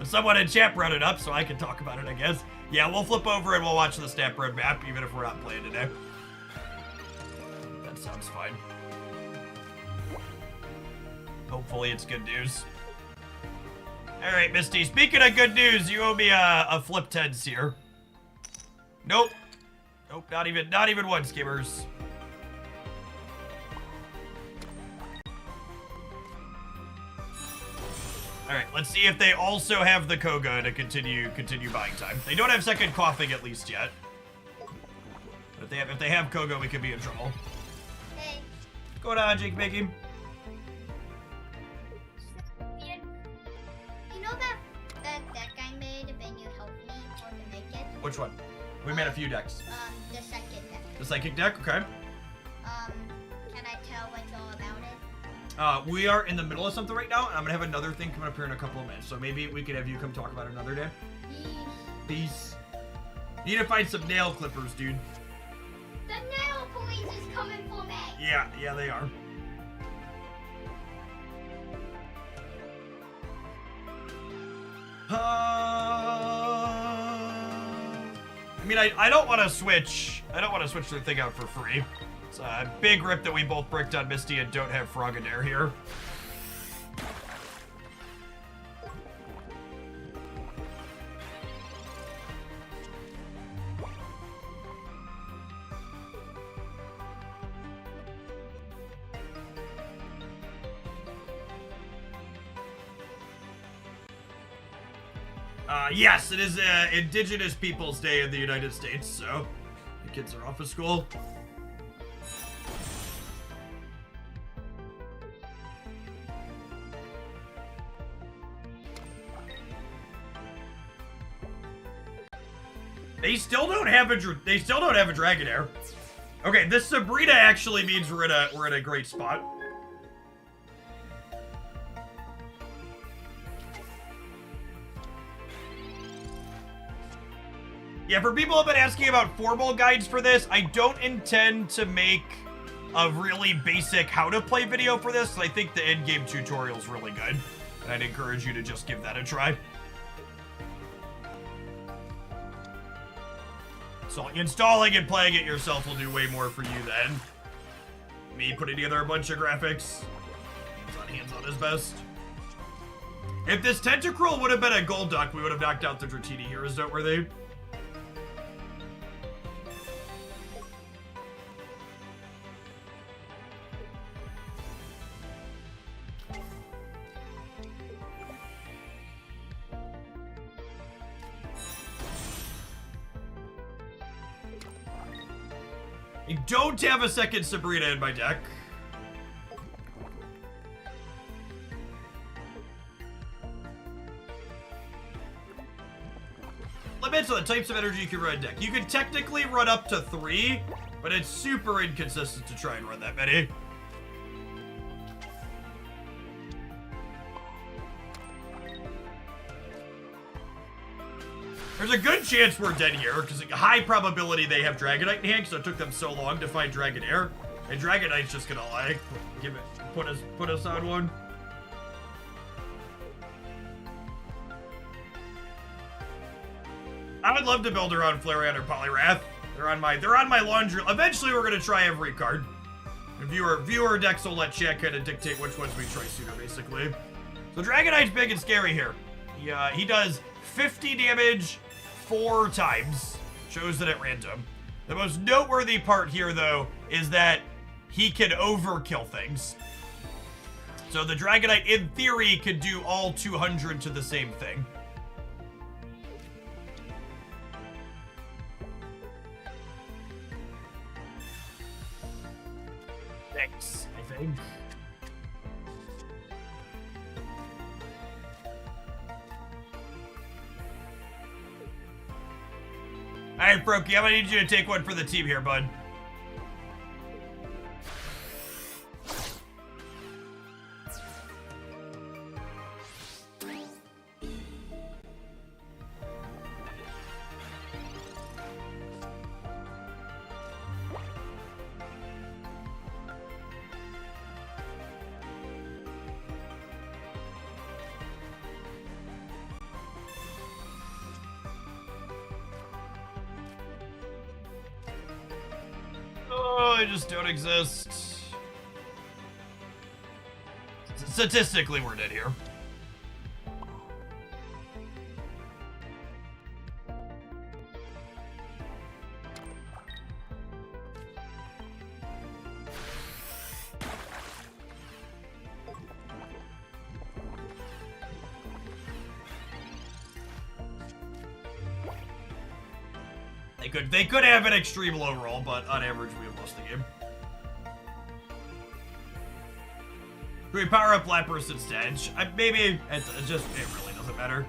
Someone in chat brought it up, so I can talk about it, I guess. Yeah, we'll flip over and we'll watch the Snap roadmap, even if we're not playing today. That sounds fine. Hopefully it's good news. All right, Misty, speaking of good news, you owe me a flip tens here. Nope. Nope, not even one, skimmers. All right, let's see if they also have the Koga to continue buying time. They don't have second coughing at least yet. But if they have Koga, we could be in trouble. Hey. What's going on, Jake Mickey? You know that deck I made and you helped me to make it? Which one? We made a few decks. The second deck. The psychic deck, okay. Can I tell what's all about it? We are in the middle of something right now, and I'm gonna have another thing coming up here in a couple of minutes. So maybe we could have you come talk about it another day. Peace. You need to find some nail clippers, dude. The nail police is coming for me. Yeah, they are. I mean, I don't want to switch. I don't want to switch the thing out for free. It's a big rip that we both bricked on Misty and don't have Frogadair here. Yes, it is Indigenous Peoples Day in the United States, so the kids are off of school. They still don't have a Dragonair. Okay, this Sabrina actually means we're in a great spot. Yeah, for people who have been asking about formal guides for this, I don't intend to make a really basic how to play video for this. I think the in-game tutorial is really good, and I'd encourage you to just give that a try. So installing and playing it yourself will do way more for you than me putting together a bunch of graphics. Hands-on is best. If this Tentacruel would have been a Golduck, we would have knocked out the Dratini heroes, don't worry. I don't have a second Sabrina in my deck. limits on the types of energy you can run a deck. You can technically run up to 3, but it's super inconsistent to try and run that many. There's a good chance we're dead here, because a high probability they have Dragonite in hand, because it took them so long to find Dragonair. And Dragonite's just gonna, like, put us on one. I would love to build around Flareon or Poliwrath. They're on my laundry. Eventually, we're gonna try every card. And viewer decks will let chat kind of dictate which ones we try sooner, basically. So Dragonite's big and scary here. He does 50 damage 4 times, chosen at random. The most noteworthy part here, though, is that he can overkill things. So the Dragonite, in theory, could do all 200 to the same thing. Thanks, I think. Alright, Froakie, I'm gonna need you to take one for the team here, bud. I just don't exist. Statistically, we're dead here. They could have an extreme low roll, but on average we have lost the game. Can we power up Lapras instead? Maybe it really doesn't matter.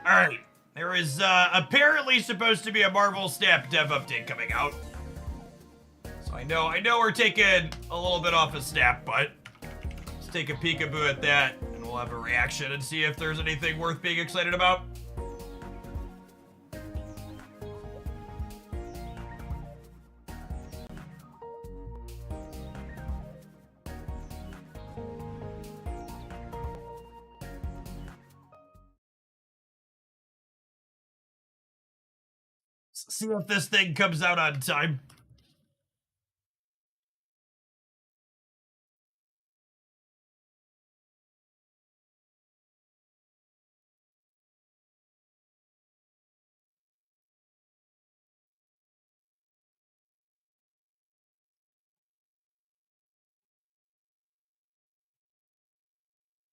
Alright, there is apparently supposed to be a Marvel Snap dev update coming out. So I know we're taking a little bit off of Snap, but let's take a peekaboo at that and we'll have a reaction and see if there's anything worth being excited about. See if this thing comes out on time.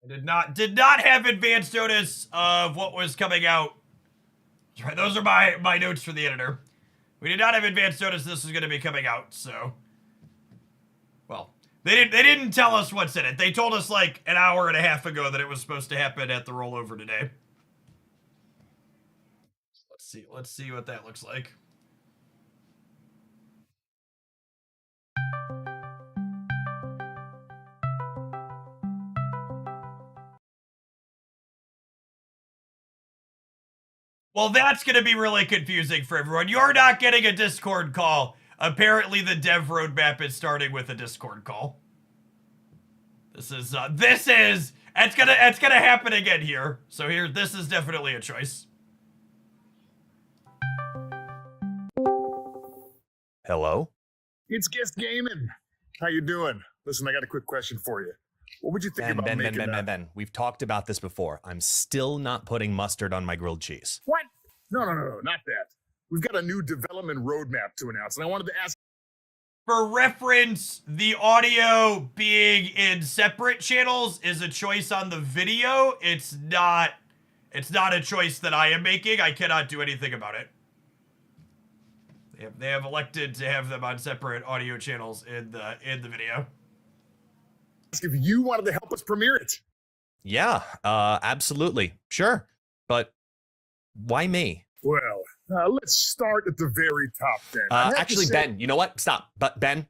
I did not have advance notice of what was coming out. Right, those are my notes for the editor. We did not have advance notice this was going to be coming out, so. Well, they didn't tell us what's in it. They told us like an hour and a half ago that it was supposed to happen at the rollover today. Let's see what that looks like. Well, that's going to be really confusing for everyone. You're not getting a Discord call. Apparently, the dev roadmap is starting with a Discord call. It's gonna happen again here. So this is definitely a choice. Hello? It's Guest Gaming. How you doing? Listen, I got a quick question for you. What would you think about making Ben. We've talked about this before. I'm still not putting mustard on my grilled cheese. What? No, not that. We've got a new development roadmap to announce, and I wanted to ask For reference, the audio being in separate channels is a choice on the video. It's not a choice that I am making. I cannot do anything about it. They have elected to have them on separate audio channels in the video. If you wanted to help us premiere it. Yeah, absolutely. Sure. But why me? Well, let's start at the very top then. Actually, Ben, you know what? Stop. But Ben,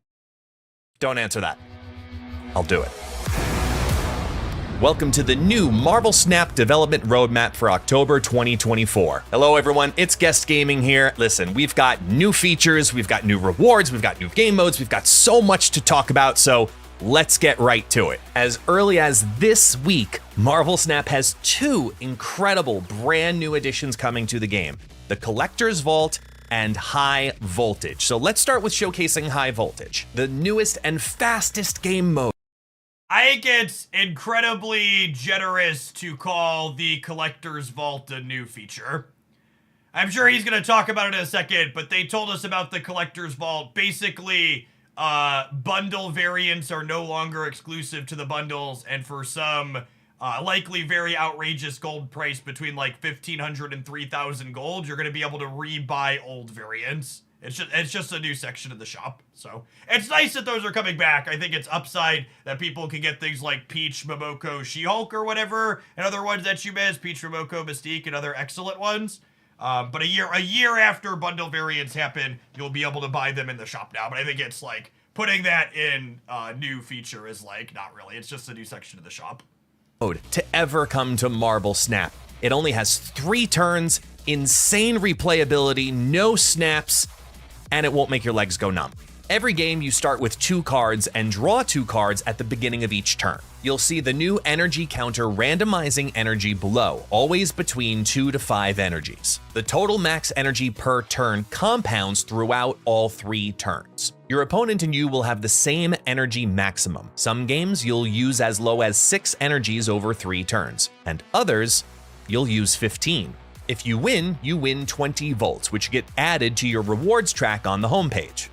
don't answer that. I'll do it. Welcome to the new Marvel Snap development roadmap for October 2024. Hello everyone, it's Guest Gaming here. Listen, we've got new features, we've got new rewards, we've got new game modes, we've got so much to talk about, so let's get right to it. As early as this week, Marvel Snap has 2 incredible brand new additions coming to the game: the Collector's Vault and High Voltage. So let's start with showcasing High Voltage, the newest and fastest game mode. I think it's incredibly generous to call the Collector's Vault a new feature. I'm sure he's going to talk about it in a second, but they told us about the Collector's Vault. Basically, bundle variants are no longer exclusive to the bundles, and for some likely very outrageous gold price between like 1,500 and 3,000 gold, you're going to be able to rebuy old variants. It's just a new section of the shop. So it's nice that those are coming back. I think it's upside that people can get things like Peach, Momoko, She-Hulk or whatever, and other ones that you miss, Peach, Momoko, Mystique, and other excellent ones. But a year after bundle variants happen, you'll be able to buy them in the shop now. But I think it's like putting that in a new feature is like not really. It's just a new section of the shop. To ever come to Marvel Snap. It only has 3 turns, insane replayability, no snaps, and it won't make your legs go numb. Every game you start with 2 cards and draw 2 cards at the beginning of each turn. You'll see the new energy counter randomizing energy below, always between 2 to 5 energies. The total max energy per turn compounds throughout all 3 turns. Your opponent and you will have the same energy maximum. Some games you'll use as low as 6 energies over 3 turns, and others you'll use 15. If you win 20 volts, which get added to your rewards track on the homepage.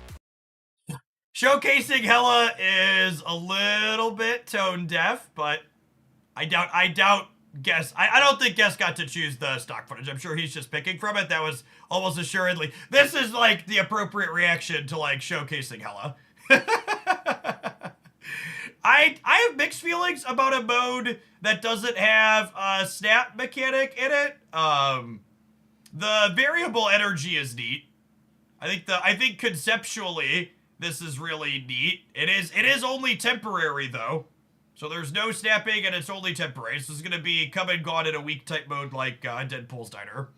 Showcasing Hela is a little bit tone deaf, but I doubt Guess. I don't think Guess got to choose the stock footage. I'm sure he's just picking from it. That was almost assuredly. This is like the appropriate reaction to like showcasing Hela. I have mixed feelings about a mode that doesn't have a snap mechanic in it. The variable energy is neat. I think conceptually this is really neat. It is only temporary though. So there's no snapping and it's only temporary. This is gonna be come and gone in a week type mode like Deadpool's Diner.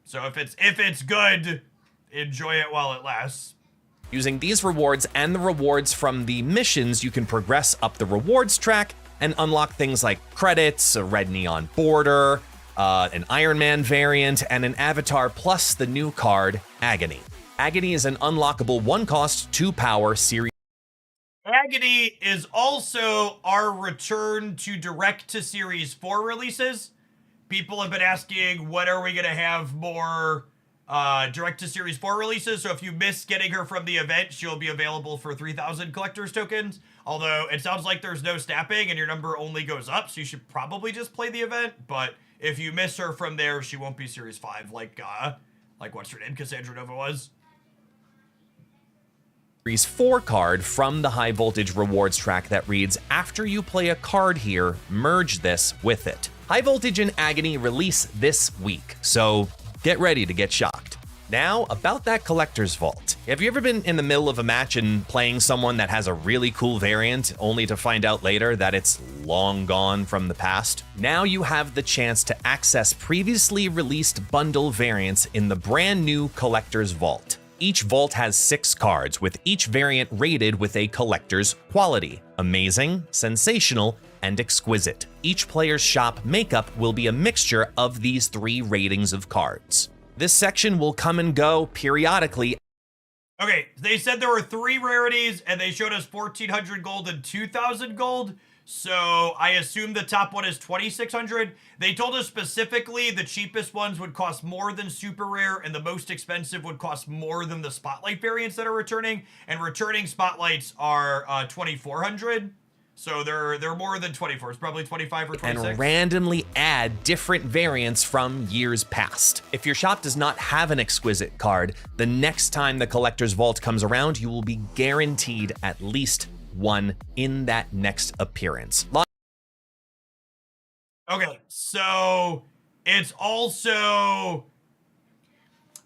So if it's good, enjoy it while it lasts. Using these rewards and the rewards from the missions, you can progress up the rewards track and unlock things like credits, a red neon border, an Iron Man variant, and an avatar plus the new card, Agony. Agony is an unlockable 1-cost, 2-power series. Agony is also our return to direct-to-series 4 releases. People have been asking, when are we going to have more direct-to-series 4 releases? So if you miss getting her from the event, she'll be available for 3,000 collector's tokens. Although it sounds like there's no snapping and your number only goes up, so you should probably just play the event. But if you miss her from there, she won't be Series 5 like what's her name, Cassandra Nova was. Series 4 card from the High Voltage rewards track that reads, after you play a card here, merge this with it. High Voltage and Agony release this week, so get ready to get shocked. Now, about that Collector's Vault. Have you ever been in the middle of a match and playing someone that has a really cool variant, only to find out later that it's long gone from the past? Now you have the chance to access previously released bundle variants in the brand new Collector's Vault. Each vault has 6 cards, with each variant rated with a collector's quality: amazing, sensational, and exquisite. Each player's shop makeup will be a mixture of these 3 ratings of cards. This section will come and go periodically. Okay, they said there were 3 rarities, and they showed us 1,400 gold and 2,000 gold. So I assume the top one is 2,600. They told us specifically the cheapest ones would cost more than super rare, and the most expensive would cost more than the spotlight variants that are returning. And returning spotlights are 2,400. So they're more than 24. It's probably 25 or 26. And randomly add different variants from years past. If your shop does not have an exquisite card, the next time the collector's vault comes around, you will be guaranteed at least one in that next appearance. Okay, so it's also...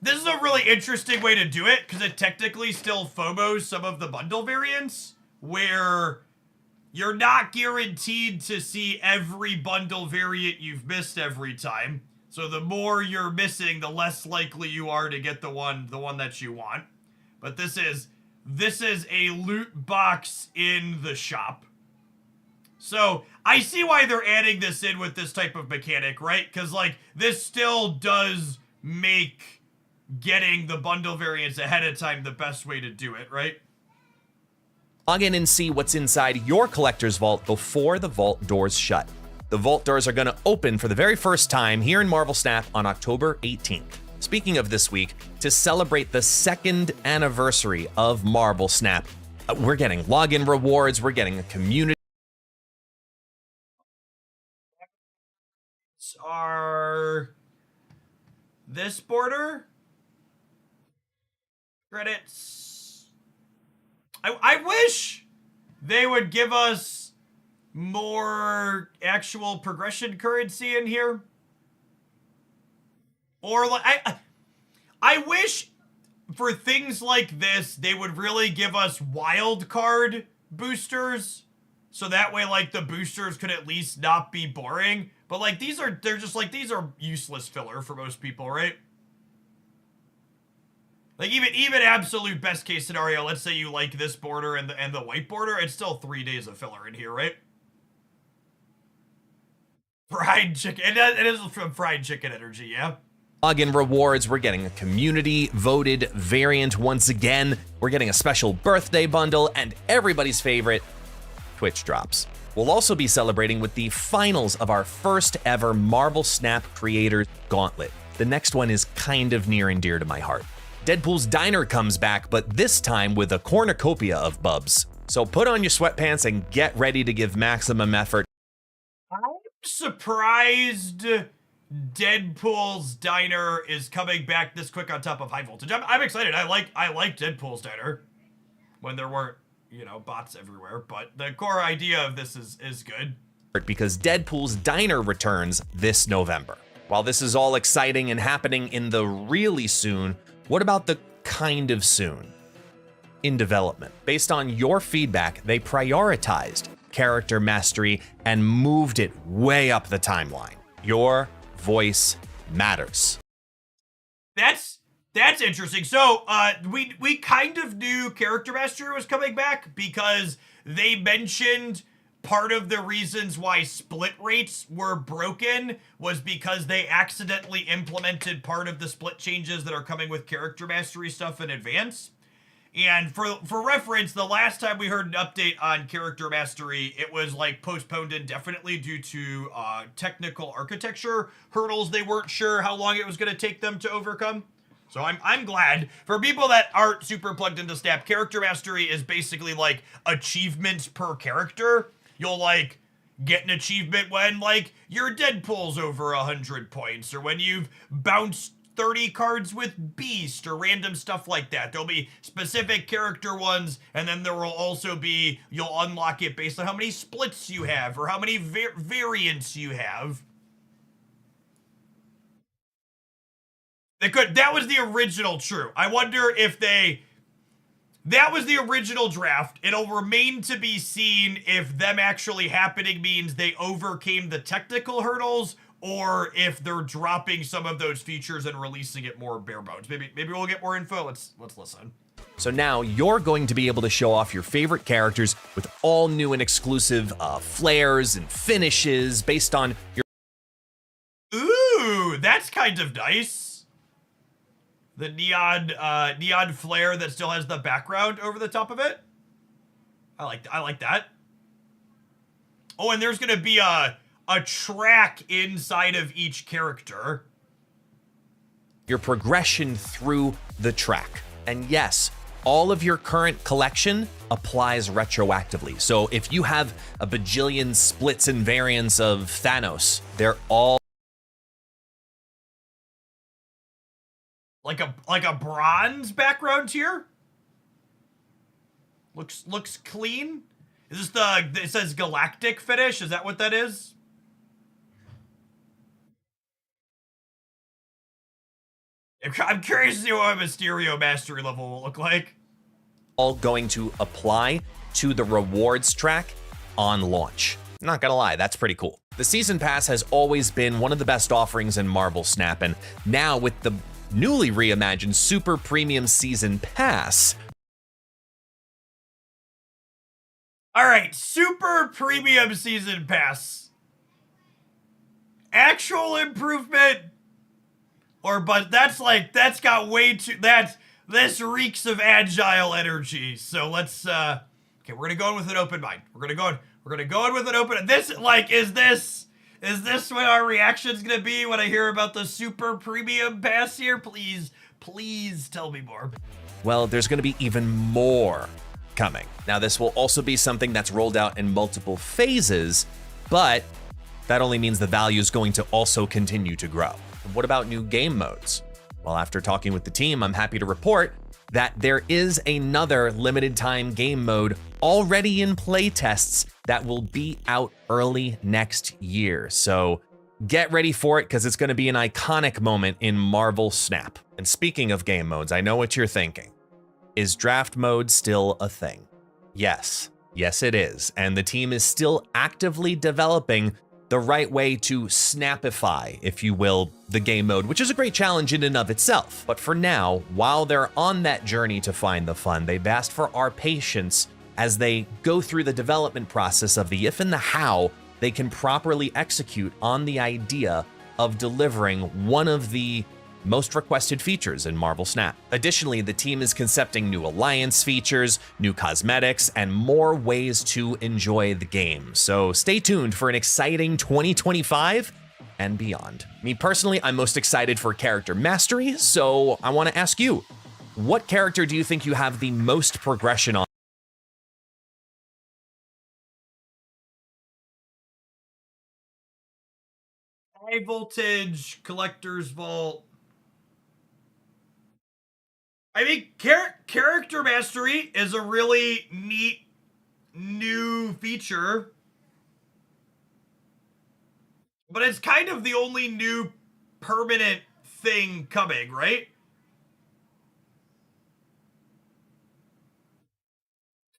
This is a really interesting way to do it, because it technically still FOMOs some of the bundle variants, where you're not guaranteed to see every bundle variant you've missed every time. So the more you're missing, the less likely you are to get the one that you want. But this is a loot box in the shop. So I see why they're adding this in with this type of mechanic, right? Because like this still does make getting the bundle variants ahead of time the best way to do it, right? Log in and see what's inside your collector's vault before the vault doors shut. The vault doors are going to open for the very first time here in Marvel Snap on October 18th. Speaking of this week, to celebrate the 2nd anniversary of Marvel Snap, we're getting login rewards, we're getting a community. Are this border credits? I wish they would give us more actual progression currency in here. Or like I wish for things like this they would really give us wild card boosters, so that way like the boosters could at least not be boring. But like these are useless filler for most people, right? Like even absolute best case scenario, let's say you like this border and the white border, it's still 3 days of filler in here, right? Fried chicken. It is from fried chicken energy, yeah. Login rewards, we're getting a community voted variant once again. We're getting a special birthday bundle and everybody's favorite, Twitch drops. We'll also be celebrating with the finals of our first ever Marvel Snap Creators Gauntlet. The next one is kind of near and dear to my heart. Deadpool's Diner comes back, but this time with a cornucopia of bubs. So put on your sweatpants and get ready to give maximum effort. I'm surprised Deadpool's Diner is coming back this quick on top of High Voltage. I'm excited. I like Deadpool's Diner when there weren't, bots everywhere, but the core idea of this is good. Because Deadpool's Diner returns this November. While this is all exciting and happening in the really soon, what about the kind of soon? In development. Based on your feedback, they prioritized character mastery and moved it way up the timeline. Your voice matters. That's interesting. So we kind of knew character mastery was coming back because they mentioned part of the reasons why split rates were broken was because they accidentally implemented part of the split changes that are coming with character mastery stuff in advance. And for reference, the last time we heard an update on character mastery, it was like postponed indefinitely due to technical architecture hurdles they weren't sure how long it was going to take them to overcome. So I'm glad. For people that aren't super plugged into Snap, character mastery is basically like achievements per character. You'll like get an achievement when like your Deadpool's over 100 points, or when you've bounced 30 cards with Beast, or random stuff like that. There'll be specific character ones, and then there will also be, you'll unlock it based on how many splits you have, or how many variants you have. That was the original true. I wonder if that was the original draft. It'll remain to be seen if them actually happening means they overcame the technical hurdles, or if they're dropping some of those features and releasing it more bare bones. Maybe we'll get more info. Let's listen. So now you're going to be able to show off your favorite characters with all new and exclusive flares and finishes based on your... Ooh, that's kind of nice. The neon flare that still has the background over the top of it. I like that. Oh, and there's gonna be a track inside of each character. Your progression through the track. And yes, all of your current collection applies retroactively. So if you have a bajillion splits and variants of Thanos, they're all like a bronze background here. Looks clean. Is this it says galactic finish? Is that what that is? I'm curious to see what a Mysterio mastery level will look like. all going to apply to the rewards track on launch. Not gonna lie, that's pretty cool. The Season Pass has always been one of the best offerings in Marvel Snap, and now with the newly reimagined Super Premium Season Pass. All right, Super Premium Season Pass. Actual improvement, but that's got way too, this reeks of agile energy. So let's, okay, we're gonna go in with an open mind. We're gonna go in with an open, is this what our reaction's gonna be when I hear about the Super Premium Pass here? Please tell me more. Well, there's gonna be even more coming. Now, this will also be something that's rolled out in multiple phases, but that only means the value is going to also continue to grow. What about new game modes? Well, after talking with the team, I'm happy to report that there is another limited time game mode already in play tests that will be out early next year. So get ready for it, because it's going to be an iconic moment in Marvel Snap. And speaking of game modes, I know what you're thinking. Is draft mode still a thing? Yes it is. And the team is still actively developing the right way to snapify, if you will, the game mode, which is a great challenge in and of itself. But for now, while they're on that journey to find the fun, they've asked for our patience as they go through the development process of the if and the how they can properly execute on the idea of delivering one of the most requested features in Marvel Snap. Additionally, the team is concepting new alliance features, new cosmetics, and more ways to enjoy the game. So stay tuned for an exciting 2025 and beyond. Me personally, I'm most excited for character mastery, so I want to ask you, what character do you think you have the most progression on? High voltage, collector's vault. I think character mastery is a really neat new feature, but it's kind of the only new permanent thing coming, right?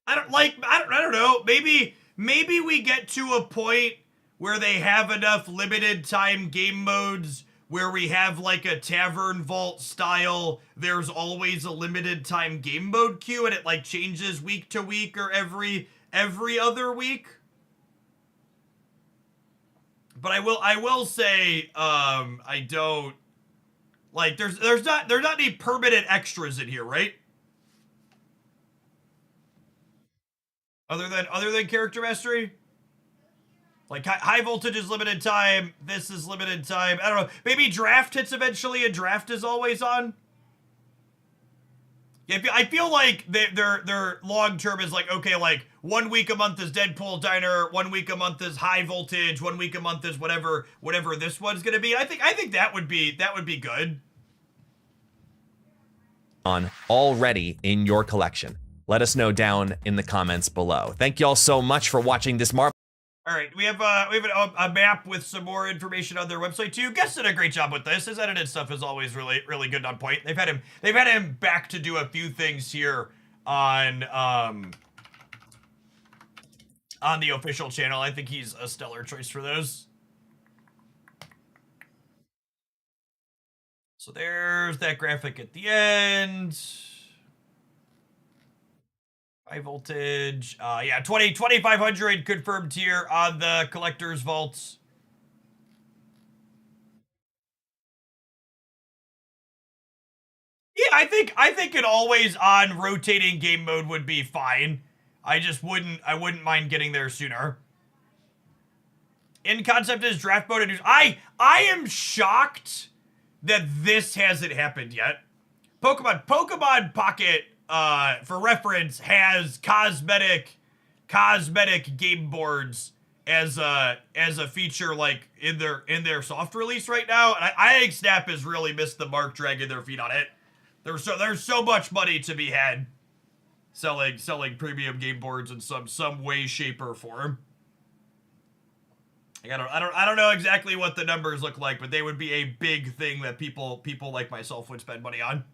I don't know. Maybe we get to a point where they have enough limited time game modes where we have like a tavern vault style, there's always a limited time game mode queue and it like changes week to week or every other week. But I will say, I don't like there's not any permanent extras in here, right? Other than character mastery? Like, high voltage is limited time, this is limited time. I don't know, maybe draft hits eventually and draft is always on? Yeah, I feel like their long term is like, okay, like 1 week a month is Deadpool Diner, 1 week a month is high voltage, 1 week a month is whatever this one's gonna be. I think that would be good. On already in your collection. Let us know down in the comments below. Thank you all so much for watching this Marvel. All right, we have a map with some more information on their website too. Guest did a great job with this. His edited stuff is always really good and on point. They've had him back to do a few things here on the official channel. I think he's a stellar choice for those. So there's that graphic at the end. High voltage, yeah, 2,500 confirmed here on the collector's vaults. Yeah, I think an always on rotating game mode would be fine. I wouldn't mind getting there sooner. In concept is draft mode and news. I am shocked that this hasn't happened yet. Pokemon Pocket, for reference, has cosmetic game boards as a feature like in their soft release right now, and I think Snap has really missed the mark dragging their feet on it. There's so much money to be had selling premium game boards in some way, shape, or form. Like, I don't know exactly what the numbers look like, but they would be a big thing that people like myself would spend money on.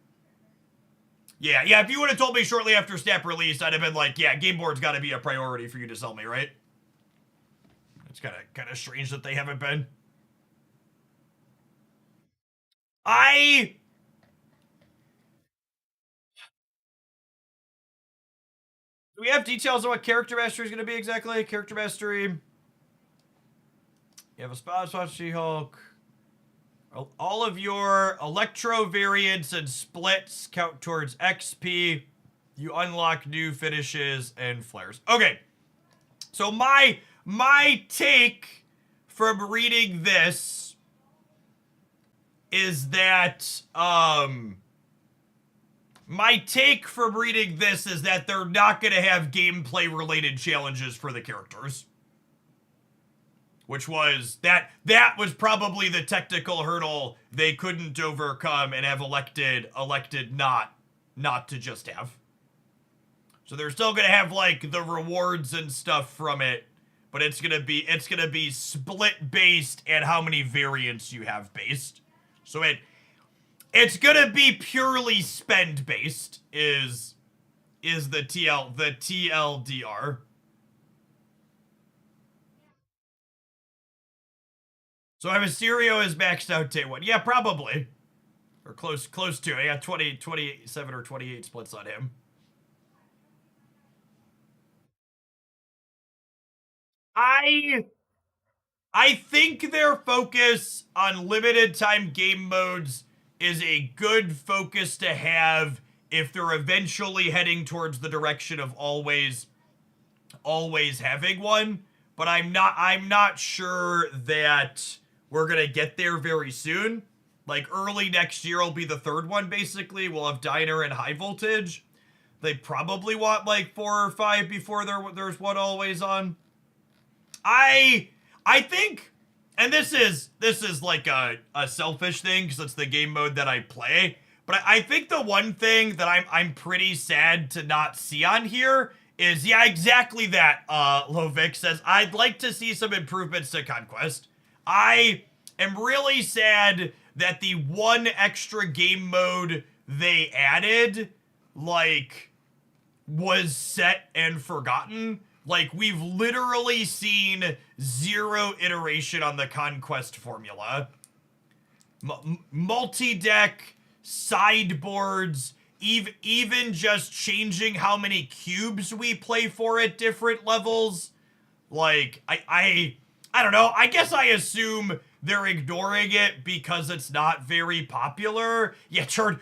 Yeah, if you would have told me shortly after Snap released, I'd have been like, yeah, game board's got to be a priority for you to sell me, right? It's kind of strange that they haven't been. Do we have details on what character mastery is going to be exactly? Character mastery. You have a spot She-Hulk. All of your Electro variants and splits count towards XP. You unlock new finishes and flares. Okay. So my take from reading this is that they're not going to have gameplay related challenges for the characters. Which was that was probably the technical hurdle they couldn't overcome and have elected not to just have. So they're still gonna have like the rewards and stuff from it, but it's gonna be split based and how many variants you have based. So it's gonna be purely spend based is the TLDR. So I have a Mysterio is maxed out day one. Yeah, probably. Or close to. I got 27 or 28 splits on him. I think their focus on limited time game modes is a good focus to have if they're eventually heading towards the direction of always having one. But I'm not sure that we're gonna get there very soon. Like early next year will be the third one, basically. We'll have Diner and High Voltage. They probably want like 4 or 5 before there's one always on. I think, and this is like a selfish thing because it's the game mode that I play, but I think the one thing that I'm pretty sad to not see on here is, yeah, exactly that, Lovic says, I'd like to see some improvements to Conquest. I am really sad that the one extra game mode they added, like, was set and forgotten. Like, we've literally seen 0 iteration on the Conquest formula. Multi-deck, sideboards, even just changing how many cubes we play for at different levels. Like, I don't know. I guess I assume they're ignoring it because it's not very popular. Yeah, turn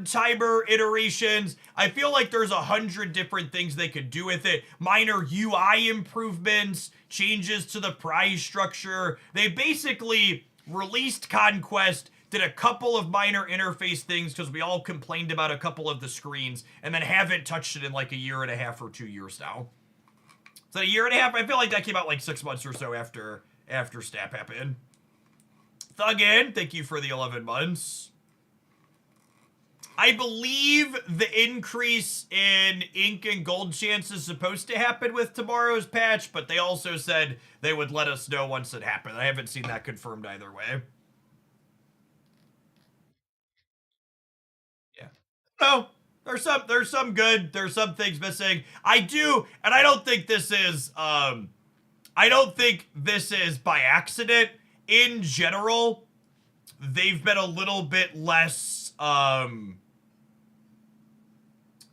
timer iterations. I feel like there's 100 different things they could do with it. Minor UI improvements, changes to the prize structure. They basically released Conquest, did a couple of minor interface things because we all complained about a couple of the screens, and then haven't touched it in like 1.5 years or 2 years now. Is that 1.5 years? I feel like that came out like 6 months or so after Snap happened. Thuggin, thank you for the 11 months. I believe the increase in ink and gold chance is supposed to happen with tomorrow's patch, but they also said they would let us know once it happened. I haven't seen that confirmed either way. Yeah. No, there's some good, there's some things missing. I do, and I don't think this is by accident. In general, they've been a little bit less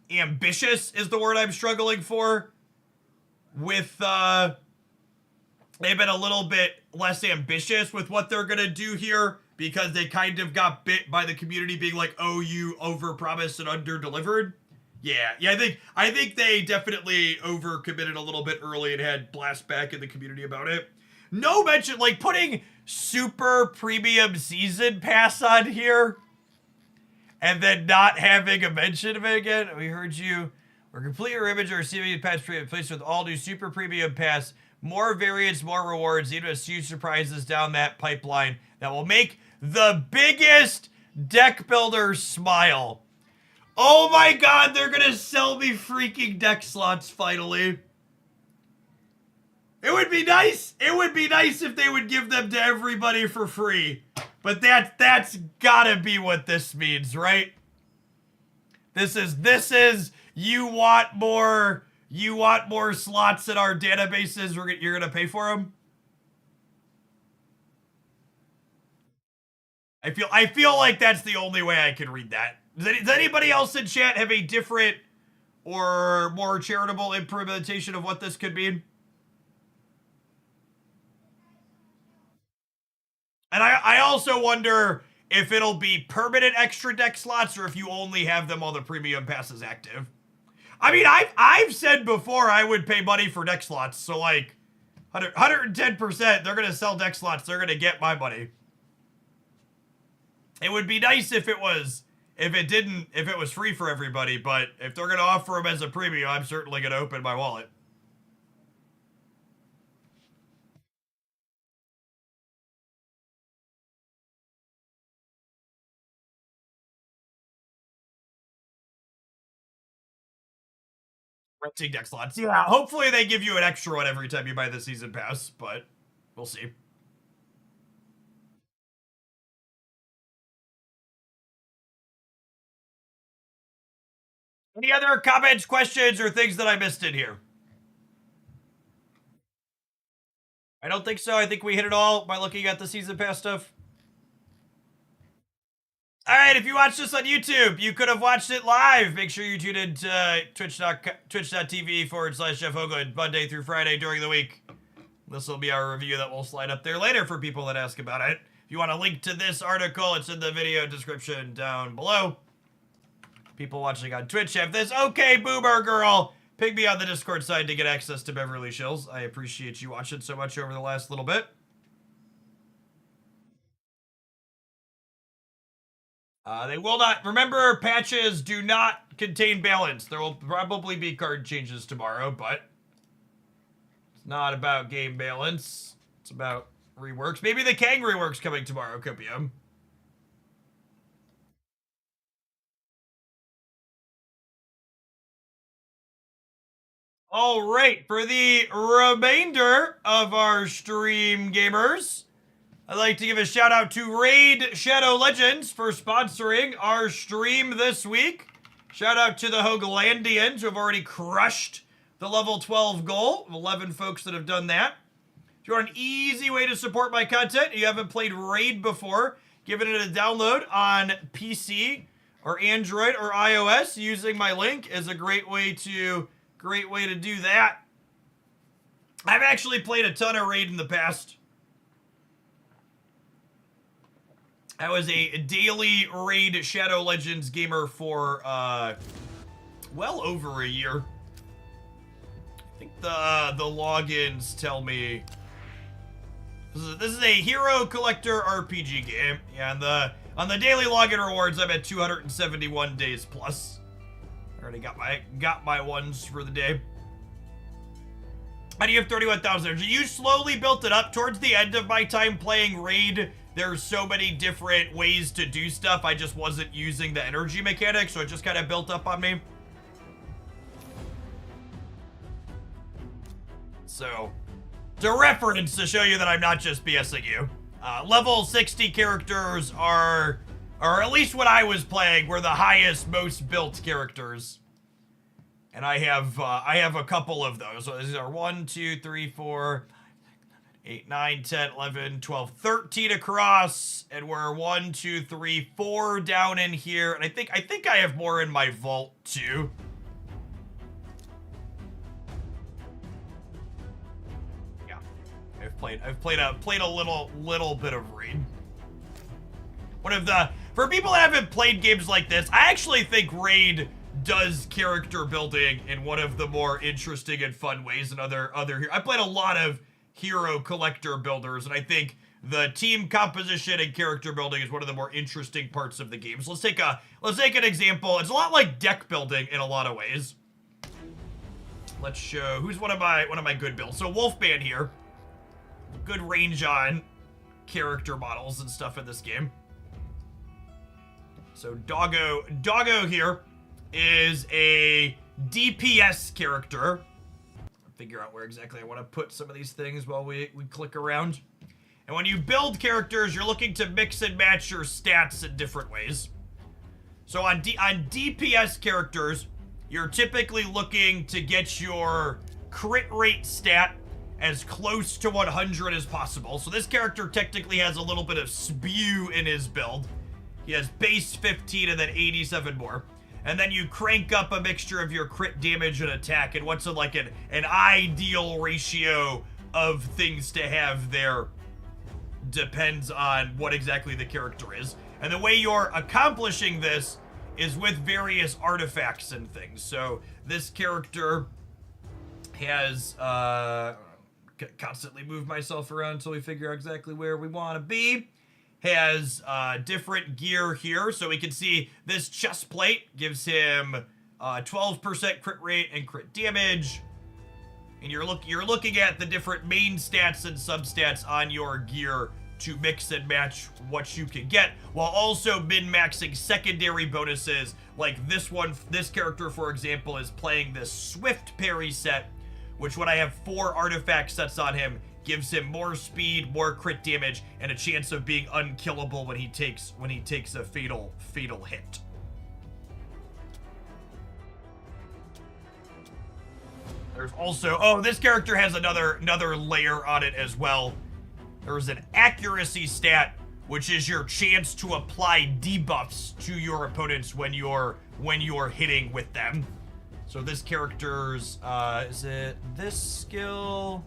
ambitious is the word I'm struggling for. With they've been a little bit less ambitious with what they're gonna do here because they kind of got bit by the community being like, oh, you overpromised and underdelivered. Yeah, I think they definitely overcommitted a little bit early and had blast back in the community about it. no mention, like putting super premium season pass on here and then not having a mention of it again. We heard you. We're complete your image or receiving pass premium placed with all new super premium pass, more variants, more rewards, even a few surprises down that pipeline that will make the biggest deck builder smile. Oh my god, they're gonna sell me freaking deck slots finally. It would be nice. It would be nice if they would give them to everybody for free. But that's gotta be what this means, right? This is you want more slots in our databases, you're gonna pay for them? I feel like that's the only way I can read that. Does anybody else in chat have a different or more charitable implementation of what this could mean? And I also wonder if it'll be permanent extra deck slots or if you only have them while the premium pass is active. I mean, I've said before I would pay money for deck slots, so like 110%, they're gonna sell deck slots, they're gonna get my money. It would be nice if it was free for everybody, but if they're gonna offer them as a premium, I'm certainly gonna open my wallet. Renting deck slots. Yeah, hopefully they give you an extra one every time you buy the season pass, but we'll see. Any other comments, questions, or things that I missed in here? I don't think so. I think we hit it all by looking at the season pass stuff. All right, if you watched this on YouTube, you could have watched it live. Make sure you tune in to twitch.tv/Jeff Hoogland, Monday through Friday during the week. This will be our review that will slide up there later for people that ask about it. If you want a link to this article, it's in the video description down below. People watching on Twitch have this. Okay, Boomer Girl. Ping me on the Discord side to get access to Beverly Shills. I appreciate you watching so much over the last little bit. They will not, remember, patches do not contain balance. There will probably be card changes tomorrow, but it's not about game balance. It's about reworks. Maybe the Kang reworks coming tomorrow, Copium. All right, for the remainder of our stream, gamers, I'd like to give a shout out to Raid Shadow Legends for sponsoring our stream this week. Shout out to the Hooglandians who have already crushed the level 12 goal. 11 folks that have done that. If you want an easy way to support my content and you haven't played Raid before, giving it a download on PC or Android or iOS using my link is a great way to do that. I've actually played a ton of Raid in the past. I was a daily Raid Shadow Legends gamer for, well over a year. I think the logins tell me... This is a hero collector RPG game. Yeah, on the daily login rewards, I'm at 271 days plus. I already got my ones for the day. How do you have 31,000 energy? You slowly built it up. Towards the end of my time playing Raid, there's so many different ways to do stuff. I just wasn't using the energy mechanic, so it just kind of built up on me. So, it's a reference to show you that I'm not just BSing you. Level 60 characters are, or at least when I was playing, were the highest, most built characters. And I have a couple of those. So these are 1, 2, 3, 4, 8, 9, 10, 11, 12, 13 across. And we're 1, 2, 3, 4 down in here. And I think I have more in my vault too. Yeah. I've played a little bit of Raid. For people that haven't played games like this, I actually think Raid does character building in one of the more interesting and fun ways than other here. I played a lot of hero collector builders, and I think the team composition and character building is one of the more interesting parts of the game. So let's take an example. It's a lot like deck building in a lot of ways. Let's show who's one of my good builds. So Wolfman here, good range on character models and stuff in this game. So Doggo here is a DPS character. Figure out where exactly I want to put some of these things while we click around. And when you build characters, you're looking to mix and match your stats in different ways. So on DPS characters, you're typically looking to get your crit rate stat as close to 100 as possible. So this character technically has a little bit of spew in his build. He has base 15 and then 87 more. And then you crank up a mixture of your crit damage and attack, and what's like an ideal ratio of things to have there depends on what exactly the character is. And the way you're accomplishing this is with various artifacts and things. So this character has constantly move myself around until we figure out exactly where we want to be. Has different gear here, so we can see this chest plate gives him 12% crit rate and crit damage. And you're looking at the different main stats and substats on your gear to mix and match what you can get, while also min-maxing secondary bonuses. Like this character, for example, is playing this Swift Parry set, which when I have 4 artifact sets on him, gives him more speed, more crit damage, and a chance of being unkillable when he takes a fatal hit. There's also, this character has another layer on it as well. There's an accuracy stat, which is your chance to apply debuffs to your opponents when you're hitting with them. So this character's, is it this skill?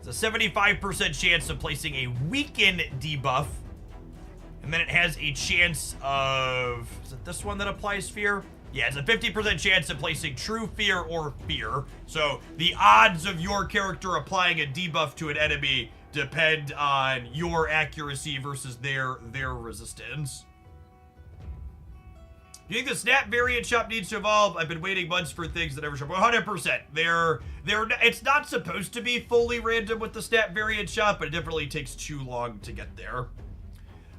It's a 75% chance of placing a weaken debuff. And then it has a chance of, is it this one that applies fear? Yeah, it's a 50% chance of placing true fear or fear. So the odds of your character applying a debuff to an enemy depend on your accuracy versus their resistance. Do you think the snap variant shop needs to evolve? I've been waiting months for things that never shop. 100%. It's not supposed to be fully random with the snap variant shop, but it definitely takes too long to get there.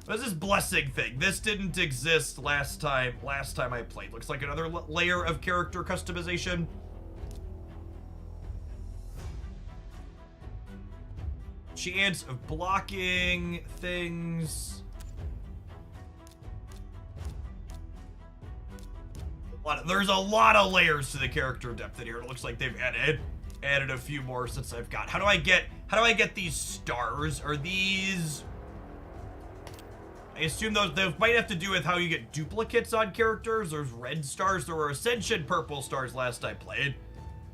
What's this blessing thing? This didn't exist last time I played. Looks like another layer of character customization. Chance of blocking things. There's a lot of layers to the character depth in here. It looks like they've added a few more since I've got. How do I get these stars? Are these? I assume those might have to do with how you get duplicates on characters. There's red stars. There were Ascension purple stars last I played.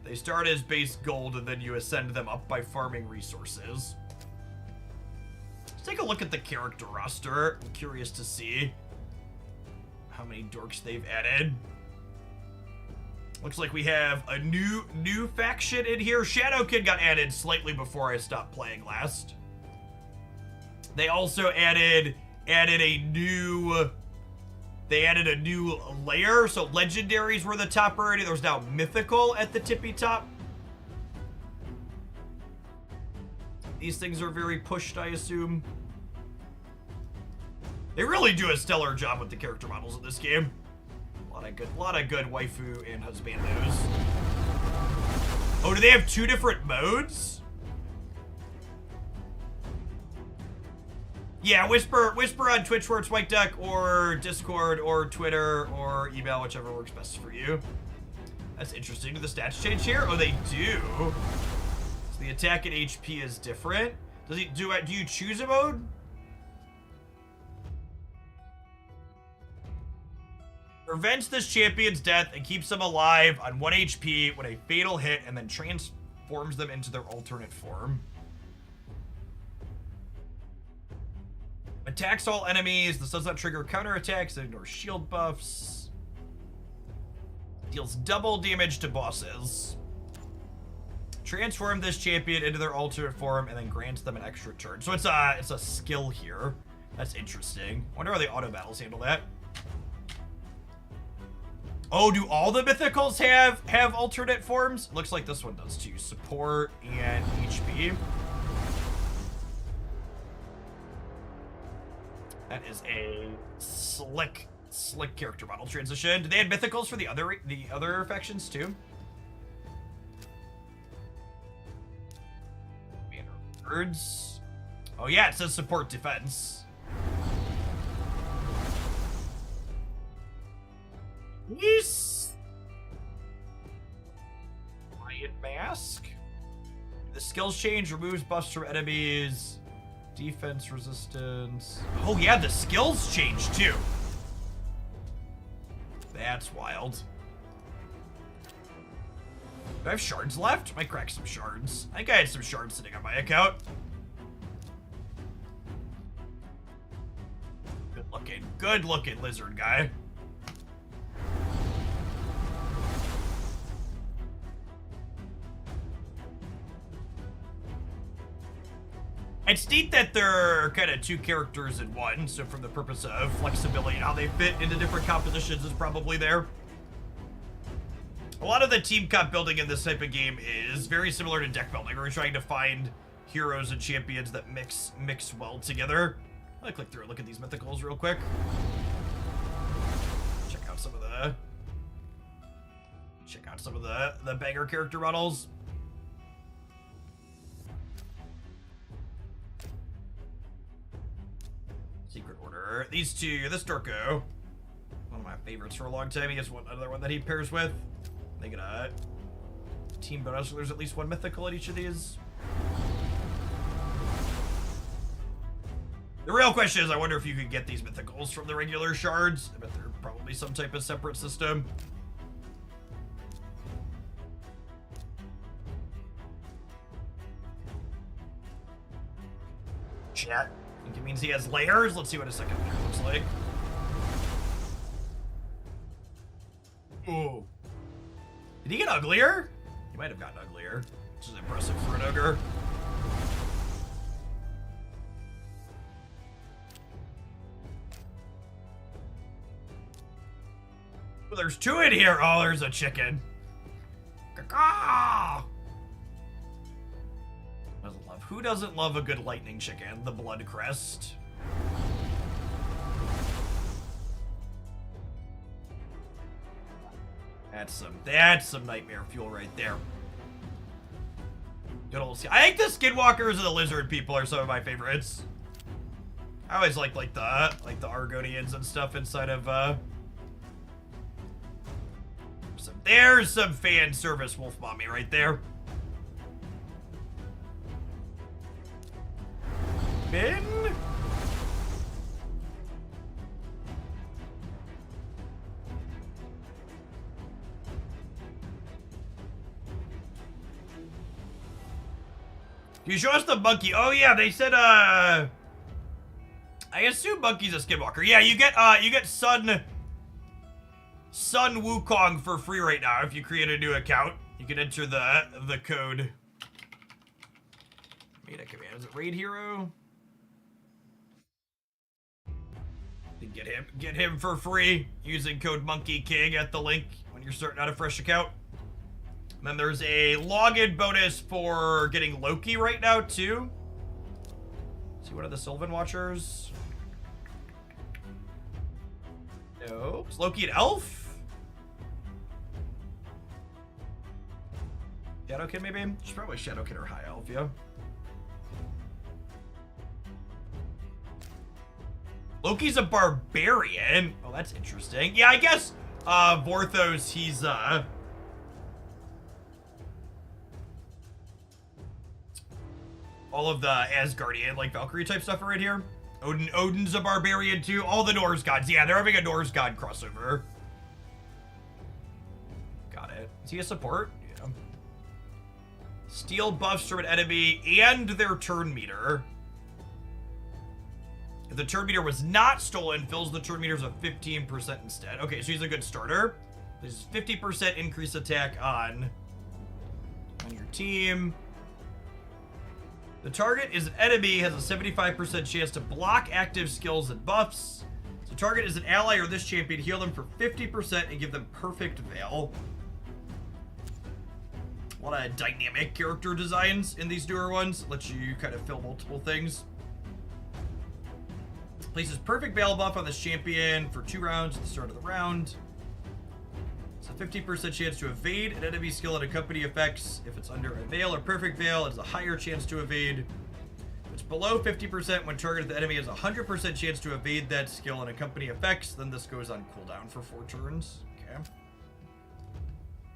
They start as base gold and then you ascend them up by farming resources. Let's take a look at the character roster. I'm curious to see how many dorks they've added. Looks like we have a new faction in here. Shadow Kid got added slightly before I stopped playing last. They also added a new layer. So legendaries were the top priority. There's now mythical at the tippy top. These things are very pushed, I assume. They really do a stellar job with the character models in this game. A lot of good waifu and husbandos. Oh, do they have 2 different modes? Yeah, whisper on Twitch where it's White Duck, or Discord, or Twitter, or email, whichever works best for you. That's interesting. Do the stats change here? Oh, they do. So the attack and HP is different. Do you choose a mode? Prevents this champion's death and keeps them alive on 1 HP when a fatal hit, and then transforms them into their alternate form. Attacks all enemies. This does not trigger counterattacks and ignores shield buffs. Deals double damage to bosses. Transform this champion into their alternate form and then grants them an extra turn. So it's a skill here. That's interesting. Wonder how the auto battles handle that. Oh, do all the mythicals have alternate forms? Looks like this one does too. Support and HP. That is a slick character model transition. Do they have mythicals for the other factions too? Words. Oh yeah, it says support defense. Yes. Lion mask. The skills change removes buffs from enemies. Defense resistance. Oh yeah, the skills change too. That's wild. Do I have shards left? Might crack some shards. I think I had some shards sitting on my account. Good looking lizard guy. It's neat that they're kind of two characters in one, so from the purpose of flexibility and how they fit into different compositions is probably there. A lot of the team comp building in this type of game is very similar to deck building. We're trying to find heroes and champions that mix well together. I'll click through and look at these mythicals real quick. Check out some of the banger character models. Secret Order. These two, this Dorko, one of my favorites for a long time. He has another one that he pairs with. They get a team bonus, so there's at least one mythical at each of these. The real question is, I wonder if you could get these mythicals from the regular shards. I bet they're probably some type of separate system. Chat. I think it means he has layers. Let's see what a second layer looks like. Ooh. Did he get uglier? He might have gotten uglier, which is impressive for an ogre. Well, there's two in here. Oh, there's a chicken. Caw-caw! Who doesn't love a good lightning chicken? The Blood Crest. That's some nightmare fuel right there. Good old. I think the Skinwalkers and the Lizard People are some of my favorites. I always like the Argonians and stuff inside of there's some fan service wolf mommy right there. Ben? You show us the monkey. Oh yeah, they said I assume monkey's a skinwalker. Yeah, you get Sun Wukong for free right now if you create a new account. You can enter the code. Made a command. Is it Raid Hero? Get him for free using code Monkey King at the link when you're starting out a fresh account. And then there's a login bonus for getting Loki right now too. See one of the Sylvan Watchers. No, is Loki an elf? Shadowkin maybe? She's probably Shadowkin or High Elf, yeah. Loki's a barbarian. Oh, that's interesting. Yeah, I guess Vorthos, he's all of the Asgardian, like Valkyrie type stuff are right here. Odin's a barbarian too. All the Norse gods. Yeah, they're having a Norse god crossover. Got it. Is he a support? Yeah. Steal buffs from an enemy and their turn meter. If the turn meter was not stolen, fills the turn meters of 15% instead. Okay, so he's a good starter. There's 50% increased attack on on your team. The target is an enemy, has a 75% chance to block active skills and buffs. So target is an ally or this champion, heal them for 50% and give them perfect veil. A lot of dynamic character designs in these newer ones. Lets you kind of fill multiple things. Places perfect veil buff on this champion for 2 rounds at the start of the round. It's a 50% chance to evade an enemy skill and accompany effects. If it's under a veil or perfect veil, it has a higher chance to evade. If it's below 50% when targeted, the enemy has a 100% chance to evade that skill and accompany effects. Then this goes on cooldown for 4 turns. Okay.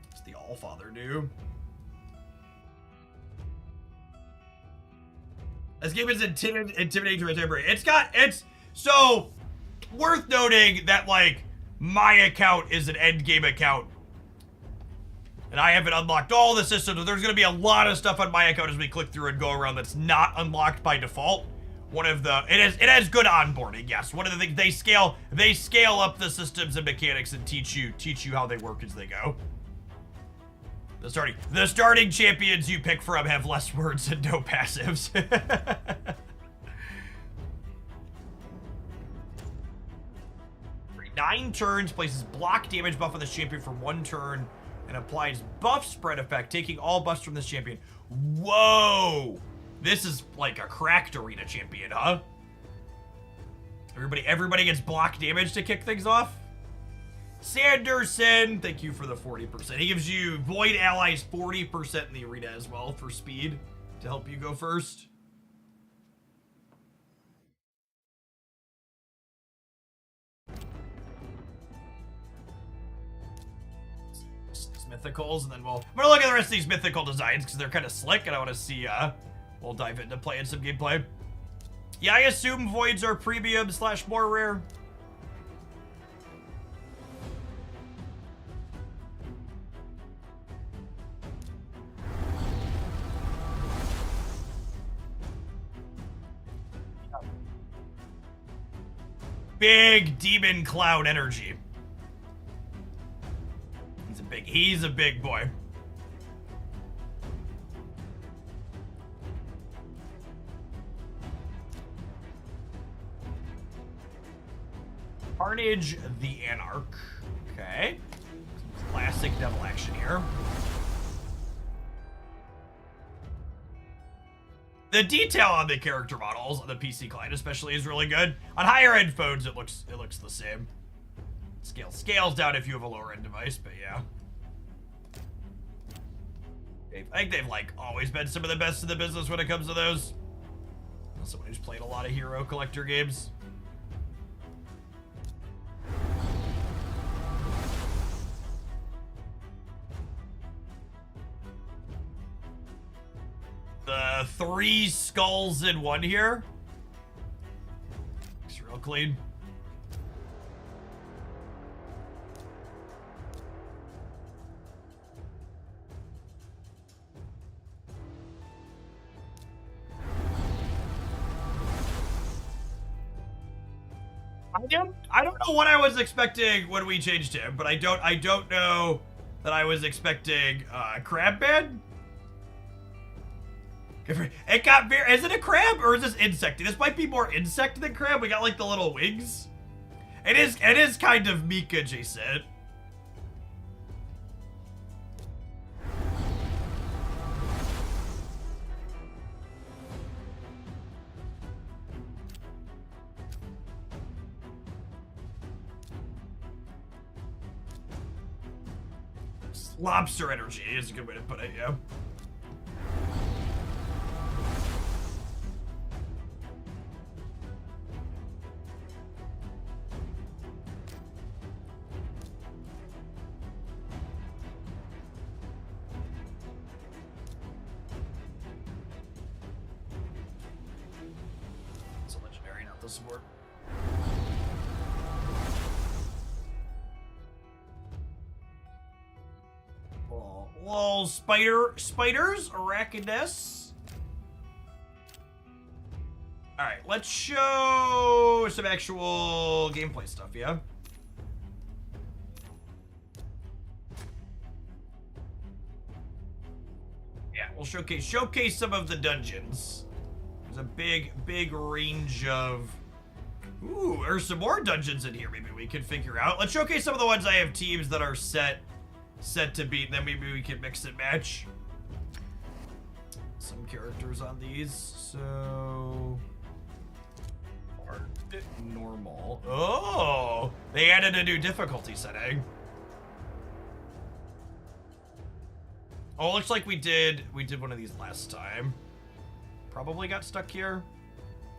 What's the Allfather do? This game is intimidating to my temporary. It's so worth noting that, like, my account is an end game account. And I haven't unlocked all the systems. There's going to be a lot of stuff on my account as we click through and go around that's not unlocked by default. It has good onboarding, yes. One of the things they scale up the systems and mechanics and teach you how they work as they go. The starting champions you pick from have less words and no passives. 9 turns, places block damage buff on this champion for 1 turn, and applies buff spread effect, taking all buffs from this champion. Whoa! This is like a cracked arena champion, huh? Everybody gets block damage to kick things off? Sanderson, thank you for the 40%. He gives you Void allies 40% in the arena as well for speed to help you go first. Mythicals, and then I'm gonna look at the rest of these mythical designs because they're kind of slick, and I want to see. We'll dive into playing some gameplay. Yeah, I assume voids are premium / more rare. Big demon cloud energy. He's a big boy. Carnage the Anarch. Okay. Some classic devil action here. The detail on the character models on the PC client especially is really good. On higher end phones it looks the same. Scales down if you have a lower end device, but yeah. I think they've, like, always been some of the best in the business when it comes to those. As someone who's played a lot of hero collector games. The 3 skulls in 1 here. Looks real clean. I don't know what I was expecting when we changed him, but I don't know that I was expecting Crabman. It got very. Is it a crab or is this insect? This might be more insect than crab. We got like the little wings. It is kind of Mika adjacent. Lobster energy is a good way to put it, yeah. It's a legendary, not the support. Little spiders, arachnids. All right, let's show some actual gameplay stuff, yeah? we'll showcase some of the dungeons. There's a big range of... Ooh, there's some more dungeons in here maybe we can figure out. Let's showcase some of the ones I have teams that are set to beat, then maybe we can mix and match some characters on these. So... Hard, normal. Oh! They added a new difficulty setting. Oh, looks like we did one of these last time. Probably got stuck here.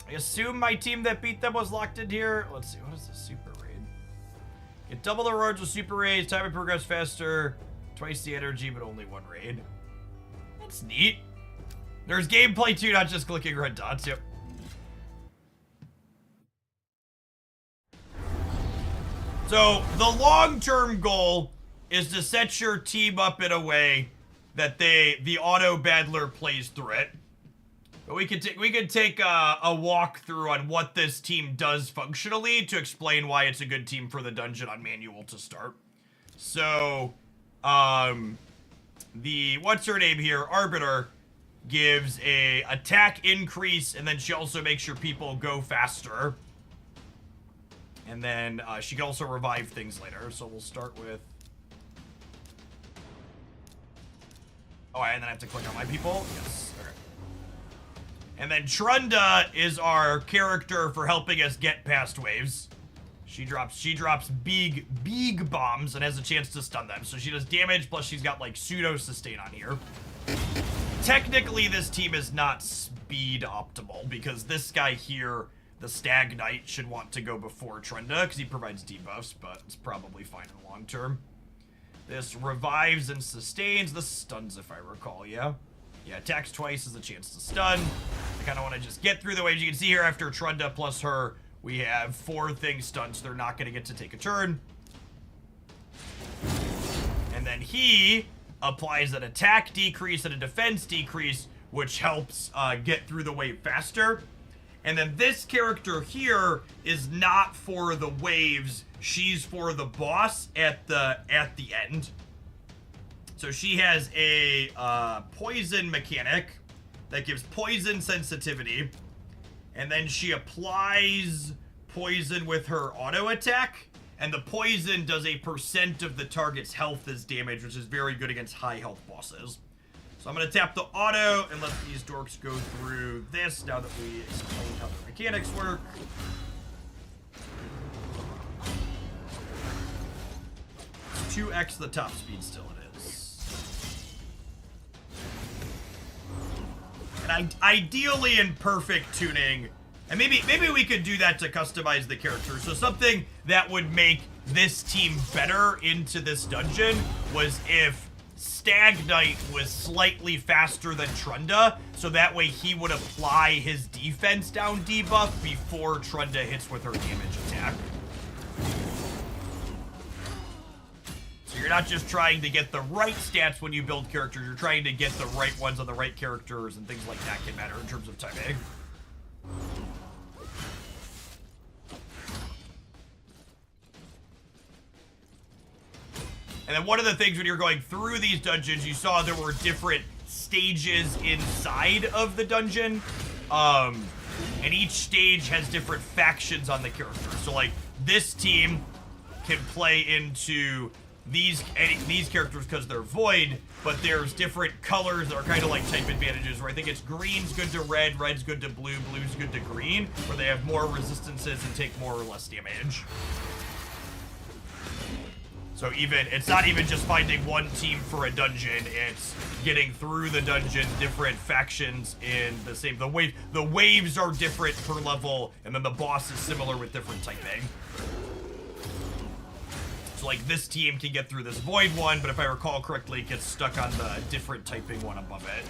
I assume my team that beat them was locked in here. Let's see, what is the super raid? Get double the rewards with super raids, time to progress faster, twice the energy, but only one raid. That's neat. There's gameplay too, not just clicking red dots. Yep. So the long-term goal is to set your team up in a way that the auto battler plays through it. But we could take a walkthrough on what this team does functionally to explain why it's a good team for the dungeon on manual to start. So, what's her name here? Arbiter gives a attack increase, and then she also makes your people go faster. And then she can also revive things later. So we'll start with... Oh, and then I have to click on my people? Yes. Okay. And then Trunda is our character for helping us get past waves. She drops big bombs and has a chance to stun them. So she does damage, plus she's got like pseudo sustain on here. Technically, this team is not speed optimal because this guy here, the Stag Knight, should want to go before Trunda because he provides debuffs, but it's probably fine in the long term. This revives and sustains. This stuns, if I recall, yeah? Yeah, attacks twice is a chance to stun. I kind of want to just get through the waves. You can see here after Trunda plus her, we have 4 things stunned, so they're not going to get to take a turn. And then he applies an attack decrease and a defense decrease, which helps get through the wave faster. And then this character here is not for the waves. She's for the boss at the end. So she has a poison mechanic that gives poison sensitivity. And then she applies poison with her auto attack. And the poison does a % of the target's health as damage, which is very good against high health bosses. So I'm going to tap the auto and let these dorks go through this now that we explained how the mechanics work. It's 2x the top speed still it is. And ideally in perfect tuning, and maybe we could do that to customize the character. So something that would make this team better into this dungeon was if Stag Knight was slightly faster than Trunda, so that way he would apply his defense down debuff before Trunda hits with her damage attack. So you're not just trying to get the right stats when you build characters, you're trying to get the right ones on the right characters, and things like that can matter in terms of timing. And then one of the things when you're going through these dungeons, you saw there were different stages inside of the dungeon. And each stage has different factions on the character. So like this team can play into these characters because they're void, but there's different colors that are kind of like type advantages, where I think it's green's good to red, red's good to blue, blue's good to green, where they have more resistances and take more or less damage. So it's not even just finding one team for a dungeon, it's getting through the dungeon, different factions in the same, the waves are different per level, and then the boss is similar with different typing. So like this team can get through this void one, but if I recall correctly, it gets stuck on the different typing one above it.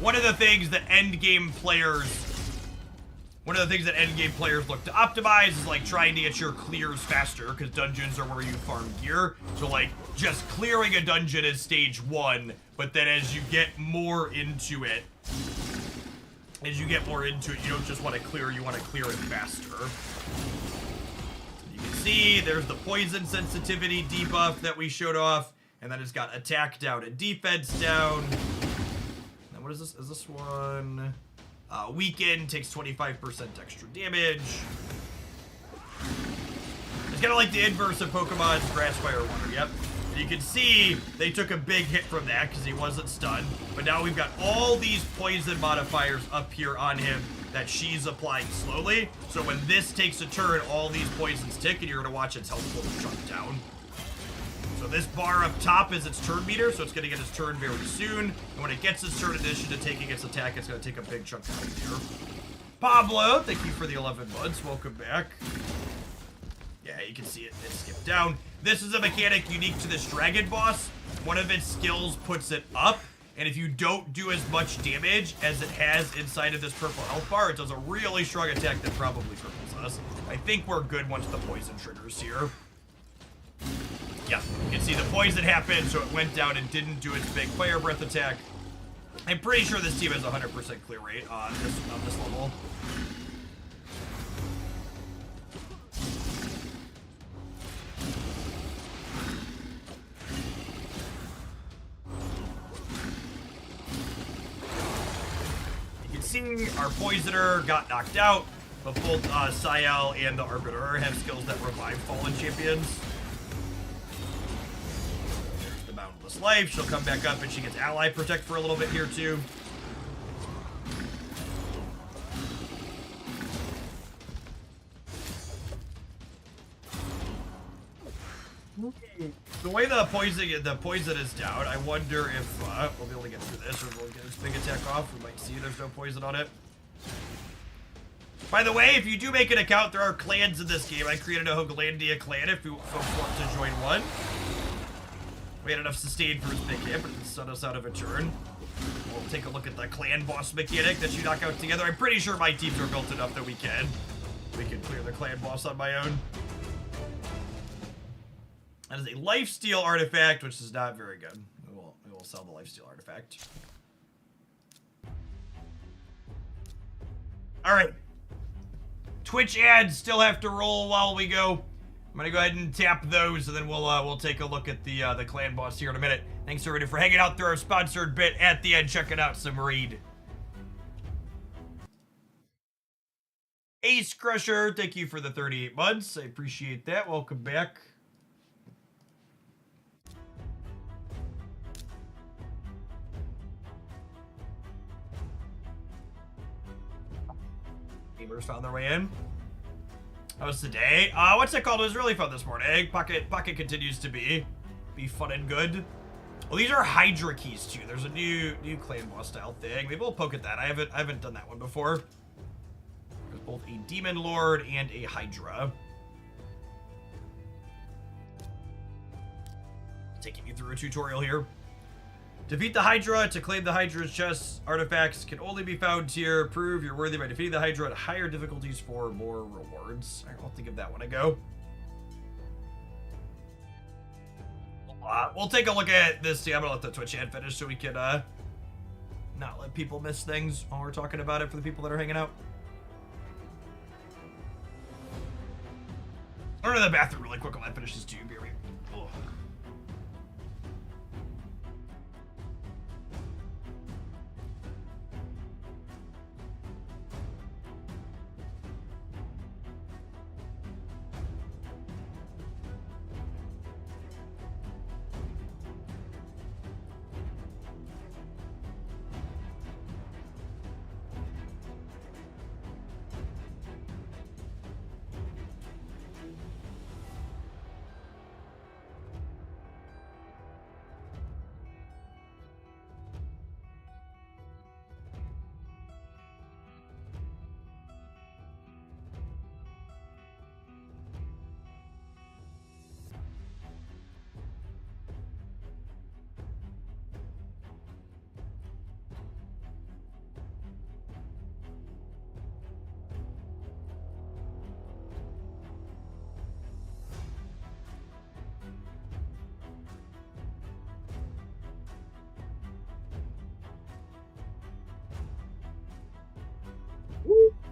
One of the things that endgame players One of the things that endgame players look to optimize is like trying to get your clears faster, because dungeons are where you farm gear. So like just clearing a dungeon is stage 1, but then as you get more into it, you don't just want to clear, you want to clear it faster. You can see there's the poison sensitivity debuff that we showed off, and then it's got attack down and defense down. Now what is this? Is this one? Weaken takes 25% extra damage. It's kind of like the inverse of Pokemon's Grass, Fire, Water. Yep. And you can see they took a big hit from that because he wasn't stunned. But now we've got all these poison modifiers up here on him that she's applying slowly. So when this takes a turn, all these poisons tick, and you're going to watch its health slowly chunk down. So this bar up top is its turn meter, so it's going to get its turn very soon. And when it gets its turn, in addition to taking its attack, it's going to take a big chunk of health here. Pablo, thank you for the 11 months. Welcome back. Yeah, you can see it skipped down. This is a mechanic unique to this dragon boss. One of its skills puts it up, and if you don't do as much damage as it has inside of this purple health bar, it does a really strong attack that probably cripples us. I think we're good once the poison triggers here. Yeah, you can see the poison happened, so it went down and didn't do its big fire breath attack. I'm pretty sure this team has a 100% clear rate on this level. You can see our Poisoner got knocked out, but both Sayel and the Arbiter have skills that revive fallen champions. Boundless Life, she'll come back up and she gets Ally Protect for a little bit here too. The way the poison is down, I wonder if we'll be able to get through this, or we'll get this big attack off. We might see there's no poison on it. By the way, if you do make an account, there are clans in this game. I created a Hooglandia clan if you folks want to join one. We had enough sustain for his big hit, but it stun us out of a turn. We'll take a look at the clan boss mechanic that you knock out together. I'm pretty sure my teams are built enough that we can clear the clan boss on my own. That is a lifesteal artifact, which is not very good. We will sell the lifesteal artifact. All right. Twitch ads still have to roll while we go. I'm gonna go ahead and tap those, and then we'll take a look at the clan boss here in a minute. Thanks everybody for hanging out through our sponsored bit at the end. Checking out some raid. Ace Crusher, thank you for the 38 months. I appreciate that. Welcome back. Gamers found their way in. How was the day? What's it called? It was really fun this morning. Pocket continues to be fun and good. Well, these are Hydra keys too. There's a new clan boss style thing. Maybe we'll poke at that. I haven't done that one before. There's both a Demon Lord and a Hydra. Taking you through a tutorial here. Defeat the Hydra to claim the Hydra's chest. Artifacts can only be found here. Prove you're worthy by defeating the Hydra at higher difficulties for more rewards. Alright, I'll have to give that one a go. We'll take a look at this. Yeah, I'm gonna let the Twitch ad finish so we can not let people miss things while we're talking about it for the people that are hanging out. I'll run to the bathroom really quick while I finish this too. Be right. Oh.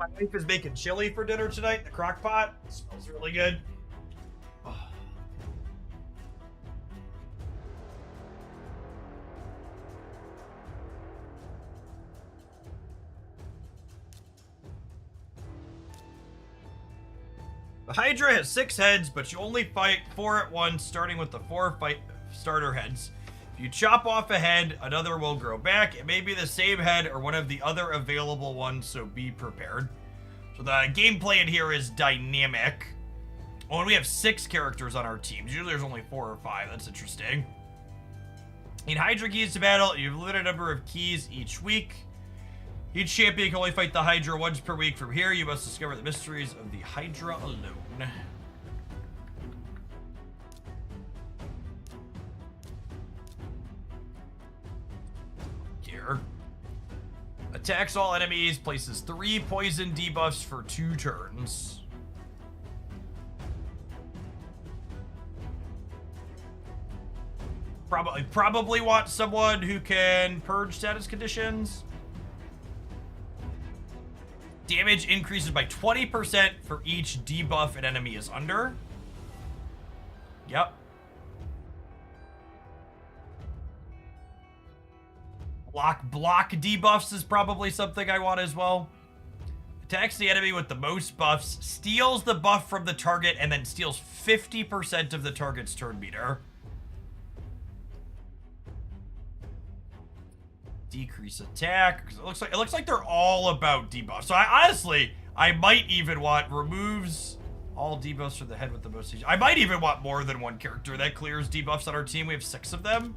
My wife is making chili for dinner tonight in the crock pot. It smells really good. Oh. The Hydra has 6 heads, but you only fight 4 at once, starting with the 4 starter heads. If you chop off a head, another will grow back. It may be the same head or one of the other available ones, so be prepared. So the gameplay in here is dynamic. Oh, and we have 6 characters on our teams. Usually there's only 4 or 5. That's interesting. In Hydra keys to battle, you have a limited number of keys each week. Each champion can only fight the Hydra once per week. From here, you must discover the mysteries of the Hydra alone. Here. Attacks all enemies, places 3 poison debuffs for 2 turns. Probably want someone who can purge status conditions. Damage increases by 20% for each debuff an enemy is under. Yep. Block debuffs is probably something I want as well. Attacks the enemy with the most buffs, steals the buff from the target, and then steals 50% of the target's turn meter. Decrease attack, because it looks like they're all about debuffs. So I might even want removes all debuffs for the head with the most. I might even want more than one character that clears debuffs on our team. We have 6 of them.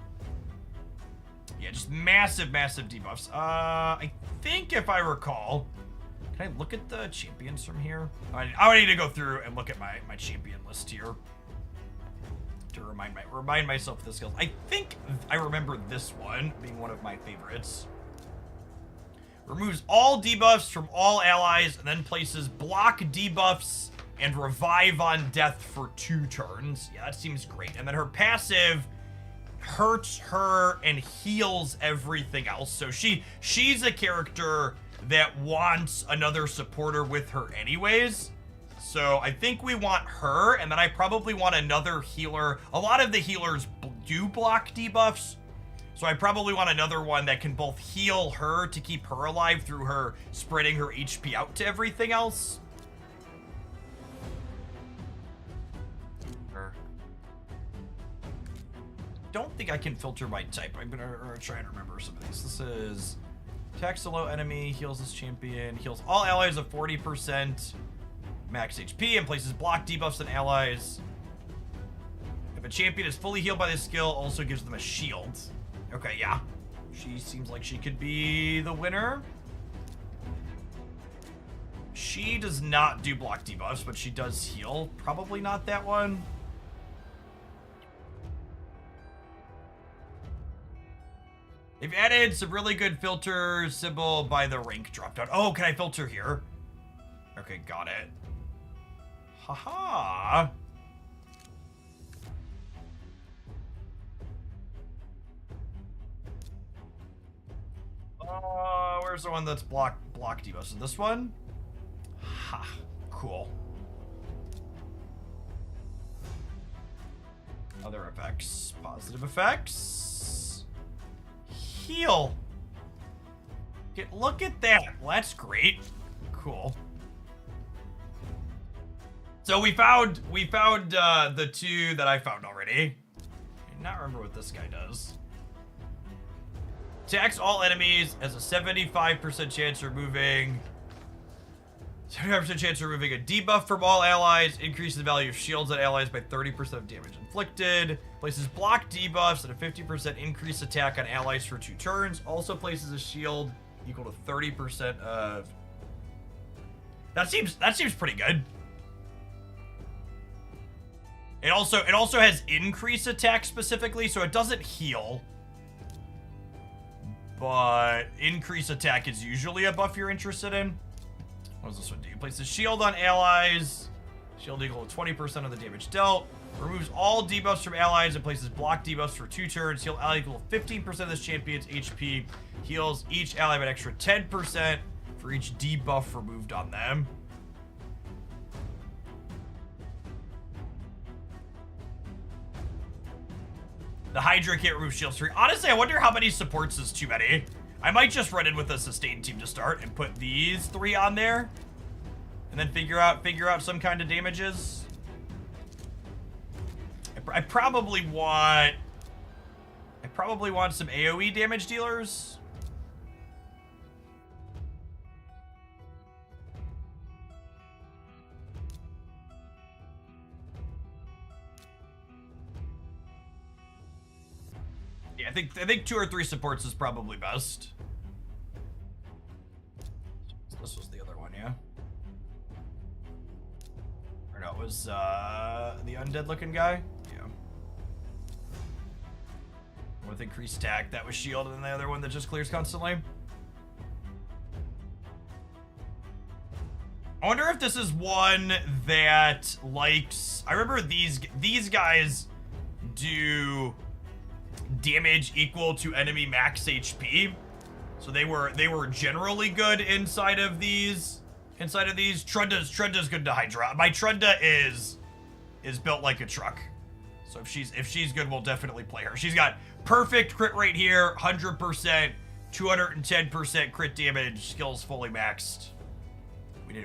Yeah, just massive debuffs. I think if I recall, can I look at the champions from here? I would need to go through and look at my champion list here to remind myself of the skills. I think I remember this one being one of my favorites. Removes all debuffs from all allies and then places block debuffs and revive on death for 2 turns. Yeah, that seems great. And then her passive hurts her and heals everything else. So she's a character that wants another supporter with her anyways. So I think we want her, and then I probably want another healer. A lot of the healers do block debuffs, so I probably want another one that can both heal her to keep her alive through her spreading her HP out to everything else. Don't think I can filter by type. I'm gonna try and remember some of these. This is attacks a low enemy, heals this champion, heals all allies of 40%. Max HP and places block debuffs on allies. If a champion is fully healed by this skill, also gives them a shield. Okay, yeah. She seems like she could be the winner. She does not do block debuffs, but she does heal. Probably not that one. They've added some really good filters, symbol by the rank dropdown. Oh, can I filter here? Okay, got it. Haha. Where's the one that's block debuffs? Is this one? Ha, cool. Other effects, positive effects. Heal. Look at that. Well, that's great. Cool. So we found the 2 that I found already. I do not remember what this guy does. Attacks all enemies, has a 75% chance of removing 75% chance of removing a debuff from all allies, increases the value of shields on allies by 30% of damage inflicted, places block debuffs and a 50% increased attack on allies for 2 turns, also places a shield equal to 30% of... That seems pretty good. It also has increased attack specifically, so it doesn't heal. But increased attack is usually a buff you're interested in. What does this one do? Place a shield on allies. Shield equal to 20% of the damage dealt. Removes all debuffs from allies and places block debuffs for 2 turns. Heal ally equal to 15% of this champion's HP. Heals each ally by an extra 10% For each debuff removed on them. The Hydra can't remove shields free. Honestly, I wonder how many supports is too many. I might just run in with a sustain team to start and put these 3 on there. And then figure out some kind of damages. I probably want some AoE damage dealers. Yeah, I think 2 or 3 supports is probably best. This was the other one, yeah. Or no, it was the undead looking guy. Yeah. With increased attack, that was shield, and then the other one that just clears constantly. I wonder if this is one that likes. I remember these guys do damage equal to enemy max HP, so they were generally good inside of these. Trunda's good to Hydra. My Trunda is built like a truck, so if she's good, we'll definitely play her. She's got perfect crit rate here, 100%, 210% crit damage, skills fully maxed.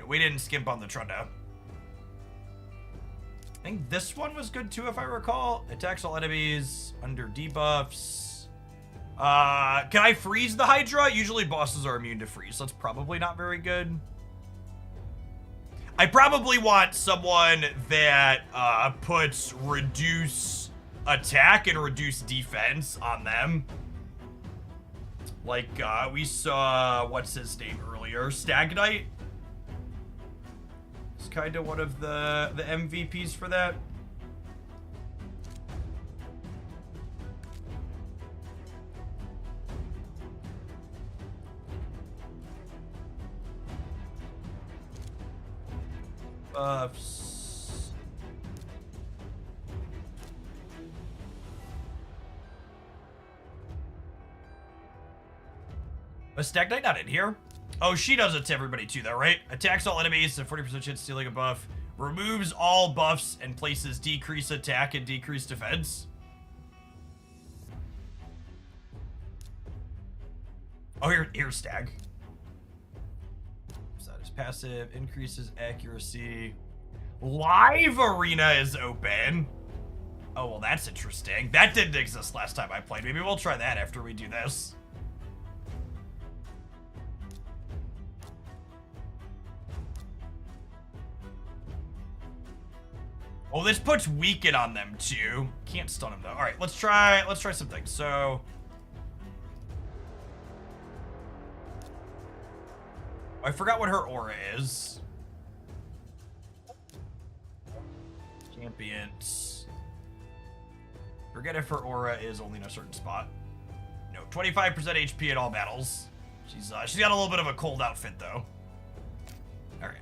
We didn't skimp on the Trunda. I think this one was good too, if I recall. Attacks all enemies under debuffs. Can I freeze the Hydra? Usually bosses are immune to freeze, so that's probably not very good. I probably want someone that puts reduce attack and reduce defense on them. Like we saw, what's his name earlier? Stagnite. It's kind of one of the MVPs for that. Buffs. Was Stagnite not in here? Oh, she does it to everybody too, though, right? Attacks all enemies, and 40% chance stealing a buff. Removes all buffs and places decrease attack and decrease defense. Oh, here's Stag. So that is passive, increases accuracy. Live arena is open. Oh, well, that's interesting. That didn't exist last time I played. Maybe we'll try that after we do this. Oh, this puts weaken on them too. Can't stun them though. All right, let's try some things. So, I forgot what her aura is. Champions. Forget if her aura is only in a certain spot. No, 25% HP in all battles. She's got a little bit of a cold outfit though. All right,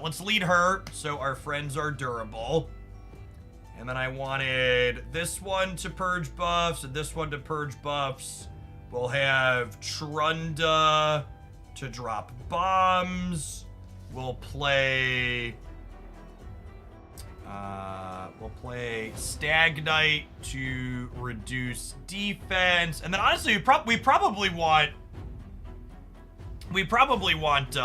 let's lead her so our friends are durable. And then I wanted this one to purge buffs and this one to purge buffs. We'll have Trunda to drop bombs. We'll play Stagnite to reduce defense. And then honestly, we probably want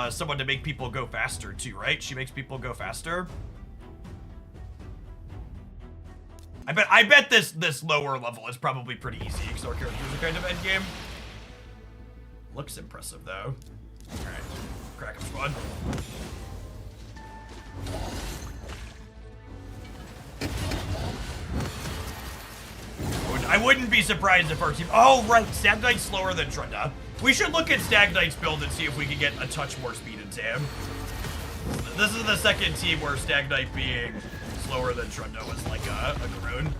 someone to make people go faster too, right? She makes people go faster. I bet this lower level is probably pretty easy because our characters are kind of endgame. Looks impressive though. Alright. Crack 'em squad. I wouldn't be surprised if our team. Oh right, Stagnite's slower than Trunda. We should look at Stagnite's build and see if we can get a touch more speed into him. This is the second team where Stagnite being slower than Trunda was like a Garoon.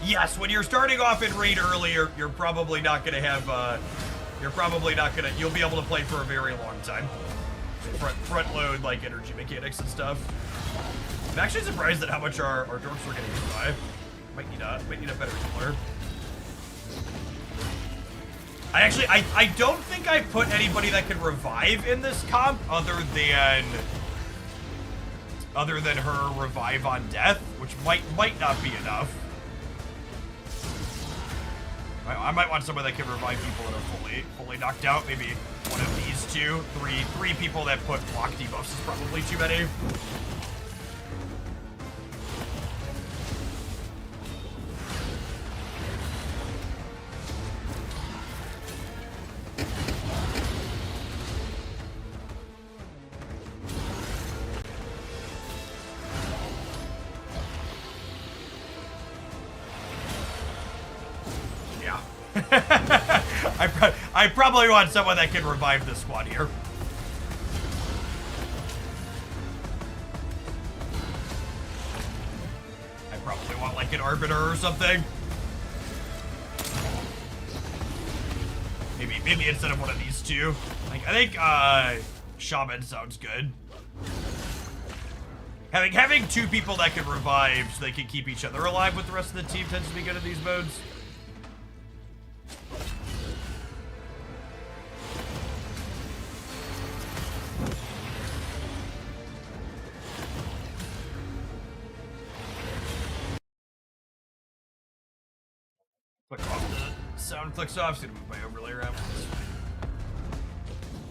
Yes, when you're starting off in raid earlier, you're probably not gonna have, you'll be able to play for a very long time. front load like energy mechanics and stuff. I'm actually surprised at how much our dorks are getting revive. Might need a better healer. I don't think I put anybody that can revive in this comp other than her revive on death, which might not be enough. I might want someone that can revive people that are fully knocked out. Maybe one of these two. Three people that put block debuffs is probably too many. I probably want someone that can revive this squad here. I probably want like an Arbiter or something. Maybe instead of one of these two. Like I think Shaman sounds good. Having two people that can revive so they can keep each other alive with the rest of the team tends to be good in these modes. Click off the sound clicks off, so I'm gonna move my overlay around.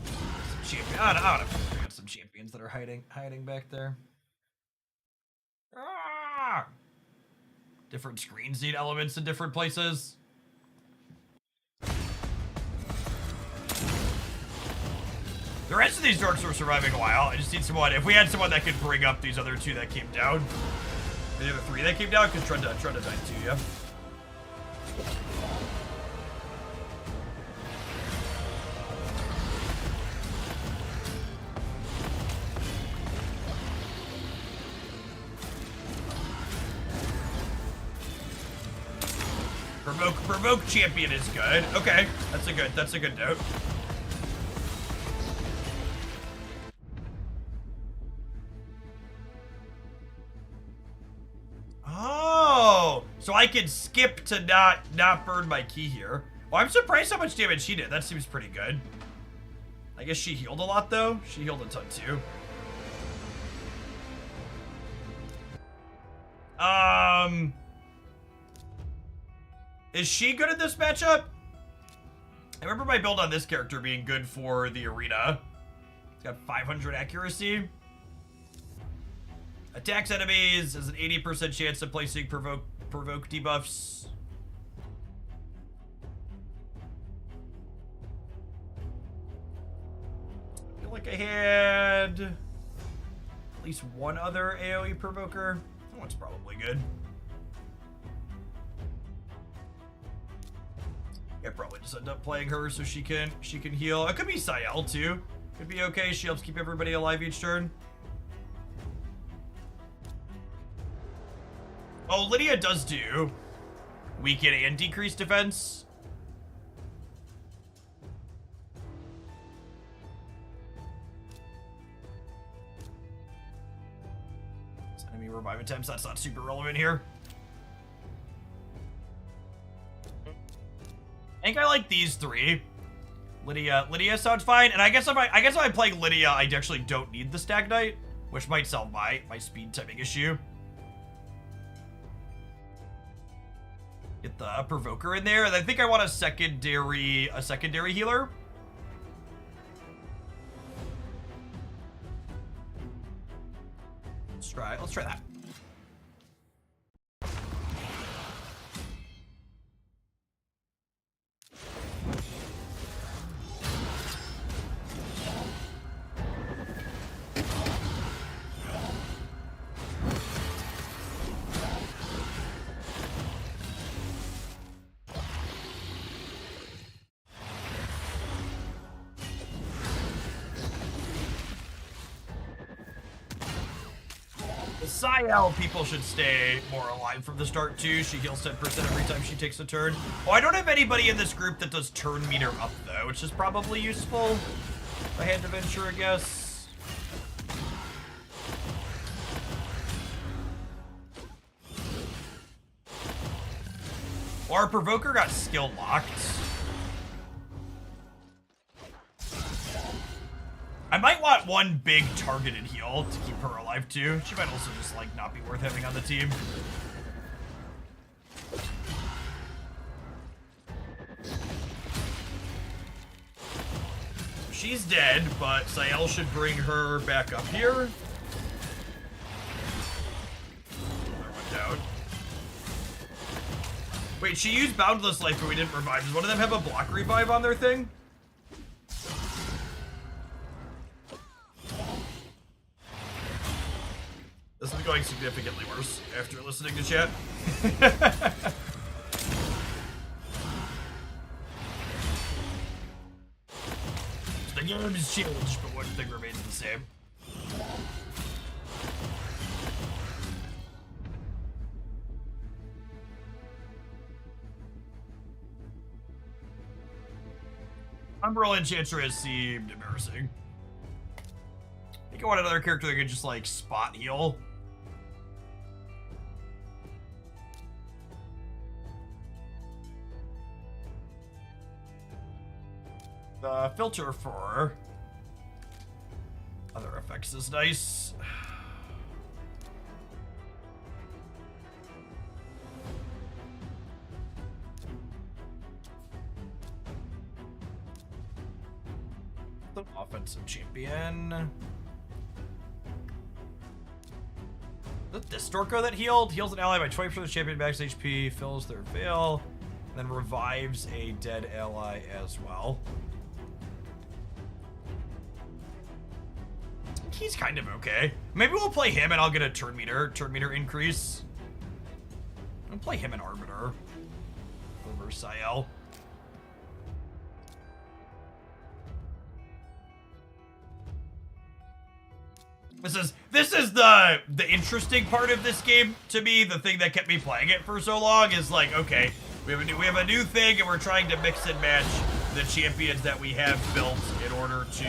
Some champion. I don't know. We got some champions that are hiding back there. Ah! Different screens need elements in different places. The rest of these dorks were surviving a while. I just need someone. If we had someone that could bring up these other two that came down, the other three that came down, because Trunda died too, yeah. Provoke champion is good. Okay, that's a good note. Oh, so I can skip to not burn my key here. Well, I'm surprised how much damage she did. That seems pretty good. I guess she healed a lot though. She healed a ton too. Is she good at this matchup? I remember my build on this character being good for the arena. It's got 500 accuracy. Attacks enemies has an 80% chance of placing provoke debuffs. I feel like I had at least one other AoE provoker. That one's probably good. I probably just end up playing her so she can heal. It could be Sayel too. Could be okay. She helps keep everybody alive each turn. Oh, Lydia does do weaken and decrease defense. Enemy revive attempts. That's not super relevant here. I think I like these three. Lydia sounds fine, and I guess if I'm playing Lydia, I actually don't need the Stagnite, which might solve my speed timing issue. Get the Provoker in there, and I think I want a secondary healer. Let's try that. Sayel people should stay more alive from the start too. She heals 10% every time she takes a turn. Oh, I don't have anybody in this group that does turn meter up though, which is probably useful if I had to venture a guess. Or our Provoker got skill locked. I might want one big targeted heal to keep her alive too. She might also just like not be worth having on the team. She's dead, but Sael should bring her back up here. Another one down. Wait, she used Boundless Life, but we didn't revive. Does one of them have a block revive on their thing? This is going significantly worse after listening to chat. The game is changed, but one thing remains the same. Umbral Enchantress seemed embarrassing. I think I want another character that could just like spot heal. The filter for other effects is nice. The offensive champion. This Storko that heals an ally by 20% of the champion max HP, fills their veil, and then revives a dead ally as well. He's kind of okay. Maybe we'll play him and I'll get a turn meter increase. I'll play him and Arbiter over Sael. This is the interesting part of this game to me. The thing that kept me playing it for so long is like, okay, we have a new thing and we're trying to mix and match the champions that we have built in order to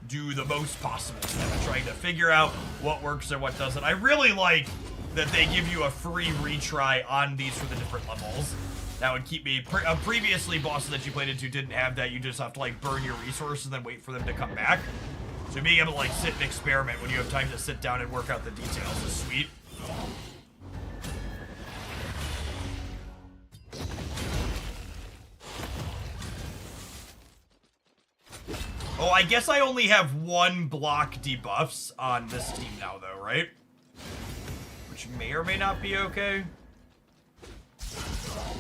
do the most possible. I'm trying to figure out what works and what doesn't. I really like that they give you a free retry on these for the different levels. That would keep me previously bosses that you played into didn't have that. You just have to like burn your resources and then wait for them to come back. So being able to like sit and experiment when you have time to sit down and work out the details is sweet. Oh, I guess I only have one block debuffs on this team now though, right? Which may or may not be okay.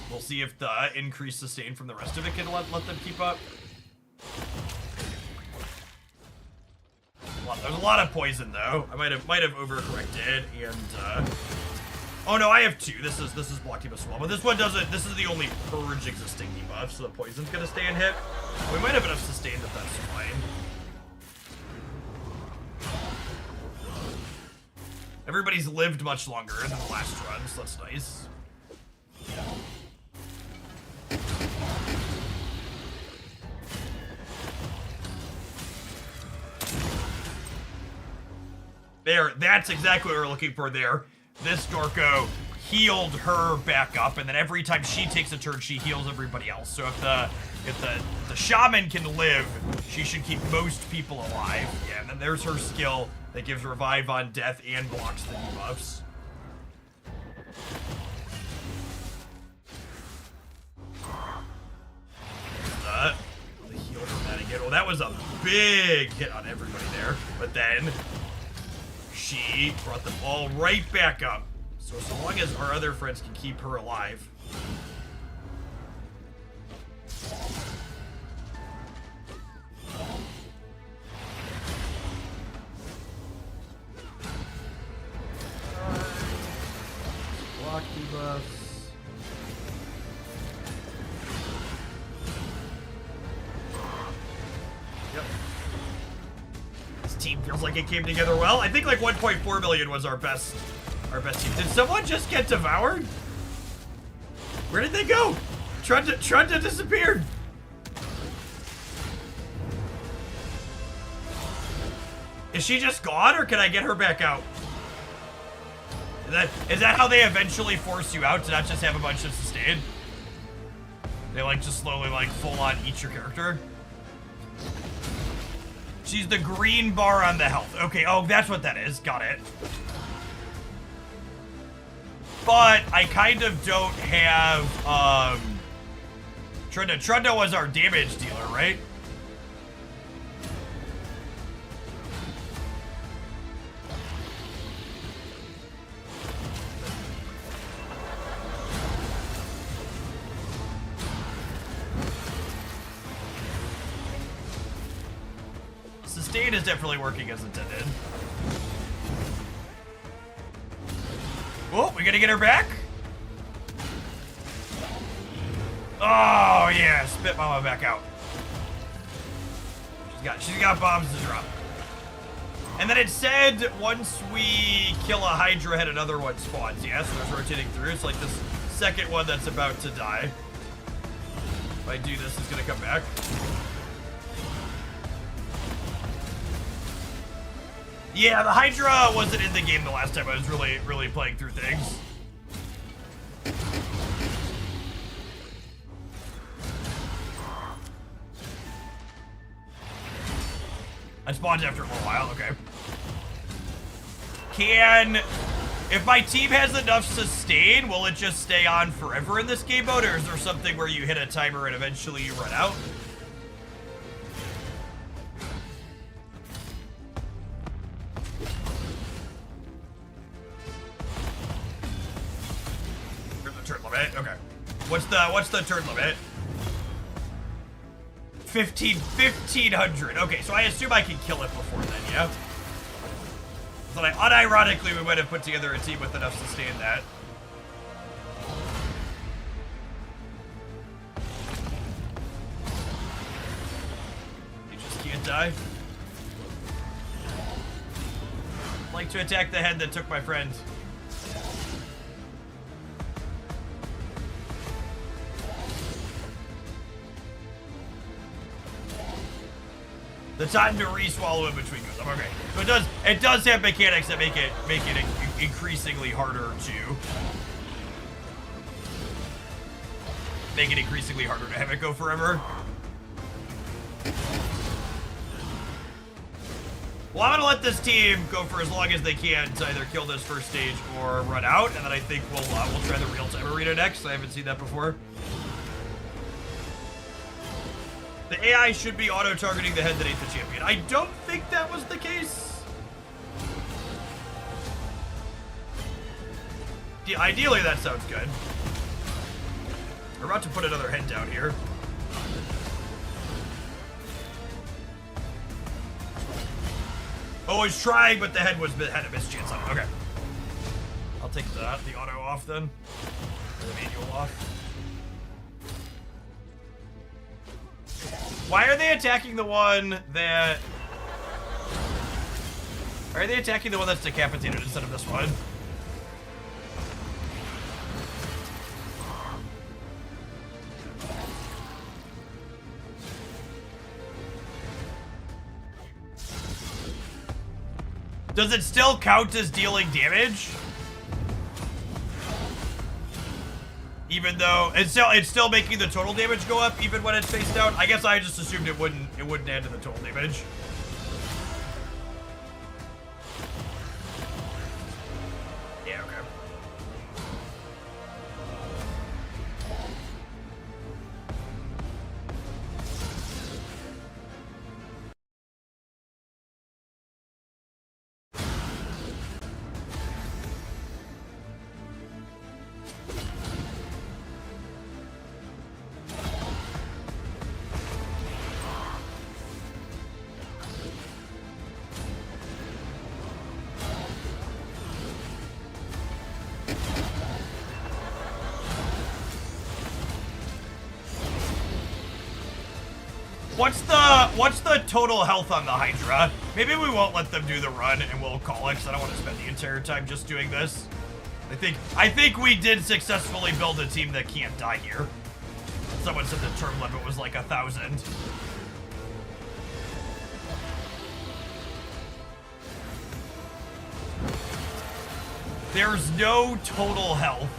We'll see if the increased sustain from the rest of it can let them keep up. There's a lot of poison though. I might have overcorrected and oh no, I have two. This is block debuff as well, but this one doesn't. This is the only purge existing debuff, so the poison's gonna stay in hit. We might have enough sustain if that's fine. Everybody's lived much longer than the last run, so that's nice. There, that's exactly what we're looking for there. This Dorko healed her back up, and then every time she takes a turn, she heals everybody else. So if the shaman can live, she should keep most people alive. Yeah, and then there's her skill that gives revive on death and blocks the debuffs. The heal from that again. Well, that was a big hit on everybody there. But then she brought them all right back up. So long as our other friends can keep her alive. Block debuffs. Yep. This team feels like it came together well. I think like 1.4 million was our best team. Did someone just get devoured? Where did they go? Trunda disappeared. Is she just gone, or can I get her back out? Is that how they eventually force you out, to not just have a bunch of sustain? They like just slowly like full on eat your character. She's the green bar on the health. Okay, oh, that's what that is. Got it. But I kind of don't have, Trunda was our damage dealer, right? Sustain is definitely working as intended. Oh, we gonna get her back? Oh yeah, spit mama back out. She's got bombs to drop. And then it said once we kill a Hydra head, another one spawns. Yeah, so it's rotating through. It's like this second one that's about to die. If I do this, it's gonna come back. Yeah, the Hydra wasn't in the game the last time. I was really playing through things. I spawned after a little while, okay. If my team has enough sustain, will it just stay on forever in this game mode, or is there something where you hit a timer and eventually you run out? Turn limit? Okay. What's the turn limit? 1500. Okay, so I assume I can kill it before then, yeah? So unironically, we might have put together a team with enough to sustain that. You just can't die. I'd like to attack the head that took my friend. The time to re-swallow in between goes up. Okay, so it does have mechanics that make it increasingly harder to have it go forever. Well, I'm gonna let this team go for as long as they can to either kill this first stage or run out, and then I think we'll try the real-time arena next. I haven't seen that before. The AI should be auto-targeting the head that ate the champion. I don't think that was the case. Yeah, ideally, that sounds good. We're about to put another head down here. Oh, I was trying, but the head had a missed chance on it. Okay. I'll take the auto off then. Or the manual off. Why are they attacking the one that... Are they attacking the one that's decapitated instead of this one? Does it still count as dealing damage? Even though it's still making the total damage go up even when it's face down. I guess I just assumed it wouldn't add to the total damage. Yeah, okay. What's the total health on the Hydra? Maybe we won't let them do the run and we'll call it because I don't want to spend the entire time just doing this. I think we did successfully build a team that can't die here. Someone said the term limit was like 1,000. There's no total health.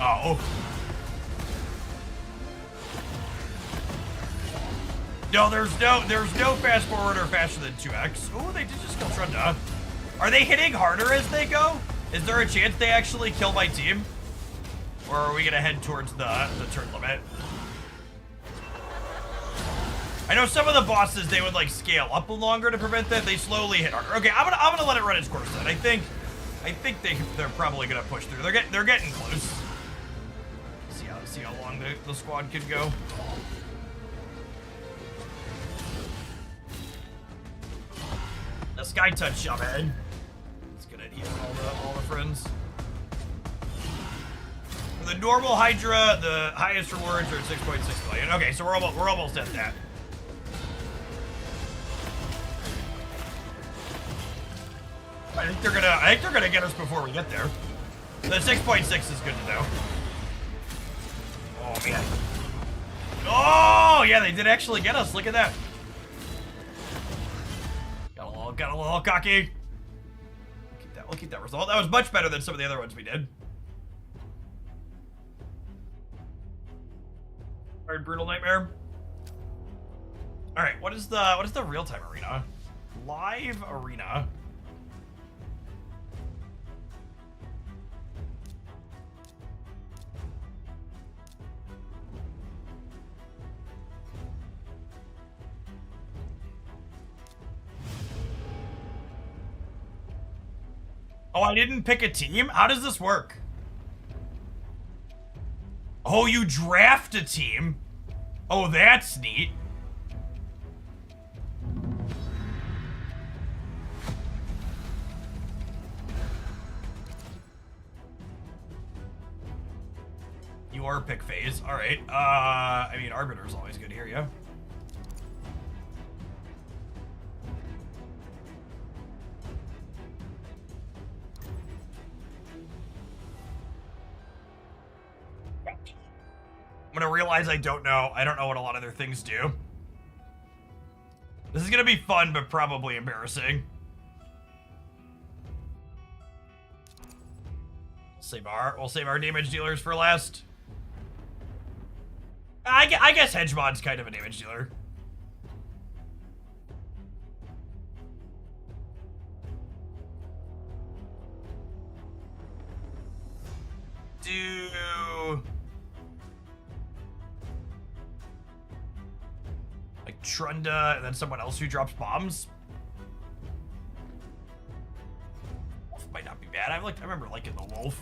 Oh. No, there's no fast forward or faster than 2x. Oh, they did just kill Trunda. Are they hitting harder as they go? Is there a chance they actually kill my team? Or are we gonna head towards the turn limit? I know some of the bosses, they would like scale up longer to prevent that. They slowly hit harder. Okay, I'm gonna let it run its course then. I think they're probably gonna push through. They're getting close. See how long the squad can go. The Sky Touch Shaman. It's gonna heal all the friends. For the normal Hydra, the highest rewards are 6.6 million. Okay, so we're almost at that. I think they're gonna get us before we get there. The 6.6 is good to know. Oh man. Oh yeah, they did actually get us. Look at that. Got a little cocky. We'll keep that result. That was much better than some of the other ones we did. Alright, Brutal Nightmare. Alright, what is the real-time arena? Live arena. Oh, I didn't pick a team? How does this work? Oh, you draft a team? Oh, that's neat. You are pick phase. All right. I mean, Arbiter's always good here, yeah. I'm gonna realize I don't know what a lot of their things do. This is gonna be fun, but probably embarrassing. We'll save our damage dealers for last. I guess Hedgemod's kind of a damage dealer. Like Trunda and then someone else who drops bombs. Wolf might not be bad. I remember liking the wolf.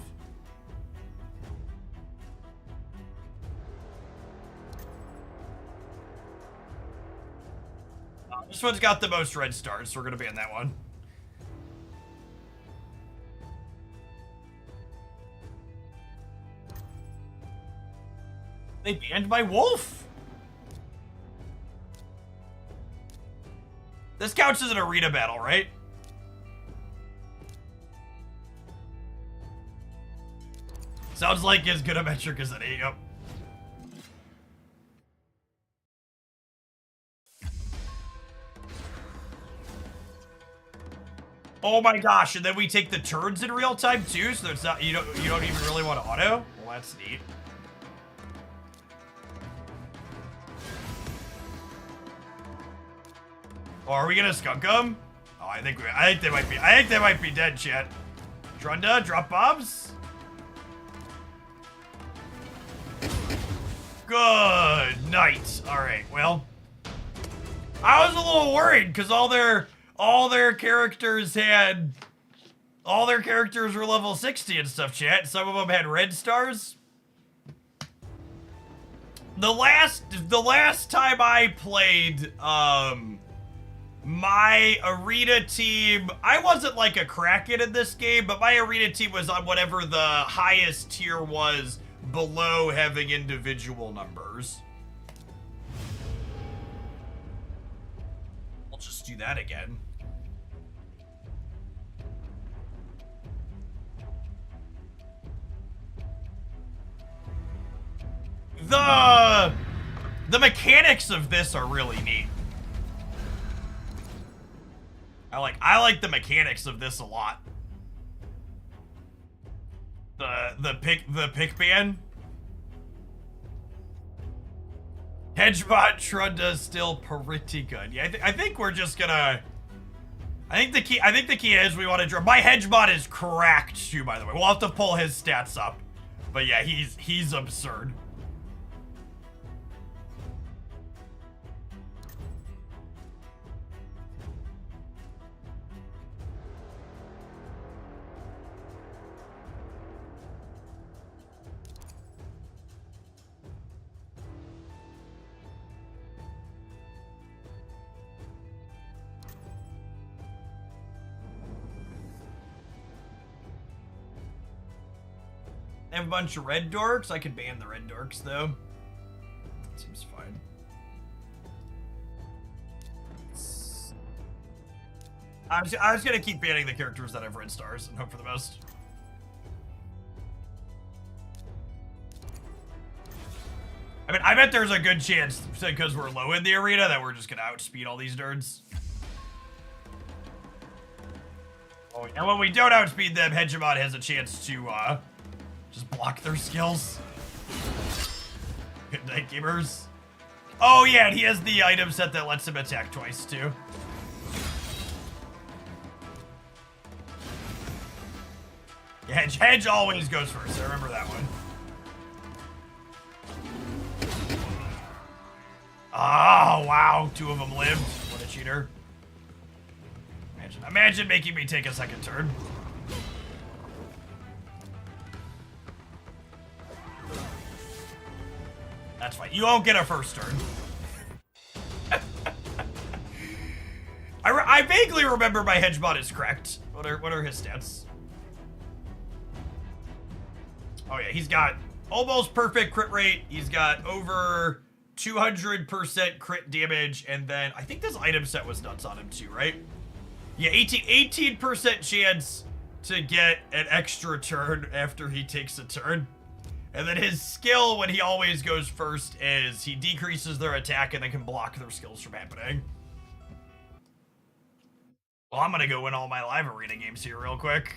This one's got the most red stars, so we're gonna be in that one. They banned my wolf. This counts as an arena battle, right? Sounds like as good a metric as any. Yep. Oh my gosh! And then we take the turns in real time too, so it's not you don't even really want to auto. Well, that's neat. Oh, are we gonna skunk them? Oh, I think they might be dead, chat. Trunda, drop bombs. Good night. All right. Well, I was a little worried because all their characters were level 60 and stuff, chat. Some of them had red stars. The last time I played, my arena team, I wasn't like a Kraken in this game, but my arena team was on whatever the highest tier was below having individual numbers. I'll just do that again. The mechanics of this are really neat. I like the mechanics of this a lot. The pick ban. Hedgebot Trunda still pretty good. Yeah, I think we're just gonna. I think the key is we want to draw. My Hedgebot is cracked too, by the way. We'll have to pull his stats up, but yeah, he's absurd. I have a bunch of red dorks. I could ban the red dorks though. That seems fine. I was gonna keep banning the characters that have red stars and hope for the best. I mean, I bet there's a good chance, because we're low in the arena, that we're just gonna outspeed all these nerds. Oh, and when we don't outspeed them, Hedgemon has a chance to, just block their skills. Good night, gamers. Oh yeah, and he has the item set that lets him attack twice, too. Yeah, Hedge always goes first, I remember that one. Oh, wow, 2 of them lived. What a cheater. Imagine making me take a second turn. That's fine. You won't get a first turn. I vaguely remember my Hedgebot is correct. What are his stats? Oh yeah, he's got almost perfect crit rate. He's got over 200% crit damage, and then I think this item set was nuts on him too, right? Yeah, 18% chance to get an extra turn after he takes a turn. And then his skill, when he always goes first, is he decreases their attack and then can block their skills from happening. Well, I'm gonna go win all my live arena games here real quick.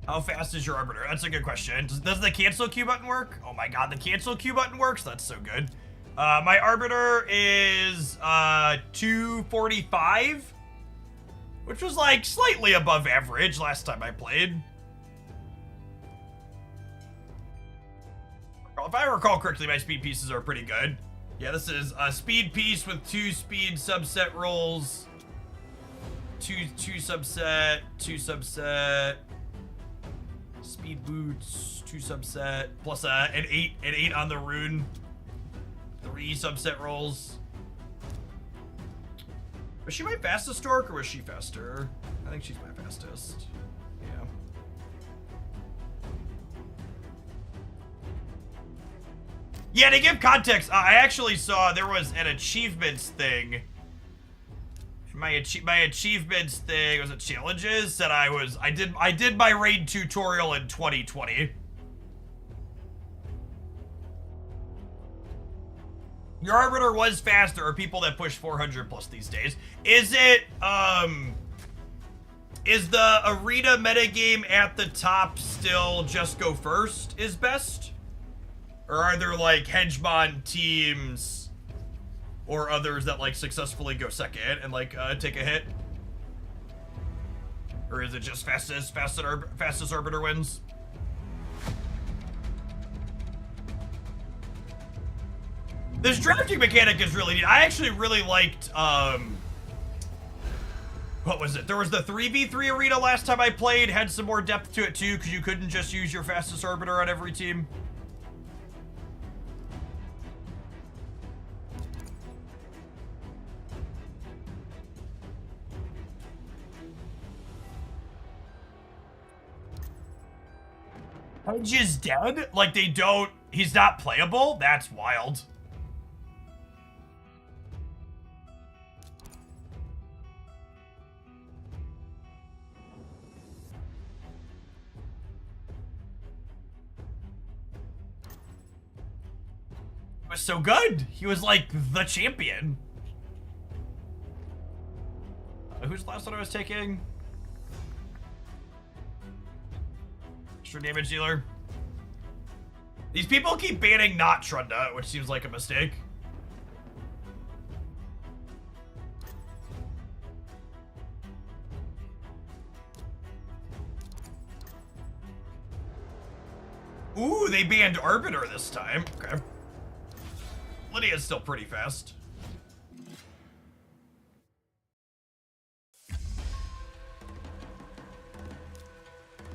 How fast is your Arbiter? That's a good question. Does the cancel Q button work? Oh my god, the cancel Q button works? That's so good. My Arbiter is 245, which was like slightly above average last time I played. If I recall correctly, my speed pieces are pretty good. Yeah, this is a speed piece with 2 speed subset rolls. 2 subset, 2 subset. Speed boots, 2 subset, plus an 8 on the rune. 3 subset rolls. Was she my fastest dork, or was she faster? I think she's my fastest. Yeah. Yeah, to give context, I actually saw there was an achievements thing. My achievements thing was it challenges that I did my raid tutorial in 2020. Your Arbiter was fast. There are people that push 400 plus these days. Is it is the arena metagame at the top still just go first is best? Or are there like Hedgemon teams or others that like successfully go second and like take a hit? Or is it just fastest Arbiter wins? This drafting mechanic is really neat. I actually really liked what was it? There was the 3v3 arena last time I played, had some more depth to it too, because you couldn't just use your fastest Arbiter on every team. Hedge is dead? Like they don't, he's not playable? That's wild. He was so good. He was like the champion. Who's the last one I was taking? Extra damage dealer. These people keep banning not Trunda, which seems like a mistake. Ooh, they banned Arbiter this time. Okay. Lydia's still pretty fast.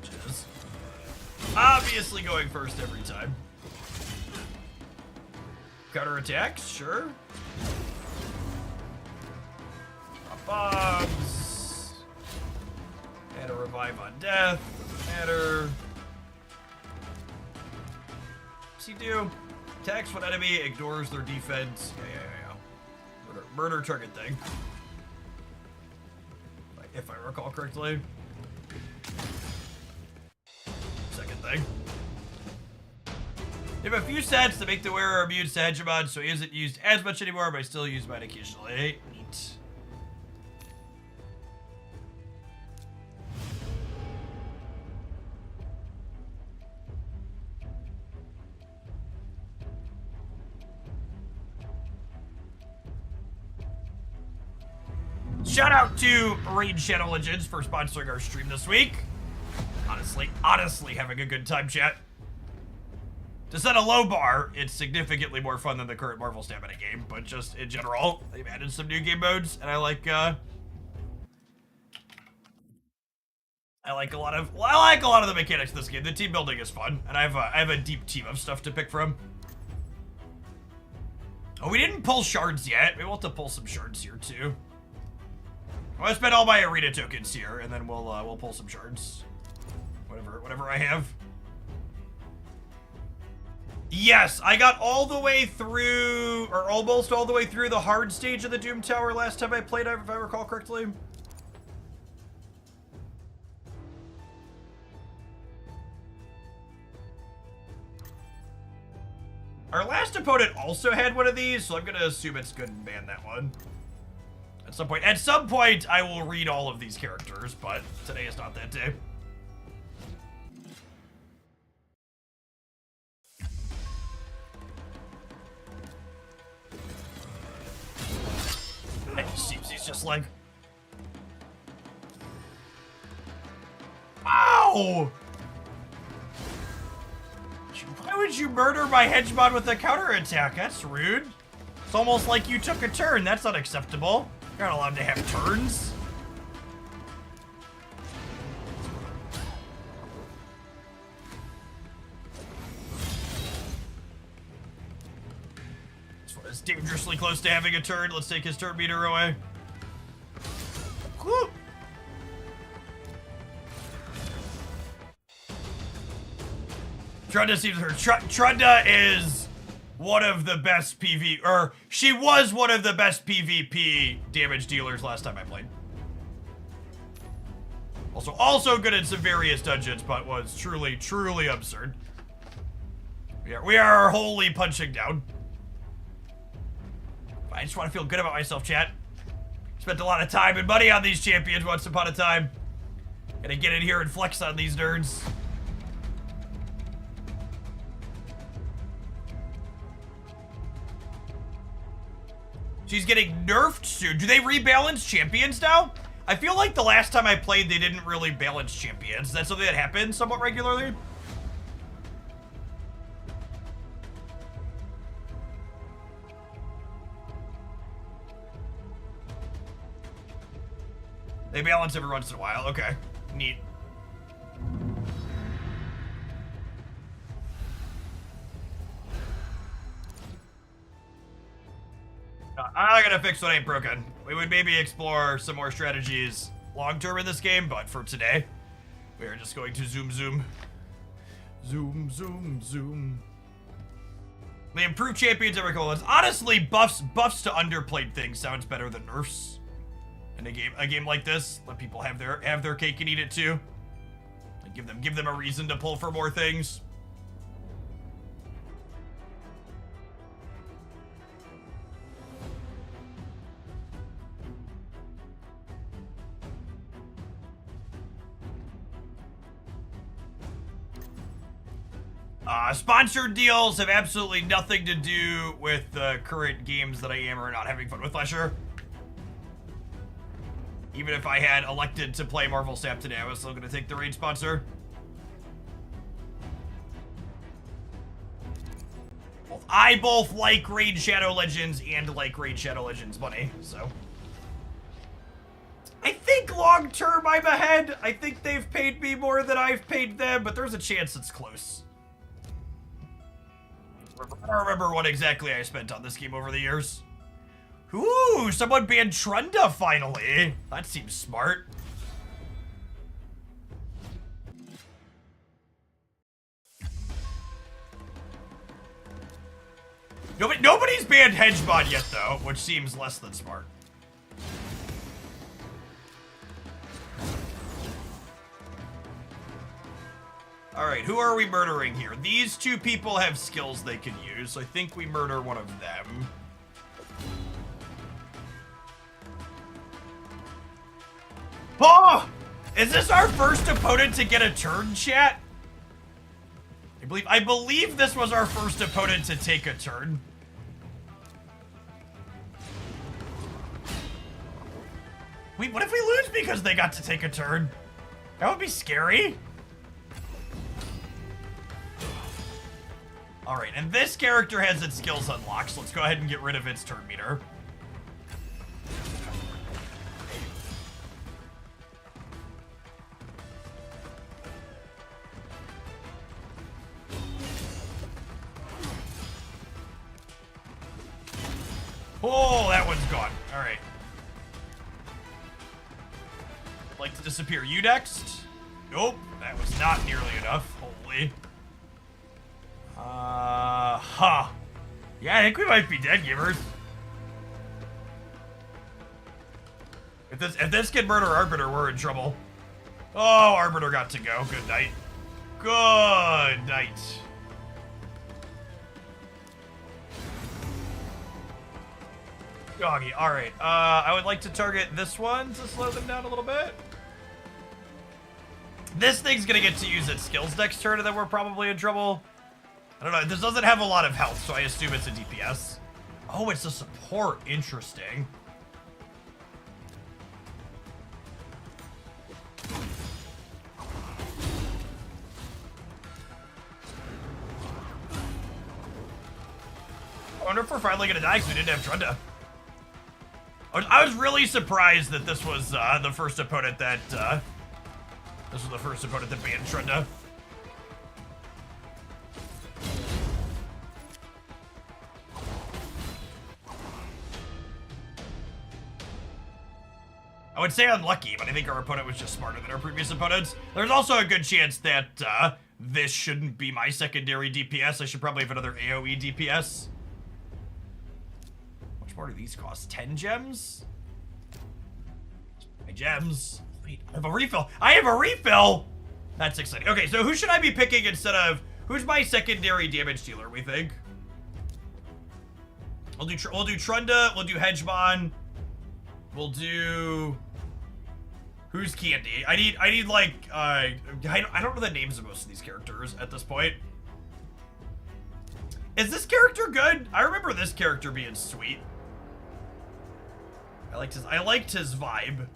Just obviously going first every time. Counter attacks, sure. Bombs. And a revive on death. Doesn't matter. What's he do? Attacks when enemy ignores their defense. Yeah. Murder target thing. If I recall correctly. Second thing. They have a few sets to make the wearer immune to Hegemon, so he isn't used as much anymore, but I still use mine occasionally. Neat. Shout out to Raid Shadow Legends for sponsoring our stream this week. Honestly having a good time, chat. To set a low bar, it's significantly more fun than the current Marvel Stamina game, but just in general, they've added some new game modes, and I like a lot of the mechanics of this game. The team building is fun, and I have a deep team of stuff to pick from. Oh, we didn't pull shards yet. Maybe we'll have to pull some shards here too. I'm gonna spend all my arena tokens here, and then we'll pull some shards. Whatever I have. Yes, I got all the way through, or almost all the way through the hard stage of the Doom Tower last time I played, if I recall correctly. Our last opponent also had one of these, so I'm gonna assume it's good and ban that one. At some point, I will read all of these characters, but today is not that day. It seems he's just like... Ow! Why would you murder my Hegemon with a counterattack? That's rude. It's almost like you took a turn. That's unacceptable. You're not allowed to have turns. This one is dangerously close to having a turn. Let's take his turn meter away. Woo. Trunda seems her. Trunda is one of the best she was one of the best PvP damage dealers last time I played. Also good in some various dungeons, but was truly absurd. We are wholly punching down. I just want to feel good about myself, chat. Spent a lot of time and money on these champions once upon a time. Gonna get in here and flex on these nerds. She's getting nerfed soon. Do they rebalance champions now? I feel like the last time I played, they didn't really balance champions. That's something that happens somewhat regularly. They balance every once in a while. Okay, neat. I'm not gonna fix what ain't broken. We would maybe explore some more strategies long-term in this game, but for today, we are just going to zoom. They improve champions every couple months. Honestly, buffs to underplayed things sounds better than nerfs. In a game like this, let people have their cake and eat it too. And give them a reason to pull for more things. Sponsored deals have absolutely nothing to do with the current games that I am or not having fun with, Fletcher. Even if I had elected to play Marvel Snap today, I was still going to take the raid sponsor. I both like Raid Shadow Legends and like Raid Shadow Legends money, so. I think long term I'm ahead. I think they've paid me more than I've paid them, but there's a chance it's close. I don't remember what exactly I spent on this game over the years. Ooh, someone banned Trunda finally. That seems smart. Nobody's banned Hedgemon yet though, which seems less than smart. Alright, who are we murdering here? These two people have skills they can use, so I think we murder one of them. Oh! Is this our first opponent to get a turn, chat? I believe this was our first opponent to take a turn. Wait, what if we lose because they got to take a turn? That would be scary. Alright, and this character has its skills unlocked, so let's go ahead and get rid of its turn meter. Oh, that one's gone. Alright. I'd like to disappear. You next? Nope, that was not nearly enough. Holy. Yeah, I think we might be dead, gamers. If this can murder Arbiter, we're in trouble. Oh, Arbiter got to go. Good night. Good night. Doggy, alright. I would like to target this one to slow them down a little bit. This thing's gonna get to use its skills next turn, and then we're probably in trouble. I don't know, this doesn't have a lot of health, so I assume it's a DPS. Oh, it's a support. Interesting. I wonder if we're finally gonna die because we didn't have Trunda. I was really surprised that this was the first opponent that banned Trunda. I would say unlucky, but I think our opponent was just smarter than our previous opponents. There's also a good chance that this shouldn't be my secondary DPS. I should probably have another AoE DPS. How much more do these cost? 10 gems? My gems. Wait, I have a refill. I have a refill! That's exciting. Okay, so who should I be picking instead of... Who's my secondary damage dealer, we think? We'll do Trunda, we'll do Hedgemon. We'll do... Who's Candy? I need like, I don't know the names of most of these characters at this point. Is this character good? I remember this character being sweet. I liked his vibe.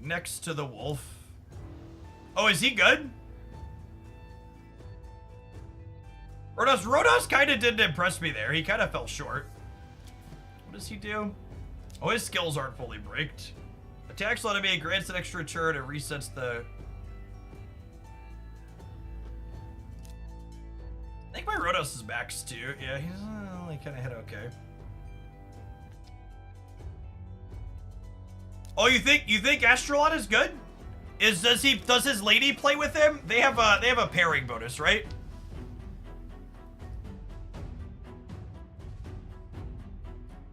Next to the wolf. Oh, is he good? Rodos kind of didn't impress me there. He kind of fell short. What does he do? Oh, his skills aren't fully bricked. Attacks on enemy, grants an extra turn, and resets the... I think my Rodos is max too. Yeah, he's only kind of hit okay. Oh, you think Astrolot is good? Does his lady play with him? They have a pairing bonus, right?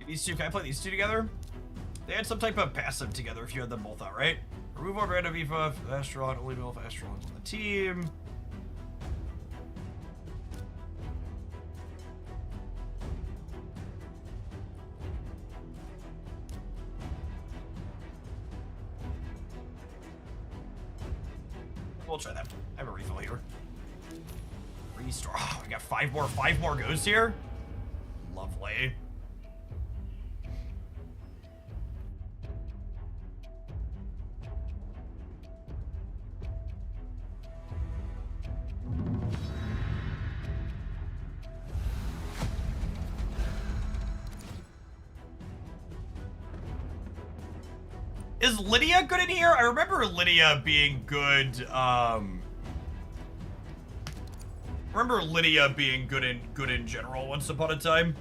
These two, can I play these two together? They had some type of passive together if you had them both out, right? Remove all random EFA, Astrolot, only know if Astrolot's on the team. We'll try that. I have a refill here. XP store. Oh, we got five more goes here. Lovely. Is Lydia good in here? I remember Lydia being good. Remember Lydia being good in general once upon a time.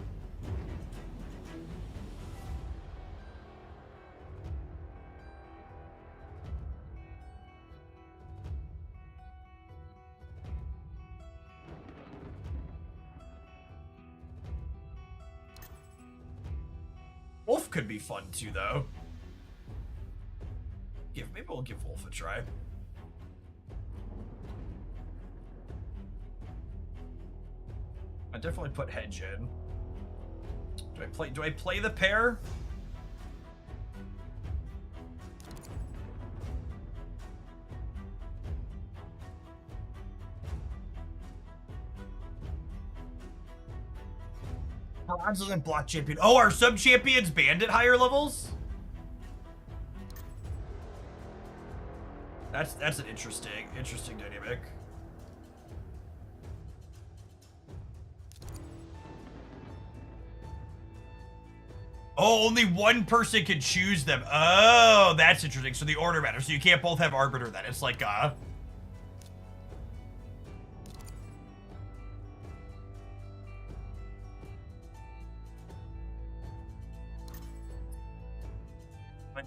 Wolf could be fun too, though. Maybe we'll give Wolf a try. I definitely put Hedge in. Do I play the pair? Bronze isn't block champion. Oh, are sub champions banned at higher levels? That's an interesting dynamic. Oh, only one person can choose them. Oh, that's interesting. So the order matters. So you can't both have Arbiter then. It's like, I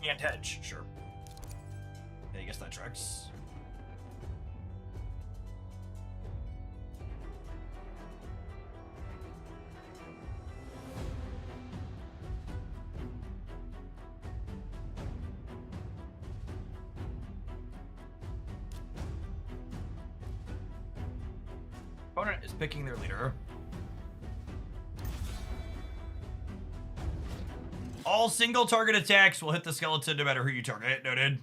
can't hedge, sure. Yeah, I guess that tracks. Opponent is picking their leader. All single target attacks will hit the skeleton no matter who you target. Noted.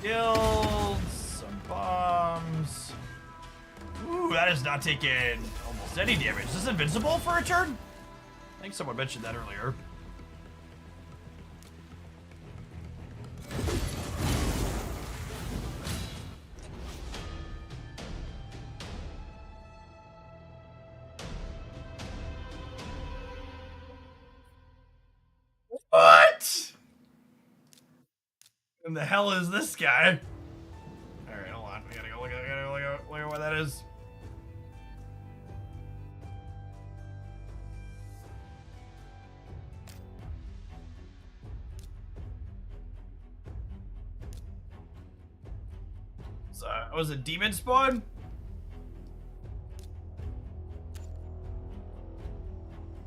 Guilds, some bombs. Ooh, that is not taking almost any damage. Is this invincible for a turn? I think someone mentioned that earlier. What? Who the hell is this guy? Alright, hold on. We gotta go look at what that is. So, was it demon spawn?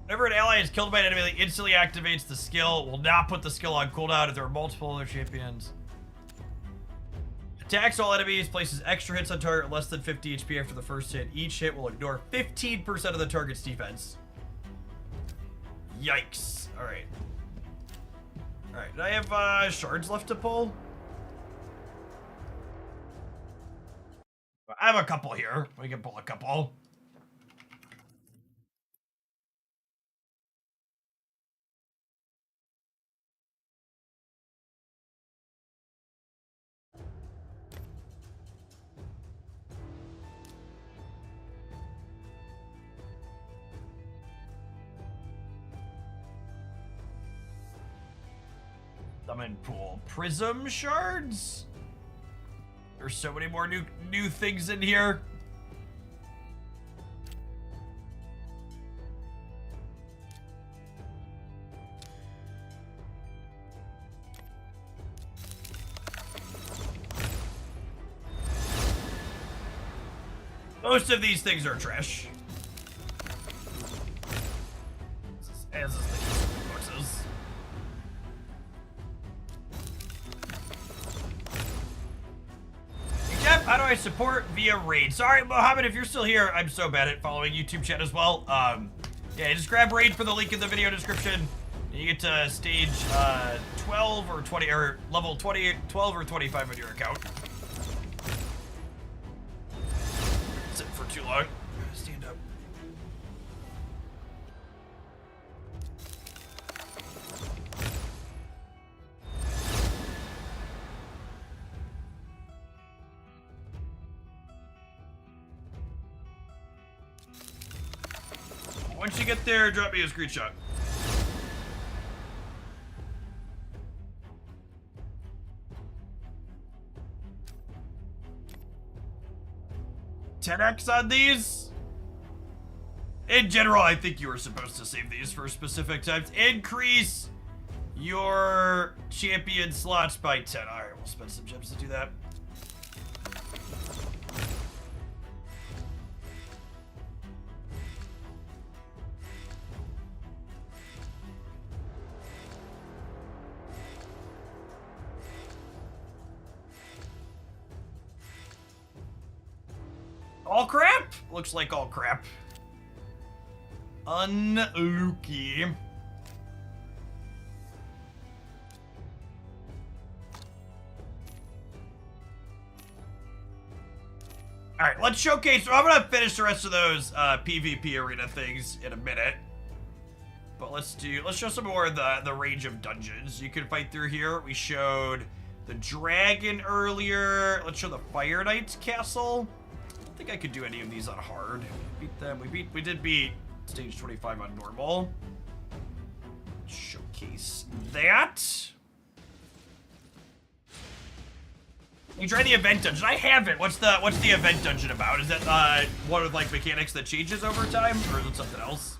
Whenever an ally is killed by an enemy that instantly activates the skill, will not put the skill on cooldown if there are multiple other champions. Attacks all enemies, places extra hits on target less than 50 HP after the first hit. Each hit will ignore 15% of the target's defense. Yikes. Alright. Alright, do I have shards left to pull? I have a couple here. We can pull a couple. Summon pool prism shards. There's so many more new things in here. Most of these things are trash. As is the case with boxes. I support via raid? Sorry, Mohammed, if you're still here, I'm so bad at following YouTube chat as well. Yeah, just grab raid for the link in the video description. You get to stage 12 or 20, or level 20, 12 or 25 on your account. Sit for too long. Stand up. Once you get there, drop me a screenshot. $10x on these? In general, I think you were supposed to save these for specific times. Increase your champion slots by 10. All right, we'll spend some gems to do that. All crap? Looks like all crap. Unlucky. Alright, let's showcase. So I'm gonna finish the rest of those PvP arena things in a minute. But let's show some more of the range of dungeons you can fight through here. We showed the dragon earlier. Let's show the Fire Knight's castle. I think I could do any of these on hard. Beat them. We did beat stage 25 on normal. Showcase that. You try the event dungeon. I haven't. What's the event dungeon about? Is that one of like mechanics that changes over time, or is it something else?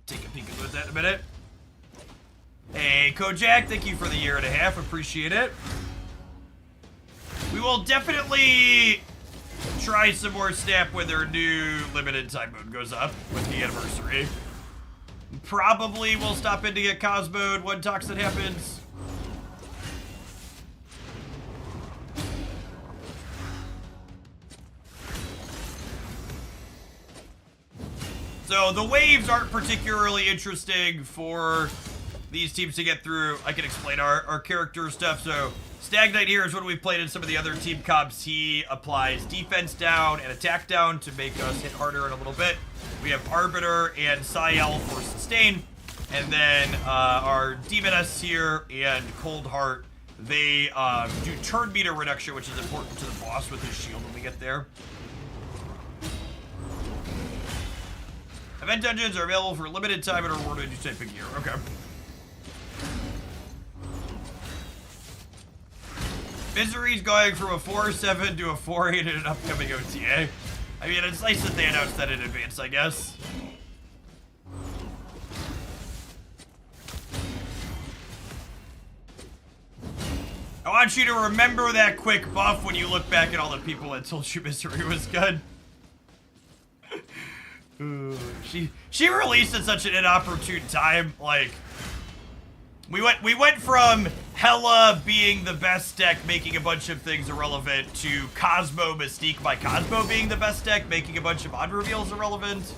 Take a peek at that in a minute. Hey, Kojak, thank you for the 1.5 years. Appreciate it. We will definitely try some more Snap when their new limited time mode goes up with the anniversary. Probably we'll stop in to get Cos mode when Toxin happens. So the waves aren't particularly interesting for these teams to get through. I can explain our character stuff. So Stag Knight here is when we played in some of the other team comps. He applies defense down and attack down to make us hit harder in a little bit. We have Arbiter and Psyel for sustain. And then our Demoness here and Cold Heart, they do turn meter reduction, which is important to the boss with his shield when we get there. Event dungeons are available for a limited time and are rewarded each type of gear. Okay. Misery's going from a 4.7 to a 4.8 in an upcoming OTA. I mean, it's nice that they announced that in advance, I guess. I want you to remember that quick buff when you look back at all the people that told you Misery was good. She released at such an inopportune time. Like, we went from Hela being the best deck, making a bunch of things irrelevant, to Cosmo Mystique by Cosmo being the best deck, making a bunch of odd reveals irrelevant.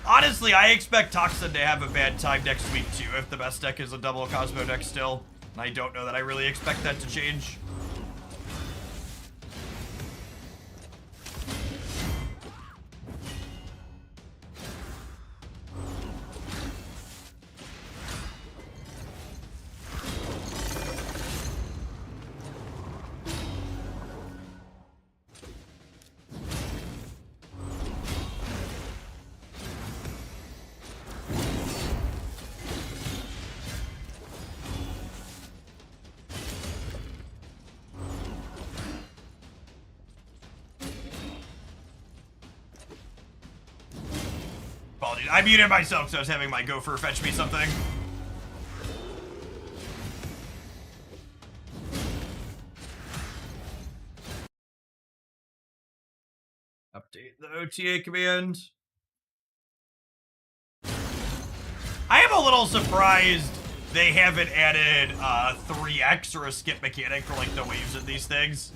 Honestly, I expect Toxin to have a bad time next week too, if the best deck is a double Cosmo deck still. And I don't know that I really expect that to change. Apologies. I muted myself because I was having my gopher fetch me something. Update the OTA command. I am a little surprised they haven't added 3x or a skip mechanic for like the waves in these things.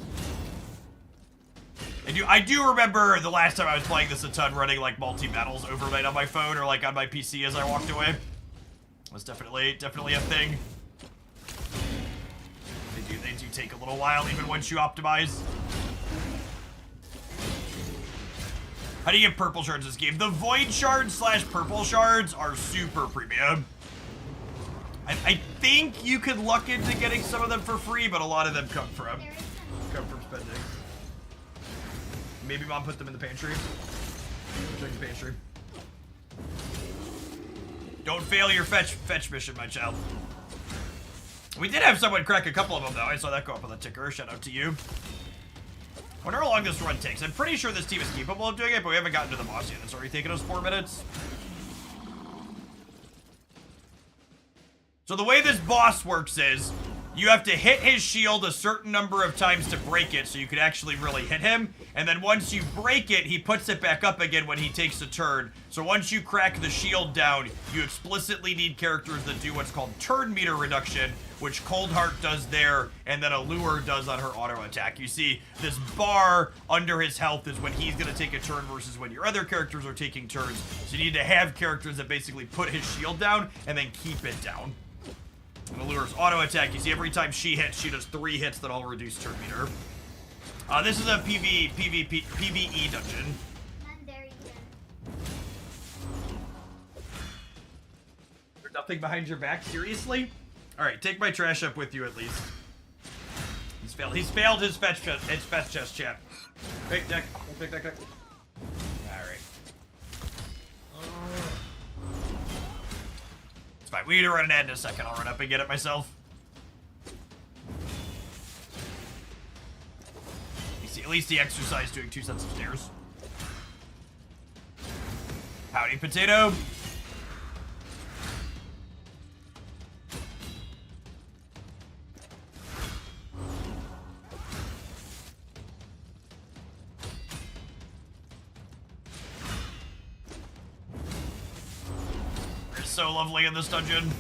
I do remember the last time I was playing this a ton, running like multi-battles overnight on my phone or like on my PC as I walked away. It was definitely a thing. They do take a little while even once you optimize. How do you get purple shards in this game? The void shards / purple shards are super premium. I think you could luck into getting some of them for free, but a lot of them come from spending. Maybe Mom put them in the pantry. Check the pantry. Don't fail your fetch mission, my child. We did have someone crack a couple of them, though. I saw that go up on the ticker. Shout out to you. I wonder how long this run takes. I'm pretty sure this team is capable of doing it, but we haven't gotten to the boss yet. It's already taken us 4 minutes. So the way this boss works is you have to hit his shield a certain number of times to break it so you can actually really hit him. And then once you break it, he puts it back up again when he takes a turn. So once you crack the shield down, you explicitly need characters that do what's called turn meter reduction, which Coldheart does there, and then Allure does on her auto attack. You see, this bar under his health is when he's going to take a turn versus when your other characters are taking turns. So you need to have characters that basically put his shield down and then keep it down. And Allure's auto attack, you see every time she hits, she does 3 hits that all reduce turn meter. This is a PvE dungeon. There's nothing behind your back? Seriously? Alright, take my trash up with you at least. He's failed his fetch chest, chat. Pick deck. Alright. It's fine. We need to run an ad in a second. I'll run up and get it myself. You see, at least he exercised doing 2 sets of stairs. Howdy, potato. So lovely in this dungeon.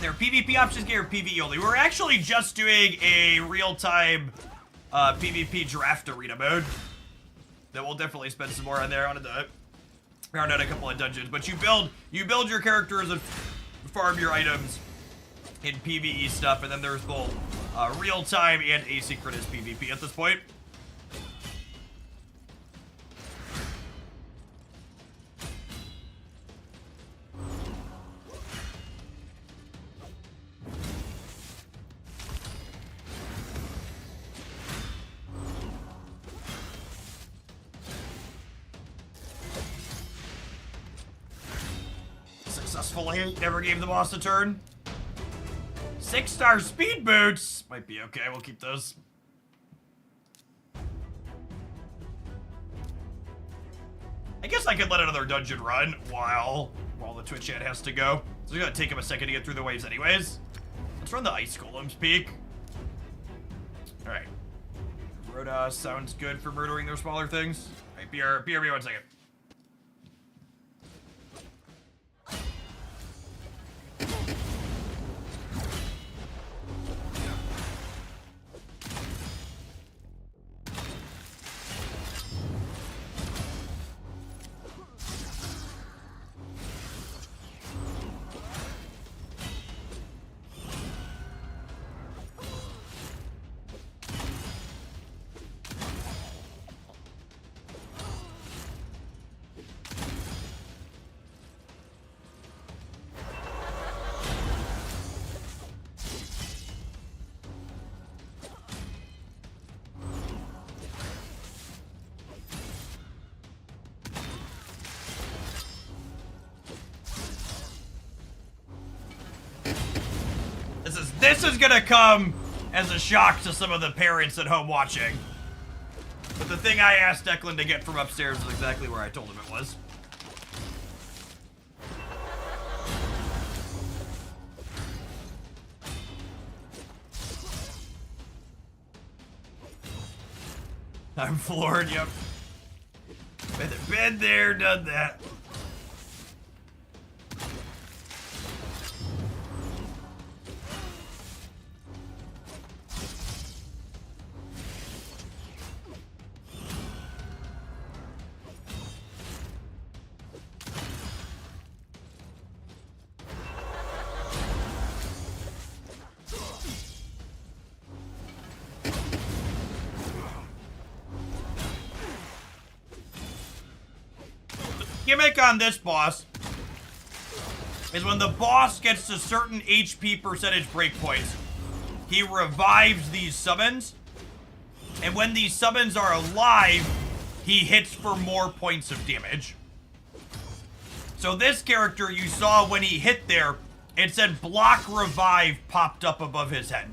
There are PvP options here, PvE only. We're actually just doing a real-time PvP draft arena mode. That we'll definitely spend some more on there. I wanted to round out a couple of dungeons, but you build your characters and farm your items in PvE stuff, and then there's both real-time and asynchronous PvP at this point. Successfully, never gave the boss a turn. 6-star speed boots might be okay. We'll keep those. I guess I could let another dungeon run while the Twitch chat has to go. So it's gonna take him a second to get through the waves, anyways. Let's run the Ice Golem's Peak. All right. Rhoda sounds good for murdering their smaller things. All right, BRB 1 second. This is gonna come as a shock to some of the parents at home watching. But the thing I asked Declan to get from upstairs is exactly where I told him it was. I'm floored, yep. Been there, done that. Gimmick on this boss is when the boss gets to certain HP percentage breakpoints, he revives these summons, and when these summons are alive, he hits for more points of damage. So this character, you saw when he hit there, it said block revive popped up above his head.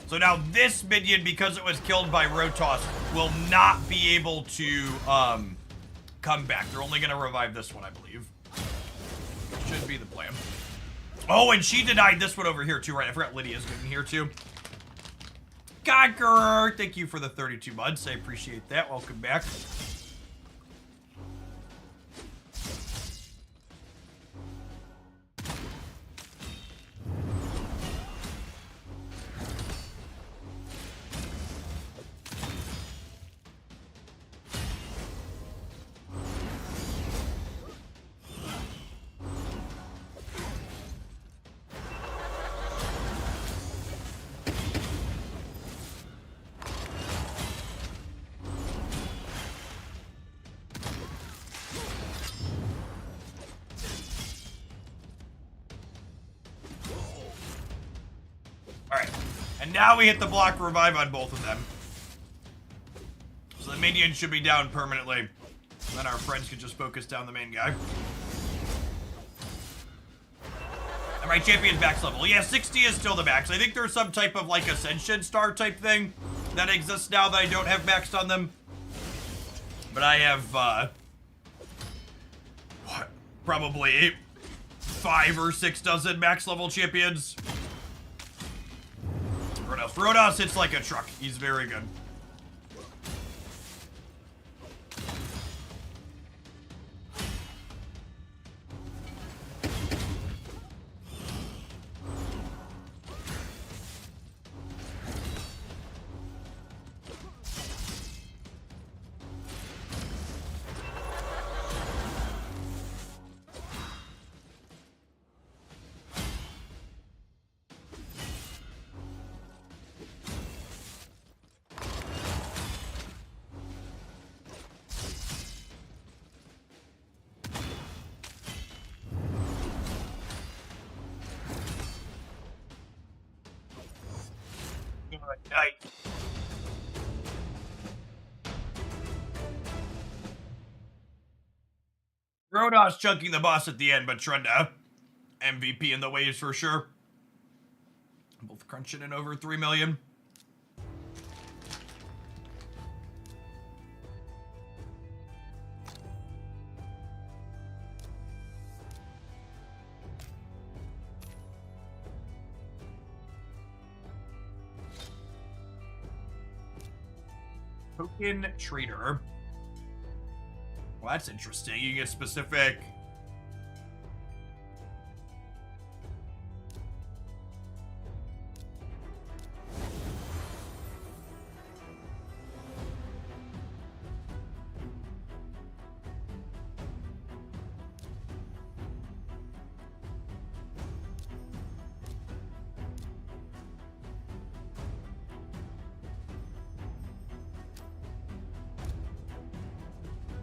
So now this minion, because it was killed by Rotos, will not be able to come back. They're only gonna revive this one, I believe. Should be the plan. Oh, and she denied this one over here too, right? I forgot Lydia's getting here too. Conqueror, thank you for the 32 months. I appreciate that. Welcome back. Now we hit the block revive on both of them. So the minion should be down permanently. Then our friends can just focus down the main guy. Alright, champion max level. Yeah, 60 is still the max. I think there's some type of like ascension star type thing that exists now that I don't have maxed on them. But I have, what? Probably 5 or 6 dozen max level champions. Rotos hits like a truck. He's very good. Rotos chunking the boss at the end, but Trunda MVP in the waves for sure. Both crunching in over 3 million. Token Trader. Well, that's interesting. You get specific.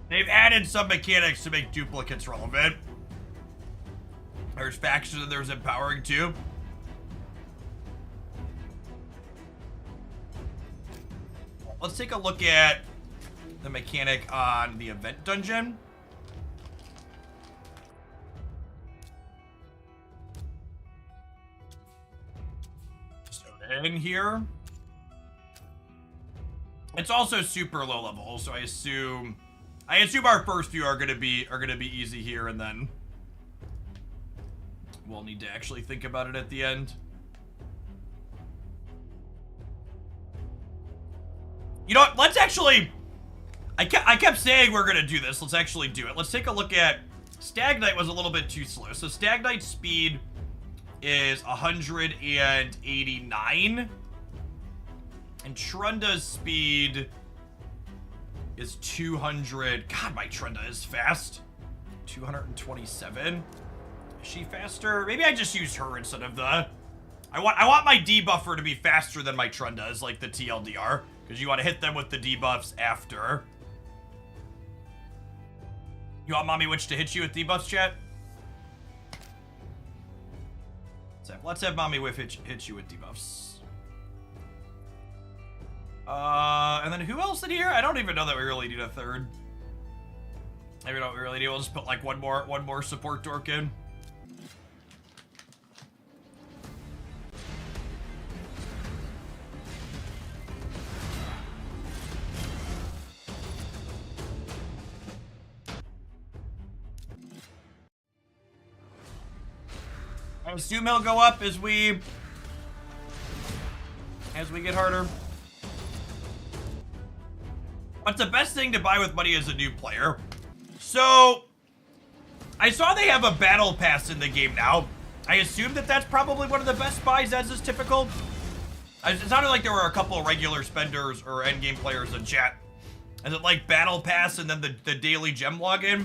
They've added some mechanics to make duplicates relevant. There's faction and there's empowering too. Let's take a look at the mechanic on the event dungeon. So in here. It's also super low level, so I assume our first few are gonna be easy here, and then we'll need to actually think about it at the end. You know what? Let's actually I kept saying we're gonna do this. Let's actually do it. Let's take a look at... Stagnite was a little bit too slow. So Stagnite's speed is 189. And Trunda's speed is 200. God, my Trunda is fast. 227. Is she faster? Maybe I just use her instead of the... I want my debuffer to be faster than my Trundas, like the TLDR. Because you want to hit them with the debuffs after. You want Mommy Witch to hit you with debuffs, chat? Let's have Mommy Witch hit you with debuffs. And then who else in here? I don't even know that we really need a third. Maybe don't really need. We'll just put like one more support dork in. I assume he'll go up as we get harder. What's the best thing to buy with money as a new player? So, I saw they have a battle pass in the game now. I assume that that's probably one of the best buys, as is typical. It sounded like there were a couple of regular spenders or endgame players in chat. Is it like battle pass and then the daily gem login?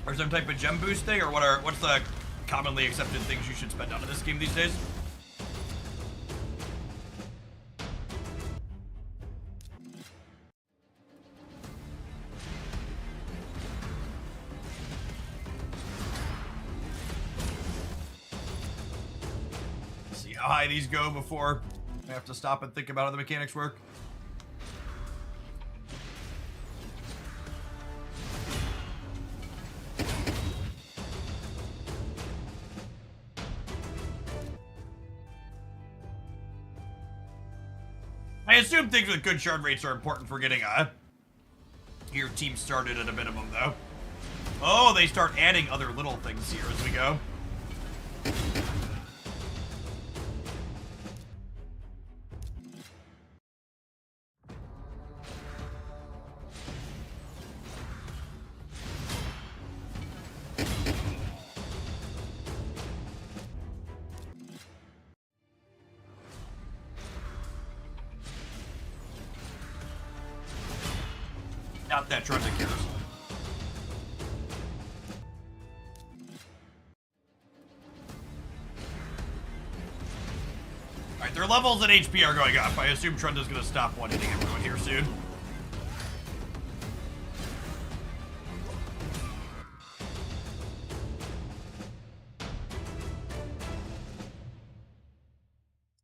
Or some type of gem boost thing? Or what's the commonly accepted things you should spend on in this game these days? See how high these go before I have to stop and think about how the mechanics work. I assume things with good shard rates are important for getting your team started at a minimum, though. Oh, they start adding other little things here as we go. Not that Trunda cares. Alright, their levels and HP are going up. I assume Trunda's gonna stop one-hitting everyone here soon.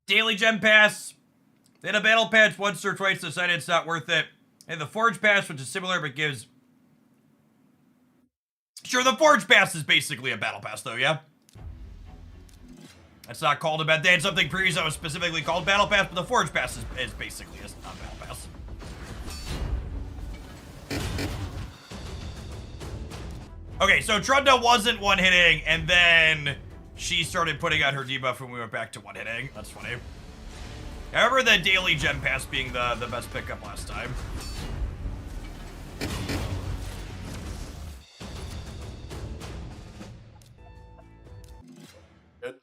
Daily Gem Pass. They had a Battle Pass once or twice, decided it's not worth it. And the Forge Pass, which is similar, but gives... Sure, the Forge Pass is basically a Battle Pass, though, yeah? It's not called a Battle... They had something previous that was specifically called Battle Pass, but the Forge Pass is basically a Battle Pass. Okay, so Trunda wasn't one-hitting, and then she started putting on her debuff when we went back to one-hitting. That's funny. I remember the Daily Gem Pass being the best pickup last time. Good.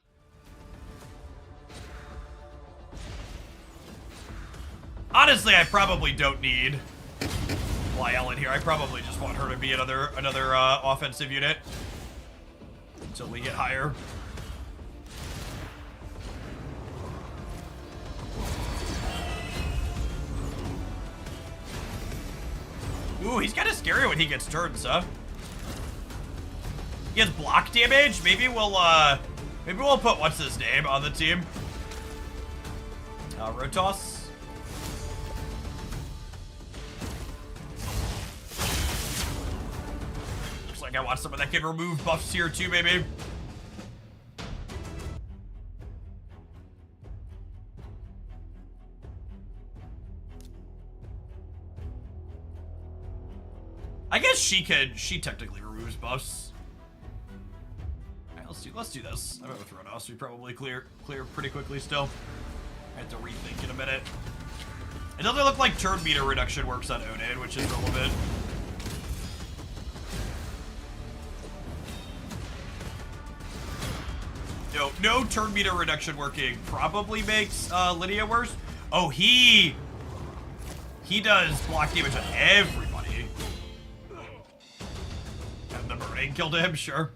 Honestly, I probably don't need Lyle in here. I probably just want her to be another offensive unit until we get higher. Ooh, he's kind of scary when he gets turns, huh? He has block damage. Maybe we'll put what's his name on the team. Rotos. Looks like I want someone that can remove buffs here too, maybe. I guess she technically removes buffs. Alright, let's do this. I bet with Ronos we probably clear pretty quickly still. I have to rethink in a minute. It doesn't look like turn meter reduction works on Onin, which is relevant. No turn meter reduction working probably makes Lydia worse. Oh, he does block damage on everybody. And the burning killed him, sure.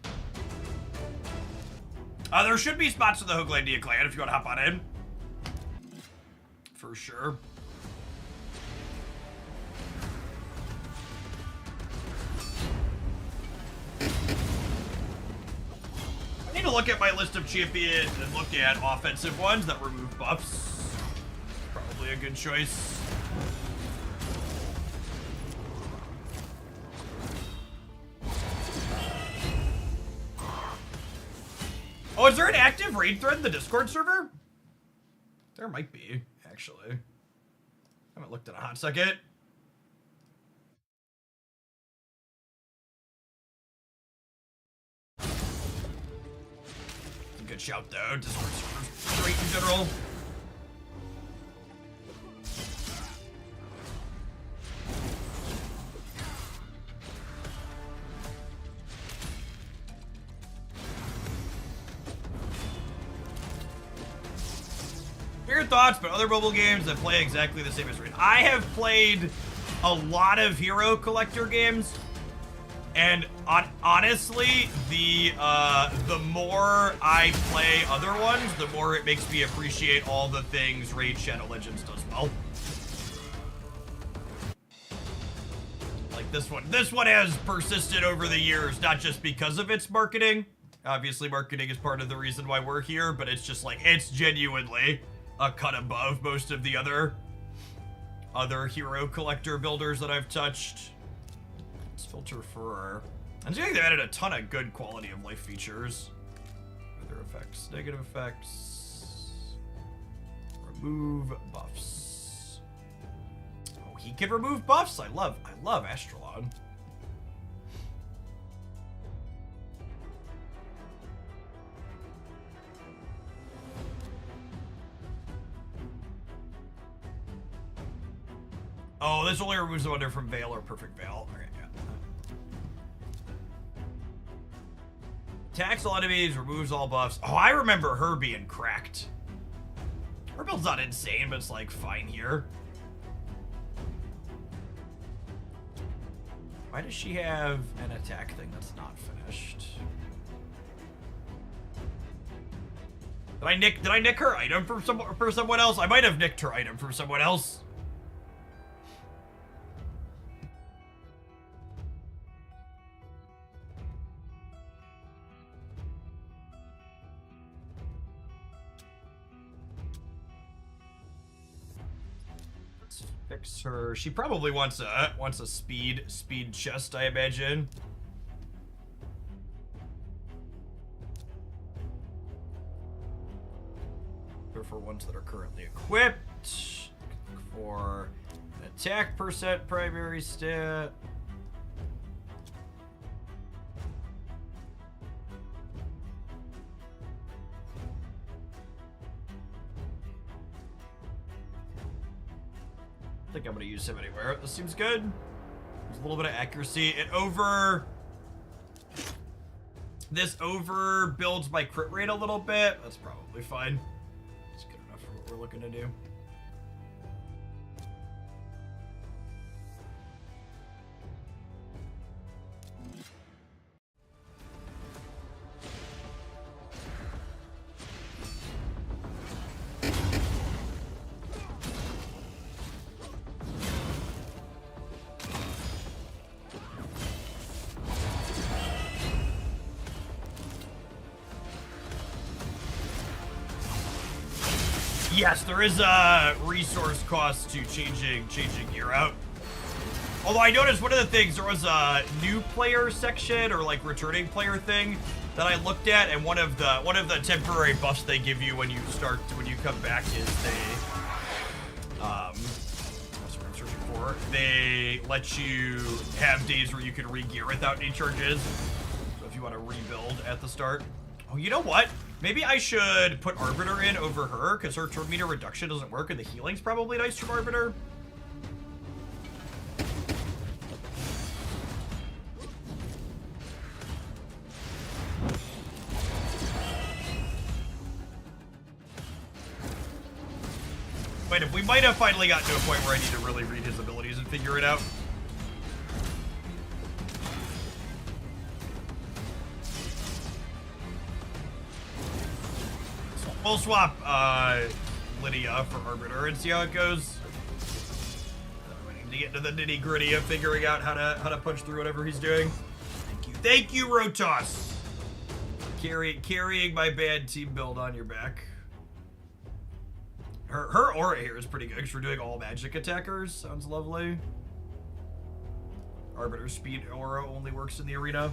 There should be spots in the Hooglandia clan if you want to hop on in. For sure. I need to look at my list of champions and look at offensive ones that remove buffs. Probably a good choice. Oh, is there an active raid thread in the Discord server? There might be, actually. I haven't looked in a hot second. Good shout though, Discord server's great in general. Your thoughts, but other mobile games that play exactly the same as Raid. I have played a lot of hero collector games, and honestly, the more I play other ones, the more it makes me appreciate all the things Raid Shadow Legends does well. Like this one. This one has persisted over the years, not just because of its marketing. Obviously, marketing is part of the reason why we're here, but it's just like, it's genuinely a cut above most of the other hero collector builders that I've touched. Let's filter for... I'm saying they added a ton of good quality of life features. Other effects, negative effects. Remove buffs. Oh, he can remove buffs. I love Astrolon. Oh, this only removes the wonder from Veil or Perfect Veil. Okay, yeah. Attacks all enemies, removes all buffs. Oh, I remember her being cracked. Her build's not insane, but it's like fine here. Why does she have an attack thing that's not finished? Did I nick her item from someone else? I might have nicked her item from someone else. Fix her. She probably wants a speed chest, I imagine. Go for ones that are currently equipped. Look for an attack percent primary stat. I think I'm gonna use him anywhere. This seems good. There's a little bit of accuracy. This over builds my crit rate a little bit. That's probably fine. It's good enough for what we're looking to do. Yes, there is a resource cost to changing gear out. Although I noticed one of the things, there was a new player section or like returning player thing that I looked at, and one of the temporary buffs they give you when you come back is that's what I'm searching for. They let you have days where you can re-gear without any charges. So if you want to rebuild at the start. Oh, you know what? Maybe I should put Arbiter in over her, because her turn meter reduction doesn't work, and the healing's probably nice from Arbiter. Wait, we might have finally gotten to a point where I need to really read his abilities and figure it out. So we'll swap Lydia for Arbiter and see how it goes. We need to get into the nitty gritty of figuring out how to punch through whatever he's doing. Thank you, Rotos. Carrying my bad team build on your back. Her aura here is pretty good because we're doing all magic attackers. Sounds lovely. Arbiter speed aura only works in the arena.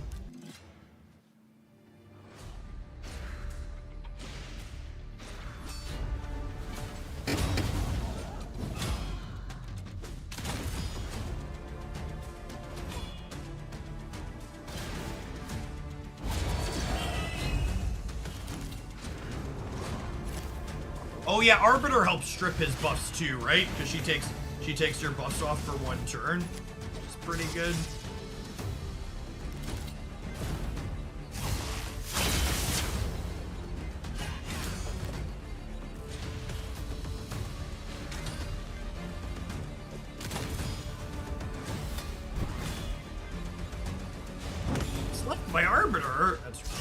Oh yeah, Arbiter helps strip his buffs too, right? Because she takes your buffs off for one turn. It's pretty good. Select my Arbiter. That's right.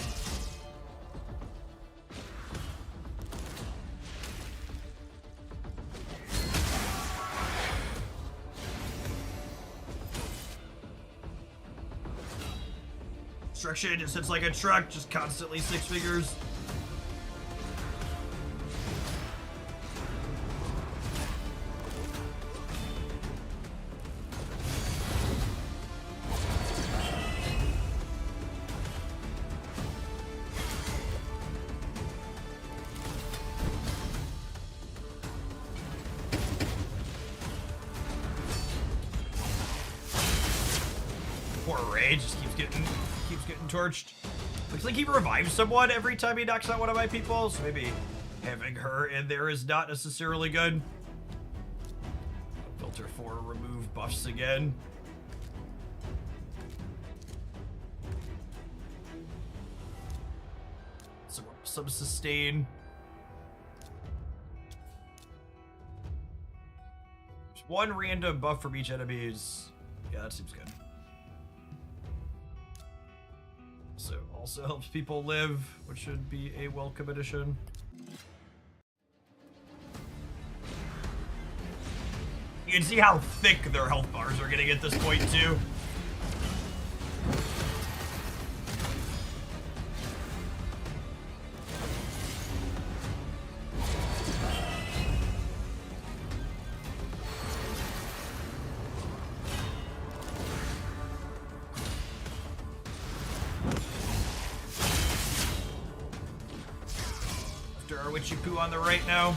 Destruction just hits like a truck, just constantly 6 figures. Poor Ray just keeps getting torched. Looks like he revives someone every time he knocks out one of my people, so maybe having her in there is not necessarily good. Filter 4, remove buffs again. Some sustain. Just one random buff from each enemy's. Yeah, that seems good. So also helps people live, which should be a welcome addition. You can see how thick their health bars are getting at this point too. Witchy Poo on the right now.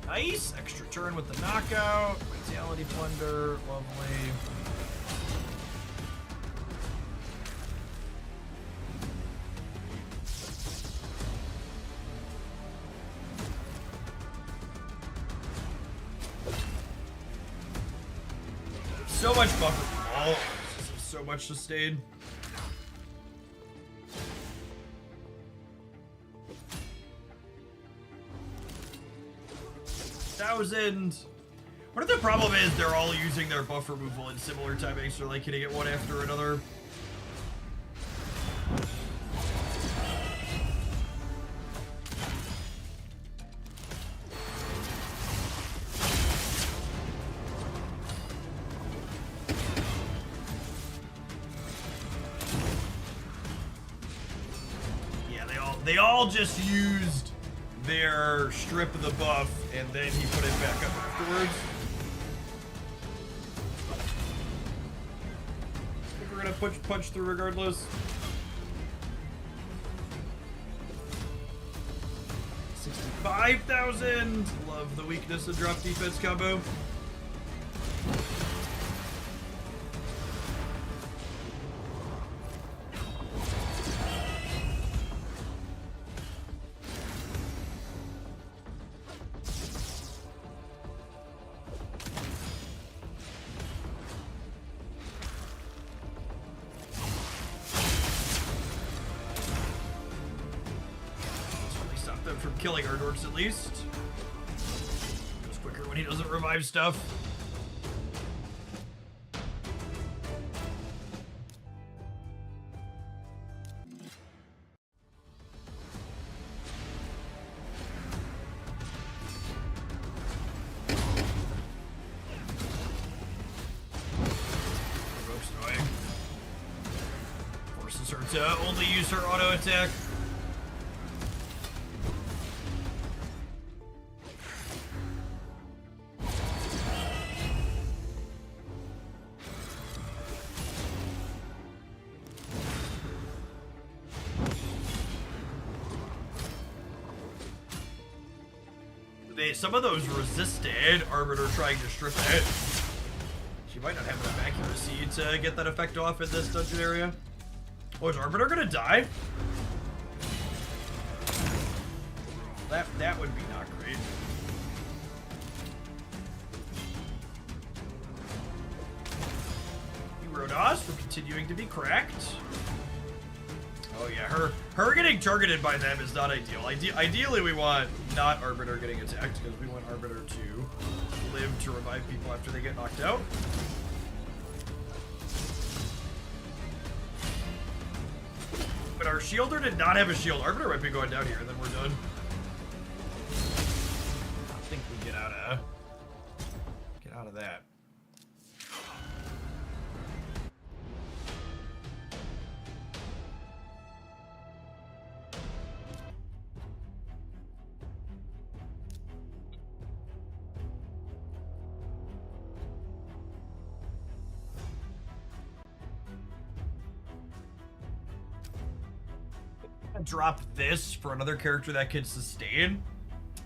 Nice! Extra turn with the knockout. Vitality Plunder. Lovely. So much buffer. Oh, so much sustain. What if the problem is they're all using their buff removal in similar timings, so like hitting it one after another? Yeah, they all just used their strip of the buff, and then he put it back up afterwards. I think we're gonna punch through regardless. 65,000! Love the weakness and drop defense combo. them from killing our dorks at least. Goes quicker when he doesn't revive stuff. Provoke's annoying. Forces her to only use her auto attack. Some of those resisted Arbiter trying to strip it. She might not have enough accuracy to get that effect off in this dungeon area. Oh, is Arbiter gonna die? That would be not great. Rodos for continuing to be cracked. Oh yeah, her getting targeted by them is not ideal. Ideally, we want not Arbiter getting attacked because we want Arbiter to live to revive people after they get knocked out. But our shielder did not have a shield. Arbiter might be going down here, and then we're done. I think we get out of that. Drop this for another character that can sustain.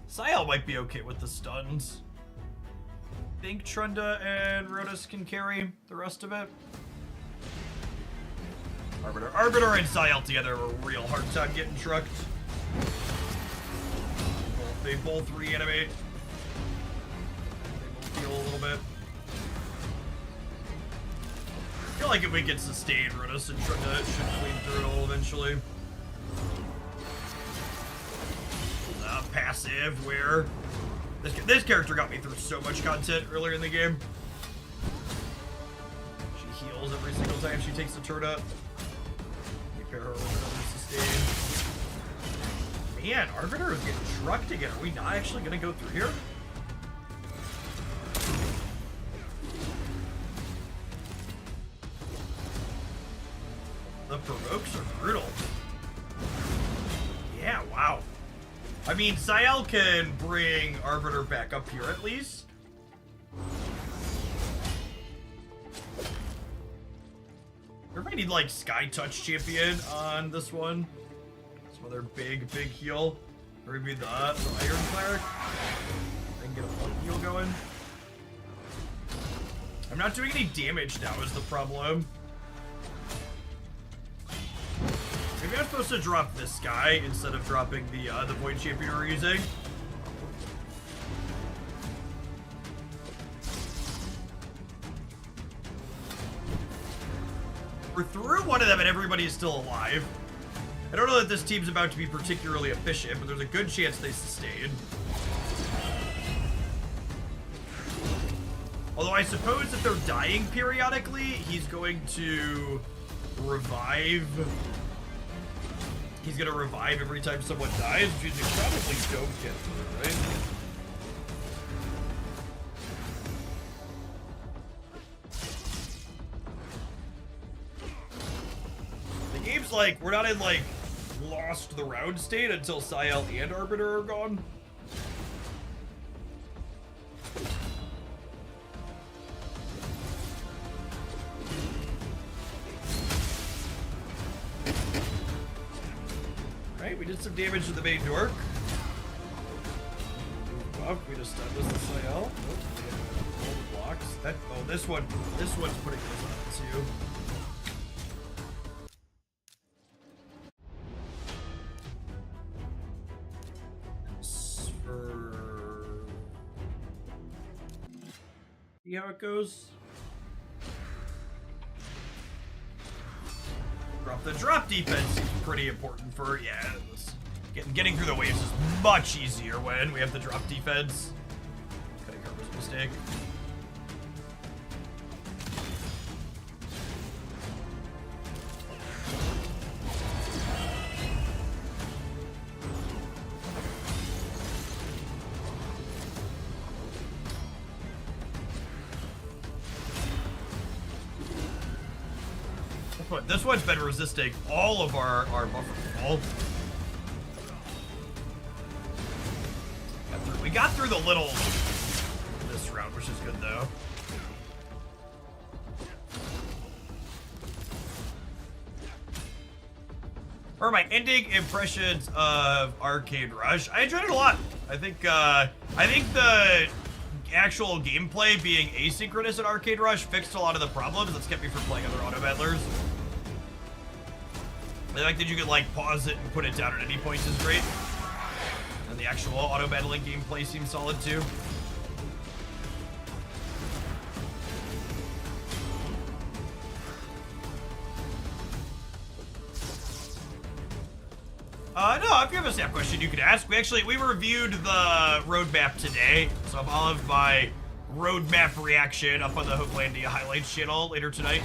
Syel might be okay with the stuns. I think Trunda and Rodos can carry the rest of it. Arbiter and Syel together have a real hard time getting trucked. They both reanimate. They both heal a little bit. I feel like if we can sustain Rodos and Trunda, it should clean through it all eventually. Passive where this character got me through so much content earlier in the game. She heals every single time she takes the turn up. We pair her with another sustain. Man, Arbiter is getting trucked again. Are we not actually gonna go through here? The provokes are brutal. Yeah, wow. I mean, Syel can bring Arbiter back up here at least. Everybody need like Sky Touch champion on this one. Some other big heal. Or maybe the Iron Cleric. I can get a full heal going. I'm not doing any damage now is the problem. Maybe I'm supposed to drop this guy instead of dropping the Void Champion we're using. We're through one of them and everybody is still alive. I don't know that this team's about to be particularly efficient, but there's a good chance they sustain. Although I suppose if they're dying periodically, he's going to revive. He's gonna revive every time someone dies, which you probably don't get through, right? The game's like, we're not in like lost the round state until Syel and Arbiter are gone. We did some damage to the main dork. We just stunned this Syel. Nope, we have all the blocks. This one's putting this on too. See how it goes. The drop defense seems pretty important for, yeah, Getting through the waves is much easier when we have the drop defense. Cutting her was a mistake. This one's been resisting all of our buffer fall. We got through the little this round, which is good though. Or my ending impressions of Arcade Rush. I enjoyed it a lot. I think the actual gameplay being asynchronous in Arcade Rush fixed a lot of the problems that's kept me from playing other auto battlers. The fact that you could like pause it and put it down at any point is great. And the actual auto battling gameplay seems solid too. No, if you have a snap question you could ask. We reviewed the roadmap today, so I'll have my roadmap reaction up on the Hooglandia highlights channel later tonight.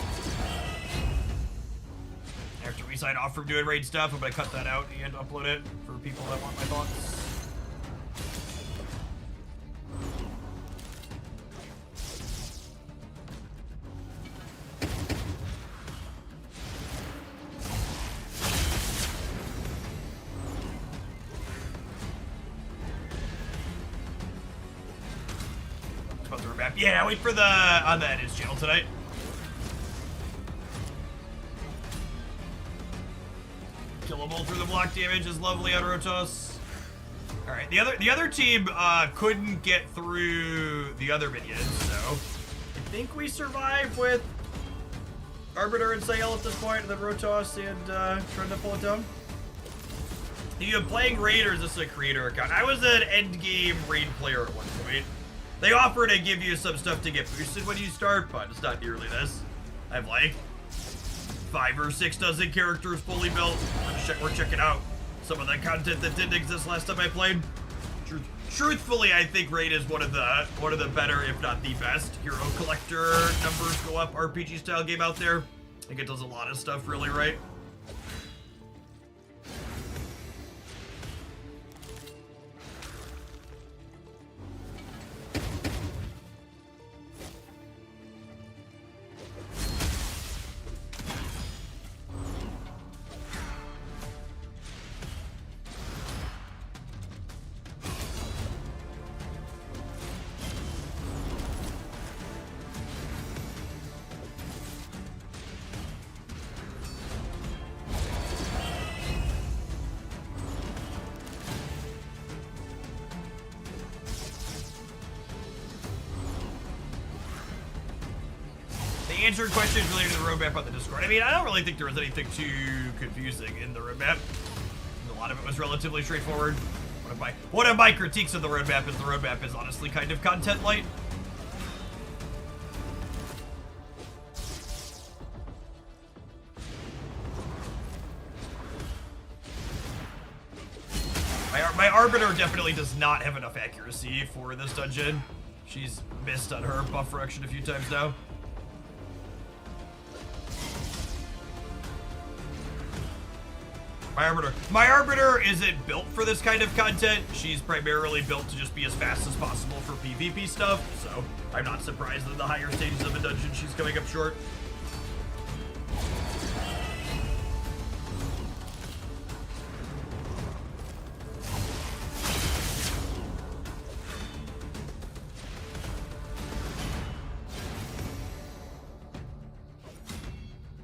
After we sign off from doing raid stuff, I'm gonna cut that out and upload it for people that want my thoughts. About the roadmap. Yeah, wait for the on the edits channel tonight. Killable through the block damage is lovely on Rotos. All right, the other team couldn't get through the other minions, so I think we survive with Arbiter and Sael at this point, and then Rotos and trying to pull it down. Are you playing raid or is this a creator account? I was an end game raid player at one point. They offer to give you some stuff to get boosted when you start, but it's not nearly this. I have like 5 or 6 dozen characters fully built. We're checking out some of the content that didn't exist last time I played. Truthfully, I think Raid is one of the better, if not the best, hero collector numbers go up RPG style game out there. I think it does a lot of stuff really right. Answered questions related to the roadmap on the Discord. I mean, I don't really think there was anything too confusing in the roadmap. A lot of it was relatively straightforward. One of my critiques of the roadmap is honestly kind of content light. My Arbiter definitely does not have enough accuracy for this dungeon. She's missed on her buff reaction a few times now. My Arbiter isn't built for this kind of content. She's primarily built to just be as fast as possible for PvP stuff, so I'm not surprised that in the higher stages of a dungeon she's coming up short.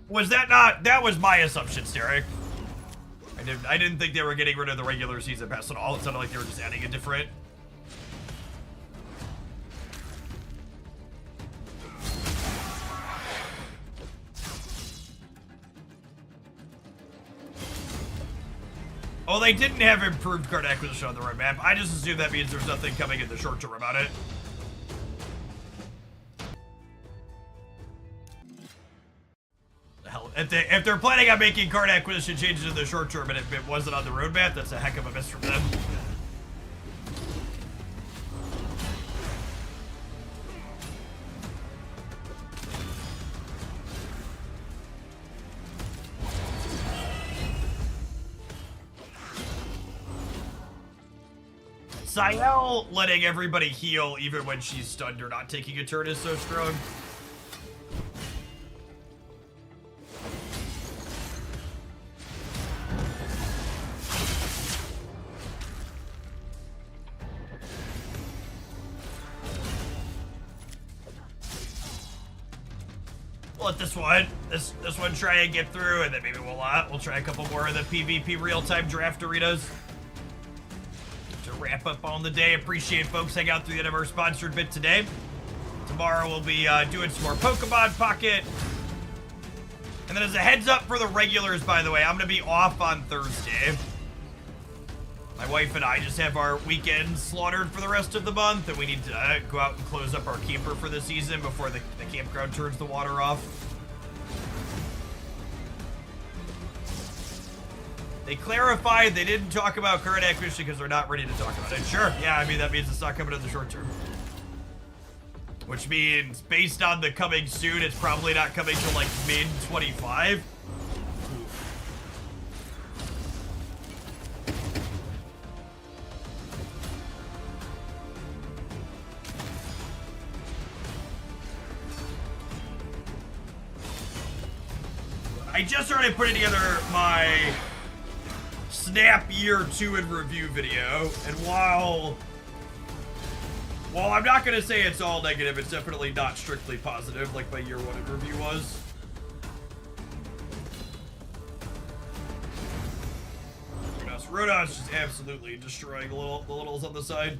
Was that not? That was my assumption, Derek. I didn't think they were getting rid of the regular season pass at all. It sounded like they were just adding a different. Oh, they didn't have improved card acquisition on the roadmap. I just assume that means there's nothing coming in the short term about it. if they're planning on making card acquisition changes in the short term and it wasn't on the roadmap, that's a heck of a miss from them. Sayel letting everybody heal even when she's stunned or not taking a turn is so strong. We'll let this one try and get through, and then maybe we'll try a couple more of the PvP real-time draft arenas to wrap up on the day. Appreciate folks hanging out through the end of our sponsored bit today. Tomorrow we'll be doing some more Pokemon Pocket. And then as a heads up for the regulars, by the way, I'm gonna be off on Thursday. My wife and I just have our weekends slaughtered for the rest of the month, and we need to go out and close up our camper for the season before the campground turns the water off. They clarified they didn't talk about current acquisition because they're not ready to talk about it. Sure, yeah, I mean, that means it's not coming in the short term. Which means, based on the coming soon, it's probably not coming till like mid-25. I just started putting together my Snap Year 2 in review video, and while I'm not gonna say it's all negative, it's definitely not strictly positive like my Year 1 in review was. Rodos just absolutely destroying the littles on the side.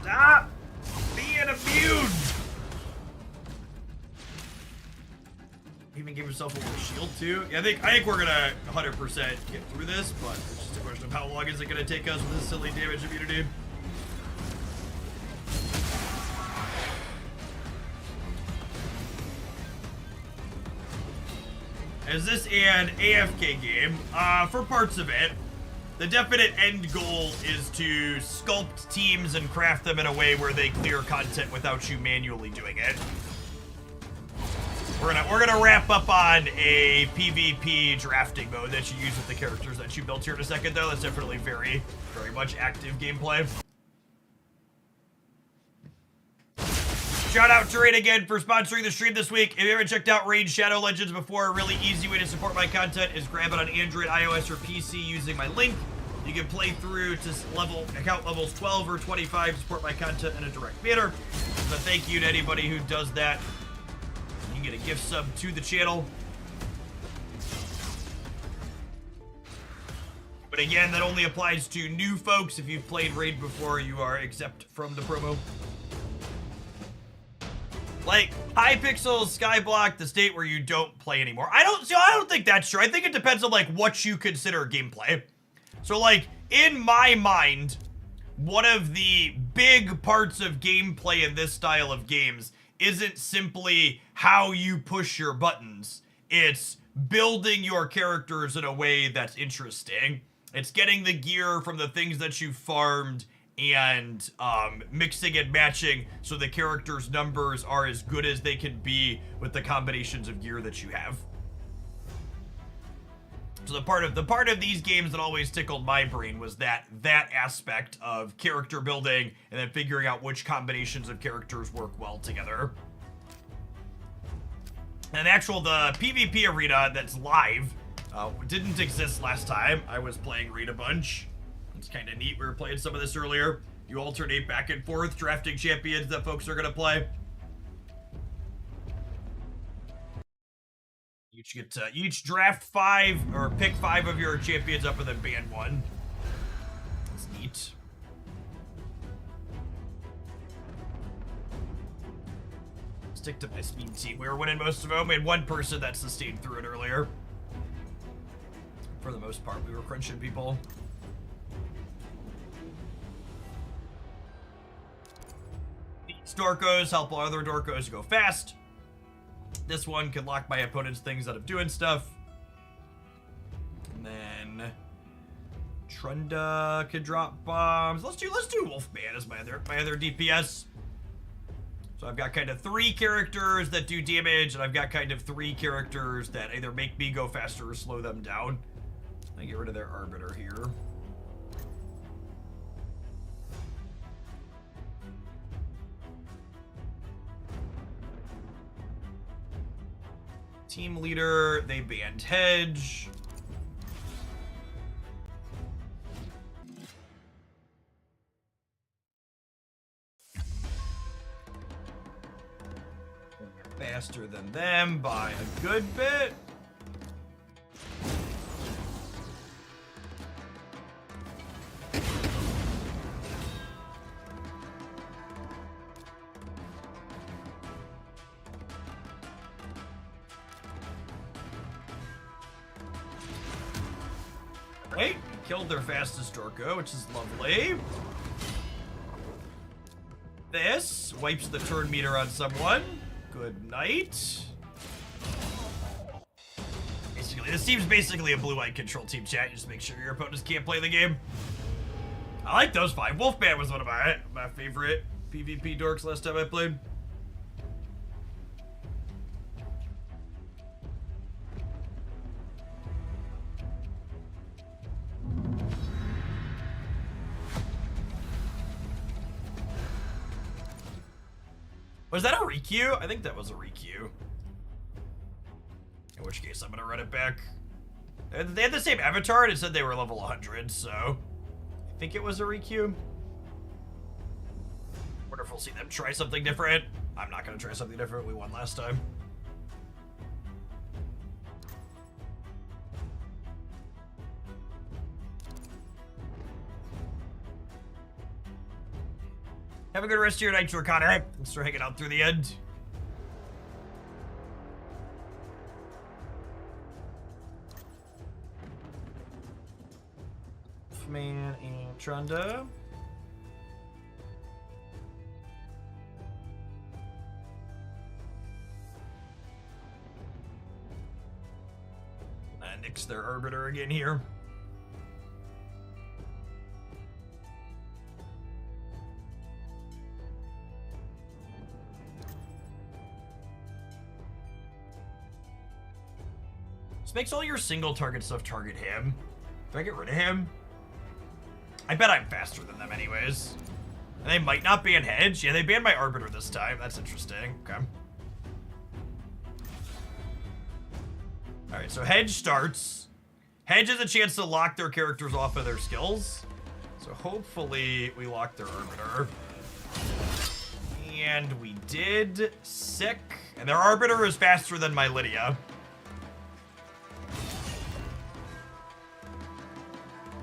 Stop being immune! Even give himself a little shield too. Yeah, I think we're gonna 100% get through this, but it's just a question of how long is it gonna take us with this silly damage immunity. Is this an AFK game? For parts of it. The definite end goal is to sculpt teams and craft them in a way where they clear content without you manually doing it. We're gonna wrap up on a PvP drafting mode that you use with the characters that you built here in a second, though. That's definitely very, very much active gameplay. Shout out to Raid again for sponsoring the stream this week. If you haven't checked out Raid Shadow Legends before, a really easy way to support my content is grab it on Android, iOS, or PC using my link. You can play through to account levels 12 or 25 to support my content in a direct manner. So thank you to anybody who does that. You can get a gift sub to the channel. But again, that only applies to new folks. If you've played Raid before, you are exempt from the promo. Like, Hypixel, Skyblock, the state where you don't play anymore. I don't think that's true. I think it depends on, like, what you consider gameplay. So, like, in my mind, one of the big parts of gameplay in this style of games isn't simply how you push your buttons. It's building your characters in a way that's interesting. It's getting the gear from the things that you farmed and mixing and matching so the character's numbers are as good as they can be with the combinations of gear that you have. So the part of these games that always tickled my brain was that aspect of character building and then figuring out which combinations of characters work well together. And the PvP arena that's live didn't exist last time. I was playing Raid a bunch. It's kind of neat. We were playing some of this earlier. You alternate back and forth, drafting champions that folks are going to play. Each draft 5 or pick 5 of your champions up and then ban 1. That's neat. Stick to my speed team. We were winning most of them. We had one person that sustained through it earlier. For the most part, we were crunching people. Dorkos help other Dorkos go fast. This one can lock my opponent's things out of doing stuff. And then Trunda could drop bombs. Let's do Wolfman as my other DPS. So I've got kind of 3 characters that do damage, and I've got kind of 3 characters that either make me go faster or slow them down. I get rid of their Arbiter here. Team leader, they banned Hedge. Faster than them by a good bit. Right, killed their fastest Dorko, which is lovely. This wipes the turn meter on someone. Good night. Basically, this team's basically a blue-white control team, chat. You just make sure your opponents can't play the game. I like those 5. Wolfman was one of my favorite PvP dorks last time I played. Was that a Rikyuu? I think that was a Rikyuu. In which case, I'm gonna run it back. They had the same avatar and it said they were level 100, so I think it was a Rikyuu. Wonder if we'll see them try something different. I'm not gonna try something different. We won last time. Have a good rest of your night, Draconic. Thanks for hanging out through the end. Man and Trunda. Nix their Arbiter again here. This makes all your single target stuff target him. Do I get rid of him? I bet I'm faster than them anyways. And they might not ban Hedge. Yeah, they banned my Arbiter this time. That's interesting. Okay. Alright, so Hedge starts. Hedge has a chance to lock their characters off of their skills. So hopefully we lock their Arbiter. And we did. Sick. And their Arbiter is faster than my Lydia.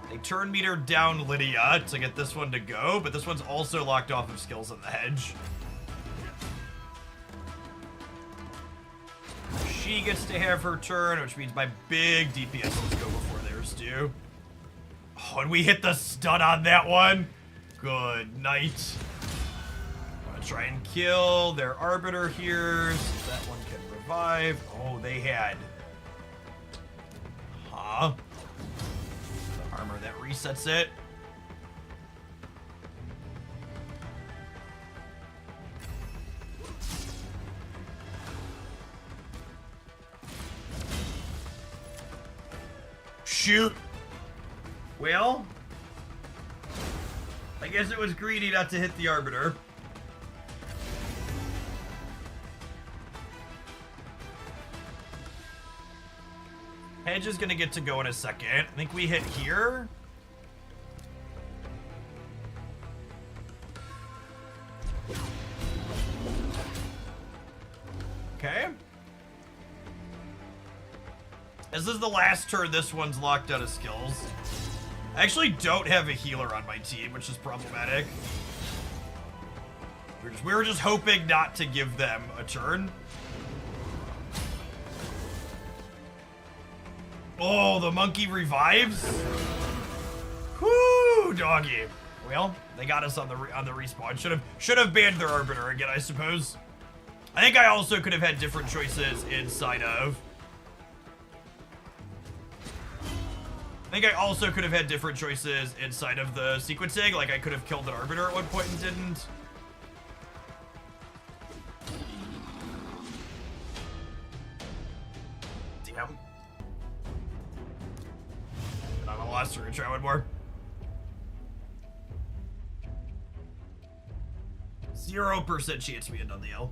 They turn meter down Lydia to get this one to go, but this one's also locked off of skills in the Hedge. She gets to have her turn, which means my big DPSs go before theirs do. Oh, and we hit the stun on that one. Good night. I'm gonna try and kill their Arbiter here, so that one can revive. Oh, they had... Huh? Armor that resets it. Shoot. Well, I guess it was greedy not to hit the Arbiter. Hedge is gonna get to go in a second. I think we hit here. Okay. This is the last turn this one's locked out of skills. I actually don't have a healer on my team, which is problematic. We were just hoping not to give them a turn. Oh, the monkey revives? Whoo, doggy. Well, they got us on the respawn. Should have banned their Arbiter again, I suppose. I think I also could have had different choices inside of. I think I also could have had different choices inside of the sequencing. Like, I could have killed an Arbiter at one point and didn't. Damn. I'm a loss. We're gonna try one more. 0% chance we end on the L.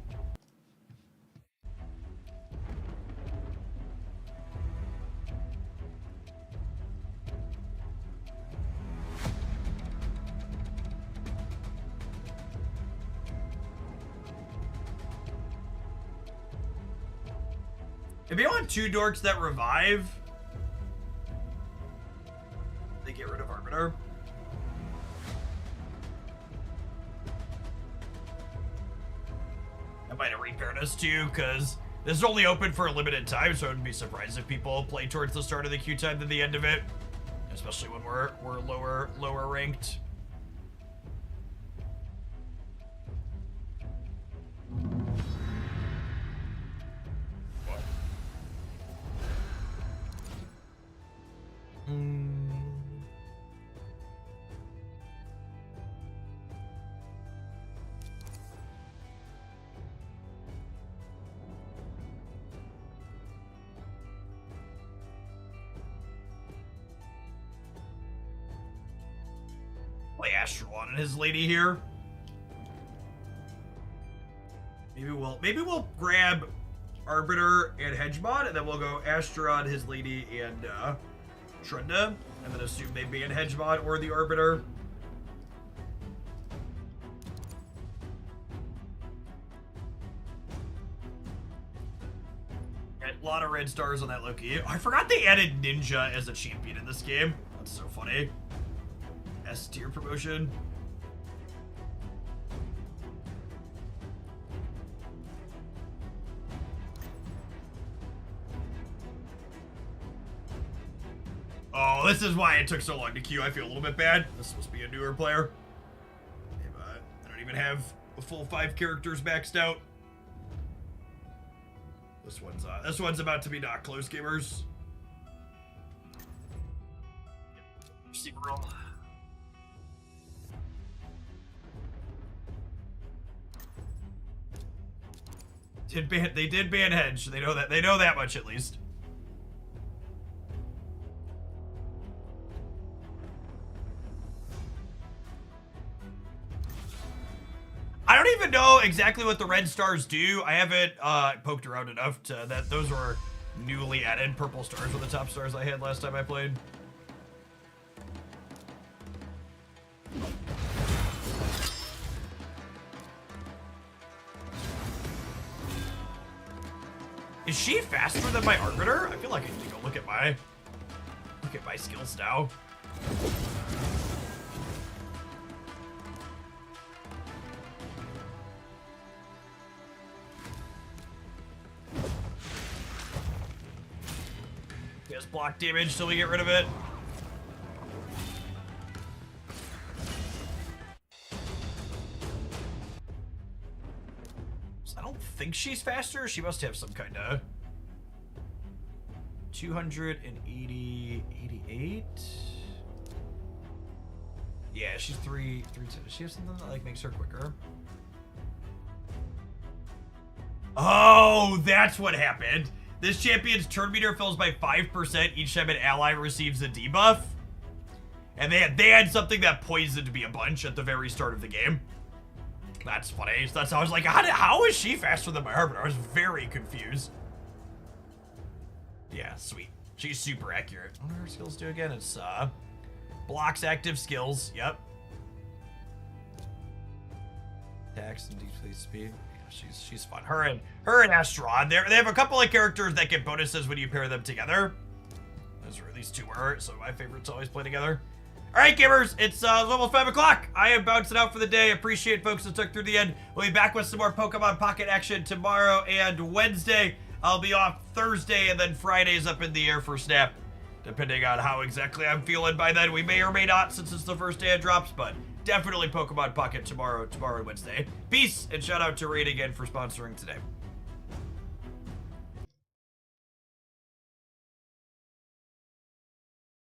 If you want 2 dorks that revive, they get rid of Arbiter. I might have repaired us too, because this is only open for a limited time, so I wouldn't be surprised if people play towards the start of the queue time than the end of it, especially when we're lower ranked. Play Astrolon and his lady here. Maybe we'll grab Arbiter and Hedgemon, and then we'll go Asteron, his lady, and Trunda, and then assume they ban Hedgemon or the Arbiter. A lot of red stars on that Loki. I forgot they added Ninja as a champion in this game. That's so funny. S tier promotion. Oh, this is why it took so long to queue. I feel a little bit bad. This must be a newer player. I don't even have a full 5 characters maxed out. This one's about to be not close, gamers. Receiver roll. They did ban Hedge. They know that. They know that much at least. I don't even know exactly what the red stars do. I haven't poked around enough to that. Those were newly added. Purple stars were the top stars I had last time I played. Is she faster than my Arbiter? I feel like I need to go look at my skills now. Yes, block damage till we get rid of it. I don't think she's faster. She must have some kind of 280, 88. Yeah, she's 310. Does she have something that like makes her quicker? Oh, that's what happened. This champion's turn meter fills by 5% each time an ally receives a debuff. And they had something that poisoned me a bunch at the very start of the game. That's funny. So that's how I was like, how is she faster than my Arbiter? I was very confused. Yeah, sweet. She's super accurate. What do her skills do again? It's blocks active skills. Yep. Attacks and decrease speed. Yeah, she's fun. Her and Astron. They have a couple of characters that get bonuses when you pair them together. Those are at least 2 were, so my favorites always play together. All right, gamers, it's almost 5 o'clock. I am bouncing out for the day. Appreciate folks that took through the end. We'll be back with some more Pokemon Pocket action tomorrow and Wednesday. I'll be off Thursday, and then Friday's up in the air for Snap, depending on how exactly I'm feeling by then. We may or may not, since it's the first day it drops, but definitely Pokemon Pocket tomorrow and Wednesday. Peace, and shout out to Raid again for sponsoring today.